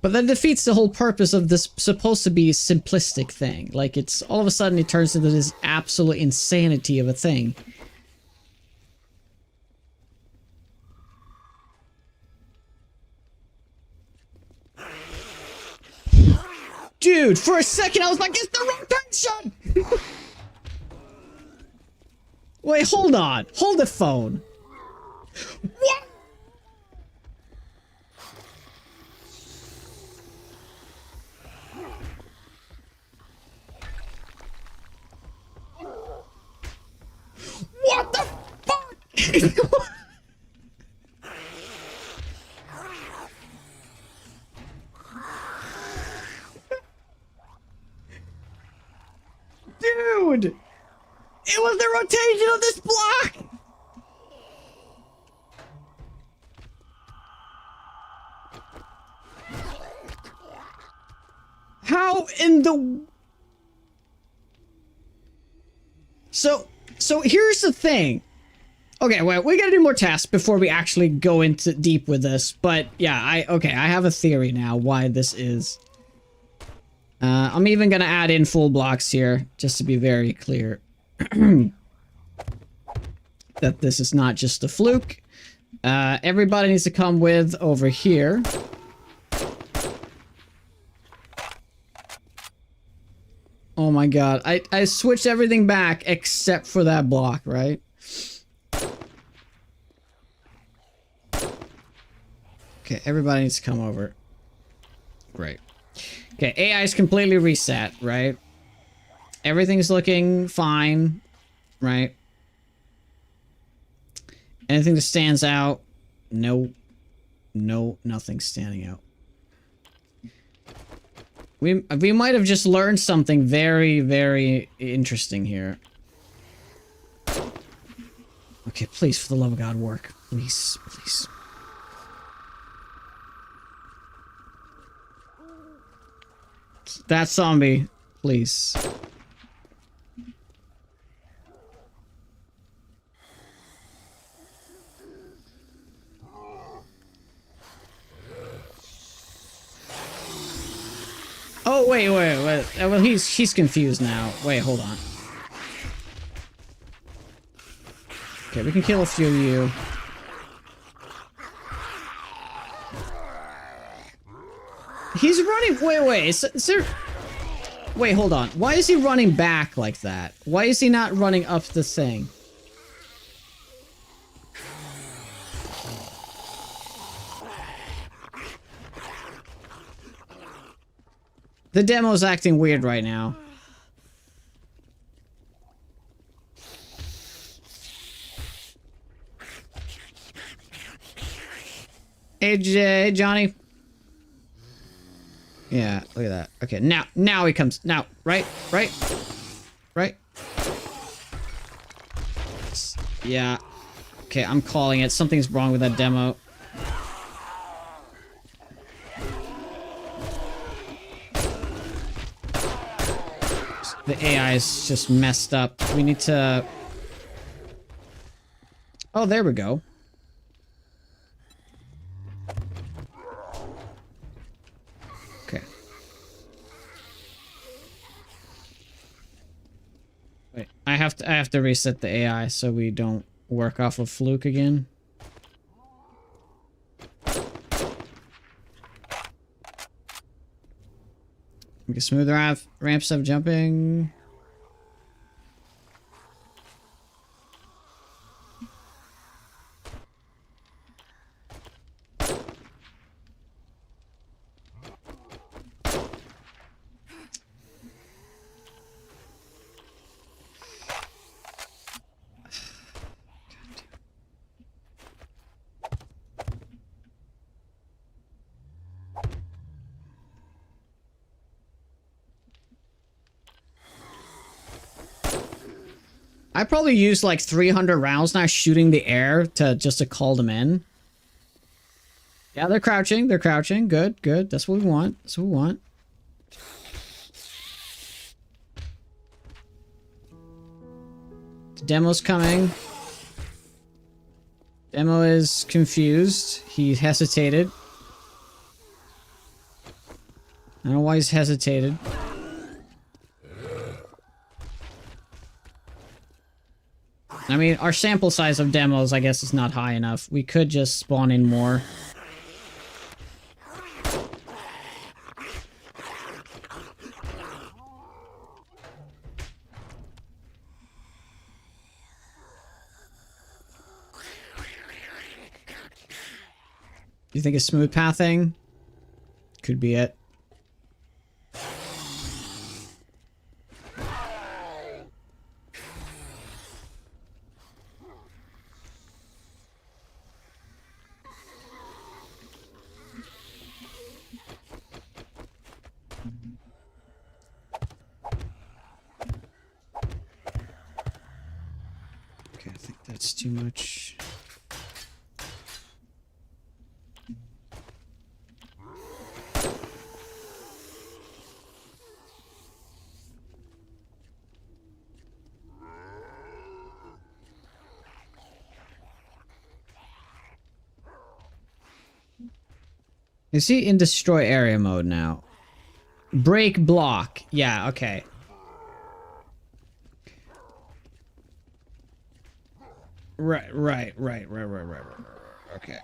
But that defeats the whole purpose of this supposed to be simplistic thing. Like, it's all of a sudden it turns into this absolute insanity of a thing. Dude, for a second I was like, it's the rotation! Wait, hold on. Hold the phone. What? What the fuck? Dude! It was the rotation of this block! How in the... So here's the thing. Okay, well, we gotta do more tests before we actually go into deep with this. But yeah, I have a theory now why this is. I'm even gonna add in full blocks here, just to be very clear. That this is not just a fluke. Everybody needs to come with over here. Oh my god, I switched everything back except for that block, right? Okay, everybody needs to come over. Great. Okay, AI is completely reset, right? Everything's looking fine, right? Anything that stands out? No. No, nothing's standing out. We might have just learned something very, very interesting here. Okay, please, for the love of God, work. Please, please. That zombie, please. Oh, wait. Well, he's confused now. Wait, hold on. Okay, we can kill a few of you. He's running. Wait. Is there... Wait, hold on. Why is he running back like that? Why is he not running up the thing? The demo's acting weird right now. Hey, Johnny. Yeah, look at that. Okay, now he comes. Now, right. Yeah. Okay, I'm calling it. Something's wrong with that demo. The AI is just messed up. We need to... Oh, there we go. Okay. Wait, I have to reset the AI so we don't work off of Fluke again. We can smooth ramps of jumping. I probably used like 300 rounds now shooting the air just to call them in. Yeah, they're crouching. They're crouching. Good, good. That's what we want. That's what we want. The demo's coming. Demo is confused. He hesitated. I don't know why he's hesitated. I mean, our sample size of demos, I guess, is not high enough. We could just spawn in more. You think it's smooth pathing? Could be it. Okay, I think that's too much. Is he in destroy area mode now? Break block. Yeah, okay. Right. Okay.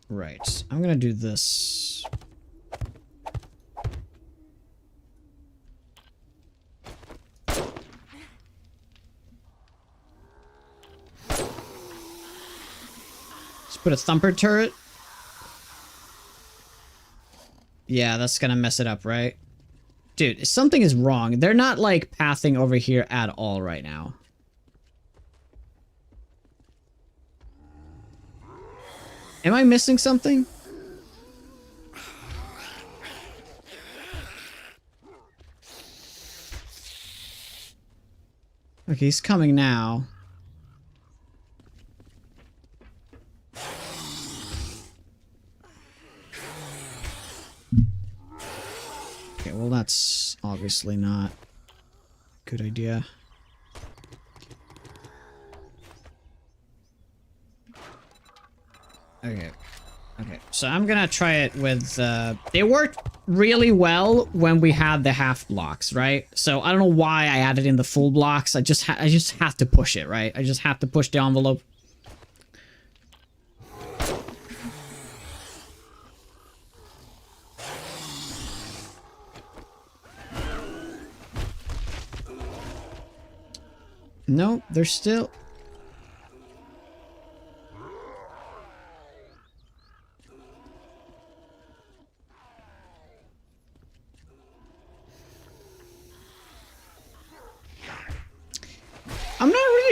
Right. I'm gonna do this. Let's put a thumper turret. Yeah, that's gonna mess it up, right? Dude, something is wrong. They're not, like, pathing over here at all right now. Am I missing something? Okay, he's coming now. Okay, well that's obviously not a good idea. Okay. Okay, so I'm gonna try it with, they worked really well when we had the half blocks, right? So I don't know why I added in the full blocks. I just have to push it, right? I just have to push the envelope. No, they're still...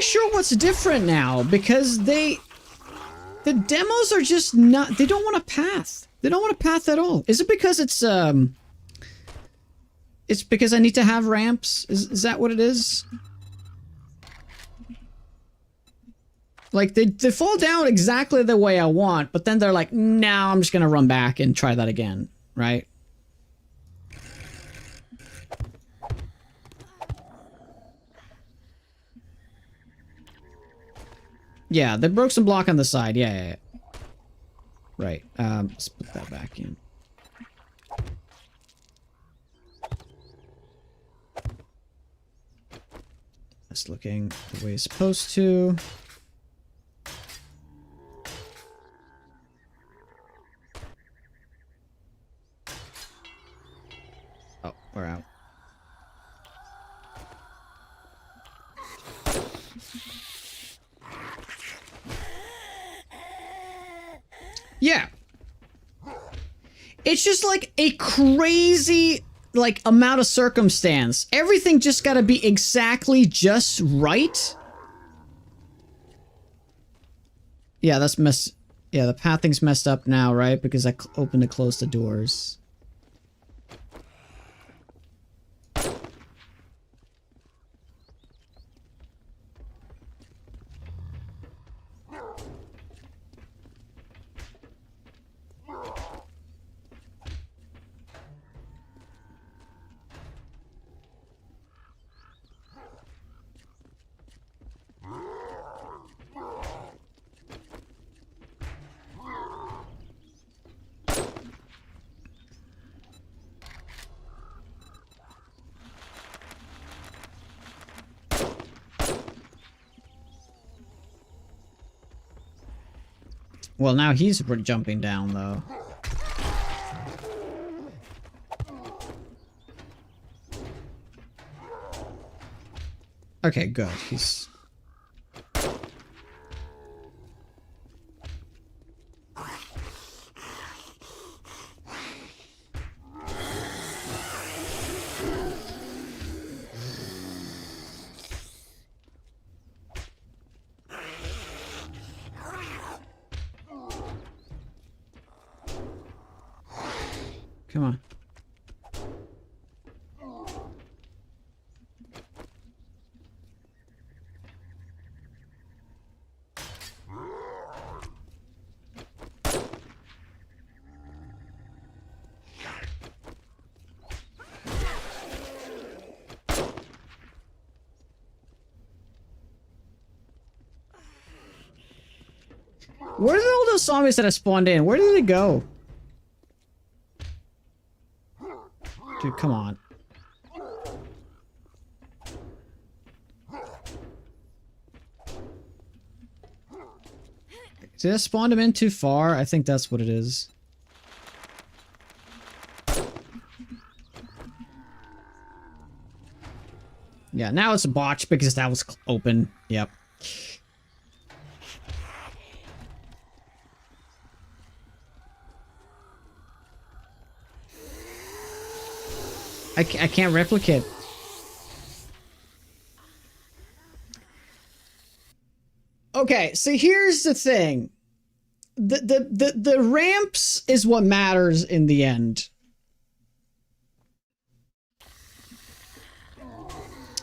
sure what's different now, because the demos are just not, they don't want a path. They don't want a path at all. Is it because it's because I need to have ramps? Is that what it is? Like, they fall down exactly the way I want, but then they're like, no, I'm just gonna run back and try that again, right? Yeah, they broke some block on the side. Yeah. Right. Let's put that back in. That's looking the way it's supposed to. Oh, we're out. Yeah. It's just like a crazy, like, amount of circumstance. Everything just gotta be exactly just right. Yeah, that's yeah, the pathing's messed up now, right? Because I opened and closed the doors. Well, now he's jumping down, though. Okay, good. He's... Come on. Where did all those zombies that I spawned in? Where did they go? Dude, come on. Did I spawn him in too far? I think that's what it is. Yeah, now it's a botch because that was open. Yep. I can't replicate. Okay, so here's the thing. The ramps is what matters in the end.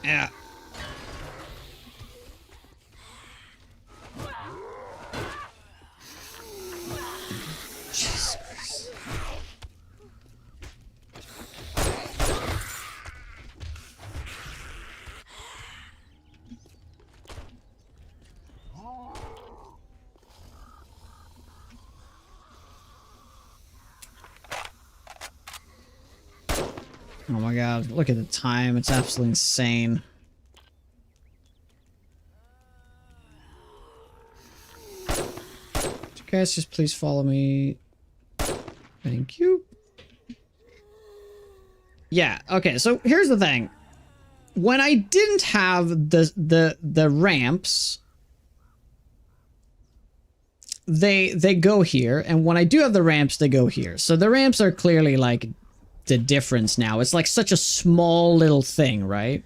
Yeah. Jesus Christ. Oh my god, look at the time. It's absolutely insane. Would you guys just please follow me? Thank you. Yeah, okay, so here's the thing. When I didn't have the ramps, they go here, and when I do have the ramps, they go here. So the ramps are clearly like the difference now. It's like such a small little thing, right?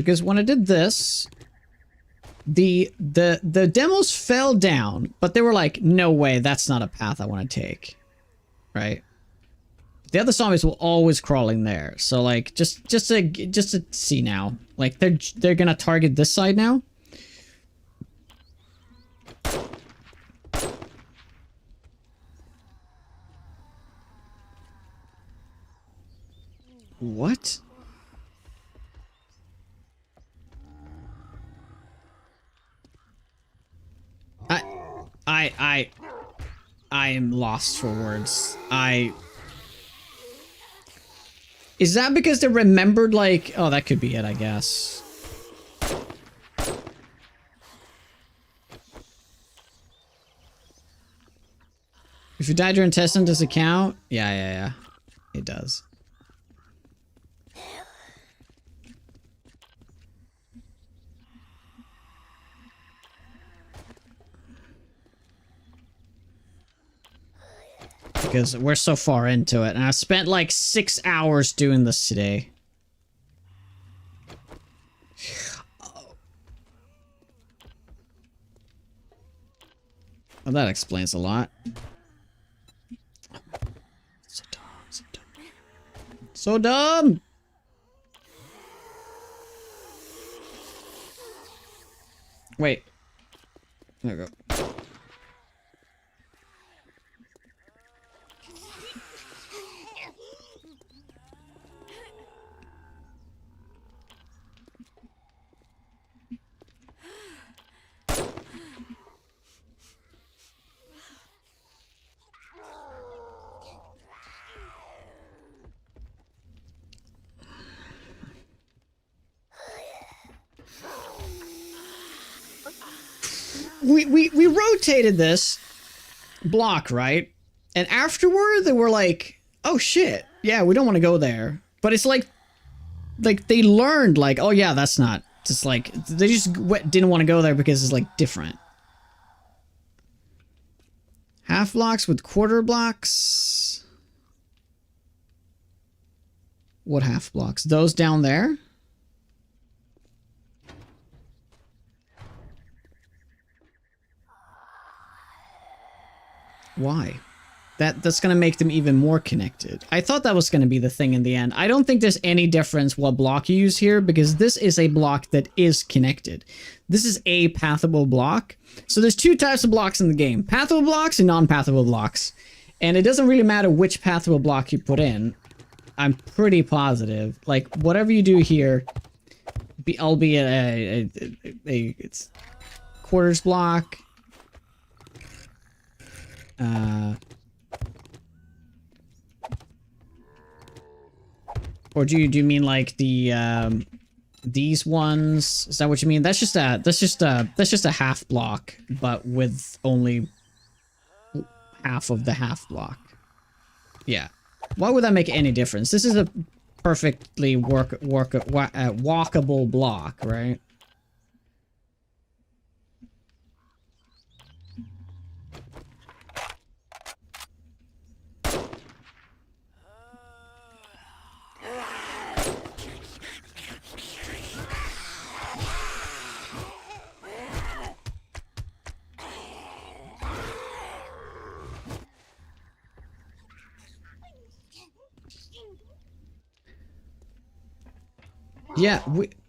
Because when I did this, the demos fell down, but they were like, no way, that's not a path I want to take. Right? The other zombies were always crawling there. So like just to see now. Like they're gonna target this side now. What? I am lost for words. Is that because they remembered, like... Oh, that could be it, I guess. If you died during testing, does it count? Yeah. It does. Because we're so far into it, and I spent like 6 hours doing this today. Well, that explains a lot. So dumb, so dumb. So dumb! Wait. There we go. We rotated this block, right? And afterward they were like, oh shit, yeah, we don't want to go there. But it's like they learned, like, oh yeah, that's not just like, they just didn't want to go there because it's like different. Half blocks with quarter blocks. What half blocks? Those down there? Why? That's gonna make them even more connected. I thought that was gonna be the thing in the end. I don't think there's any difference what block you use here, because this is a block that is connected. This is a pathable block. So there's two types of blocks in the game. Pathable blocks and non-pathable blocks. And it doesn't really matter which pathable block you put in. I'm pretty positive. Like, whatever you do here, albeit it's quarters block. Or do you mean like the these ones? Is that what you mean? That's just a half block, but with only half of the half block. Yeah. Why would that make any difference? This is a perfectly walkable block, right? Yeah,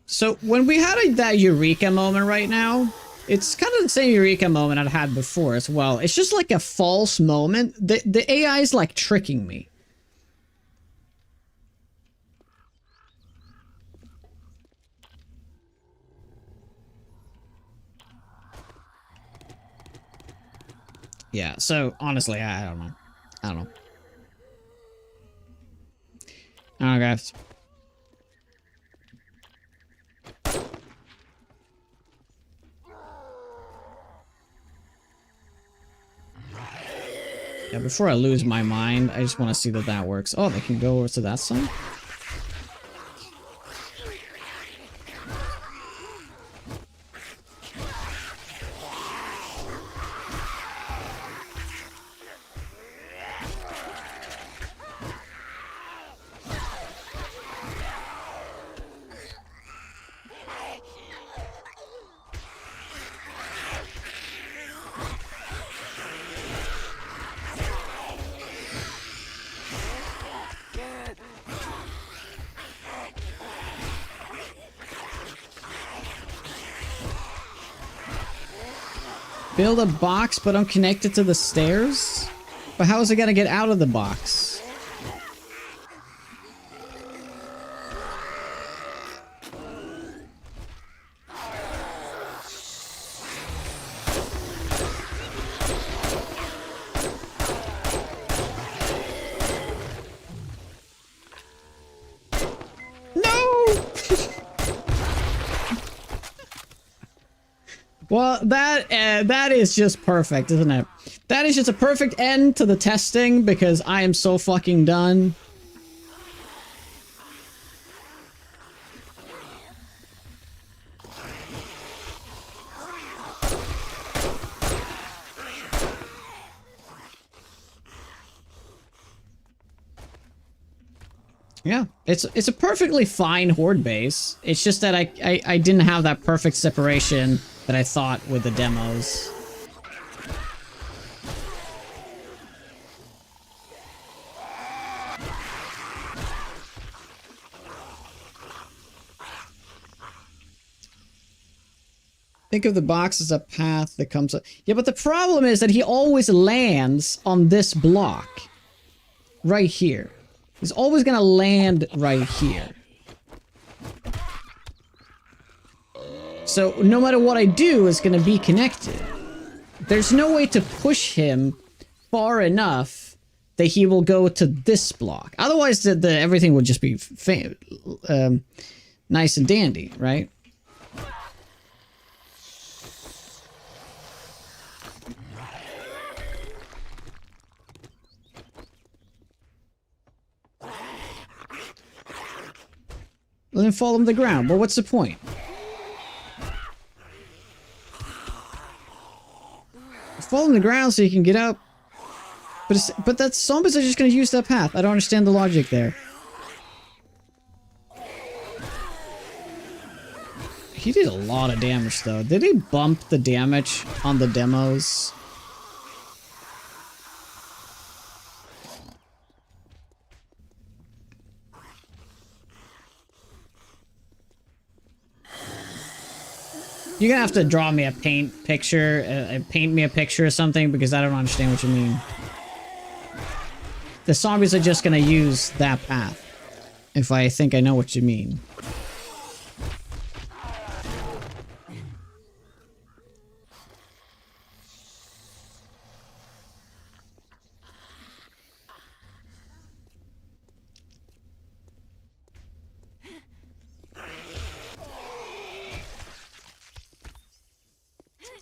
so when we had that eureka moment right now, it's kind of the same eureka moment I'd had before as well. It's just like a false moment. The AI is like tricking me. Yeah, so honestly, I don't know. I don't know. I don't know, guys. Yeah, before I lose my mind, I just want to see that that works. Oh, they can go over to that side? Build a box, but I'm connected to the stairs? But how is it gonna get out of the box? Well, that is just perfect, isn't it? That is just a perfect end to the testing because I am so fucking done. Yeah, it's a perfectly fine horde base. It's just that I didn't have that perfect separation that I thought with the demos. Think of the box as a path that comes up. Yeah, but the problem is that he always lands on this block. Right here. He's always gonna land right here. So no matter what I do, it's gonna be connected. There's no way to push him far enough that he will go to this block. Otherwise, everything would just be nice and dandy, right? Well, then fall him to the ground. Well, what's the point? Fall on the ground so you can get up. But that zombies are just gonna use that path. I don't understand the logic there. He did a lot of damage though. Did he bump the damage on the demos? You're gonna have to draw me a paint me a picture or something, because I don't understand what you mean. The zombies are just gonna use that path. If I think I know what you mean.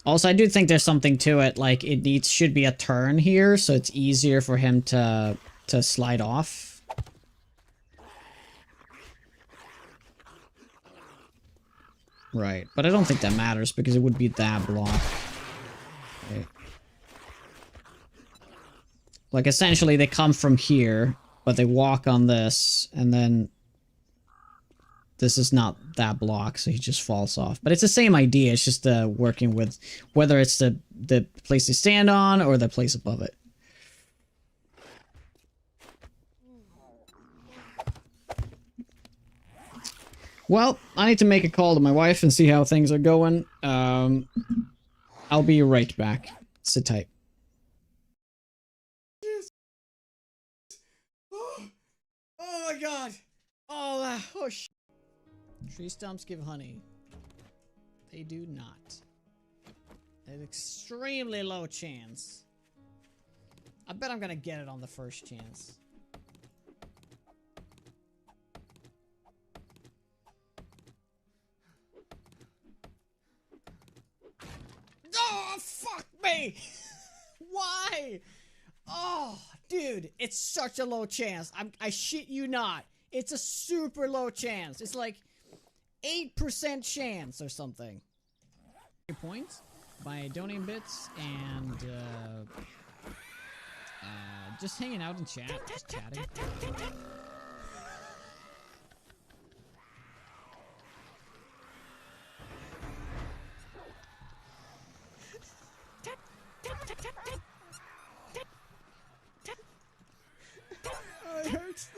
Also, I do think there's something to it, like it should be a turn here, so it's easier for him to slide off. Right, but I don't think that matters because it would be that block. Okay. Like essentially they come from here, but they walk on this, and then this is not that block, so he just falls off. But it's the same idea, it's just working with whether it's the place to stand on or the place above it. Well, I need to make a call to my wife and see how things are going. I'll be right back. Sit tight. Oh my god! Oh shit. Tree stumps give honey. They do not. An extremely low chance. I bet I'm gonna get it on the first chance. Oh, fuck me! Why? Oh, dude, it's such a low chance. I shit you not. It's a super low chance. It's like 8% chance or something. Points by donating bits and just hanging out in chat, just chatting. Oh, it hurts.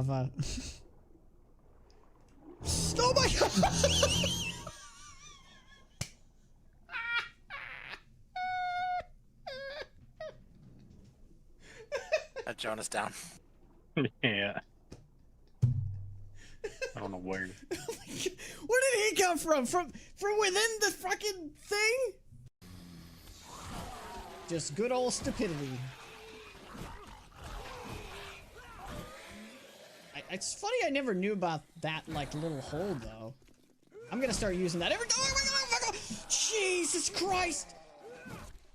lava. Oh my god! Jonah's down. Yeah. I don't know where. Where did he come from? From within the fucking thing? Just good old stupidity. It's funny I never knew about that, like, little hole, though. I'm gonna start using that every time. Jesus Christ!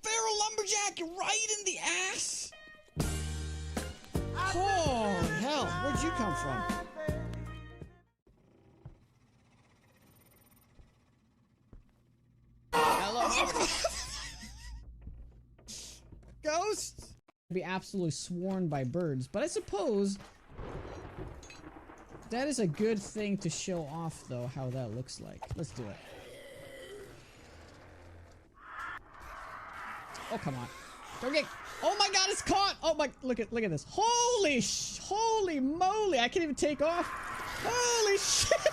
Feral lumberjack right in the ass! Oh, hell. Where'd you come from? Hello? Ghosts? Be absolutely sworn by birds, but I suppose that is a good thing to show off, though, how that looks like. Let's do it. Oh, come on. Don't get... Oh my god, it's caught! Oh my... Look at this. Holy moly! I can't even take off. Holy shit!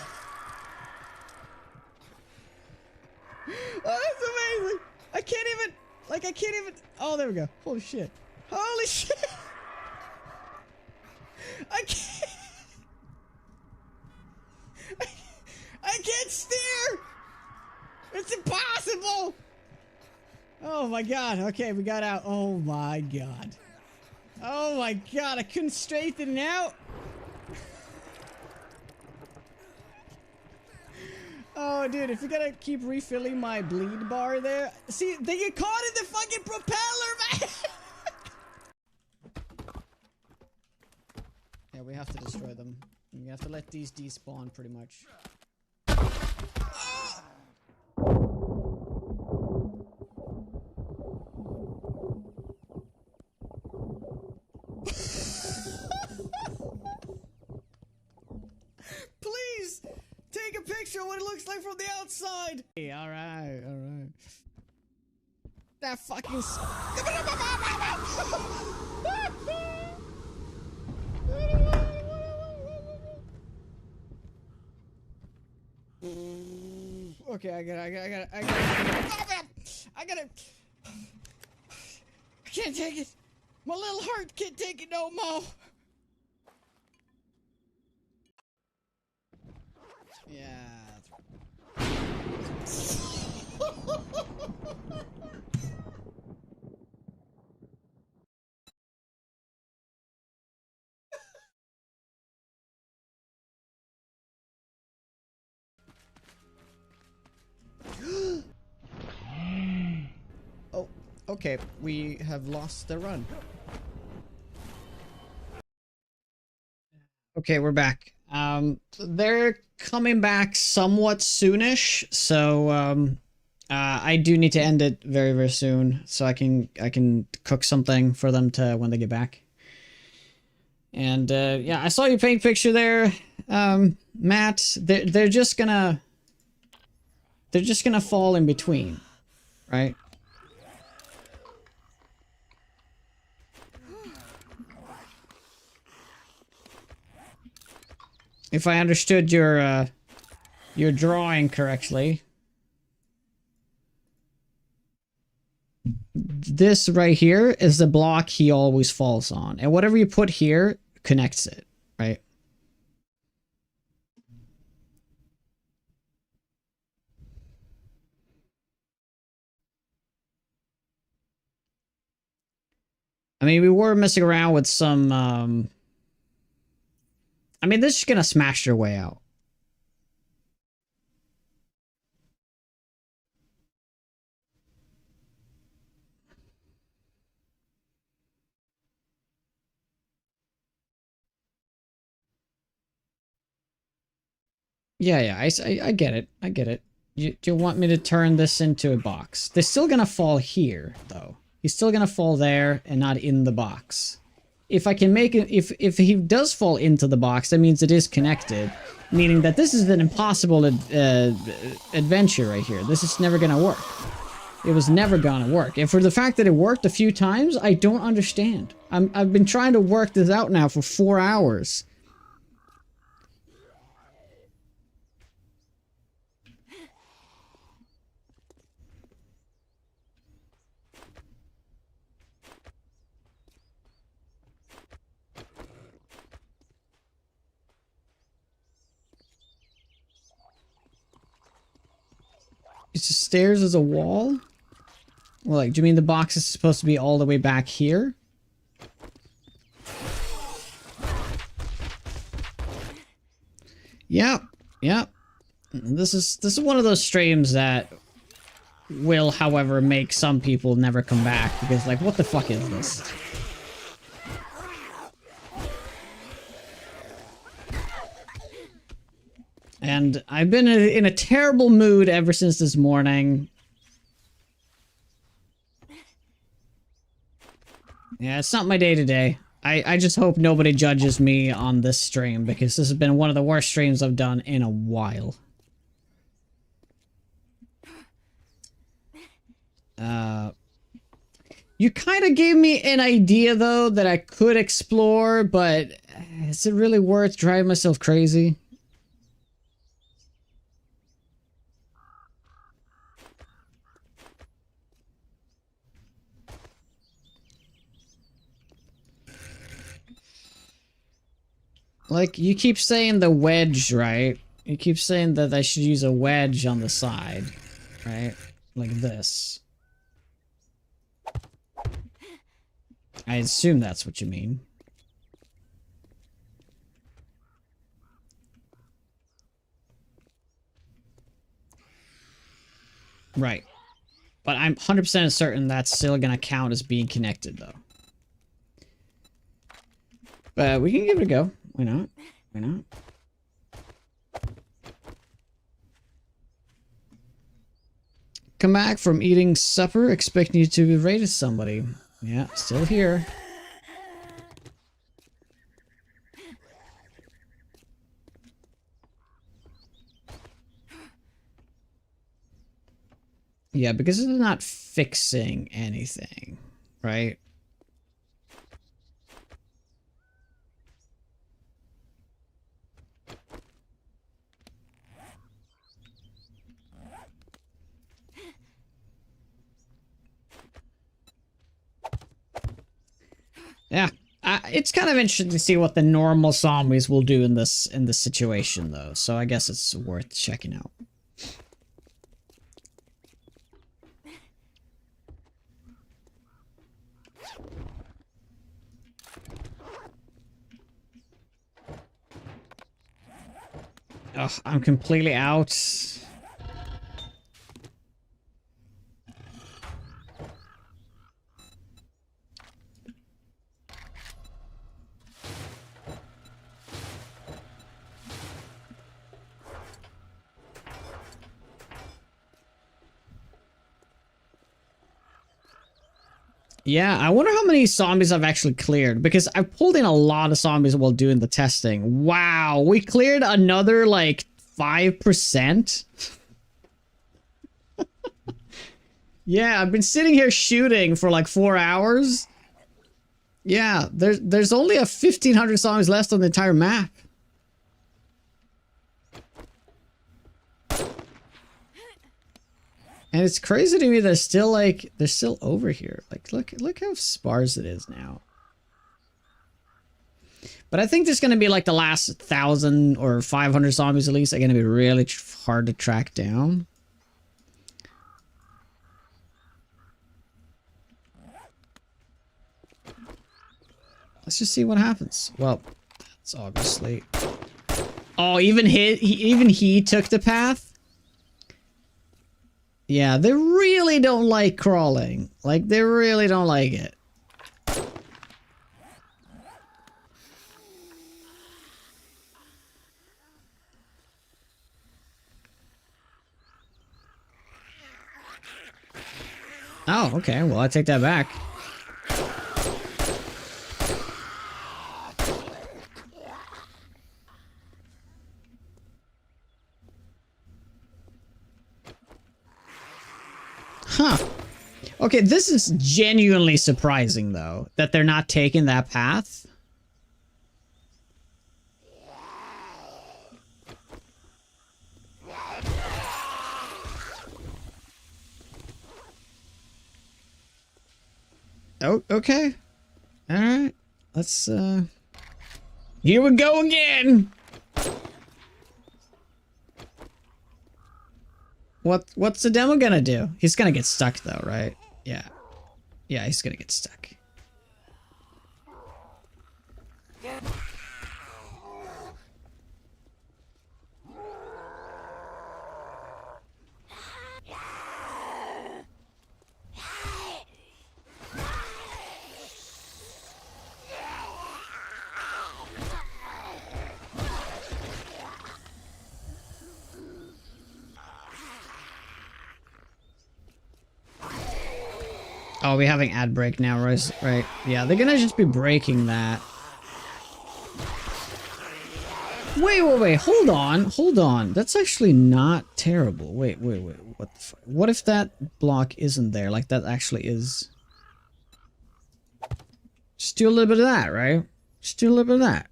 Oh, that's amazing! I can't even... Like, I can't even... Oh, there we go. Holy shit. Holy shit! I can't... I can't steer! It's impossible! Oh my god, okay, we got out. Oh my god. Oh my god, I couldn't straighten it out! Oh dude, if you gotta keep refilling my bleed bar there... See, they get caught in the fucking propeller, man! Yeah, we have to destroy them. We have to let these despawn, pretty much. Please take a picture of what it looks like from the outside. Hey, all right. That fucking. Okay, I can't take it. My little heart can't take it no more. Yeah. Oh, okay. We have lost the run. Okay, we're back. They're coming back somewhat soonish, so I do need to end it very, very soon, so I can cook something for them to when they get back. And yeah, I saw your paint picture there, Matt. They're just gonna fall in between, right? If I understood your drawing correctly, this right here is the block he always falls on, and whatever you put here connects it, right? I mean, we were messing around with some I mean, this is gonna smash their way out. Yeah, I get it. I get it. You want me to turn this into a box. They're still gonna fall here, though. He's still gonna fall there and not in the box. If I can make it, if he does fall into the box, that means it is connected, meaning that this is an impossible adventure right here. This is never gonna work. It was never gonna work. And for the fact that it worked a few times, I don't understand. I've been trying to work this out now for 4 hours. upstairs is a wall? Well, like, do you mean the box is supposed to be all the way back here? Yep, yep. This is one of those streams that will, however, make some people never come back because, like, what the fuck is this? And I've been in a terrible mood ever since this morning. Yeah, it's not my day today. I just hope nobody judges me on this stream because this has been one of the worst streams I've done in a while. You kind of gave me an idea, though, that I could explore, but is it really worth driving myself crazy? Like, you keep saying the wedge, right? You keep saying that I should use a wedge on the side, right? Like this. I assume that's what you mean. Right. But I'm 100% certain that's still gonna count as being connected, though. But we can give it a go. Why not? Why not? Come back from eating supper, expecting you to be raided somebody. Yeah, still here. Yeah, because it's not fixing anything, right? Yeah, it's kind of interesting to see what the normal zombies will do in this situation, though. So I guess it's worth checking out. Ugh, I'm completely out. Yeah, I wonder how many zombies I've actually cleared, because I pulled in a lot of zombies while doing the testing. Wow, we cleared another, like, 5%? Yeah, I've been sitting here shooting for, like, 4 hours. Yeah, there's only 1,500 zombies left on the entire map. And it's crazy to me that still, like, they're still over here. Like, look how sparse it is now. But I think there's going to be, like, the last 1,000 or 500 zombies at least are going to be really hard to track down. Let's just see what happens. Well, that's obviously... Oh, even he took the path? Yeah, they really don't like crawling. Like, they really don't like it. Oh, okay. Well, I take that back. Huh. Okay, this is genuinely surprising, though, that they're not taking that path. Oh, okay. Alright. Let's, Here we go again! What's the demo gonna do? He's gonna get stuck though, right? Yeah. Yeah, he's gonna get stuck. Oh, we're having ad break now, right? Yeah, they're gonna just be breaking that. Wait, hold on. That's actually not terrible. Wait, what the fuck? What if that block isn't there? Like, that actually is... Just do a little bit of that, right? Just do a little bit of that.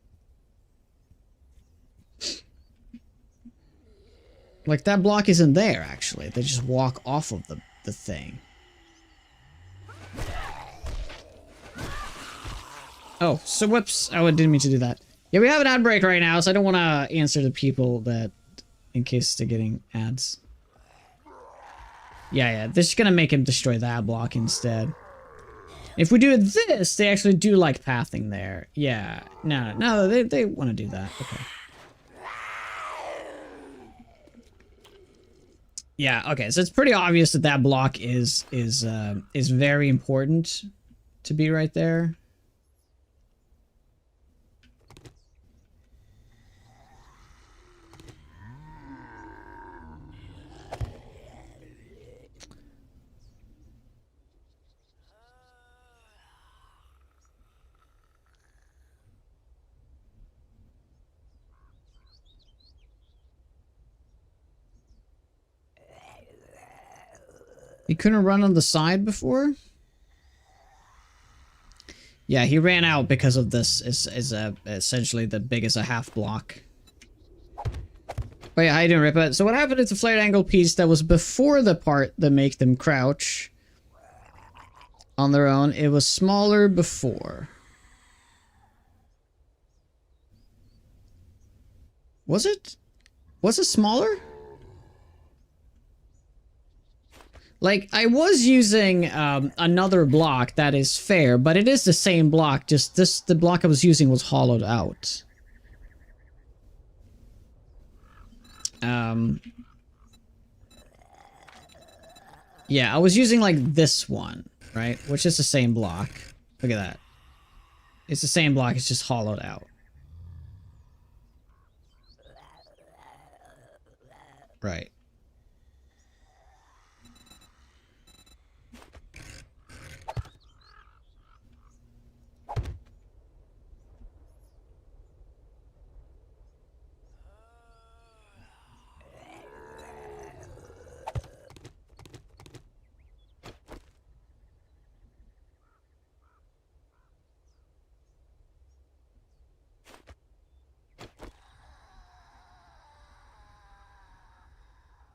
Like, that block isn't there, actually. They just walk off of the thing. Oh, so whoops. Oh, I didn't mean to do that. Yeah, we have an ad break right now, so I don't want to answer to people that... in case they're getting ads. Yeah, they're just gonna make him destroy that block instead. If we do this, they actually do like pathing there. Yeah, no, they want to do that. Okay. Yeah, okay, so it's pretty obvious that that block is very important to be right there. He couldn't run on the side before? Yeah, he ran out because of this is essentially the big as a half block. But yeah, how you doing, Rippa? So what happened is the flared angle piece that was before the part that make them crouch on their own. It was smaller before. Was it? Was it smaller? Like, I was using another block that is fair, but it is the same block, just the block I was using was hollowed out. Yeah, I was using like this one, right? Which is the same block. Look at that. It's the same block, it's just hollowed out. Right.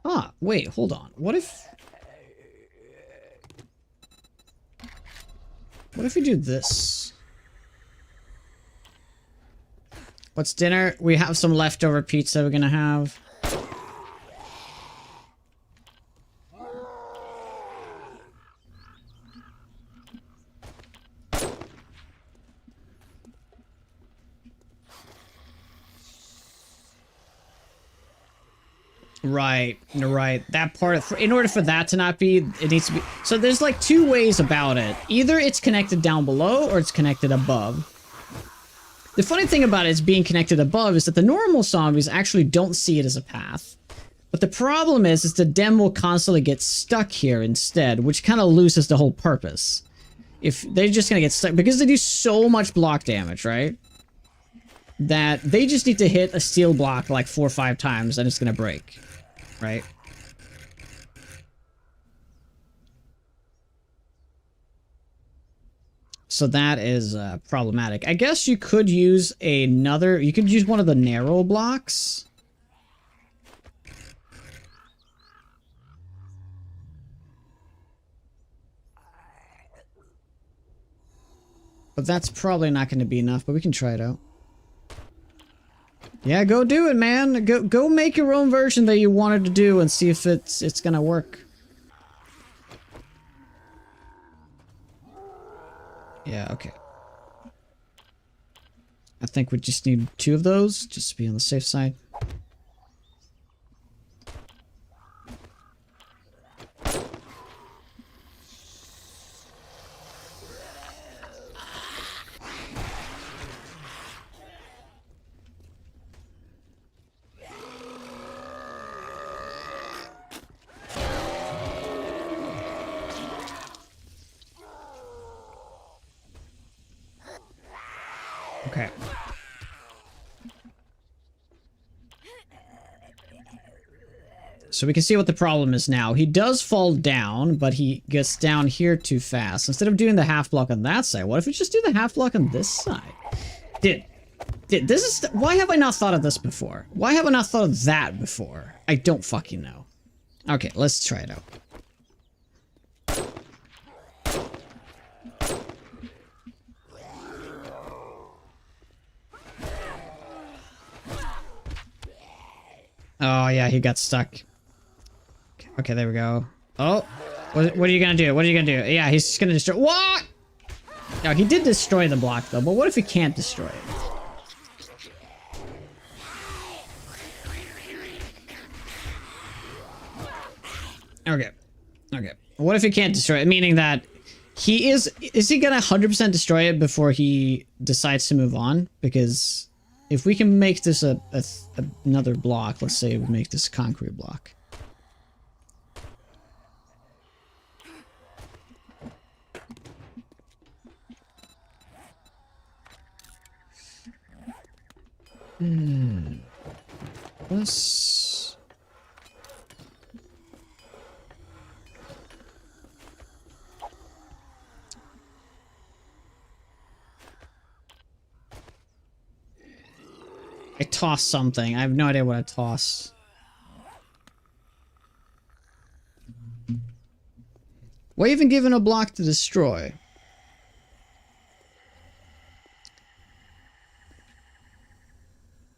Ah, wait, hold on. What if we do this? What's dinner? We have some leftover pizza we're gonna have. Right. That part, in order for that to not be, it needs to be... So there's like two ways about it. Either it's connected down below or it's connected above. The funny thing about it is being connected above is that the normal zombies actually don't see it as a path. But the problem is the dem will constantly get stuck here instead, which kind of loses the whole purpose. If they're just gonna get stuck, because they do so much block damage, right? That they just need to hit a steel block like 4 or 5 times and it's gonna break. Right? So that is problematic. I guess you could use another... You could use one of the narrow blocks. But that's probably not going to be enough, but we can try it out. Yeah, go do it, man. Go make your own version that you wanted to do and see if it's gonna work. Yeah, okay. I think we just need 2 of those, just to be on the safe side. Okay. So we can see what the problem is now. He does fall down, but he gets down here too fast. Instead of doing the half block on that side, what if we just do the half block on this side? This is... Why have I not thought of this before? Why have I not thought of that before? I don't fucking know. Okay, let's try it out. Oh, yeah, he got stuck. Okay, there we go. Oh, what are you gonna do? What are you gonna do? Yeah, he's just gonna destroy... What? No, he did destroy the block, though, but what if he can't destroy it? Okay. Okay. What if he can't destroy it? Meaning that he is he gonna 100% destroy it before he decides to move on? Because if we can make this another block, let's say we make this a concrete block. Let's... I tossed something. I have no idea what I tossed. Why even given a block to destroy?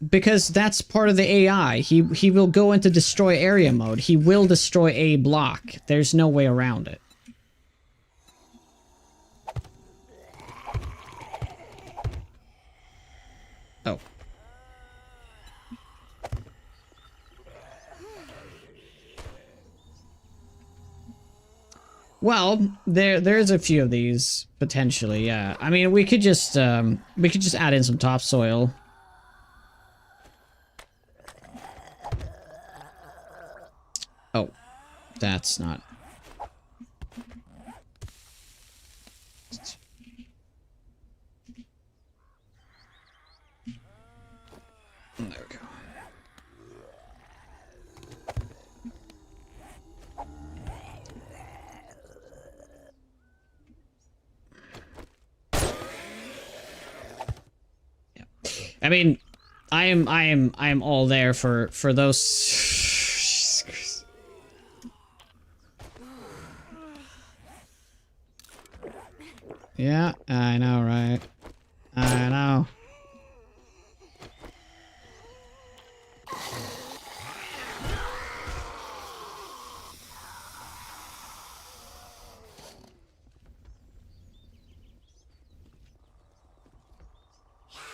Because that's part of the AI. He will go into destroy area mode. He will destroy a block. There's no way around it. Oh. Well, there's a few of these potentially. Yeah. I mean, we could just add in some topsoil. Oh, that's not. There we go. Yeah. I mean, I am all there for those. Yeah, I know, right? I know.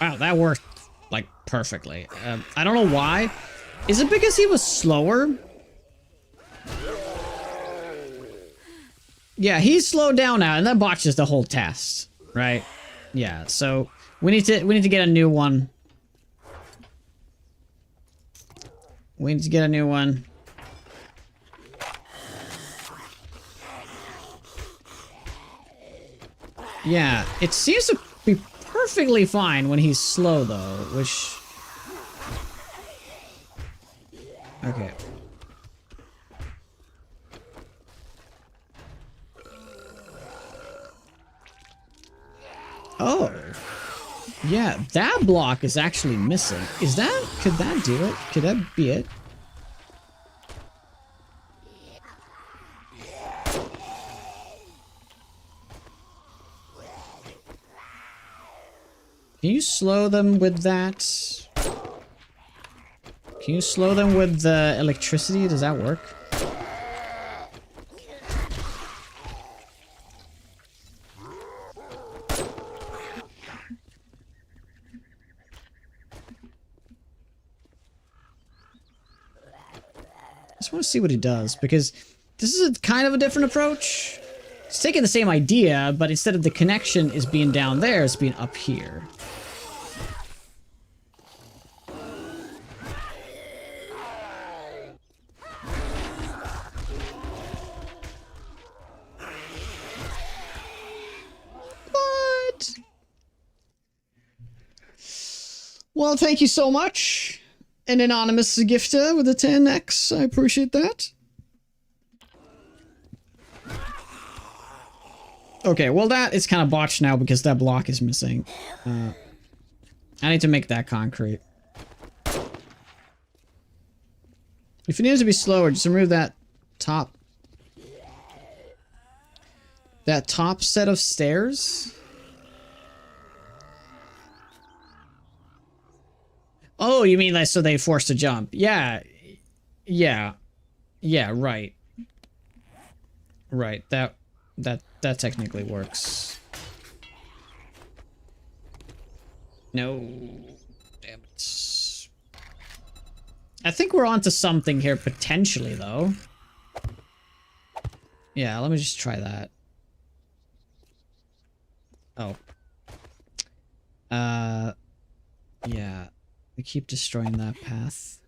Wow, that worked, like, perfectly. I don't know why. Is it because he was slower? Yeah, he's slowed down now, and that botches the whole test, right? Yeah, so we need to get a new one. We need to get a new one. Yeah, it seems to be perfectly fine when he's slow, though, which... Okay. Oh. Yeah, that block is actually missing. Is that... Could that do it? Could that be it? Can you slow them with that? Can you slow them with the electricity? Does that work? I just want to see what he does, because this is a kind of a different approach. It's taking the same idea, but instead of the connection is being down there, it's being up here. But... well, thank you so much. An anonymous gifter with a 10x. I appreciate that. Okay, well that is kind of botched now because that block is missing. I need to make that concrete. If it needs to be slower, just remove that top set of stairs. Oh, you mean like so they forced to jump? Yeah, right. Right. That technically works. No, damn it. I think we're onto something here potentially, though. Yeah, let me just try that. Oh. Yeah. We keep destroying that path.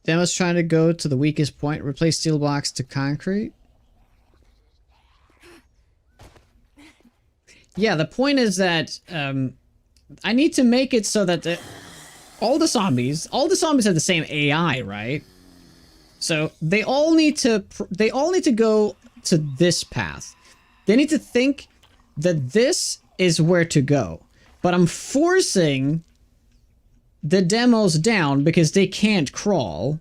Demo's trying to go to the weakest point, replace steel blocks to concrete. Yeah, the point is that I need to make it so that all the zombies have the same AI, right? So they all need to go to this path. They need to think that this is where to go. But I'm forcing the demos down because they can't crawl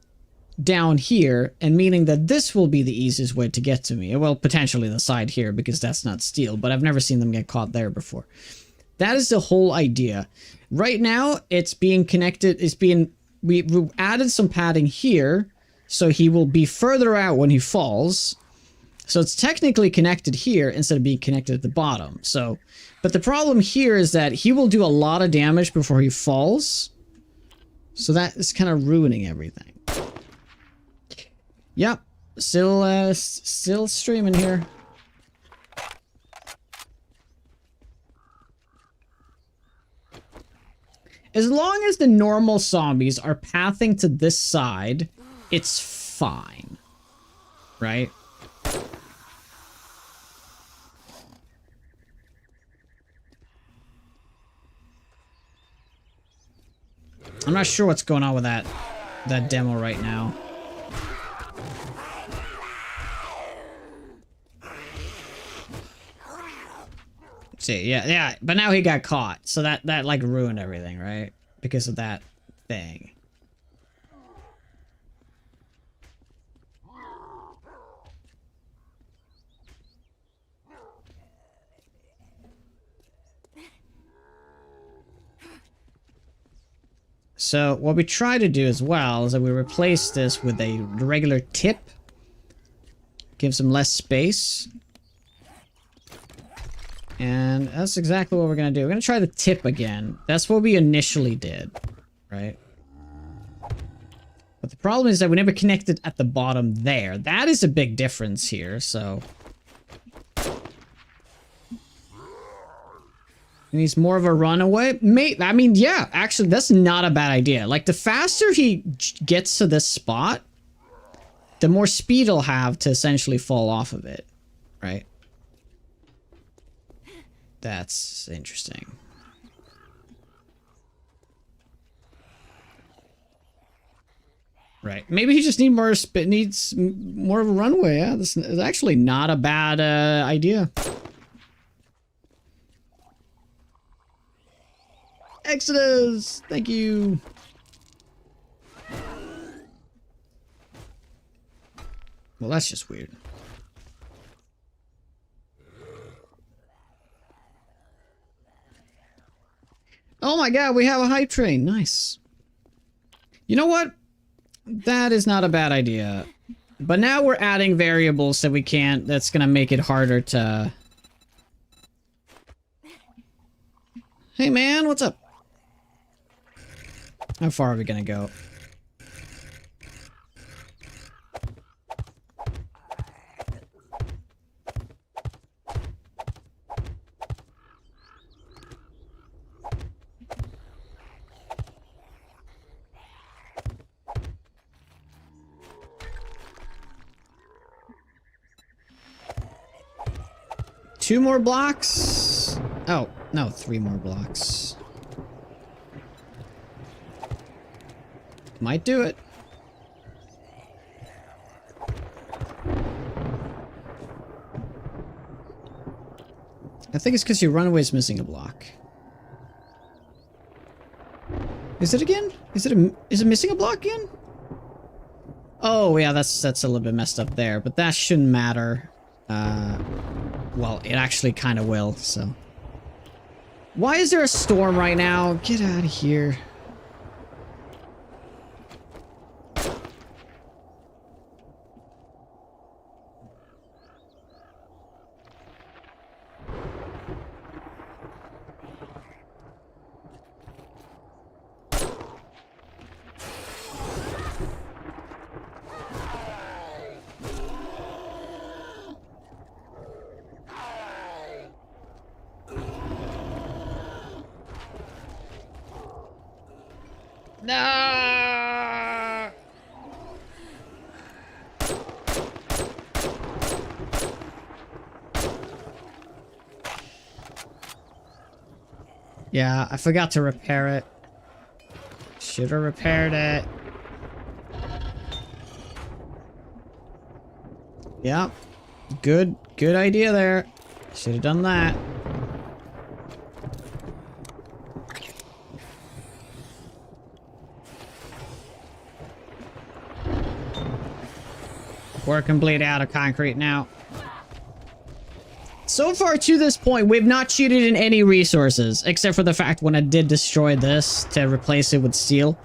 down here, and meaning that this will be the easiest way to get to me. Well, potentially the side here because that's not steel, but I've never seen them get caught there before. That is the whole idea. Right now, it's being connected, we added some padding here, so he will be further out when he falls. So it's technically connected here instead of being connected at the bottom. So, but the problem here is that he will do a lot of damage before he falls. So that is kind of ruining everything. Yep, still streaming here. As long as the normal zombies are pathing to this side, it's fine. Right? I'm not sure what's going on with that demo right now. See, yeah, but now he got caught, so that like ruined everything, right? Because of that thing. So what we try to do as well is that we replace this with a regular tip. Gives him less space. And that's exactly what we're going to do. We're going to try the tip again. That's what we initially did, right? But the problem is that we never connected at the bottom there. That is a big difference here, so... He needs more of a runaway. I mean, yeah, actually, that's not a bad idea. Like, the faster he gets to this spot, the more speed he'll have to essentially fall off of it, right? That's interesting. Right. Maybe he just needs more of a runway. Yeah, this is actually not a bad idea. Exodus! Thank you. Well, that's just weird. Oh my god, we have a hype train. Nice. You know what? That is not a bad idea. But now we're adding variables that we can't... That's gonna make it harder to... Hey man, what's up? How far are we gonna go? Two more blocks? Oh, no, 3 more blocks. Might do it. I think it's because your runaway's missing a block. Is it again? Is it missing a block again? Oh yeah, that's a little bit messed up there, but that shouldn't matter. Well, it actually kind of will, so. Why is there a storm right now? Get out of here. No! Yeah, I forgot to repair it. Should have repaired it. Yeah. Good idea there. Should have done that. We're complete out of concrete now. So far to this point, we've not cheated in any resources, except for the fact when I did destroy this to replace it with steel.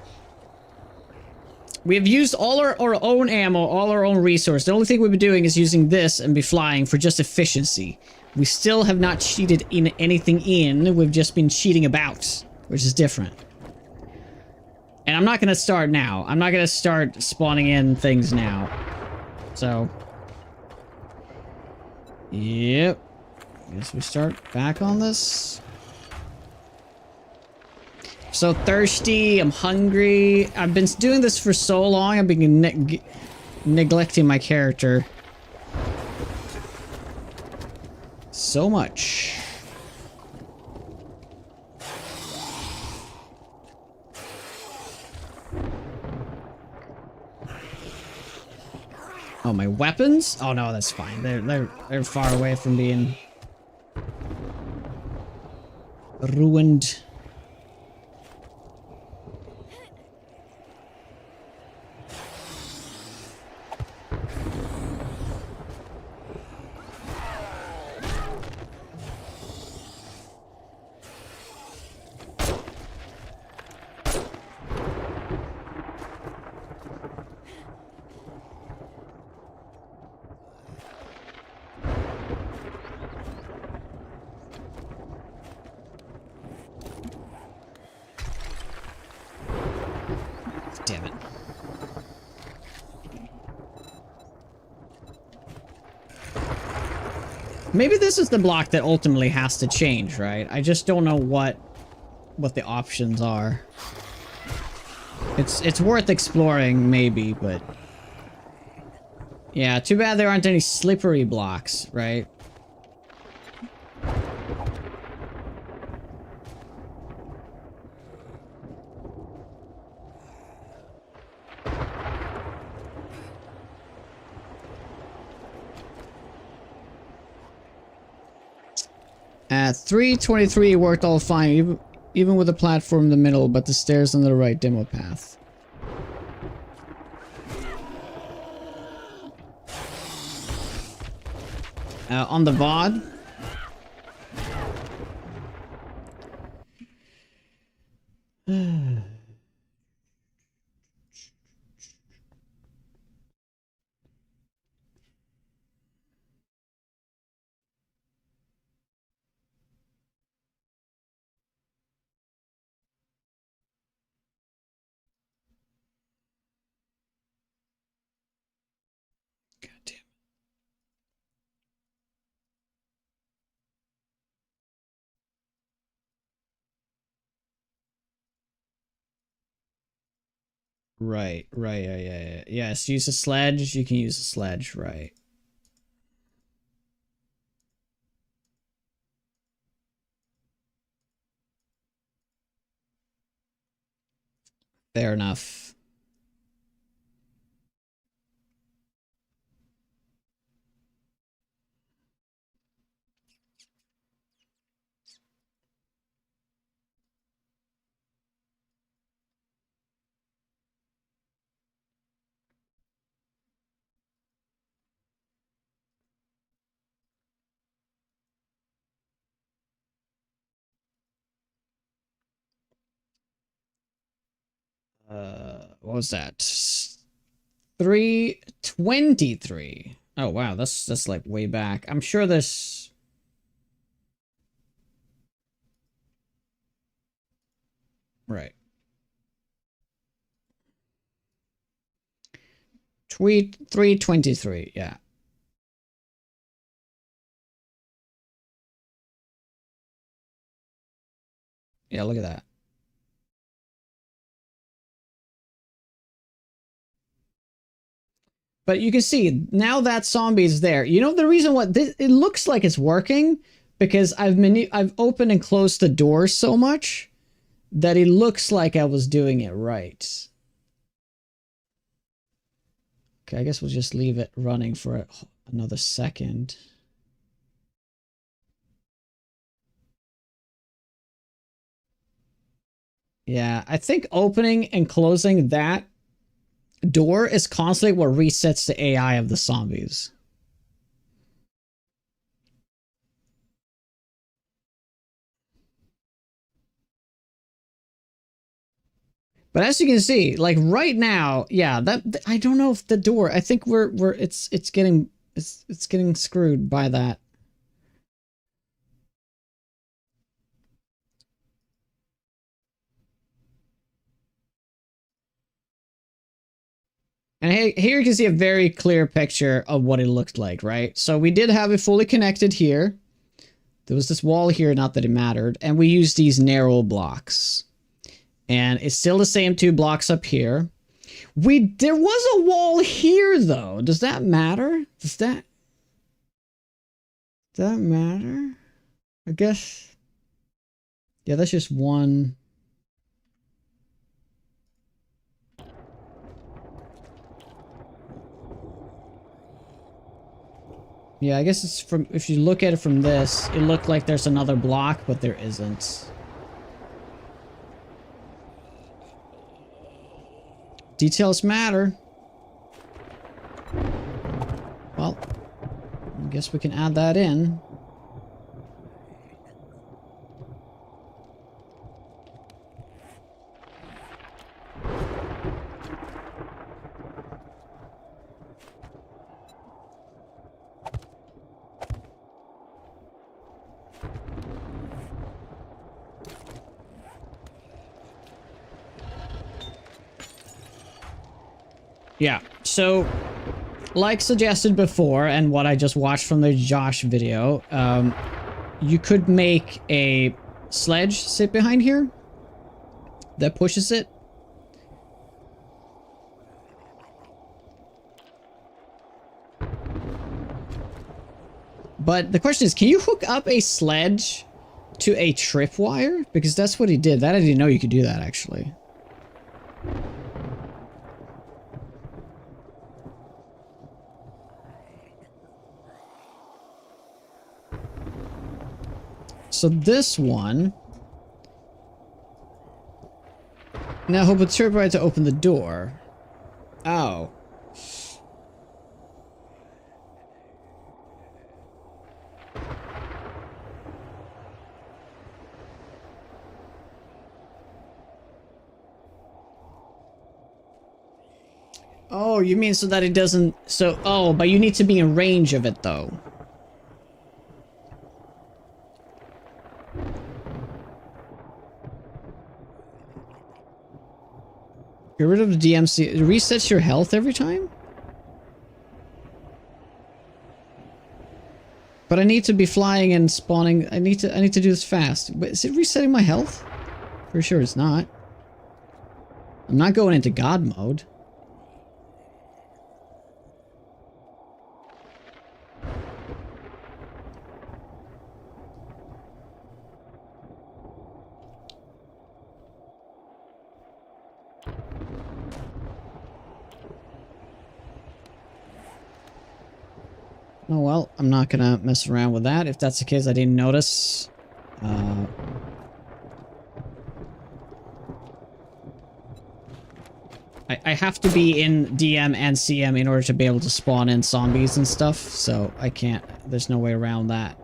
We've used all our own ammo, all our own resource. The only thing we've been doing is using this and be flying for just efficiency. We still have not cheated in anything in, we've just been cheating about, which is different. And I'm not going to start now. I'm not going to start spawning in things now. So, yep. Guess we start back on this. So thirsty, I'm hungry. I've been doing this for so long, I've been neglecting my character. So much. Oh, my weapons? Oh no, that's fine. They're far away from being ruined. Damn it. Maybe this is the block that ultimately has to change, right? I just don't know what the options are. It's worth exploring, maybe, but... Yeah, too bad there aren't any slippery blocks, right? At 3:23 worked all fine, even with the platform in the middle, but the stairs on the right demo path. On the VOD. God damn. Right, yeah. Yes, use a sledge. You can use a sledge, right. Fair enough. What was that? 323. Oh wow, that's like way back. I'm sure this. Right. Tweet 323. Yeah. Yeah, look at that. But you can see now that zombie is there. You know the reason what this, it looks like it's working because I've opened and closed the door so much that it looks like I was doing it right. Okay, I guess we'll just leave it running for another second. Yeah, I think opening and closing that door is constantly what resets the AI of the zombies. But as you can see, like right now, yeah, that I don't know if the door. I think it's getting screwed by that. And here you can see a very clear picture of what it looked like, right? So we did have it fully connected here. There was this wall here, not that it mattered, and we used these narrow blocks. And it's still the same 2 blocks up here. There was a wall here though. Does that matter? Does that matter? I guess. Yeah, that's just one. Yeah, I guess it's from, if you look at it from this, it looked like there's another block, but there isn't. Details matter. Well, I guess we can add that in. Yeah, so like suggested before, and what I just watched from the Josh video, you could make a sledge sit behind here that pushes it. But the question is, can you hook up a sledge to a tripwire? Because that's what he did. That I didn't know you could do that, actually. So this one. Now hope with tripwire to open the door. Oh. Oh, you mean so that it doesn't... So, oh, but you need to be in range of it, though. Get rid of the DMC. It resets your health every time? But I need to be flying and spawning. I need to do this fast. But is it resetting my health? For sure it's not. I'm not going into God mode. Oh well, I'm not gonna mess around with that. If that's the case, I didn't notice. I have to be in DM and CM in order to be able to spawn in zombies and stuff, so I can't, there's no way around that.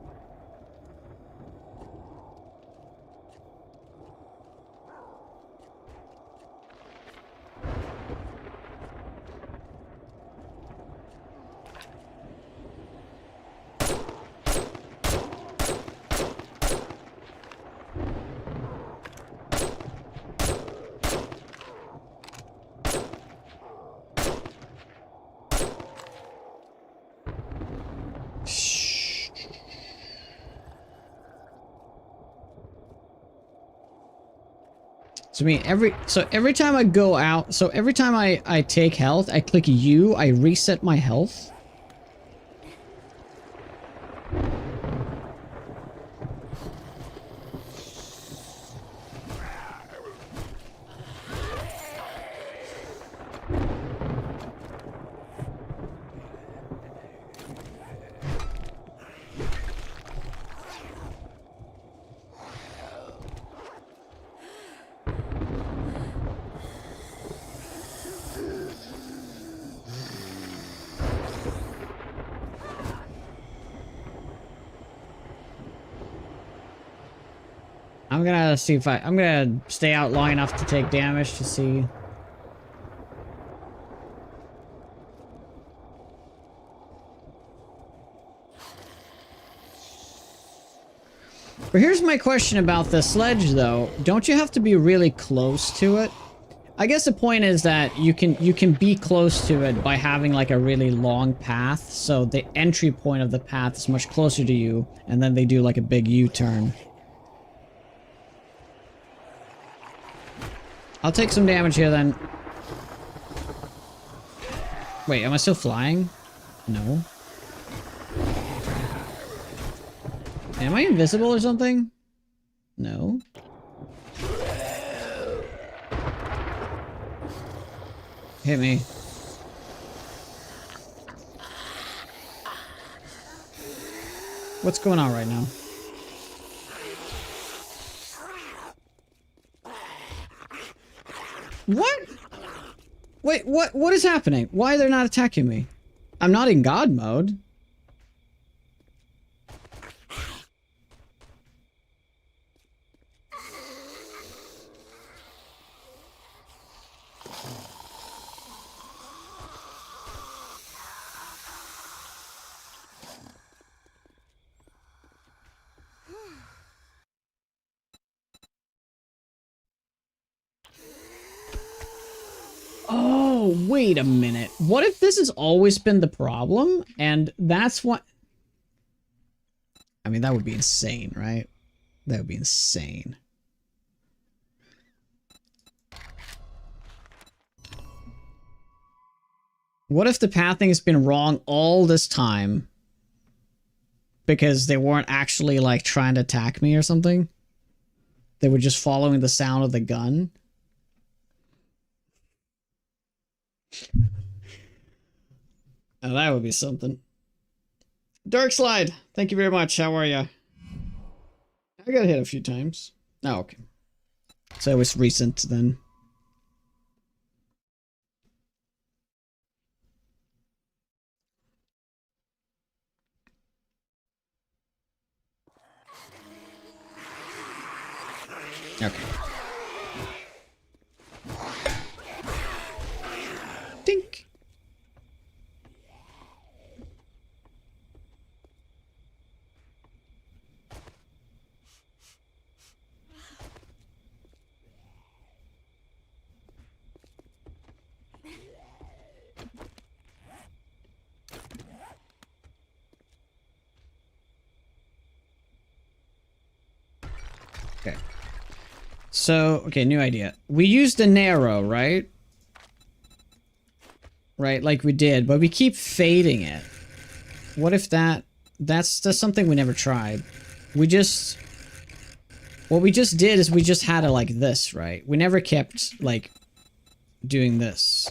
So I mean, every time I go out, so every time I take health, I click U, I reset my health. I'm gonna see if I'm gonna stay out long enough to take damage to see. But here's my question about the sledge though. Don't you have to be really close to it? I guess the point is that you can be close to it by having like a really long path, so the entry point of the path is much closer to you, and then they do like a big U-turn. I'll take some damage here then. Wait, am I still flying? No. Am I invisible or something? No. Hit me. What's going on right now? What? Wait, what is happening? Why are they not attacking me? I'm not in God mode. Oh, wait a minute. What if this has always been the problem? And that's what... I mean, that would be insane, right? That would be insane. What if the pathing has been wrong all this time? Because they weren't actually, like, trying to attack me or something? They were just following the sound of the gun? Oh, that would be something. Dark Slide, thank you very much. How are ya? I got hit a few times. Oh, okay. So it was recent then. Okay. Dink. So, okay, new idea. We used the narrow, right? Right, like we did, but we keep fading it. What if that's something we never tried. What we just did is we just had it like this, right? We never kept, like, doing this.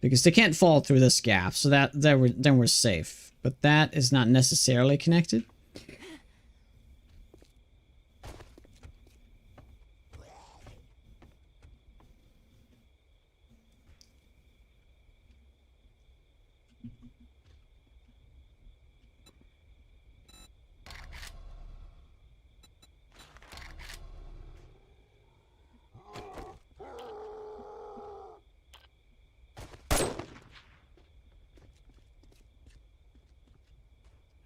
Because they can't fall through this gap, so then we're safe. But that is not necessarily connected.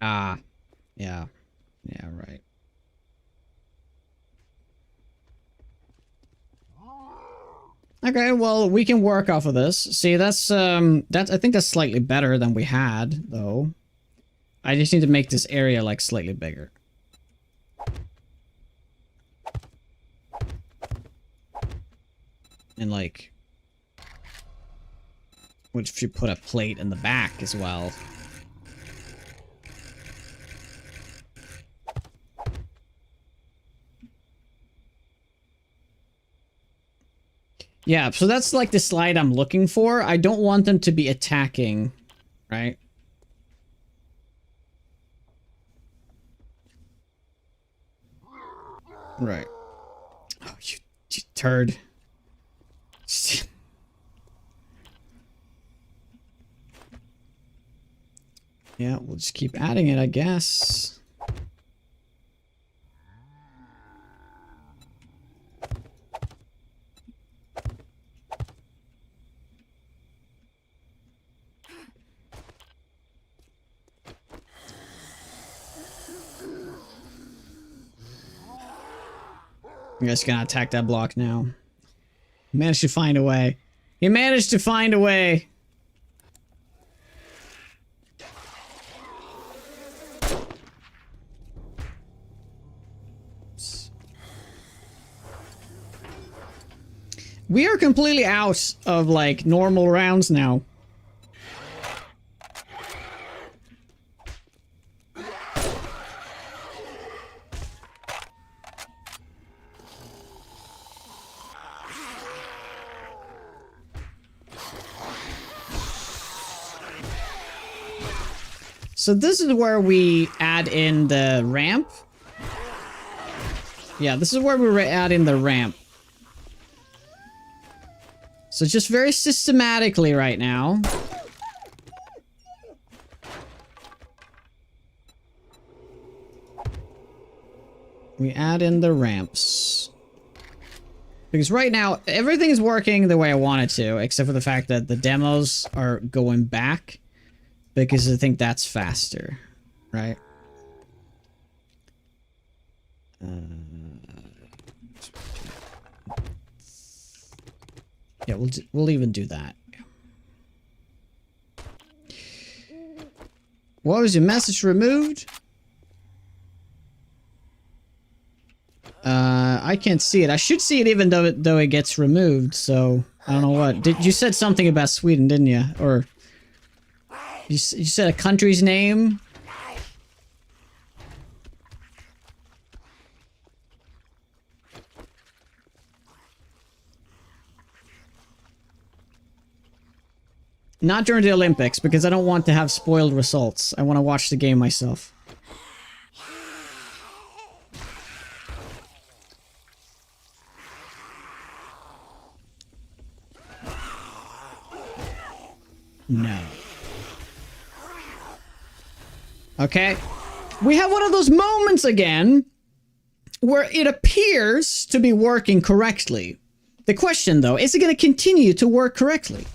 Ah, yeah. Yeah, right. Okay, well, we can work off of this. See, that's I think that's slightly better than we had, though. I just need to make this area, like, slightly bigger. And, like, what if you put a plate in the back as well? Yeah, so that's like the slide I'm looking for. I don't want them to be attacking, right? Right. Oh, you turd. Yeah, we'll just keep adding it, I guess. I'm just gonna attack that block now. Managed to find a way. He managed to find a way. We are completely out of, like, normal rounds now. So this is where we add in the ramp. Yeah, this is where we add in the ramp. So just very systematically right now. We add in the ramps. Because right now, everything is working the way I want it to, except for the fact that the demos are going back. Because I think that's faster, right? Yeah, we'll even do that. What was your message removed? I can't see it. I should see it even though it gets removed. So I don't know what. You said something about Sweden, didn't you? Or you said a country's name? Not during the Olympics, because I don't want to have spoiled results. I want to watch the game myself. No. Okay. We have one of those moments again where it appears to be working correctly. The question, though, is it going to continue to work correctly?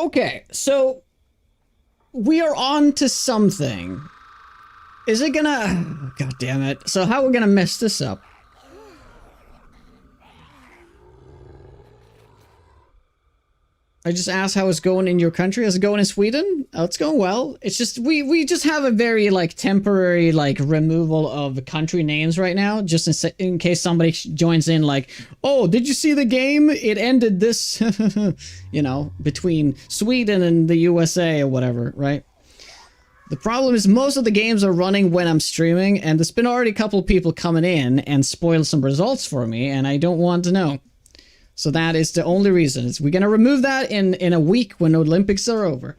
Okay, so we are on to something. Is it gonna... God damn it. So how are we gonna mess this up? I just asked how it's going in your country. How's it going in Sweden? Oh, it's going well. It's just, we just have a very, like, temporary, like, removal of country names right now, just in case somebody joins in, like, oh, did you see the game? It ended this, you know, between Sweden and the USA or whatever, right? The problem is most of the games are running when I'm streaming, and there's been already a couple of people coming in and spoil some results for me, and I don't want to know. So that is the only reason. Is we're gonna remove that in a week when the Olympics are over.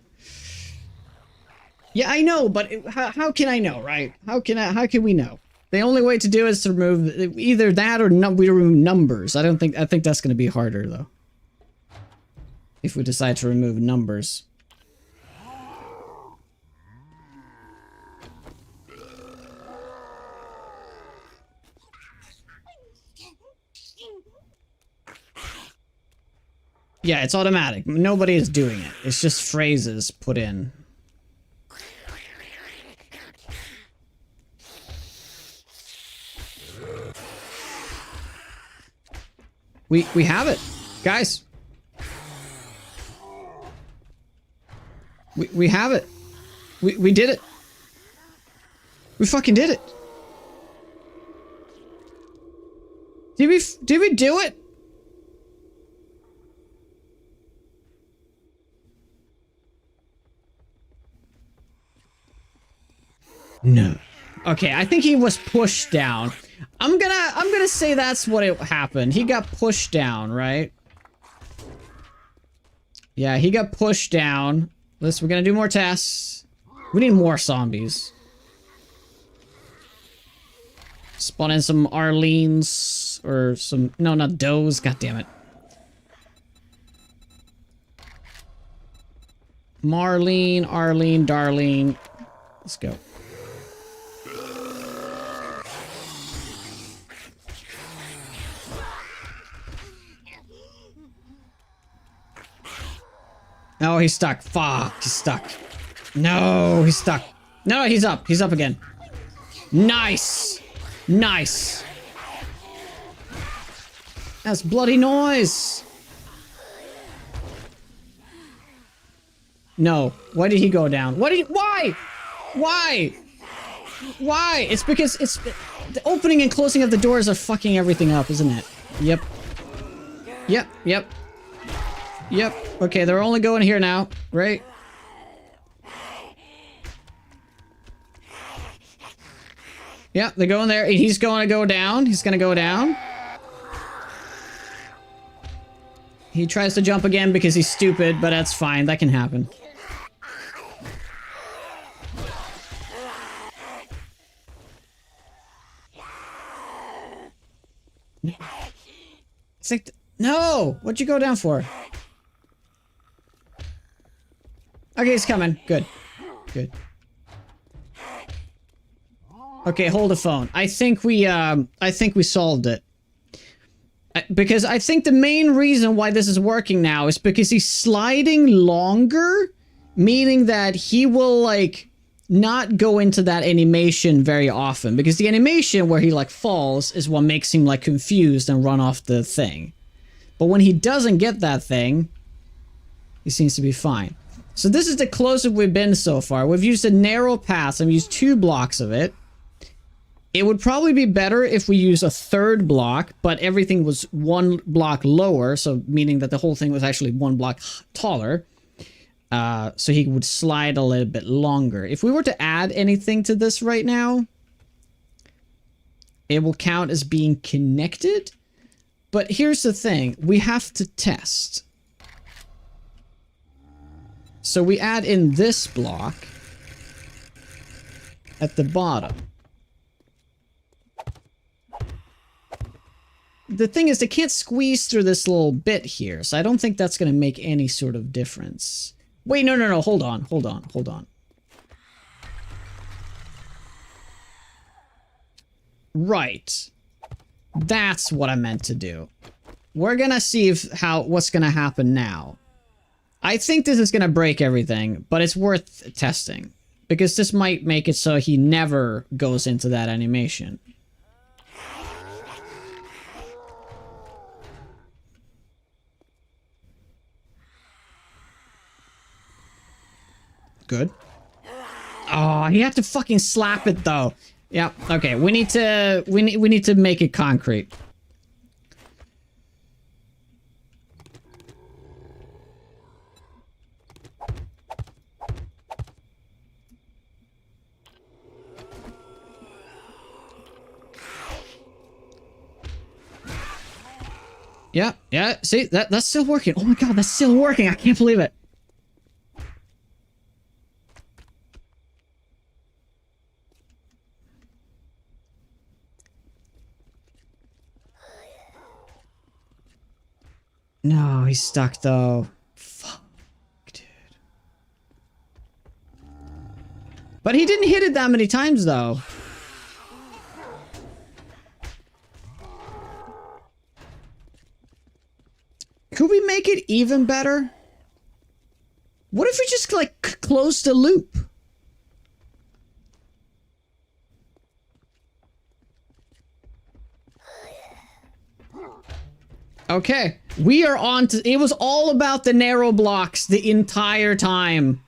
Yeah, I know, but how can I know, right? How can we know? The only way to do it is to remove either that or we remove numbers. I think that's gonna be harder though. If we decide to remove numbers. Yeah, it's automatic. Nobody is doing it. It's just phrases put in. We have it. Guys. We have it. We did it. We fucking did it. Did we do it? No. Okay, I think he was pushed down. I'm gonna say that's what it happened. He got pushed down, right? Yeah, he got pushed down. We're gonna do more tests. We need more zombies. Spawn in some Arlenes or some... No, not Does. God damn it. Marlene, Arlene, Darlene. Let's go. Oh, he's stuck. Fuck, he's stuck. No, he's stuck. No, he's up. He's up again. Nice. Nice. That's bloody noise. No. Why did he go down? Why? Why? Why? It's because it's... The opening and closing of the doors are fucking everything up, isn't it? Yep. Yep, yep. Yep. Okay, they're only going here now, right? Yeah, they're going there. He's going to go down. He's going to go down. He tries to jump again because he's stupid, but that's fine. That can happen. It's like... No! What'd you go down for? Okay, he's coming. Good. Good. Okay, hold the phone. I think we solved it. Because I think the main reason why this is working now is because he's sliding longer, meaning that he will, like, not go into that animation very often. Because the animation where he, like, falls is what makes him, like, confused and run off the thing. But when he doesn't get that thing, he seems to be fine. So this is the closest we've been so far. We've used a narrow path. I've used 2 blocks of it. It would probably be better if we use a 3rd block, but everything was 1 block lower, so meaning that the whole thing was actually 1 block taller. So he would slide a little bit longer. If we were to add anything to this right now, it will count as being connected. But here's the thing. We have to test. So we add in this block at the bottom. The thing is, they can't squeeze through this little bit here, so I don't think that's going to make any sort of difference. Wait, no, hold on. Right. That's what I meant to do. We're gonna see what's gonna happen now. I think this is gonna break everything, but it's worth testing. Because this might make it so he never goes into that animation. Good. Oh, he had to fucking slap it though. Yeah, okay. We need to make it concrete. Yeah, yeah. See, that's still working. Oh my god, that's still working. I can't believe it. No, he's stuck though. Fuck, dude. But he didn't hit it that many times though. Could we make it even better? What if we just, like, close the loop? Okay, we are on to... It was all about the narrow blocks the entire time.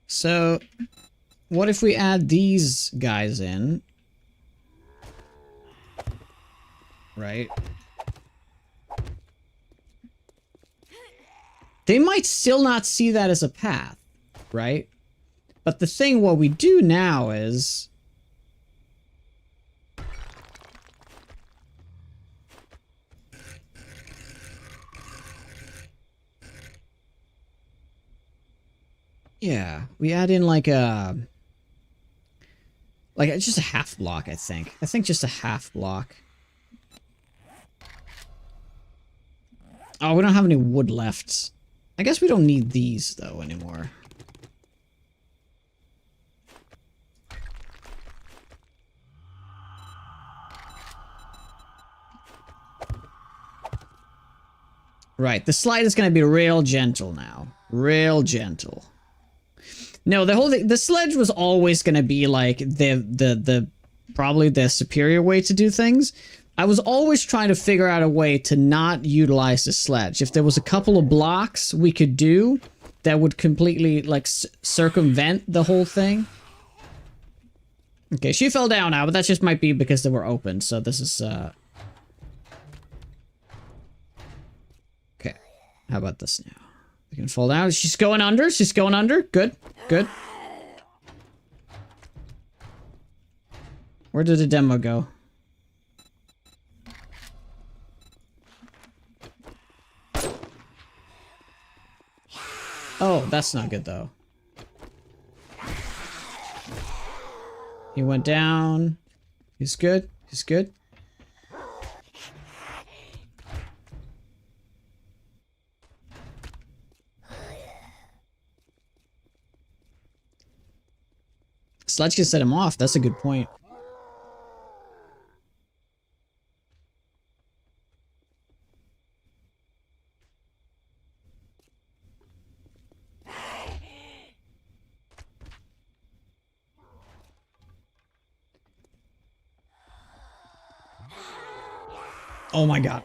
So, what if we add these guys in? Right. They might still not see that as a path, right? But the thing what we do now is... Yeah, we add in like a... Like, just a half block, I think. I think just a half block. Oh, we don't have any wood left. I guess we don't need these, though, anymore. Right, the slide is going to be real gentle now. Real gentle. No, the whole thing, the sledge was always going to be like probably the superior way to do things. I was always trying to figure out a way to not utilize the sledge. If there was a couple of blocks we could do that would completely like circumvent the whole thing. Okay, she fell down now, but that just might be because they were open. So this is okay. How about this now? We can fall down. She's going under. She's going under. Good. Good. Where did the demo go? Oh, that's not good though. He went down. He's good. He's good. Sledge can set him off. That's a good point. Oh my god.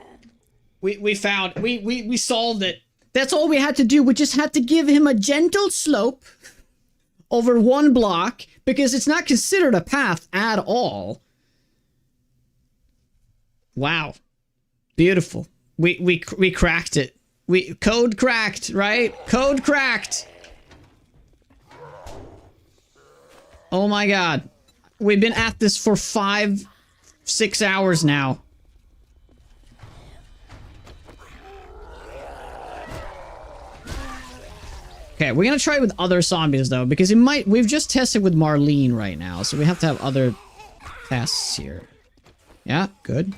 We solved it. That's all we had to do. We just had to give him a gentle slope over one block because it's not considered a path at all. Wow. Beautiful. We cracked it. Code cracked, right? Code cracked. Oh my god. We've been at this for 5-6 hours now. Okay, we're gonna try it with other zombies though, because it might. We've just tested with Marlene right now, so we have to have other tests here. Yeah, good.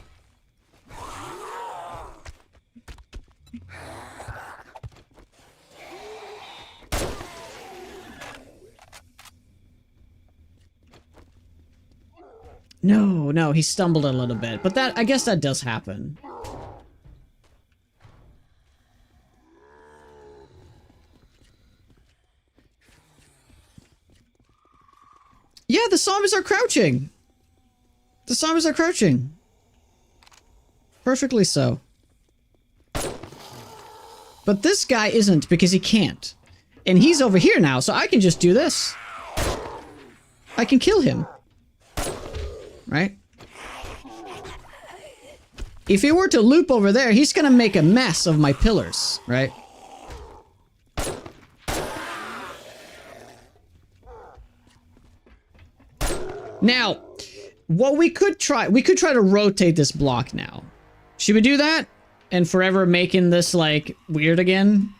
No, he stumbled a little bit. But that, I guess that does happen. Yeah, the zombies are crouching. The zombies are crouching. Perfectly so. But this guy isn't because he can't. And he's over here now, so I can just do this. I can kill him. Right? If he were to loop over there, he's gonna make a mess of my pillars, right? Now, what we could try to rotate this block now. Should we do that? And forever making this, like, weird again?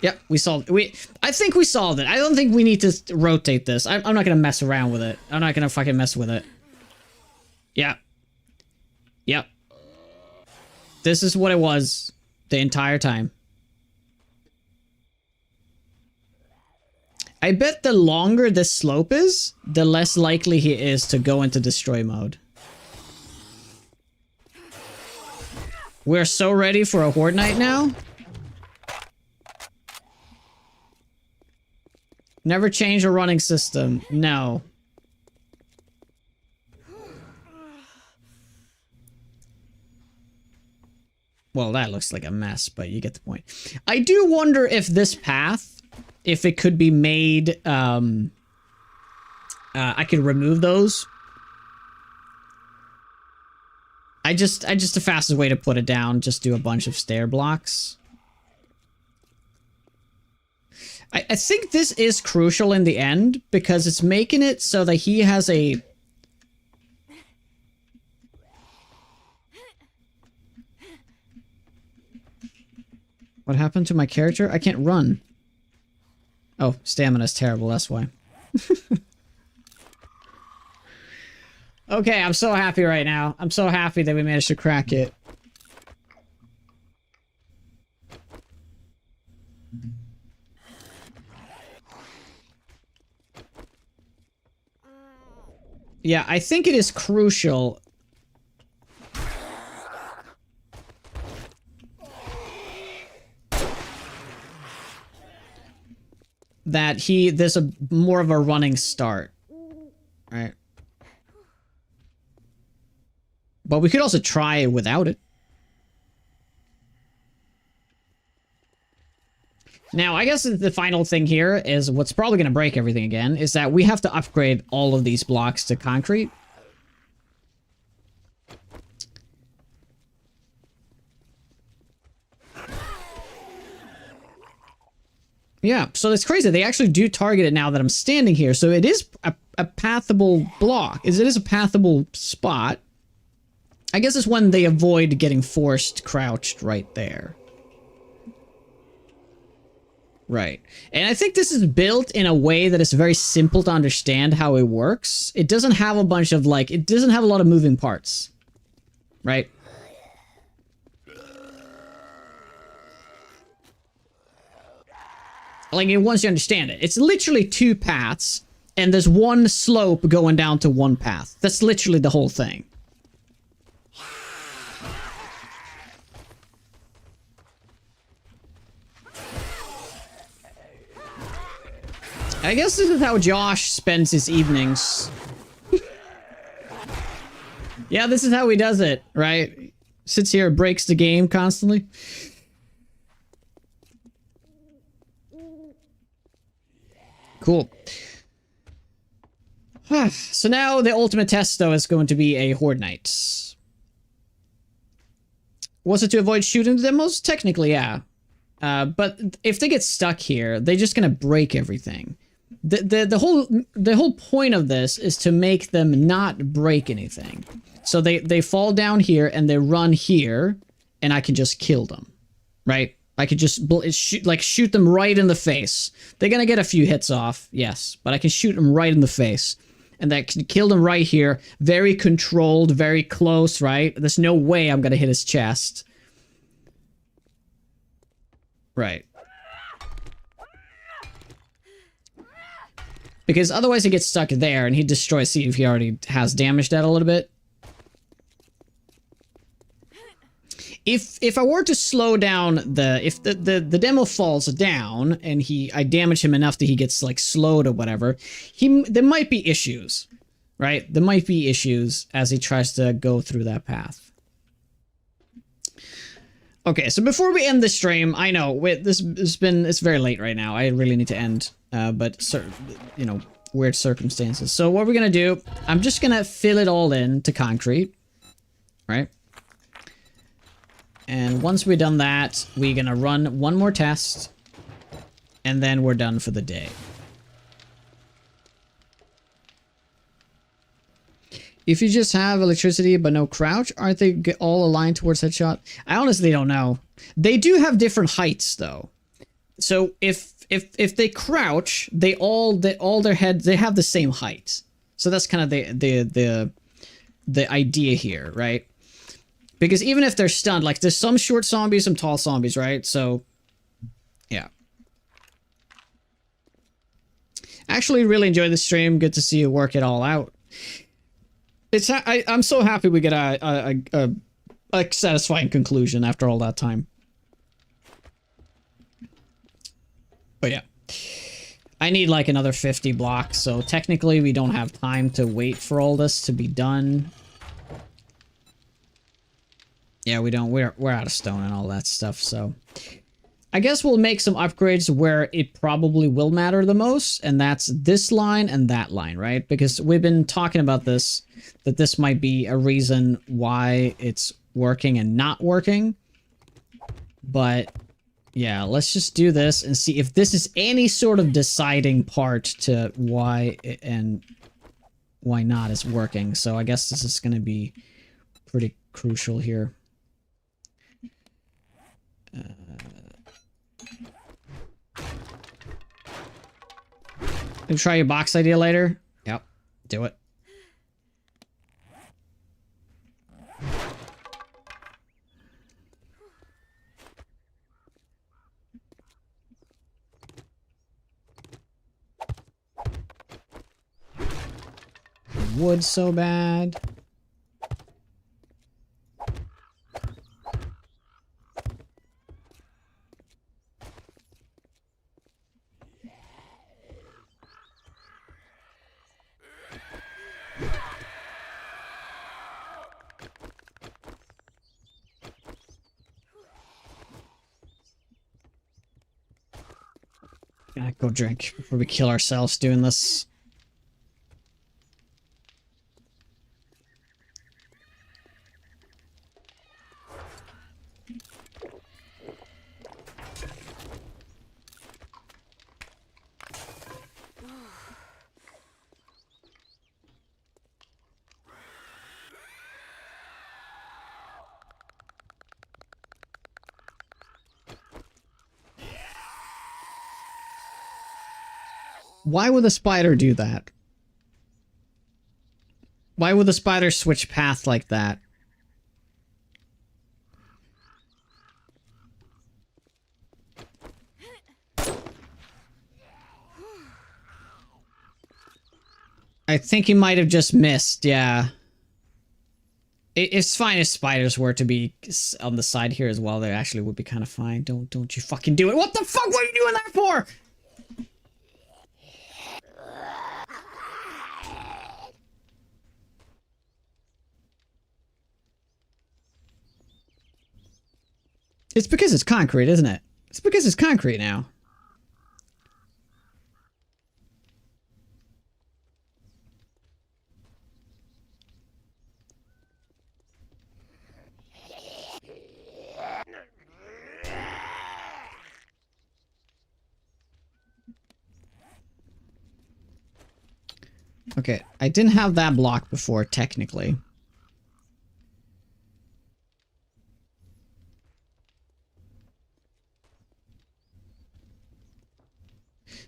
Yep, we solved it. I think we solved it. I don't think we need to rotate this. I'm not gonna mess around with it. I'm not gonna fucking mess with it. Yeah. Yep. This is what it was the entire time. I bet the longer this slope is, the less likely he is to go into destroy mode. We're so ready for a Horde Night now. Never change a running system. No. Well, that looks like a mess, but you get the point. I do wonder if this path, if it could be made, I could remove those. The fastest way to put it down, just do a bunch of stair blocks. I think this is crucial in the end, because it's making it so that he has a... What happened to my character? I can't run. Oh, stamina's terrible, that's why. Okay, I'm so happy right now. I'm so happy that we managed to crack it. Yeah, I think it is crucial that there's a more of a running start. Right? But we could also try it without it. Now, I guess the final thing here is what's probably going to break everything again, is that we have to upgrade all of these blocks to concrete. Yeah, so it's crazy. They actually do target it now that I'm standing here. So it is a pathable block. It is a pathable spot. I guess it's when they avoid getting forced crouched right there. Right. And I think this is built in a way that is very simple to understand how it works. It doesn't have a bunch of, like, it doesn't have a lot of moving parts. Right? Like, once you understand it. It's literally two paths, and there's one slope going down to one path. That's literally the whole thing. I guess this is how Josh spends his evenings. Yeah, this is how he does it, right? Sits here, breaks the game constantly. Cool. So now the ultimate test, though, is going to be a Horde Night. Was it to avoid shooting the demos? Technically, yeah. But if they get stuck here, they're just gonna break everything. The whole point of this is to make them not break anything. So they fall down here and they run here, and I can just kill them, right? I could just shoot them right in the face. They're gonna get a few hits off, yes, but I can shoot them right in the face, and that can kill them right here. Very controlled, very close, right? There's no way I'm gonna hit his chest. Right. Because otherwise he gets stuck there and he destroys. See if he already has damaged that a little bit. If I were to slow down if the demo falls down and I damage him enough that he gets like slowed or whatever, there might be issues, right? There might be issues as he tries to go through that path. Okay, so before we end the stream, I know it's very late right now. I really need to end, but you know, weird circumstances. So what we're gonna do? I'm just gonna fill it all in to concrete, right? And once we've done that, we're gonna run one more test, and then we're done for the day. If you just have electricity but no crouch, aren't they all aligned towards headshot? I honestly don't know. They do have different heights though. So if they crouch, all their heads, they have the same height. So that's kind of the idea here, right? Because even if they're stunned, like there's some short zombies, some tall zombies, right? So yeah. Actually really enjoyed the stream. Good to see you work it all out. I'm so happy we get a satisfying conclusion after all that time. But yeah. I need like another 50 blocks, so technically we don't have time to wait for all this to be done. Yeah, we don't. We're out of stone and all that stuff, so I guess we'll make some upgrades where it probably will matter the most, and that's this line and that line, right? Because we've been talking about this, that this might be a reason why it's working and not working. But yeah, let's just do this and see if this is any sort of deciding part to why and why not is working. So I guess this is going to be pretty crucial here. You try your box idea later? Yep, do it. Wood so bad. Gotta go drink before we kill ourselves doing this. Why would the spider do that? Why would the spider switch path like that? I think he might have just missed, yeah. It's fine if spiders were to be on the side here as well. They actually would be kind of fine. Don't you fucking do it. What the fuck? What are you doing that for? It's because it's concrete, isn't it? It's because it's concrete now. Okay, I didn't have that block before, technically.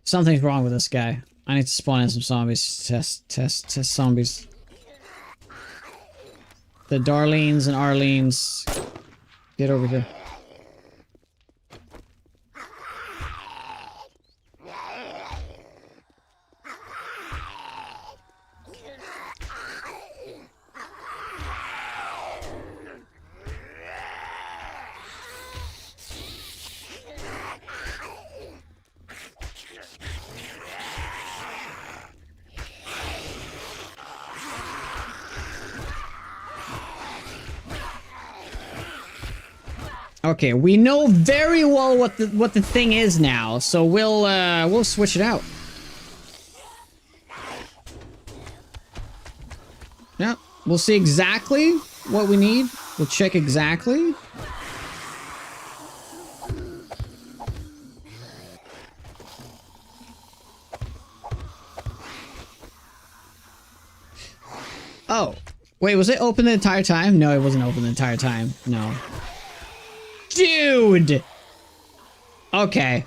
Something's wrong with this guy. I need to spawn in some zombies. Test zombies. The Darlenes and Arlenes. Get over here. Okay, we know very well what the thing is now, so we'll switch it out. Yeah, we'll see exactly what we need. We'll check exactly. Oh, wait, was it open the entire time? No, it wasn't open the entire time. No. Dude! Okay.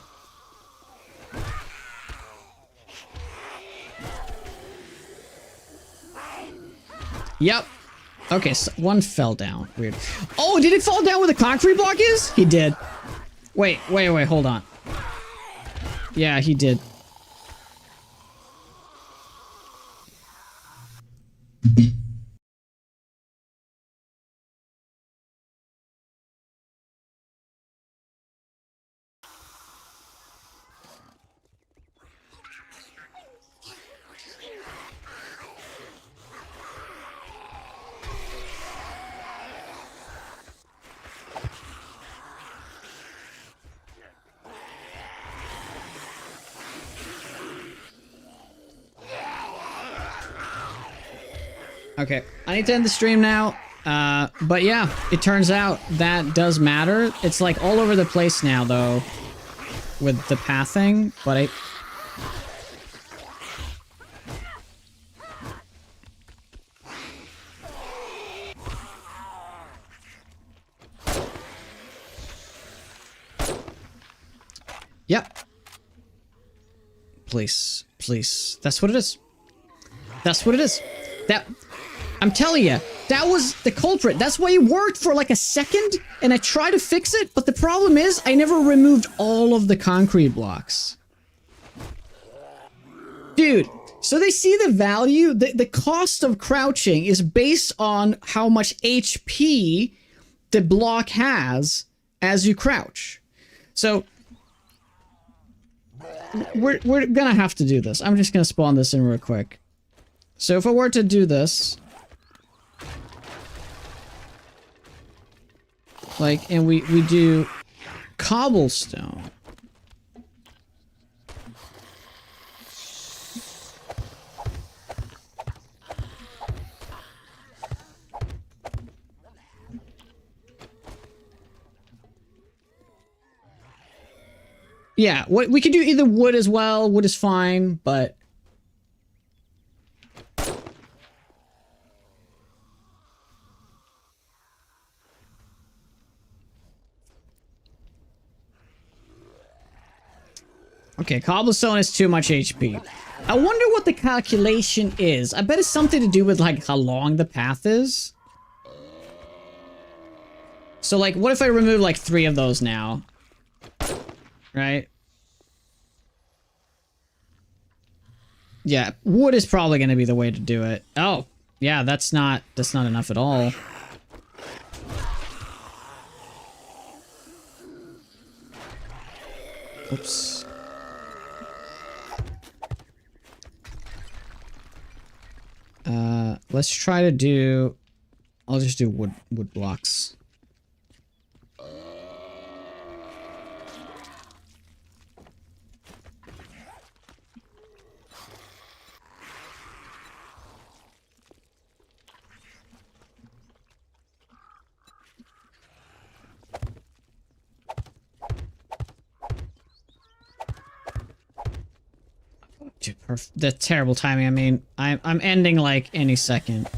Yep. Okay, so one fell down. Weird. Oh, did it fall down where the concrete block is? He did. Wait, hold on. Yeah, he did. Okay, I need to end the stream now. But yeah, it turns out that does matter. It's like all over the place now, though, with the pathing, but I... Yep. Please, please. That's what it is. That's what it is. That... I'm telling you, that was the culprit. That's why it worked for like a second, and I tried to fix it, but the problem is I never removed all of the concrete blocks. Dude, so they see the value, the cost of crouching is based on how much HP the block has as you crouch. So, we're gonna have to do this. I'm just gonna spawn this in real quick. So if I were to do this... Like, and we do cobblestone. Yeah, we could do either wood as well. Wood is fine, but... Okay, cobblestone is too much HP. I wonder what the calculation is. I bet it's something to do with, like, how long the path is. So, like, what if I remove, like, 3 of those now? Right? Yeah, wood is probably going to be the way to do it. Oh, yeah, that's not enough at all. Oops. Let's try to do... I'll just do wood blocks. Dude, the terrible timing. I mean, I'm ending like any second.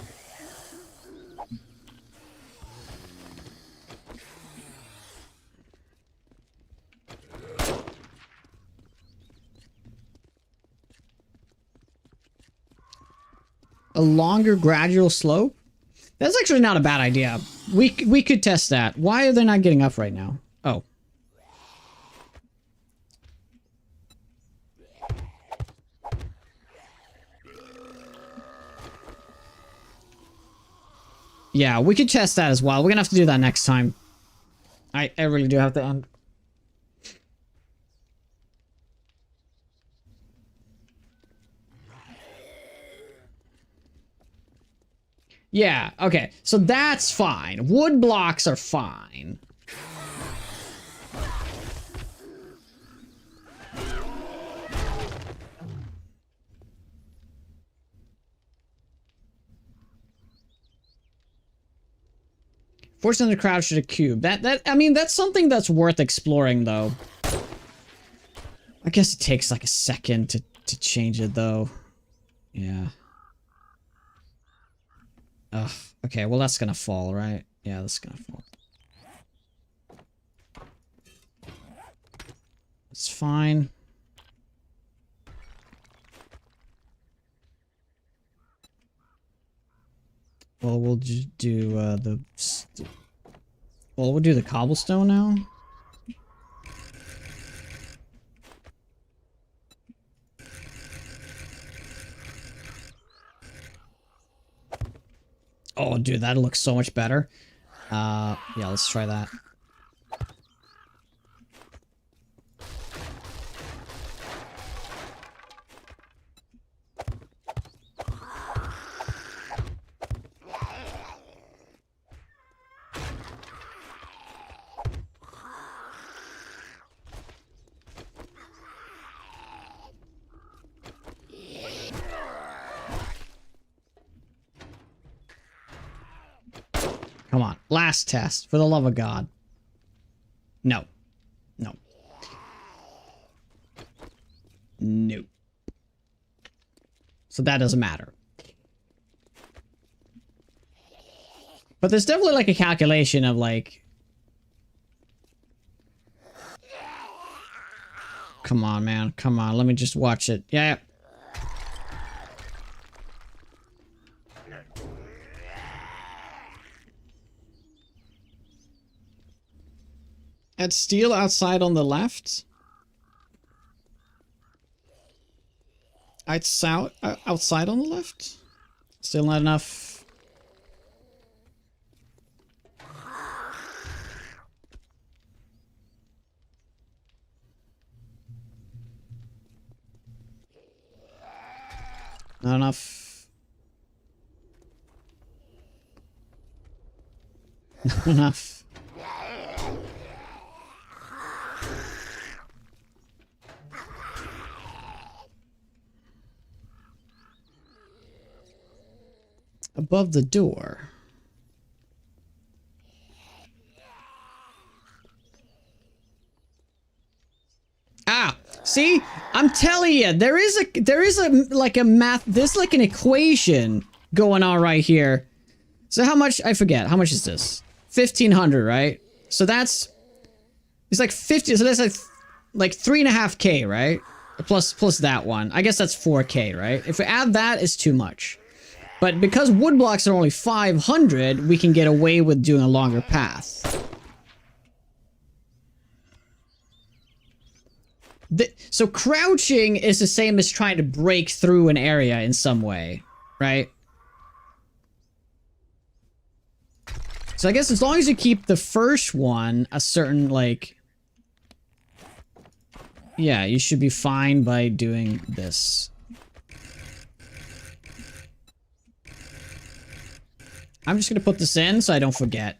A longer gradual slope? That's actually not a bad idea. We could test that. Why are they not getting up right now? Oh. Yeah, we could test that as well. We're gonna have to do that next time. I really do have to end. Yeah, okay. So that's fine. Wood blocks are fine. Force them to crouch to the cube. I mean, that's something that's worth exploring, though. I guess it takes like a second to change it, though. Yeah. Ugh. Okay, well, that's gonna fall, right? Yeah, that's gonna fall. It's fine. Well, we'll just do well, we'll do the cobblestone now. Oh, dude, that looks so much better. Yeah, let's try that. Come on, last test, for the love of God. No. No. No. So that doesn't matter. But there's definitely like a calculation of like... Come on, man. Come on, let me just watch it. Yeah. Add steel outside on the left. Outside on the left? Still not enough. Not enough. Not enough. Above the door. Ah, see? I'm telling you, there is a like a math, there's like an equation going on right here. So how much, I forget, how much is this? 1,500, right? So it's like 50, so that's like 3.5K, right? Plus that one. I guess that's 4K, right? If we add that, it's too much. But because wood blocks are only 500, we can get away with doing a longer path. So crouching is the same as trying to break through an area in some way, right? So I guess as long as you keep the first one a certain, like... Yeah, you should be fine by doing this. I'm just gonna put this in so I don't forget.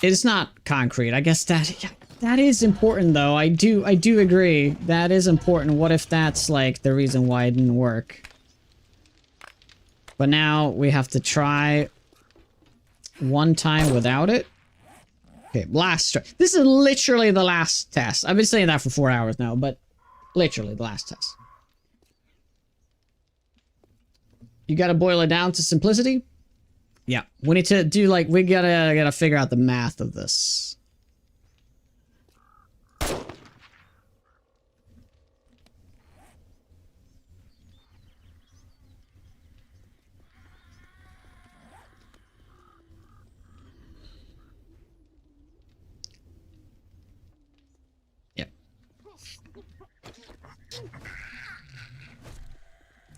It's not concrete. I guess that is important though. I do agree. That is important. What if that's like the reason why it didn't work? But now we have to try one time without it. Okay, last try. This is literally the last test. I've been saying that for 4 hours now, but literally the last test. You gotta boil it down to simplicity? Yeah, we need to do like, we gotta figure out the math of this.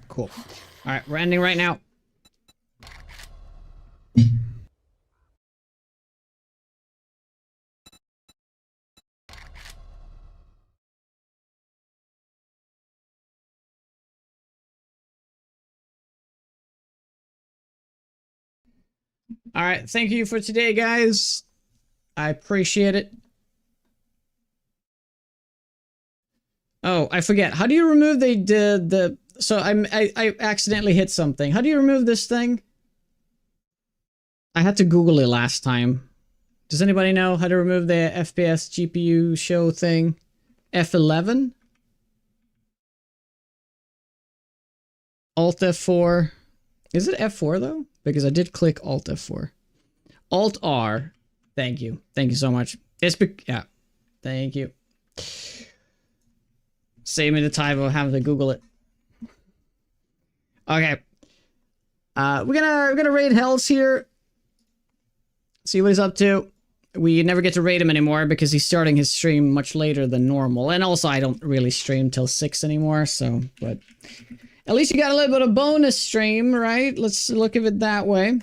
Cool. All right, we're ending right now. All right, thank you for today, guys. I appreciate it. Oh, I forget. How do you remove the so I accidentally hit something. How do you remove this thing? I had to Google it last time. Does anybody know how to remove the FPS GPU show thing? F11? Alt F4. Is it F4 though? Because I did click Alt F4. Alt R. Thank you. Thank you so much. Yeah. Thank you. Save me the time of having to Google it. Okay. We're gonna raid Hells here. See what he's up to. We never get to raid him anymore because he's starting his stream much later than normal. And also I don't really stream till 6 anymore, so but at least you got a little bit of bonus stream, right? Let's look at it that way.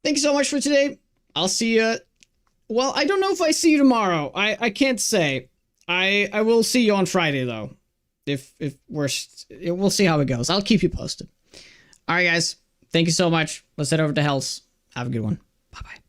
Thank you so much for today. I'll see you. Well, I don't know if I see you tomorrow. I can't say. I will see you on Friday though. If we'll see how it goes. I'll keep you posted. All right, guys. Thank you so much. Let's head over to Hells. Have a good one. Bye bye.